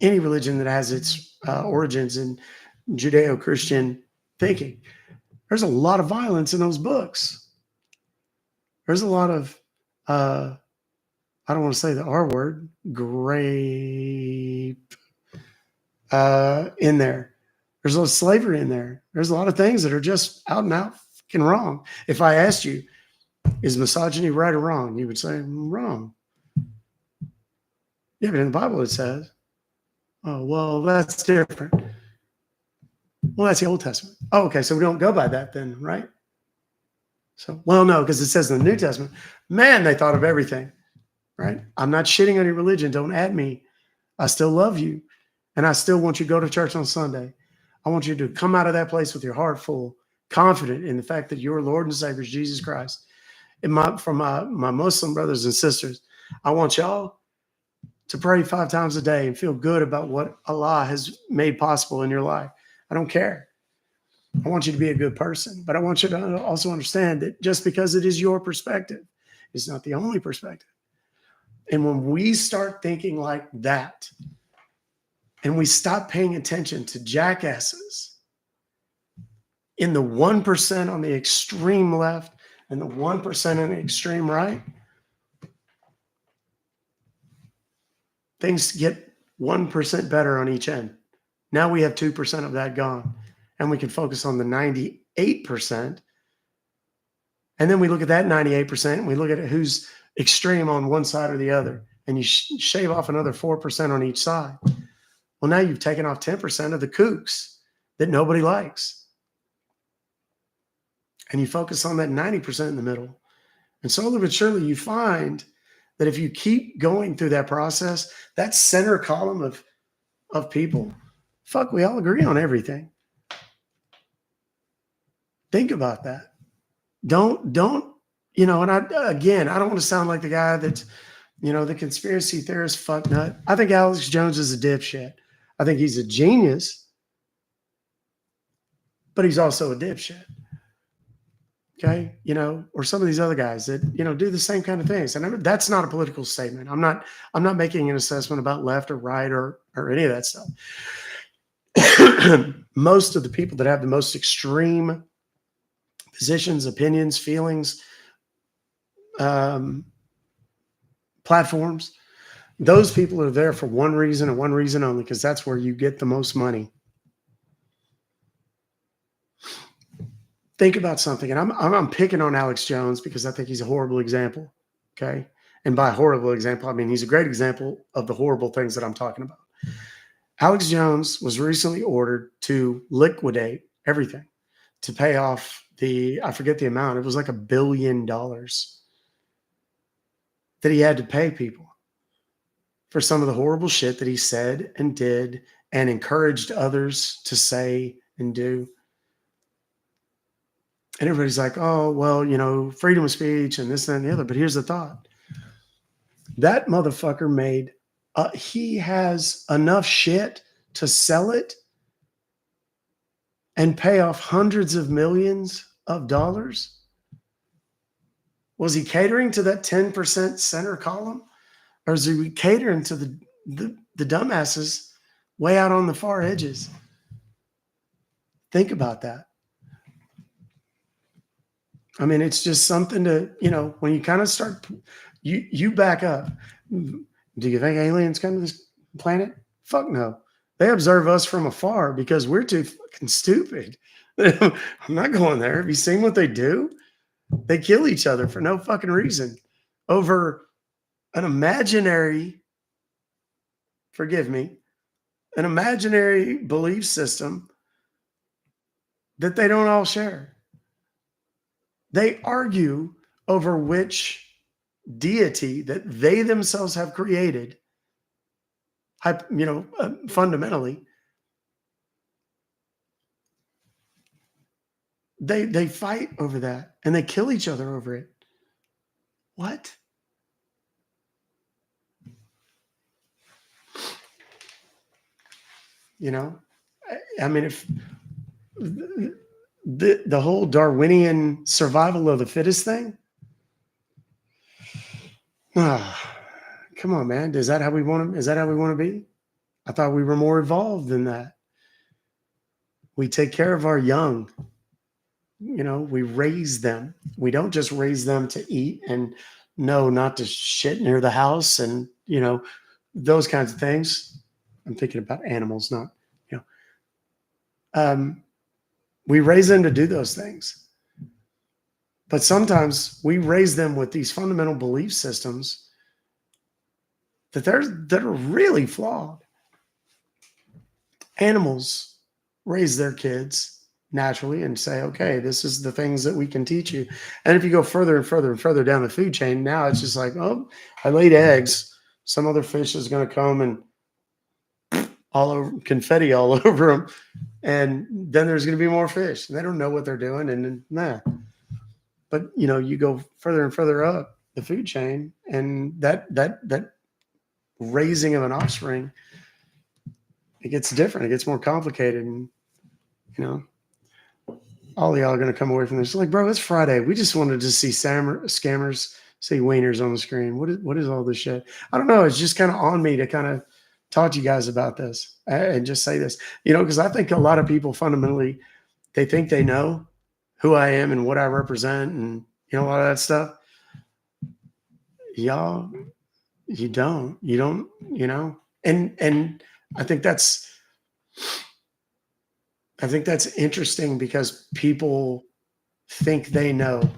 any religion that has its origins in Judeo-Christian thinking. There's a lot of violence in those books. There's a lot of, I don't want to say the R word, grape in there. There's a lot of slavery in there. There's a lot of things that are just out and out fucking wrong. If I asked you, is misogyny right or wrong? You would say, wrong. Yeah, but in the Bible it says, oh, well, that's different. Well, that's the Old Testament. Oh, okay, so we don't go by that then, right? So, well, no, because it says in the New Testament, man, they thought of everything, right? I'm not shitting on your religion. Don't add me. I still love you, and I still want you to go to church on Sunday. I want you to come out of that place with your heart full confident in the fact that your Lord and Savior is Jesus Christ. And from my Muslim brothers and sisters, I want y'all to pray 5 times a day and feel good about what Allah has made possible in your life. I don't care. I want you to be a good person, but I want you to also understand that just because it is your perspective, it's not the only perspective. And when we start thinking like that, and we stop paying attention to jackasses in the 1% on the extreme left and the 1% on the extreme right, things get 1% better on each end. Now we have 2% of that gone, and we can focus on the 98%. And then we look at that 98%, and we look at who's extreme on one side or the other, and you shave off another 4% on each side. Well, now you've taken off 10% of the kooks that nobody likes. And you focus on that 90% in the middle. And slowly but surely you find that if you keep going through that process, that center column of people, fuck, we all agree on everything. Think about that. Don't, and I don't want to sound like the guy that's, the conspiracy theorist fuck nut. I think Alex Jones is a dipshit. I think he's a genius, but he's also a dipshit. Okay. Or some of these other guys that, do the same kind of things. And that's not a political statement. I'm not making an assessment about left or right or any of that stuff. Most of the people that have the most extreme positions, opinions, feelings, platforms, those people are there for one reason and one reason only, because that's where you get the most money. Think about something, and I'm picking on Alex Jones because I think he's a horrible example, okay? And by horrible example, I mean he's a great example of the horrible things that I'm talking about. Alex Jones was recently ordered to liquidate everything to pay off I forget the amount. It was like $1 billion that he had to pay people for some of the horrible shit that he said and did and encouraged others to say and do. And everybody's like, oh, well, freedom of speech and this and the other. But here's the thought. That motherfucker he has enough shit to sell it and pay off hundreds of millions of dollars. Was he catering to that 10% center column? Or is he catering to the dumbasses way out on the far edges? Think about that. I mean, it's just something to, when you kind of start, you back up. Do you think aliens come to this planet? Fuck no. They observe us from afar because we're too fucking stupid. I'm not going there. Have you seen what they do? They kill each other for no fucking reason over an imaginary, an imaginary belief system that they don't all share. They argue over which deity that they themselves have created, fundamentally. They fight over that and they kill each other over it. What? I mean, if the whole Darwinian survival of the fittest thing, come on, man. Is that how we want to be? I thought we were more evolved than that. We take care of our young. We raise them. We don't just raise them to eat and know not to shit near the house and, those kinds of things. I'm thinking about animals, not, we raise them to do those things. But sometimes we raise them with these fundamental belief systems that are really flawed. Animals raise their kids naturally and say, okay, this is the things that we can teach you. And if you go further and further and further down the food chain, now it's just like, oh, I laid eggs. Some other fish is going to come and all over, confetti all over them, and then there's going to be more fish. And they don't know what they're doing, and nah. But you go further and further up the food chain, and that raising of an offspring, it gets different. It gets more complicated, and all of y'all are going to come away from this like, bro, it's Friday. We just wanted to see scammers say wieners on the screen. What is all this shit? I don't know. It's just kind of on me to kind of talk to you guys about this and just say this, because I think a lot of people fundamentally, they think they know who I am and what I represent and, a lot of that stuff. Y'all, you don't, and I think that's interesting because people think they know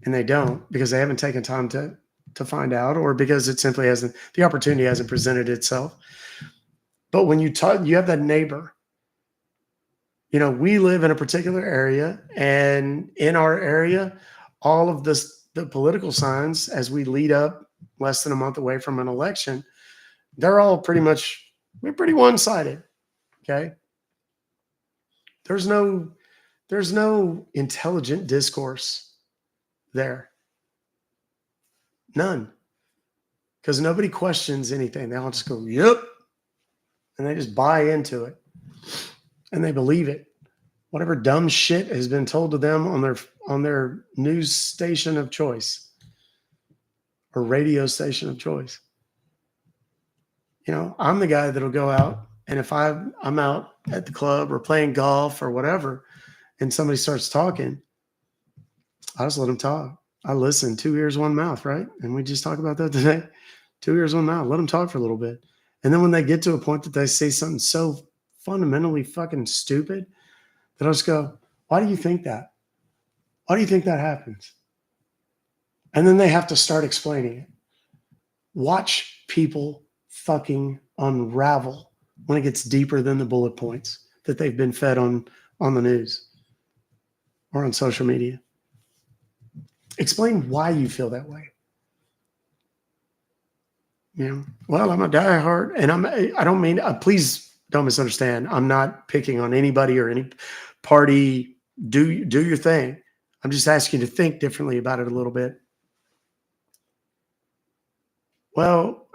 and they don't because they haven't taken time to find out, or because it simply hasn't, the opportunity hasn't presented itself. But when you have that neighbor, we live in a particular area, and in our area, all of the political signs as we lead up less than a month away from an election, they're all pretty one-sided. Okay. There's no intelligent discourse there. None. Because nobody questions anything. They all just go, yep. And they just buy into it. And they believe it. Whatever dumb shit has been told to them on their news station of choice or radio station of choice. I'm the guy that'll go out, and if I'm out at the club or playing golf or whatever, and somebody starts talking, I just let them talk. I listen. 2 ears, one mouth, right? And we just talked about that today. 2 ears, one mouth. Let them talk for a little bit. And then when they get to a point that they say something so fundamentally fucking stupid, that I'll just go, why do you think that? Why do you think that happens? And then they have to start explaining it. Watch people fucking unravel when it gets deeper than the bullet points that they've been fed on the news or on social media. Explain why you feel that way. Well, I'm a diehard, and I don't mean, please don't misunderstand. I'm not picking on anybody or any party. Do your thing. I'm just asking you to think differently about it a little bit. Well,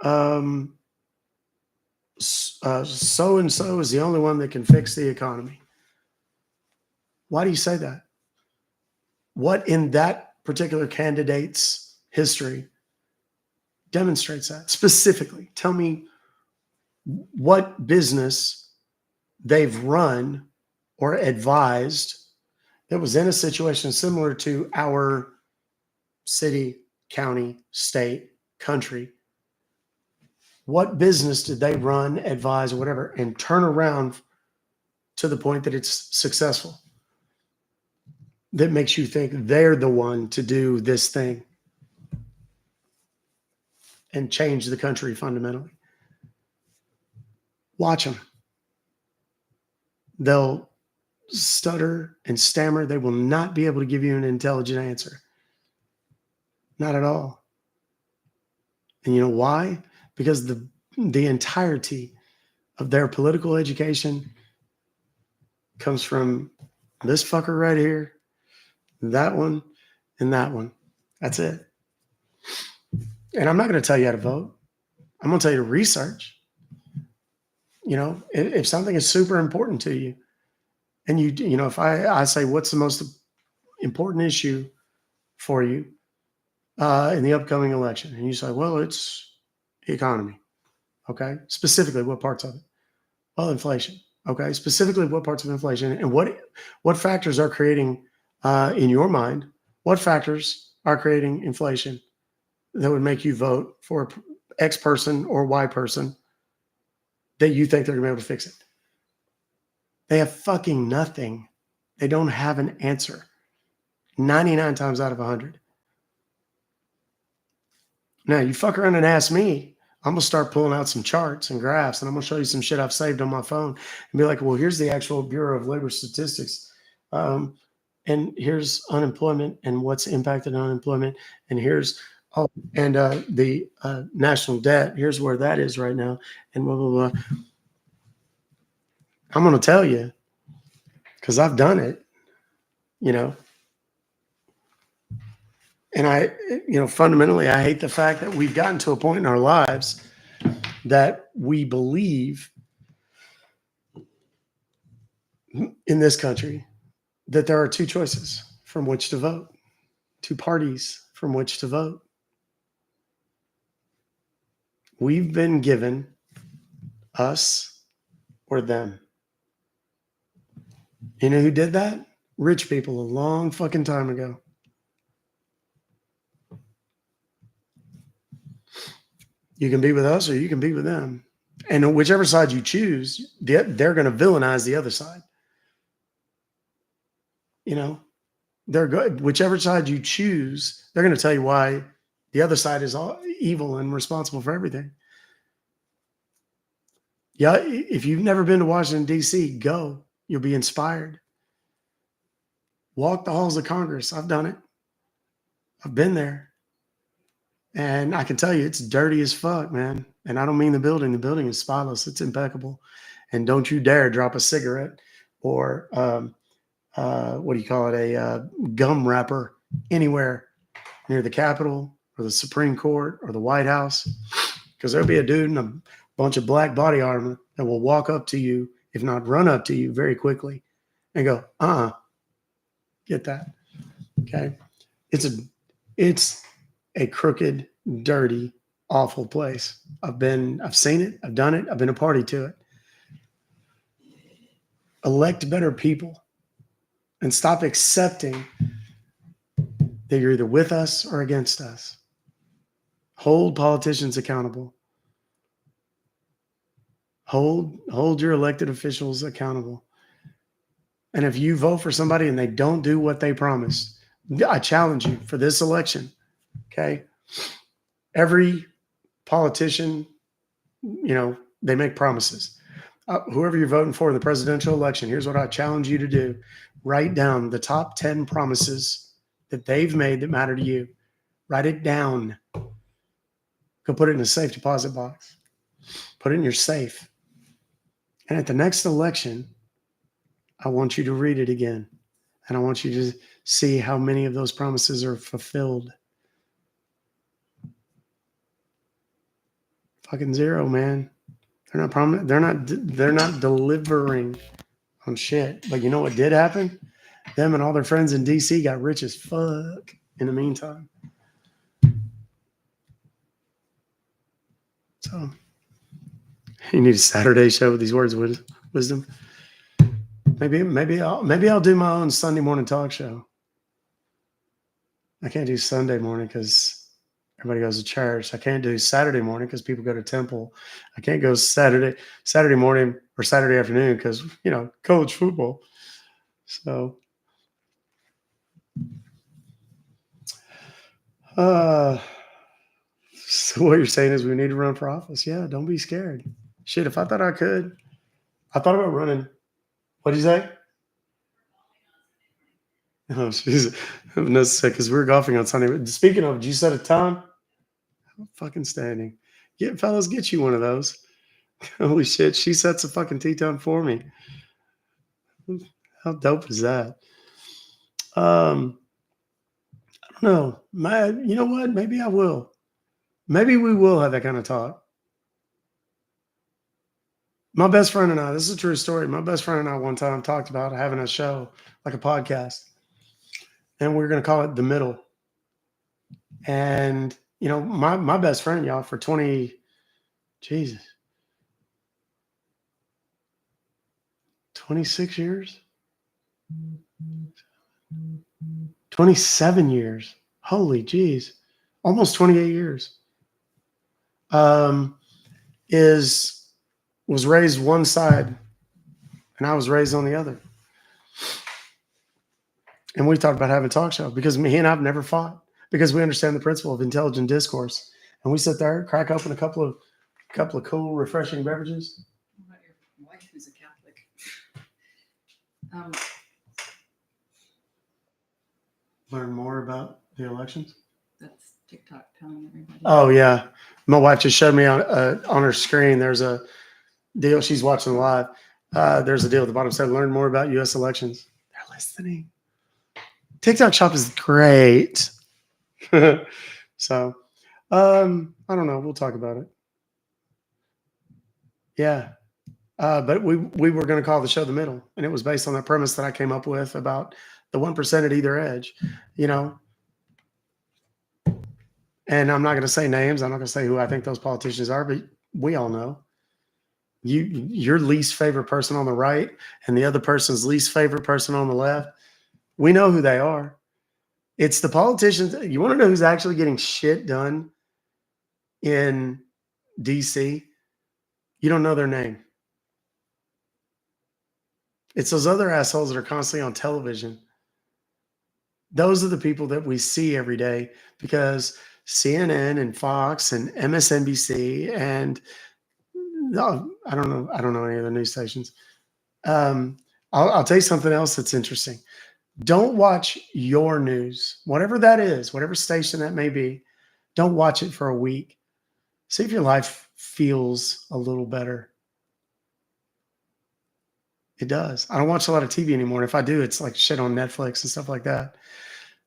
so-and-so is the only one that can fix the economy. Why do you say that? What in that particular candidate's history demonstrates that? Specifically, tell me what business they've run or advised that was in a situation similar to our city, county, state, country. What business did they run, advise, or whatever, and turn around to the point that it's successful? That makes you think they're the one to do this thing and change the country fundamentally. Watch them. They'll stutter and stammer. They will not be able to give you an intelligent answer. Not at all. And you know why? Because the entirety of their political education comes from this fucker right here, that one, and that one. That's it. And I'm not going to tell you how to vote. I'm going to tell you to research. If something is super important to you, and if I say, what's the most important issue for you in the upcoming election? And you say, well, it's the economy. Okay. Specifically, what parts of it? Well, inflation. Okay. Specifically, what parts of inflation and what factors are creating in your mind, what factors are creating inflation that would make you vote for X person or Y person that you think they're going to be able to fix it? They have fucking nothing. They don't have an answer. 99 times out of 100. Now, you fuck around and ask me, I'm going to start pulling out some charts and graphs, and I'm going to show you some shit I've saved on my phone and be like, well, here's the actual Bureau of Labor Statistics. And here's unemployment and what's impacted unemployment. And here's, the national debt. Here's where that is right now. And blah, blah, blah. I'm going to tell you because I've done it, And fundamentally, I hate the fact that we've gotten to a point in our lives that we believe in this country that there are two choices from which to vote, two parties from which to vote. We've been given us or them. You know who did that? Rich people a long fucking time ago. You can be with us or you can be with them. And whichever side you choose, they're going to villainize the other side. They're good. Whichever side you choose, they're going to tell you why the other side is all evil and responsible for everything. Yeah, if you've never been to Washington, D.C., go. You'll be inspired. Walk the halls of Congress. I've done it. I've been there. And I can tell you, it's dirty as fuck, man. And I don't mean the building. The building is spotless. It's impeccable. And don't you dare drop a cigarette or what do you call it? A gum wrapper anywhere near the Capitol or the Supreme Court or the White House. Because there'll be a dude in a bunch of black body armor that will walk up to you, if not run up to you very quickly and go, get that. Okay. It's a crooked, dirty, awful place. I've seen it. I've done it. I've been a party to it. Elect better people and stop accepting that you're either with us or against us. Hold politicians accountable. Hold your elected officials accountable. And if you vote for somebody and they don't do what they promised, I challenge you for this election. Okay. Every politician, they make promises. Whoever you're voting for in the presidential election, here's what I challenge you to do. Write down the top 10 promises that they've made that matter to you. Write it down. Go put it in a safe deposit box. Put it in your safe. And at the next election, I want you to read it again. And I want you to see how many of those promises are fulfilled. Fucking zero, man. They're not delivering on shit. But you know what did happen? Them and all their friends in DC got rich as fuck in the meantime. So you need a Saturday show with these words of wisdom. Maybe I'll do my own Sunday morning talk show. I can't do Sunday morning because everybody goes to church. I can't do Saturday morning because people go to temple. I can't go Saturday morning or Saturday afternoon because, college football. So, so what you're saying is we need to run for office. Yeah, don't be scared. Shit, if I thought I could, I thought about running. What did you say? Oh, she's because we were golfing on Sunday. Speaking of, did you set a time? I'm fucking standing. Fellas, get you one of those. Holy shit, she sets a fucking tee time for me. How dope is that? I don't know. You know what? Maybe I will. Maybe we will have that kind of talk. My best friend and I, this is a true story. My best friend and I one time talked about having a show, like a podcast. And we were going to call it The Middle. And, my best friend, y'all, for 26 years? 27 years. Holy jeez. Almost 28 years. Was raised one side and I was raised on the other. And we talked about having a talk show because he and I've never fought because we understand the principle of intelligent discourse. And we sit there, crack open a couple of cool, refreshing beverages. What about your wife who's a Catholic? Learn more about the elections. That's TikTok telling everybody. Oh yeah, my wife just showed me on her screen. There's a deal she's watching live. There's a deal at the bottom said, learn more about U.S. elections. They're listening. TikTok Shop is great. So, I don't know. We'll talk about it. Yeah. But we were going to call the show The Middle, and it was based on that premise that I came up with about the 1% at either edge, you know. And I'm not going to say names. I'm not going to say who I think those politicians are, but we all know. Your least favorite person on the right and the other person's least favorite person on the left, we know who they are. It's the politicians. You want to know who's actually getting shit done in DC? You don't know their name. It's those other assholes that are constantly on television. Those are the people that we see every day because CNN and Fox and MSNBC and I don't know any other news stations. I'll tell you something else that's interesting. Don't watch your news, whatever that is, whatever station that may be. Don't watch it for a week. See if your life feels a little better. It does. I don't watch a lot of TV anymore. And if I do, it's like shit on Netflix and stuff like that.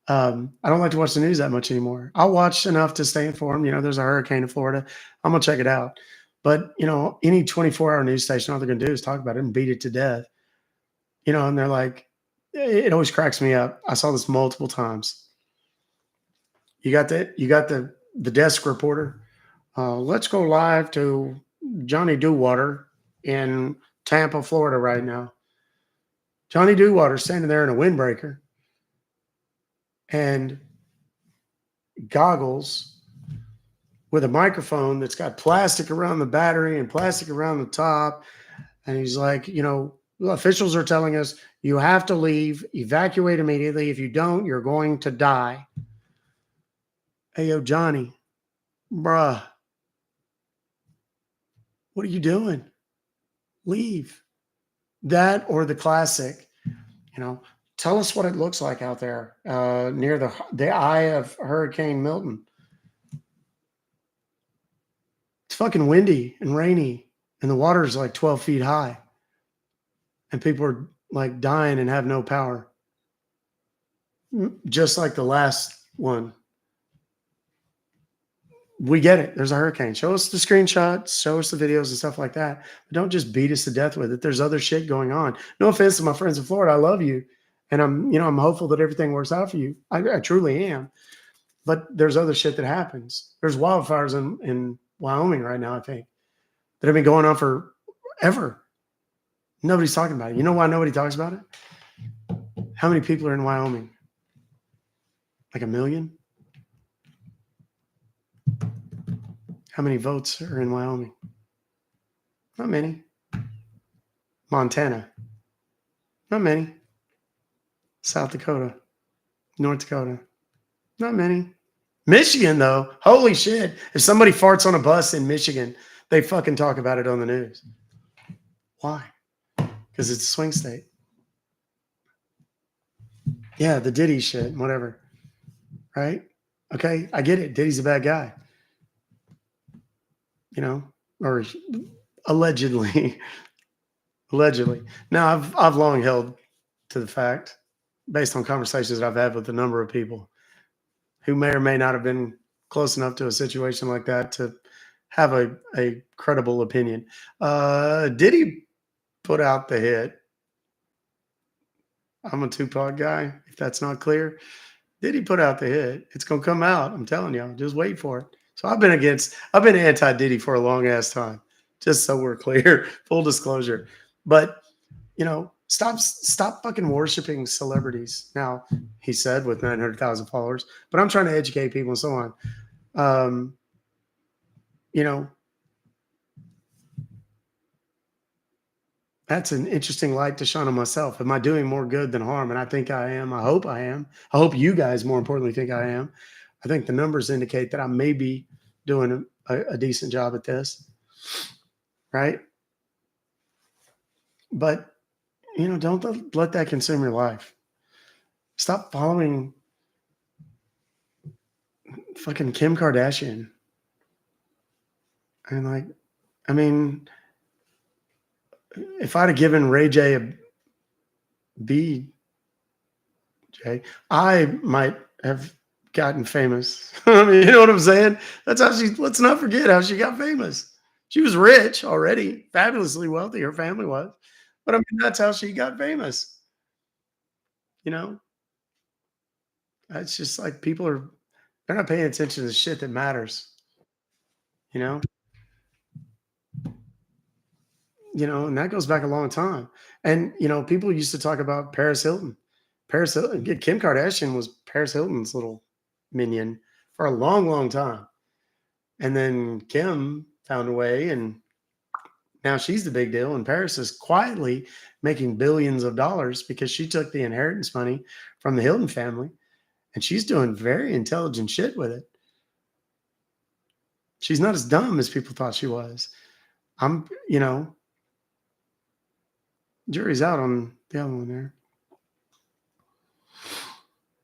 I don't like to watch the news that much anymore. I'll watch enough to stay informed. You know, there's a hurricane in Florida. I'm going to check it out. But, you know, any 24-hour news station, all they're going to do is talk about it and beat it to death. You know, and they're like, it always cracks me up. I saw this multiple times. You got the desk reporter. Let's go live to Johnny Dewwater in Tampa, Florida right now. Johnny Dewwater standing there in a windbreaker and goggles with a microphone that's got plastic around the battery and plastic around the top. And he's like, you know, officials are telling us you have to leave, evacuate immediately. If you don't, you're going to die. Hey, yo, Johnny, bruh, what are you doing? Leave. That or the classic, you know, tell us what it looks like out there near the eye of Hurricane Milton. It's fucking windy and rainy, and the water is like 12 feet high, and people are like dying and have no power. Just like the last one. We get it. There's a hurricane. Show us the screenshots, show us the videos and stuff like that. But don't just beat us to death with it. There's other shit going on. No offense to my friends in Florida. I love you. And I'm hopeful that everything works out for you. I truly am. But there's other shit that happens. There's wildfires in Wyoming right now, I think, that have been going on forever. Nobody's talking about it. You know why nobody talks about it? How many people are in Wyoming? Like 1 million? How many votes are in Wyoming? Not many. Montana? Not many. South Dakota? North Dakota? Not many. Michigan, though, holy shit. If somebody farts on a bus in Michigan, they fucking talk about it on the news. Why? Because it's a swing state. Yeah, the Diddy shit, whatever. Right? Okay, I get it. Diddy's a bad guy. You know, or allegedly. Allegedly. Now, I've long held to the fact, based on conversations that I've had with a number of people who may or may not have been close enough to a situation like that to have a credible opinion. Diddy put out the hit. I'm a Tupac guy, if that's not clear. Diddy put out the hit. It's going to come out. I'm telling y'all. Just wait for it. So I've been anti-Diddy for a long ass time, just so we're clear. Full disclosure. But, you know, stop fucking worshiping celebrities. Now, he said with 900,000 followers, but I'm trying to educate people and so on. You know, that's an interesting light to shine on myself. Am I doing more good than harm? And I think I am. I hope I am. I hope you guys, more importantly, think I am. I think the numbers indicate that I may be doing a decent job at this, right? But, you know, don't let that consume your life. Stop following fucking Kim Kardashian. And like, I mean, if I'd have given Ray J a B, J, I might have gotten famous. I mean, you know what I'm saying? That's how let's not forget how she got famous. She was rich already, fabulously wealthy. Her family was. But I mean, that's how she got famous. You know, it's just like they're not paying attention to the shit that matters. You know, and that goes back a long time. And people used to talk about Paris Hilton. Paris Hilton, Kim Kardashian was Paris Hilton's little minion for a long, long time. And then Kim found a way, and now she's the big deal. And Paris is quietly making billions of dollars because she took the inheritance money from the Hilton family, and she's doing very intelligent shit with it. She's not as dumb as people thought she was. Jury's out on the other one there.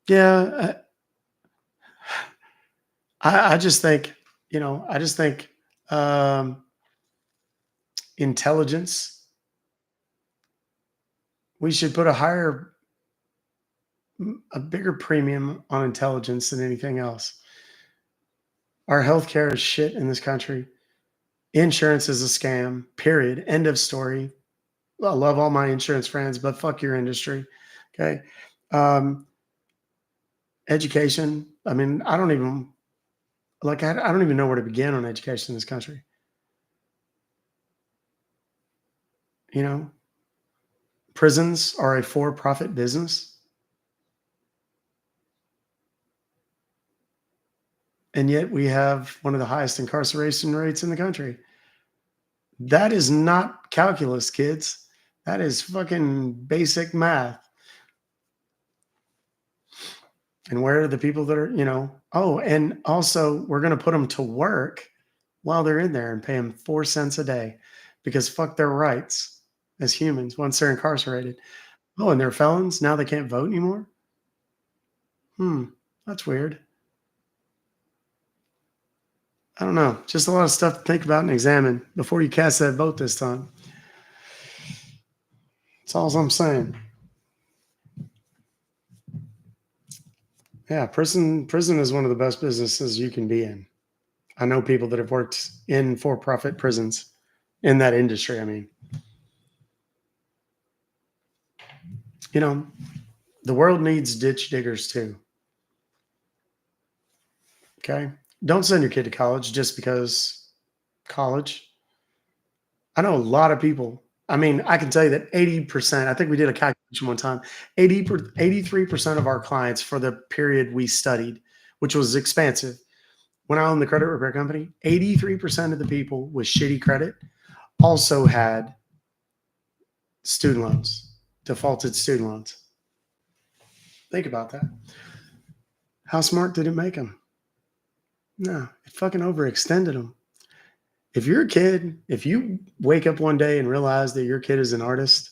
Yeah. I just think, intelligence, we should put a bigger premium on intelligence than anything else. Our healthcare is shit in this country. Insurance is a scam, period. End of story. I love all my insurance friends, but fuck your industry. Okay. Education. I mean, I don't even know where to begin on education in this country. Prisons are a for-profit business. And yet we have one of the highest incarceration rates in the country. That is not calculus, kids. That is fucking basic math. And where are the people that are, and also we're going to put them to work while they're in there and pay them 4 cents a day because fuck their rights as humans once they're incarcerated. Oh, and they're felons? Now they can't vote anymore? That's weird. I don't know. Just a lot of stuff to think about and examine before you cast that vote this time. That's all I'm saying. Yeah, prison is one of the best businesses you can be in. I know people that have worked in for-profit prisons in that industry. I mean, the world needs ditch diggers too. Okay. Don't send your kid to college just because college. I know a lot of people. I mean, I can tell you that 80%, I think we did a calculation one time, 83% of our clients for the period we studied, which was expansive. When I owned the credit repair company, 83% of the people with shitty credit also had student loans, defaulted student loans. Think about that. How smart did it make them? No, it fucking overextended them. If you're a kid, if you wake up one day and realize that your kid is an artist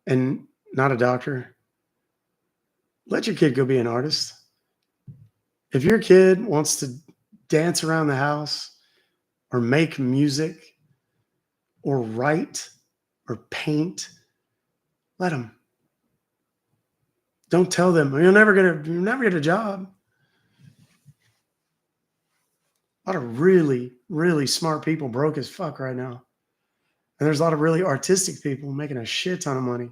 and not a doctor, let your kid go be an artist. If your kid wants to dance around the house or make music or write or paint, let them. Don't tell them you'll never get a job. A lot of really, really smart people broke as fuck right now. And there's a lot of really artistic people making a shit ton of money.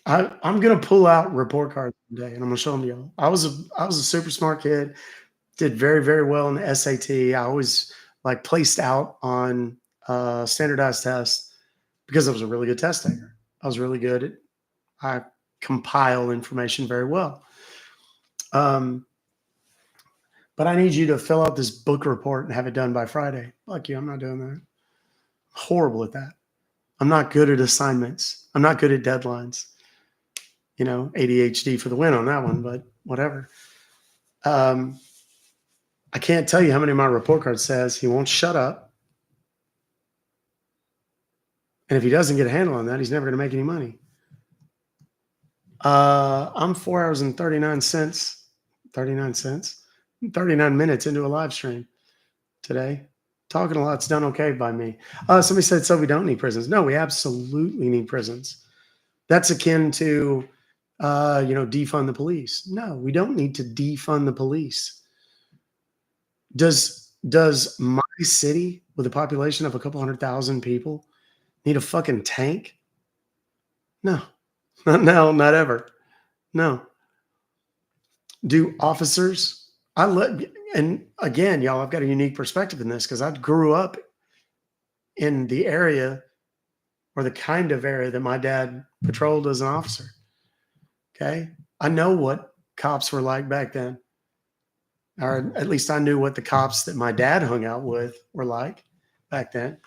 I'm gonna pull out report cards one day and I'm gonna show them to y'all. I was a super smart kid, did very, very well in the SAT. I always placed out on standardized tests because I was a really good test taker. I was really good I compile information very well. But I need you to fill out this book report and have it done by Friday. Fuck you, I'm not doing that. I'm horrible at that. I'm not good at assignments. I'm not good at deadlines. ADHD for the win on that one, but whatever. I can't tell you how many of my report card says he won't shut up. And if he doesn't get a handle on that, he's never going to make any money. I'm 4 hours and 39 minutes into a live stream today. Talking a lot's done okay by me. Somebody said, so we don't need prisons. No, we absolutely need prisons. That's akin to, defund the police. No, we don't need to defund the police. Does my city with a population of a couple 100,000 people need a fucking tank? No, not now, not ever. No. Do officers? And again, y'all, I've got a unique perspective in this because I grew up in the area or the kind of area that my dad patrolled as an officer. Okay. I know what cops were like back then. Or at least I knew what the cops that my dad hung out with were like back then.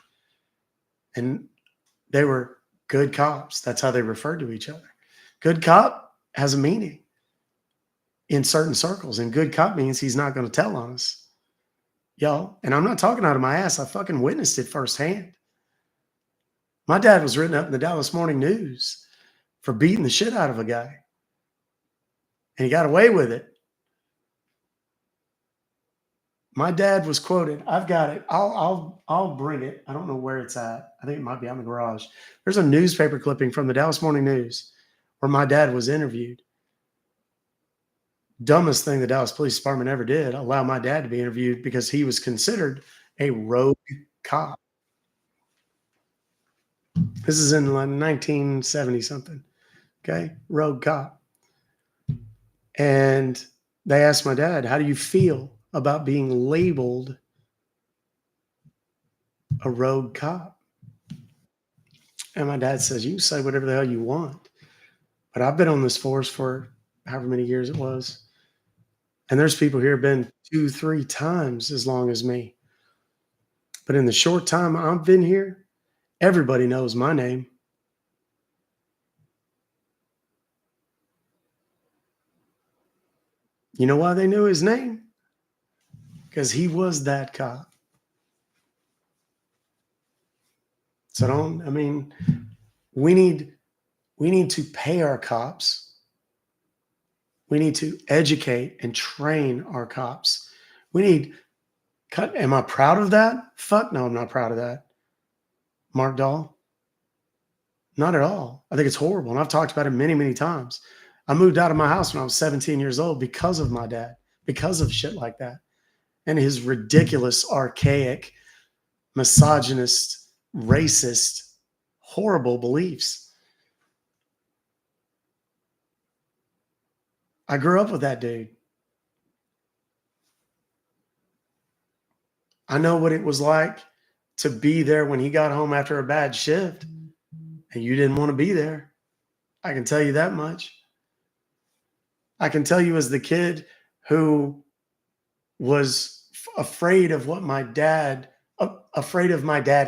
And they were good cops. That's how they referred to each other. Good cop has a meaning in certain circles. And good cop means he's not going to tell on us. Y'all. And I'm not talking out of my ass. I fucking witnessed it firsthand. My dad was written up in the Dallas Morning News for beating the shit out of a guy. And he got away with it. My dad was quoted. I've got it. I'll bring it. I don't know where it's at. I think it might be out in the garage. There's a newspaper clipping from the Dallas Morning News where my dad was interviewed. Dumbest thing the Dallas Police Department ever did, allow my dad to be interviewed because he was considered a rogue cop. This is in like 1970 something. Okay. Rogue cop. And they asked my dad, how do you feel about being labeled a rogue cop? And my dad says, you can say whatever the hell you want. But I've been on this force for however many years it was. And there's people here who have been 2-3 times as long as me. But in the short time I've been here, everybody knows my name. You know why they knew his name? Because he was that cop. So we need to pay our cops. We need to educate and train our cops. Am I proud of that? Fuck no, I'm not proud of that. Mark Dahl? Not at all. I think it's horrible. And I've talked about it many, many times. I moved out of my house when I was 17 years old because of my dad, because of shit like that. And his ridiculous, archaic, misogynist, racist, horrible beliefs. I grew up with that dude. I know what it was like to be there when he got home after a bad shift and you didn't want to be there. I can tell you that much. I can tell you as the kid who was afraid of my dad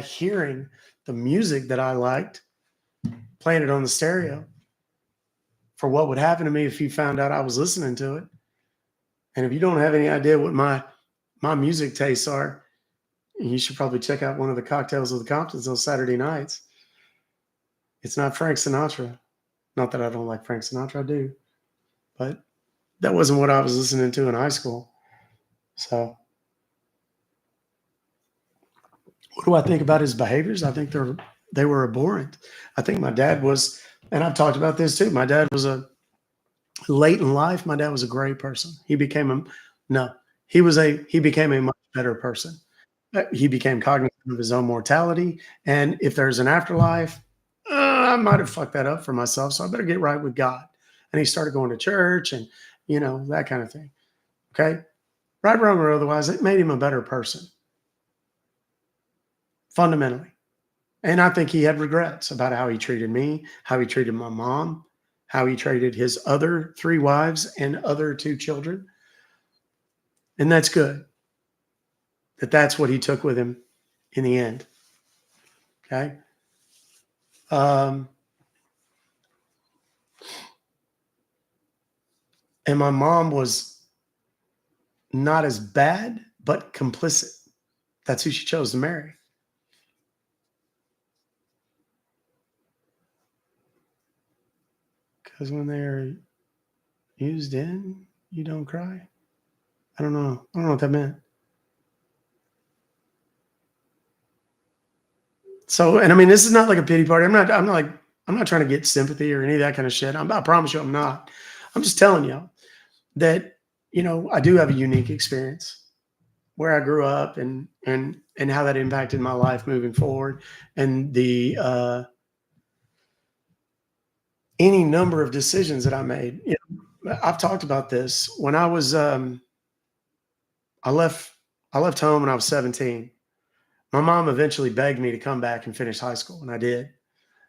hearing the music that I liked, playing it on the stereo, for what would happen to me if he found out I was listening to it. And if you don't have any idea what my music tastes are, you should probably check out one of the Cocktails of the Comptons on Saturday nights. It's not Frank Sinatra. Not that I don't like Frank Sinatra, I do. But that wasn't what I was listening to in high school. So what do I think about his behaviors? I think they were abhorrent. I think my dad was, and I've talked about this too, my dad was late in life, my dad was a great person. He became a much better person. He became cognizant of his own mortality. And if there's an afterlife, I might have fucked that up for myself. So I better get right with God. And he started going to church and, that kind of thing. Okay. Right, wrong, or otherwise, it made him a better person. Fundamentally. And I think he had regrets about how he treated me, how he treated my mom, how he treated his other 3 wives and other 2 children. And that's good. That's what he took with him in the end. Okay. And my mom was not as bad, but complicit. That's who she chose to marry. Because when they're used in, you don't cry. I don't know. I don't know what that meant. So, and I mean, this is not like a pity party. I'm not trying to get sympathy or any of that kind of shit. I promise you I'm not. I'm just telling you that, I do have a unique experience where I grew up and how that impacted my life moving forward, and the any number of decisions that I made. I've talked about this when I was I left home when I was 17. My mom eventually begged me to come back and finish high school, and I did.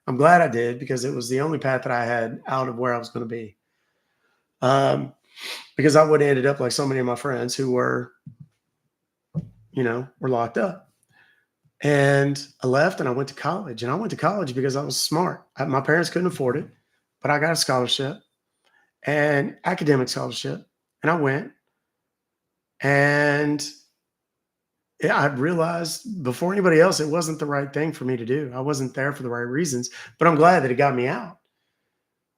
I'm glad I did, because it was the only path that I had out of where I was going to be. Because I would have ended up like so many of my friends who were locked up. And I left and I went to college. And I went to college because I was smart. My parents couldn't afford it, but I got a scholarship, and academic scholarship. And I went, and I realized before anybody else, it wasn't the right thing for me to do. I wasn't there for the right reasons, but I'm glad that it got me out.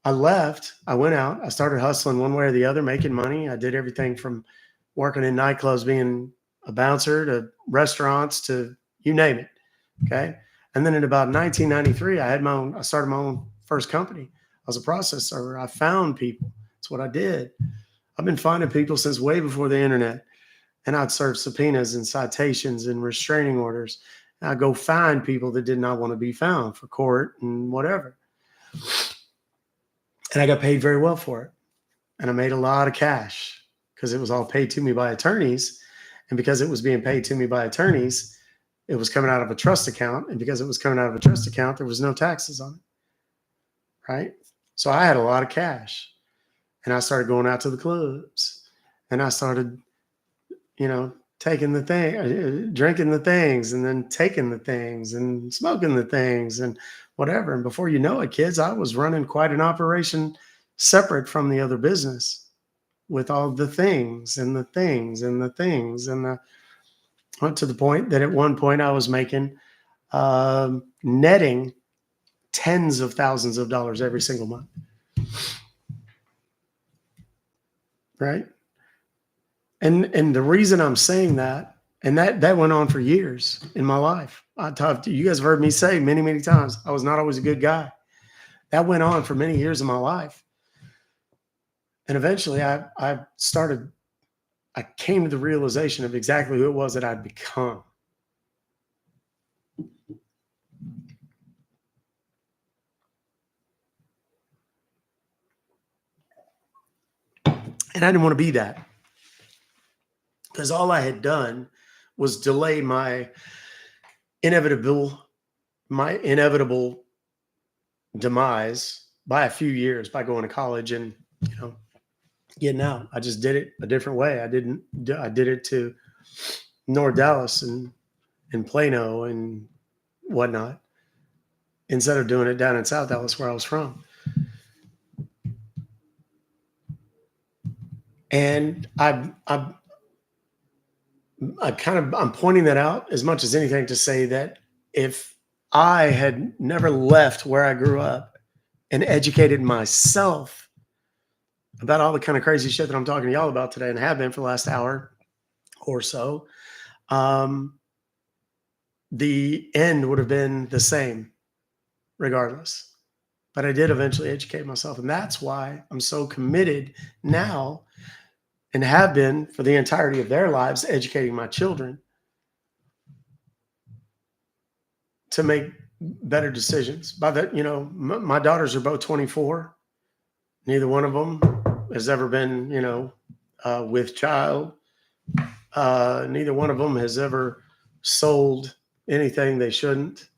I left, I went out, I started hustling one way or the other, making money. I did everything from working in nightclubs, being a bouncer, to restaurants, to you name it. Okay. And then in about 1993, I started my own first company. I was a process server. I found people. That's what I did. I've been finding people since way before the internet. And I'd serve subpoenas and citations and restraining orders. And I'd go find people that did not want to be found for court and whatever. And I got paid very well for it. And I made a lot of cash because it was all paid to me by attorneys. And because it was being paid to me by attorneys, it was coming out of a trust account. And because it was coming out of a trust account, there was no taxes on it. Right? So I had a lot of cash. And I started going out to the clubs. And I started, taking the thing, drinking the things, and then taking the things and smoking the things and whatever. And before you know it, kids, I was running quite an operation separate from the other business, with all the things and the things and the things. And went to the point that at one point I was making, netting tens of thousands of dollars every single month. Right? And the reason I'm saying that, and that went on for years in my life. You guys have heard me say many, many times, I was not always a good guy. That went on for many years of my life. And eventually I came to the realization of exactly who it was that I'd become. And I didn't want to be that. Because all I had done was delay my inevitable demise by a few years by going to college and, getting out. I just did it a different way. I did it to North Dallas and Plano and whatnot, instead of doing it down in South Dallas where I was from. And I'm pointing that out as much as anything to say that if I had never left where I grew up and educated myself about all the kind of crazy shit that I'm talking to y'all about today and have been for the last hour or so, the end would have been the same regardless. But I did eventually educate myself. And that's why I'm so committed now, and have been for the entirety of their lives, educating my children to make better decisions. By that, my daughters are both 24. Neither one of them has ever been, with child. Neither one of them has ever sold anything they shouldn't.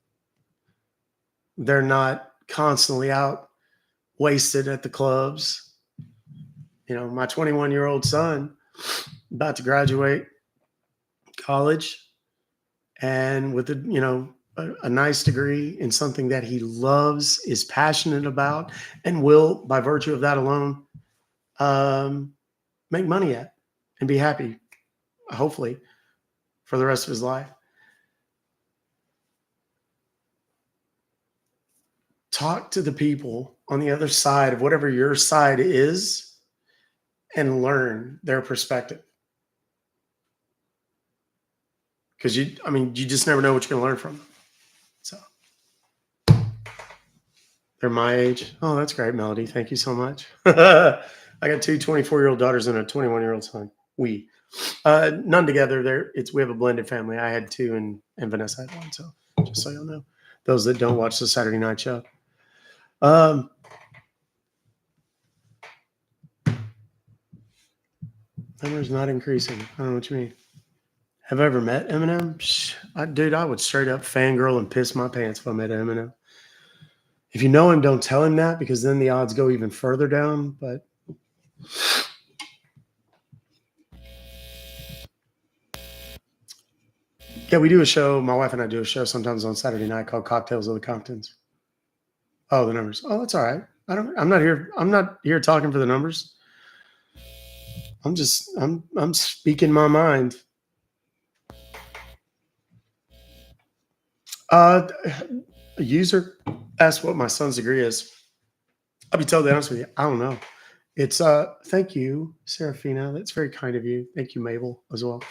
They're not constantly out wasted at the clubs. My 21-year-old son, about to graduate college, and with a nice degree in something that he loves, is passionate about, and will, by virtue of that alone, make money at and be happy, hopefully, for the rest of his life. Talk to the people on the other side of whatever your side is and learn their perspective. Because you just never know what you're going to learn from them. So They're my age. Oh, that's great, Melody. Thank you so much. I got two 24-year-old daughters and a 21-year-old son. None together. We have a blended family. I had two and Vanessa had one. So just so you'll know, those that don't watch the Saturday night show. Number's not increasing. I don't know what you mean. Have I ever met Eminem? Dude, I would straight up fangirl and piss my pants if I met Eminem. If you know him, don't tell him that, because then the odds go even further down. But yeah, we do a show. My wife and I do a show sometimes on Saturday night called Cocktails of the Comptons. Oh, the numbers. Oh, that's all right. I'm not here talking for the numbers. I'm speaking my mind. A user asked what my son's degree is. I'll be totally honest with you. I don't know. It's thank you, Serafina. That's very kind of you. Thank you, Mabel, as well.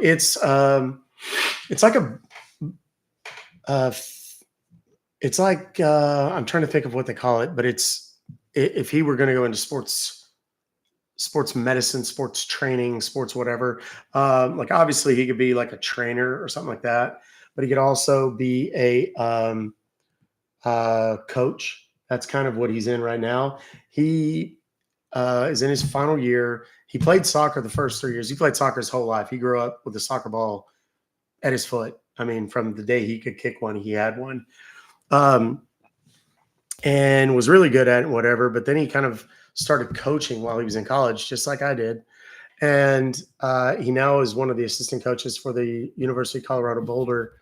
It's like it's like I'm trying to think of what they call it, but if he were going to go into sports medicine, sports training, sports whatever, like obviously he could be like a trainer or something like that, but he could also be a coach. That's kind of what he's in right now. He is in his final year. He played soccer the first 3 years. He played soccer his whole life. He grew up with a soccer ball at his foot. I mean, from the day he could kick one, he had one. And was really good at it, whatever. But then he kind of started coaching while he was in college, just like I did. And he now is one of the assistant coaches for the University of Colorado Boulder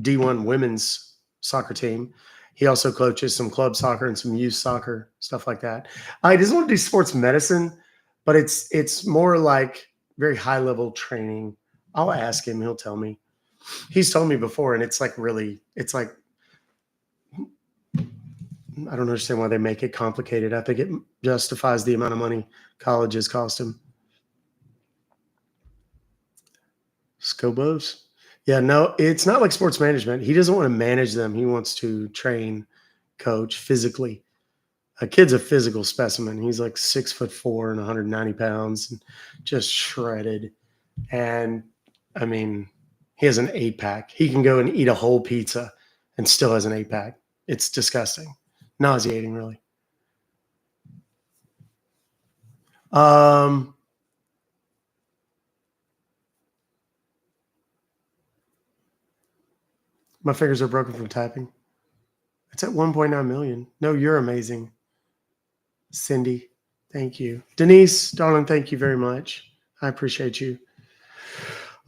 D1 women's soccer team. He also coaches some club soccer and some youth soccer, stuff like that. He doesn't want to do sports medicine, but it's more like very high level training. I'll ask him. He'll tell me. He's told me before, and it's like I don't understand why they make it complicated. I think it justifies the amount of money colleges cost him. Scobos? Yeah, no, it's not like sports management. He doesn't want to manage them. He wants to train, coach physically. A kid's a physical specimen. He's like 6'4" and 190 pounds and just shredded. And I mean, he has an 8-pack. He can go and eat a whole pizza and still has an 8-pack. It's disgusting. Nauseating, really. My fingers are broken from typing. It's at 1.9 million. No, you're amazing. Cindy, thank you. Denise, darling, thank you very much. I appreciate you.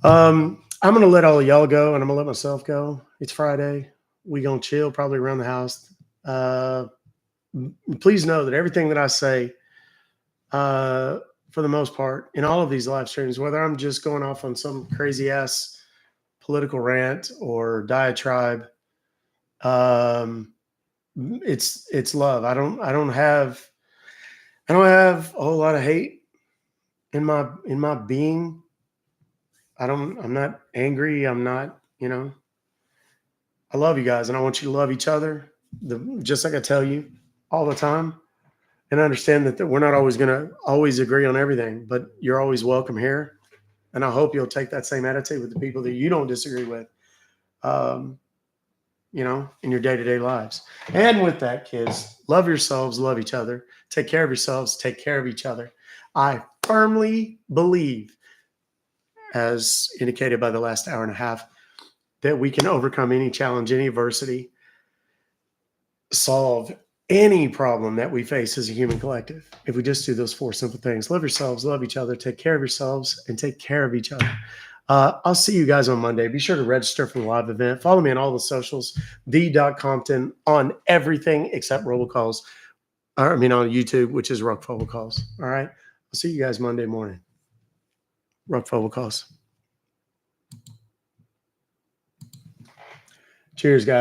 I'm going to let all of y'all go, and I'm going to let myself go. It's Friday. We going to chill probably around the house. Please know that everything that I say, for the most part, in all of these live streams, whether I'm just going off on some crazy ass political rant or diatribe, it's love. I don't have a whole lot of hate in my being. I'm not angry. I'm not, I love you guys, and I want you to love each other. Just like I tell you all the time, and understand that we're not always going to always agree on everything, but you're always welcome here. And I hope you'll take that same attitude with the people that you don't disagree with, in your day-to-day lives. And with that, kids, love yourselves, love each other, take care of yourselves, take care of each other. I firmly believe, as indicated by the last hour and a half, that we can overcome any challenge, any adversity, solve any problem that we face as a human collective if we just do those 4 simple things. Love yourselves, love each other, take care of yourselves, and take care of each other. I'll see you guys on Monday. Be sure to register for the live event. Follow me on all the socials, the.compton, on everything except robocalls. On YouTube, which is Ruck Fobocalls. All right. I'll see you guys Monday morning. Ruck Fobocalls. Cheers, guys.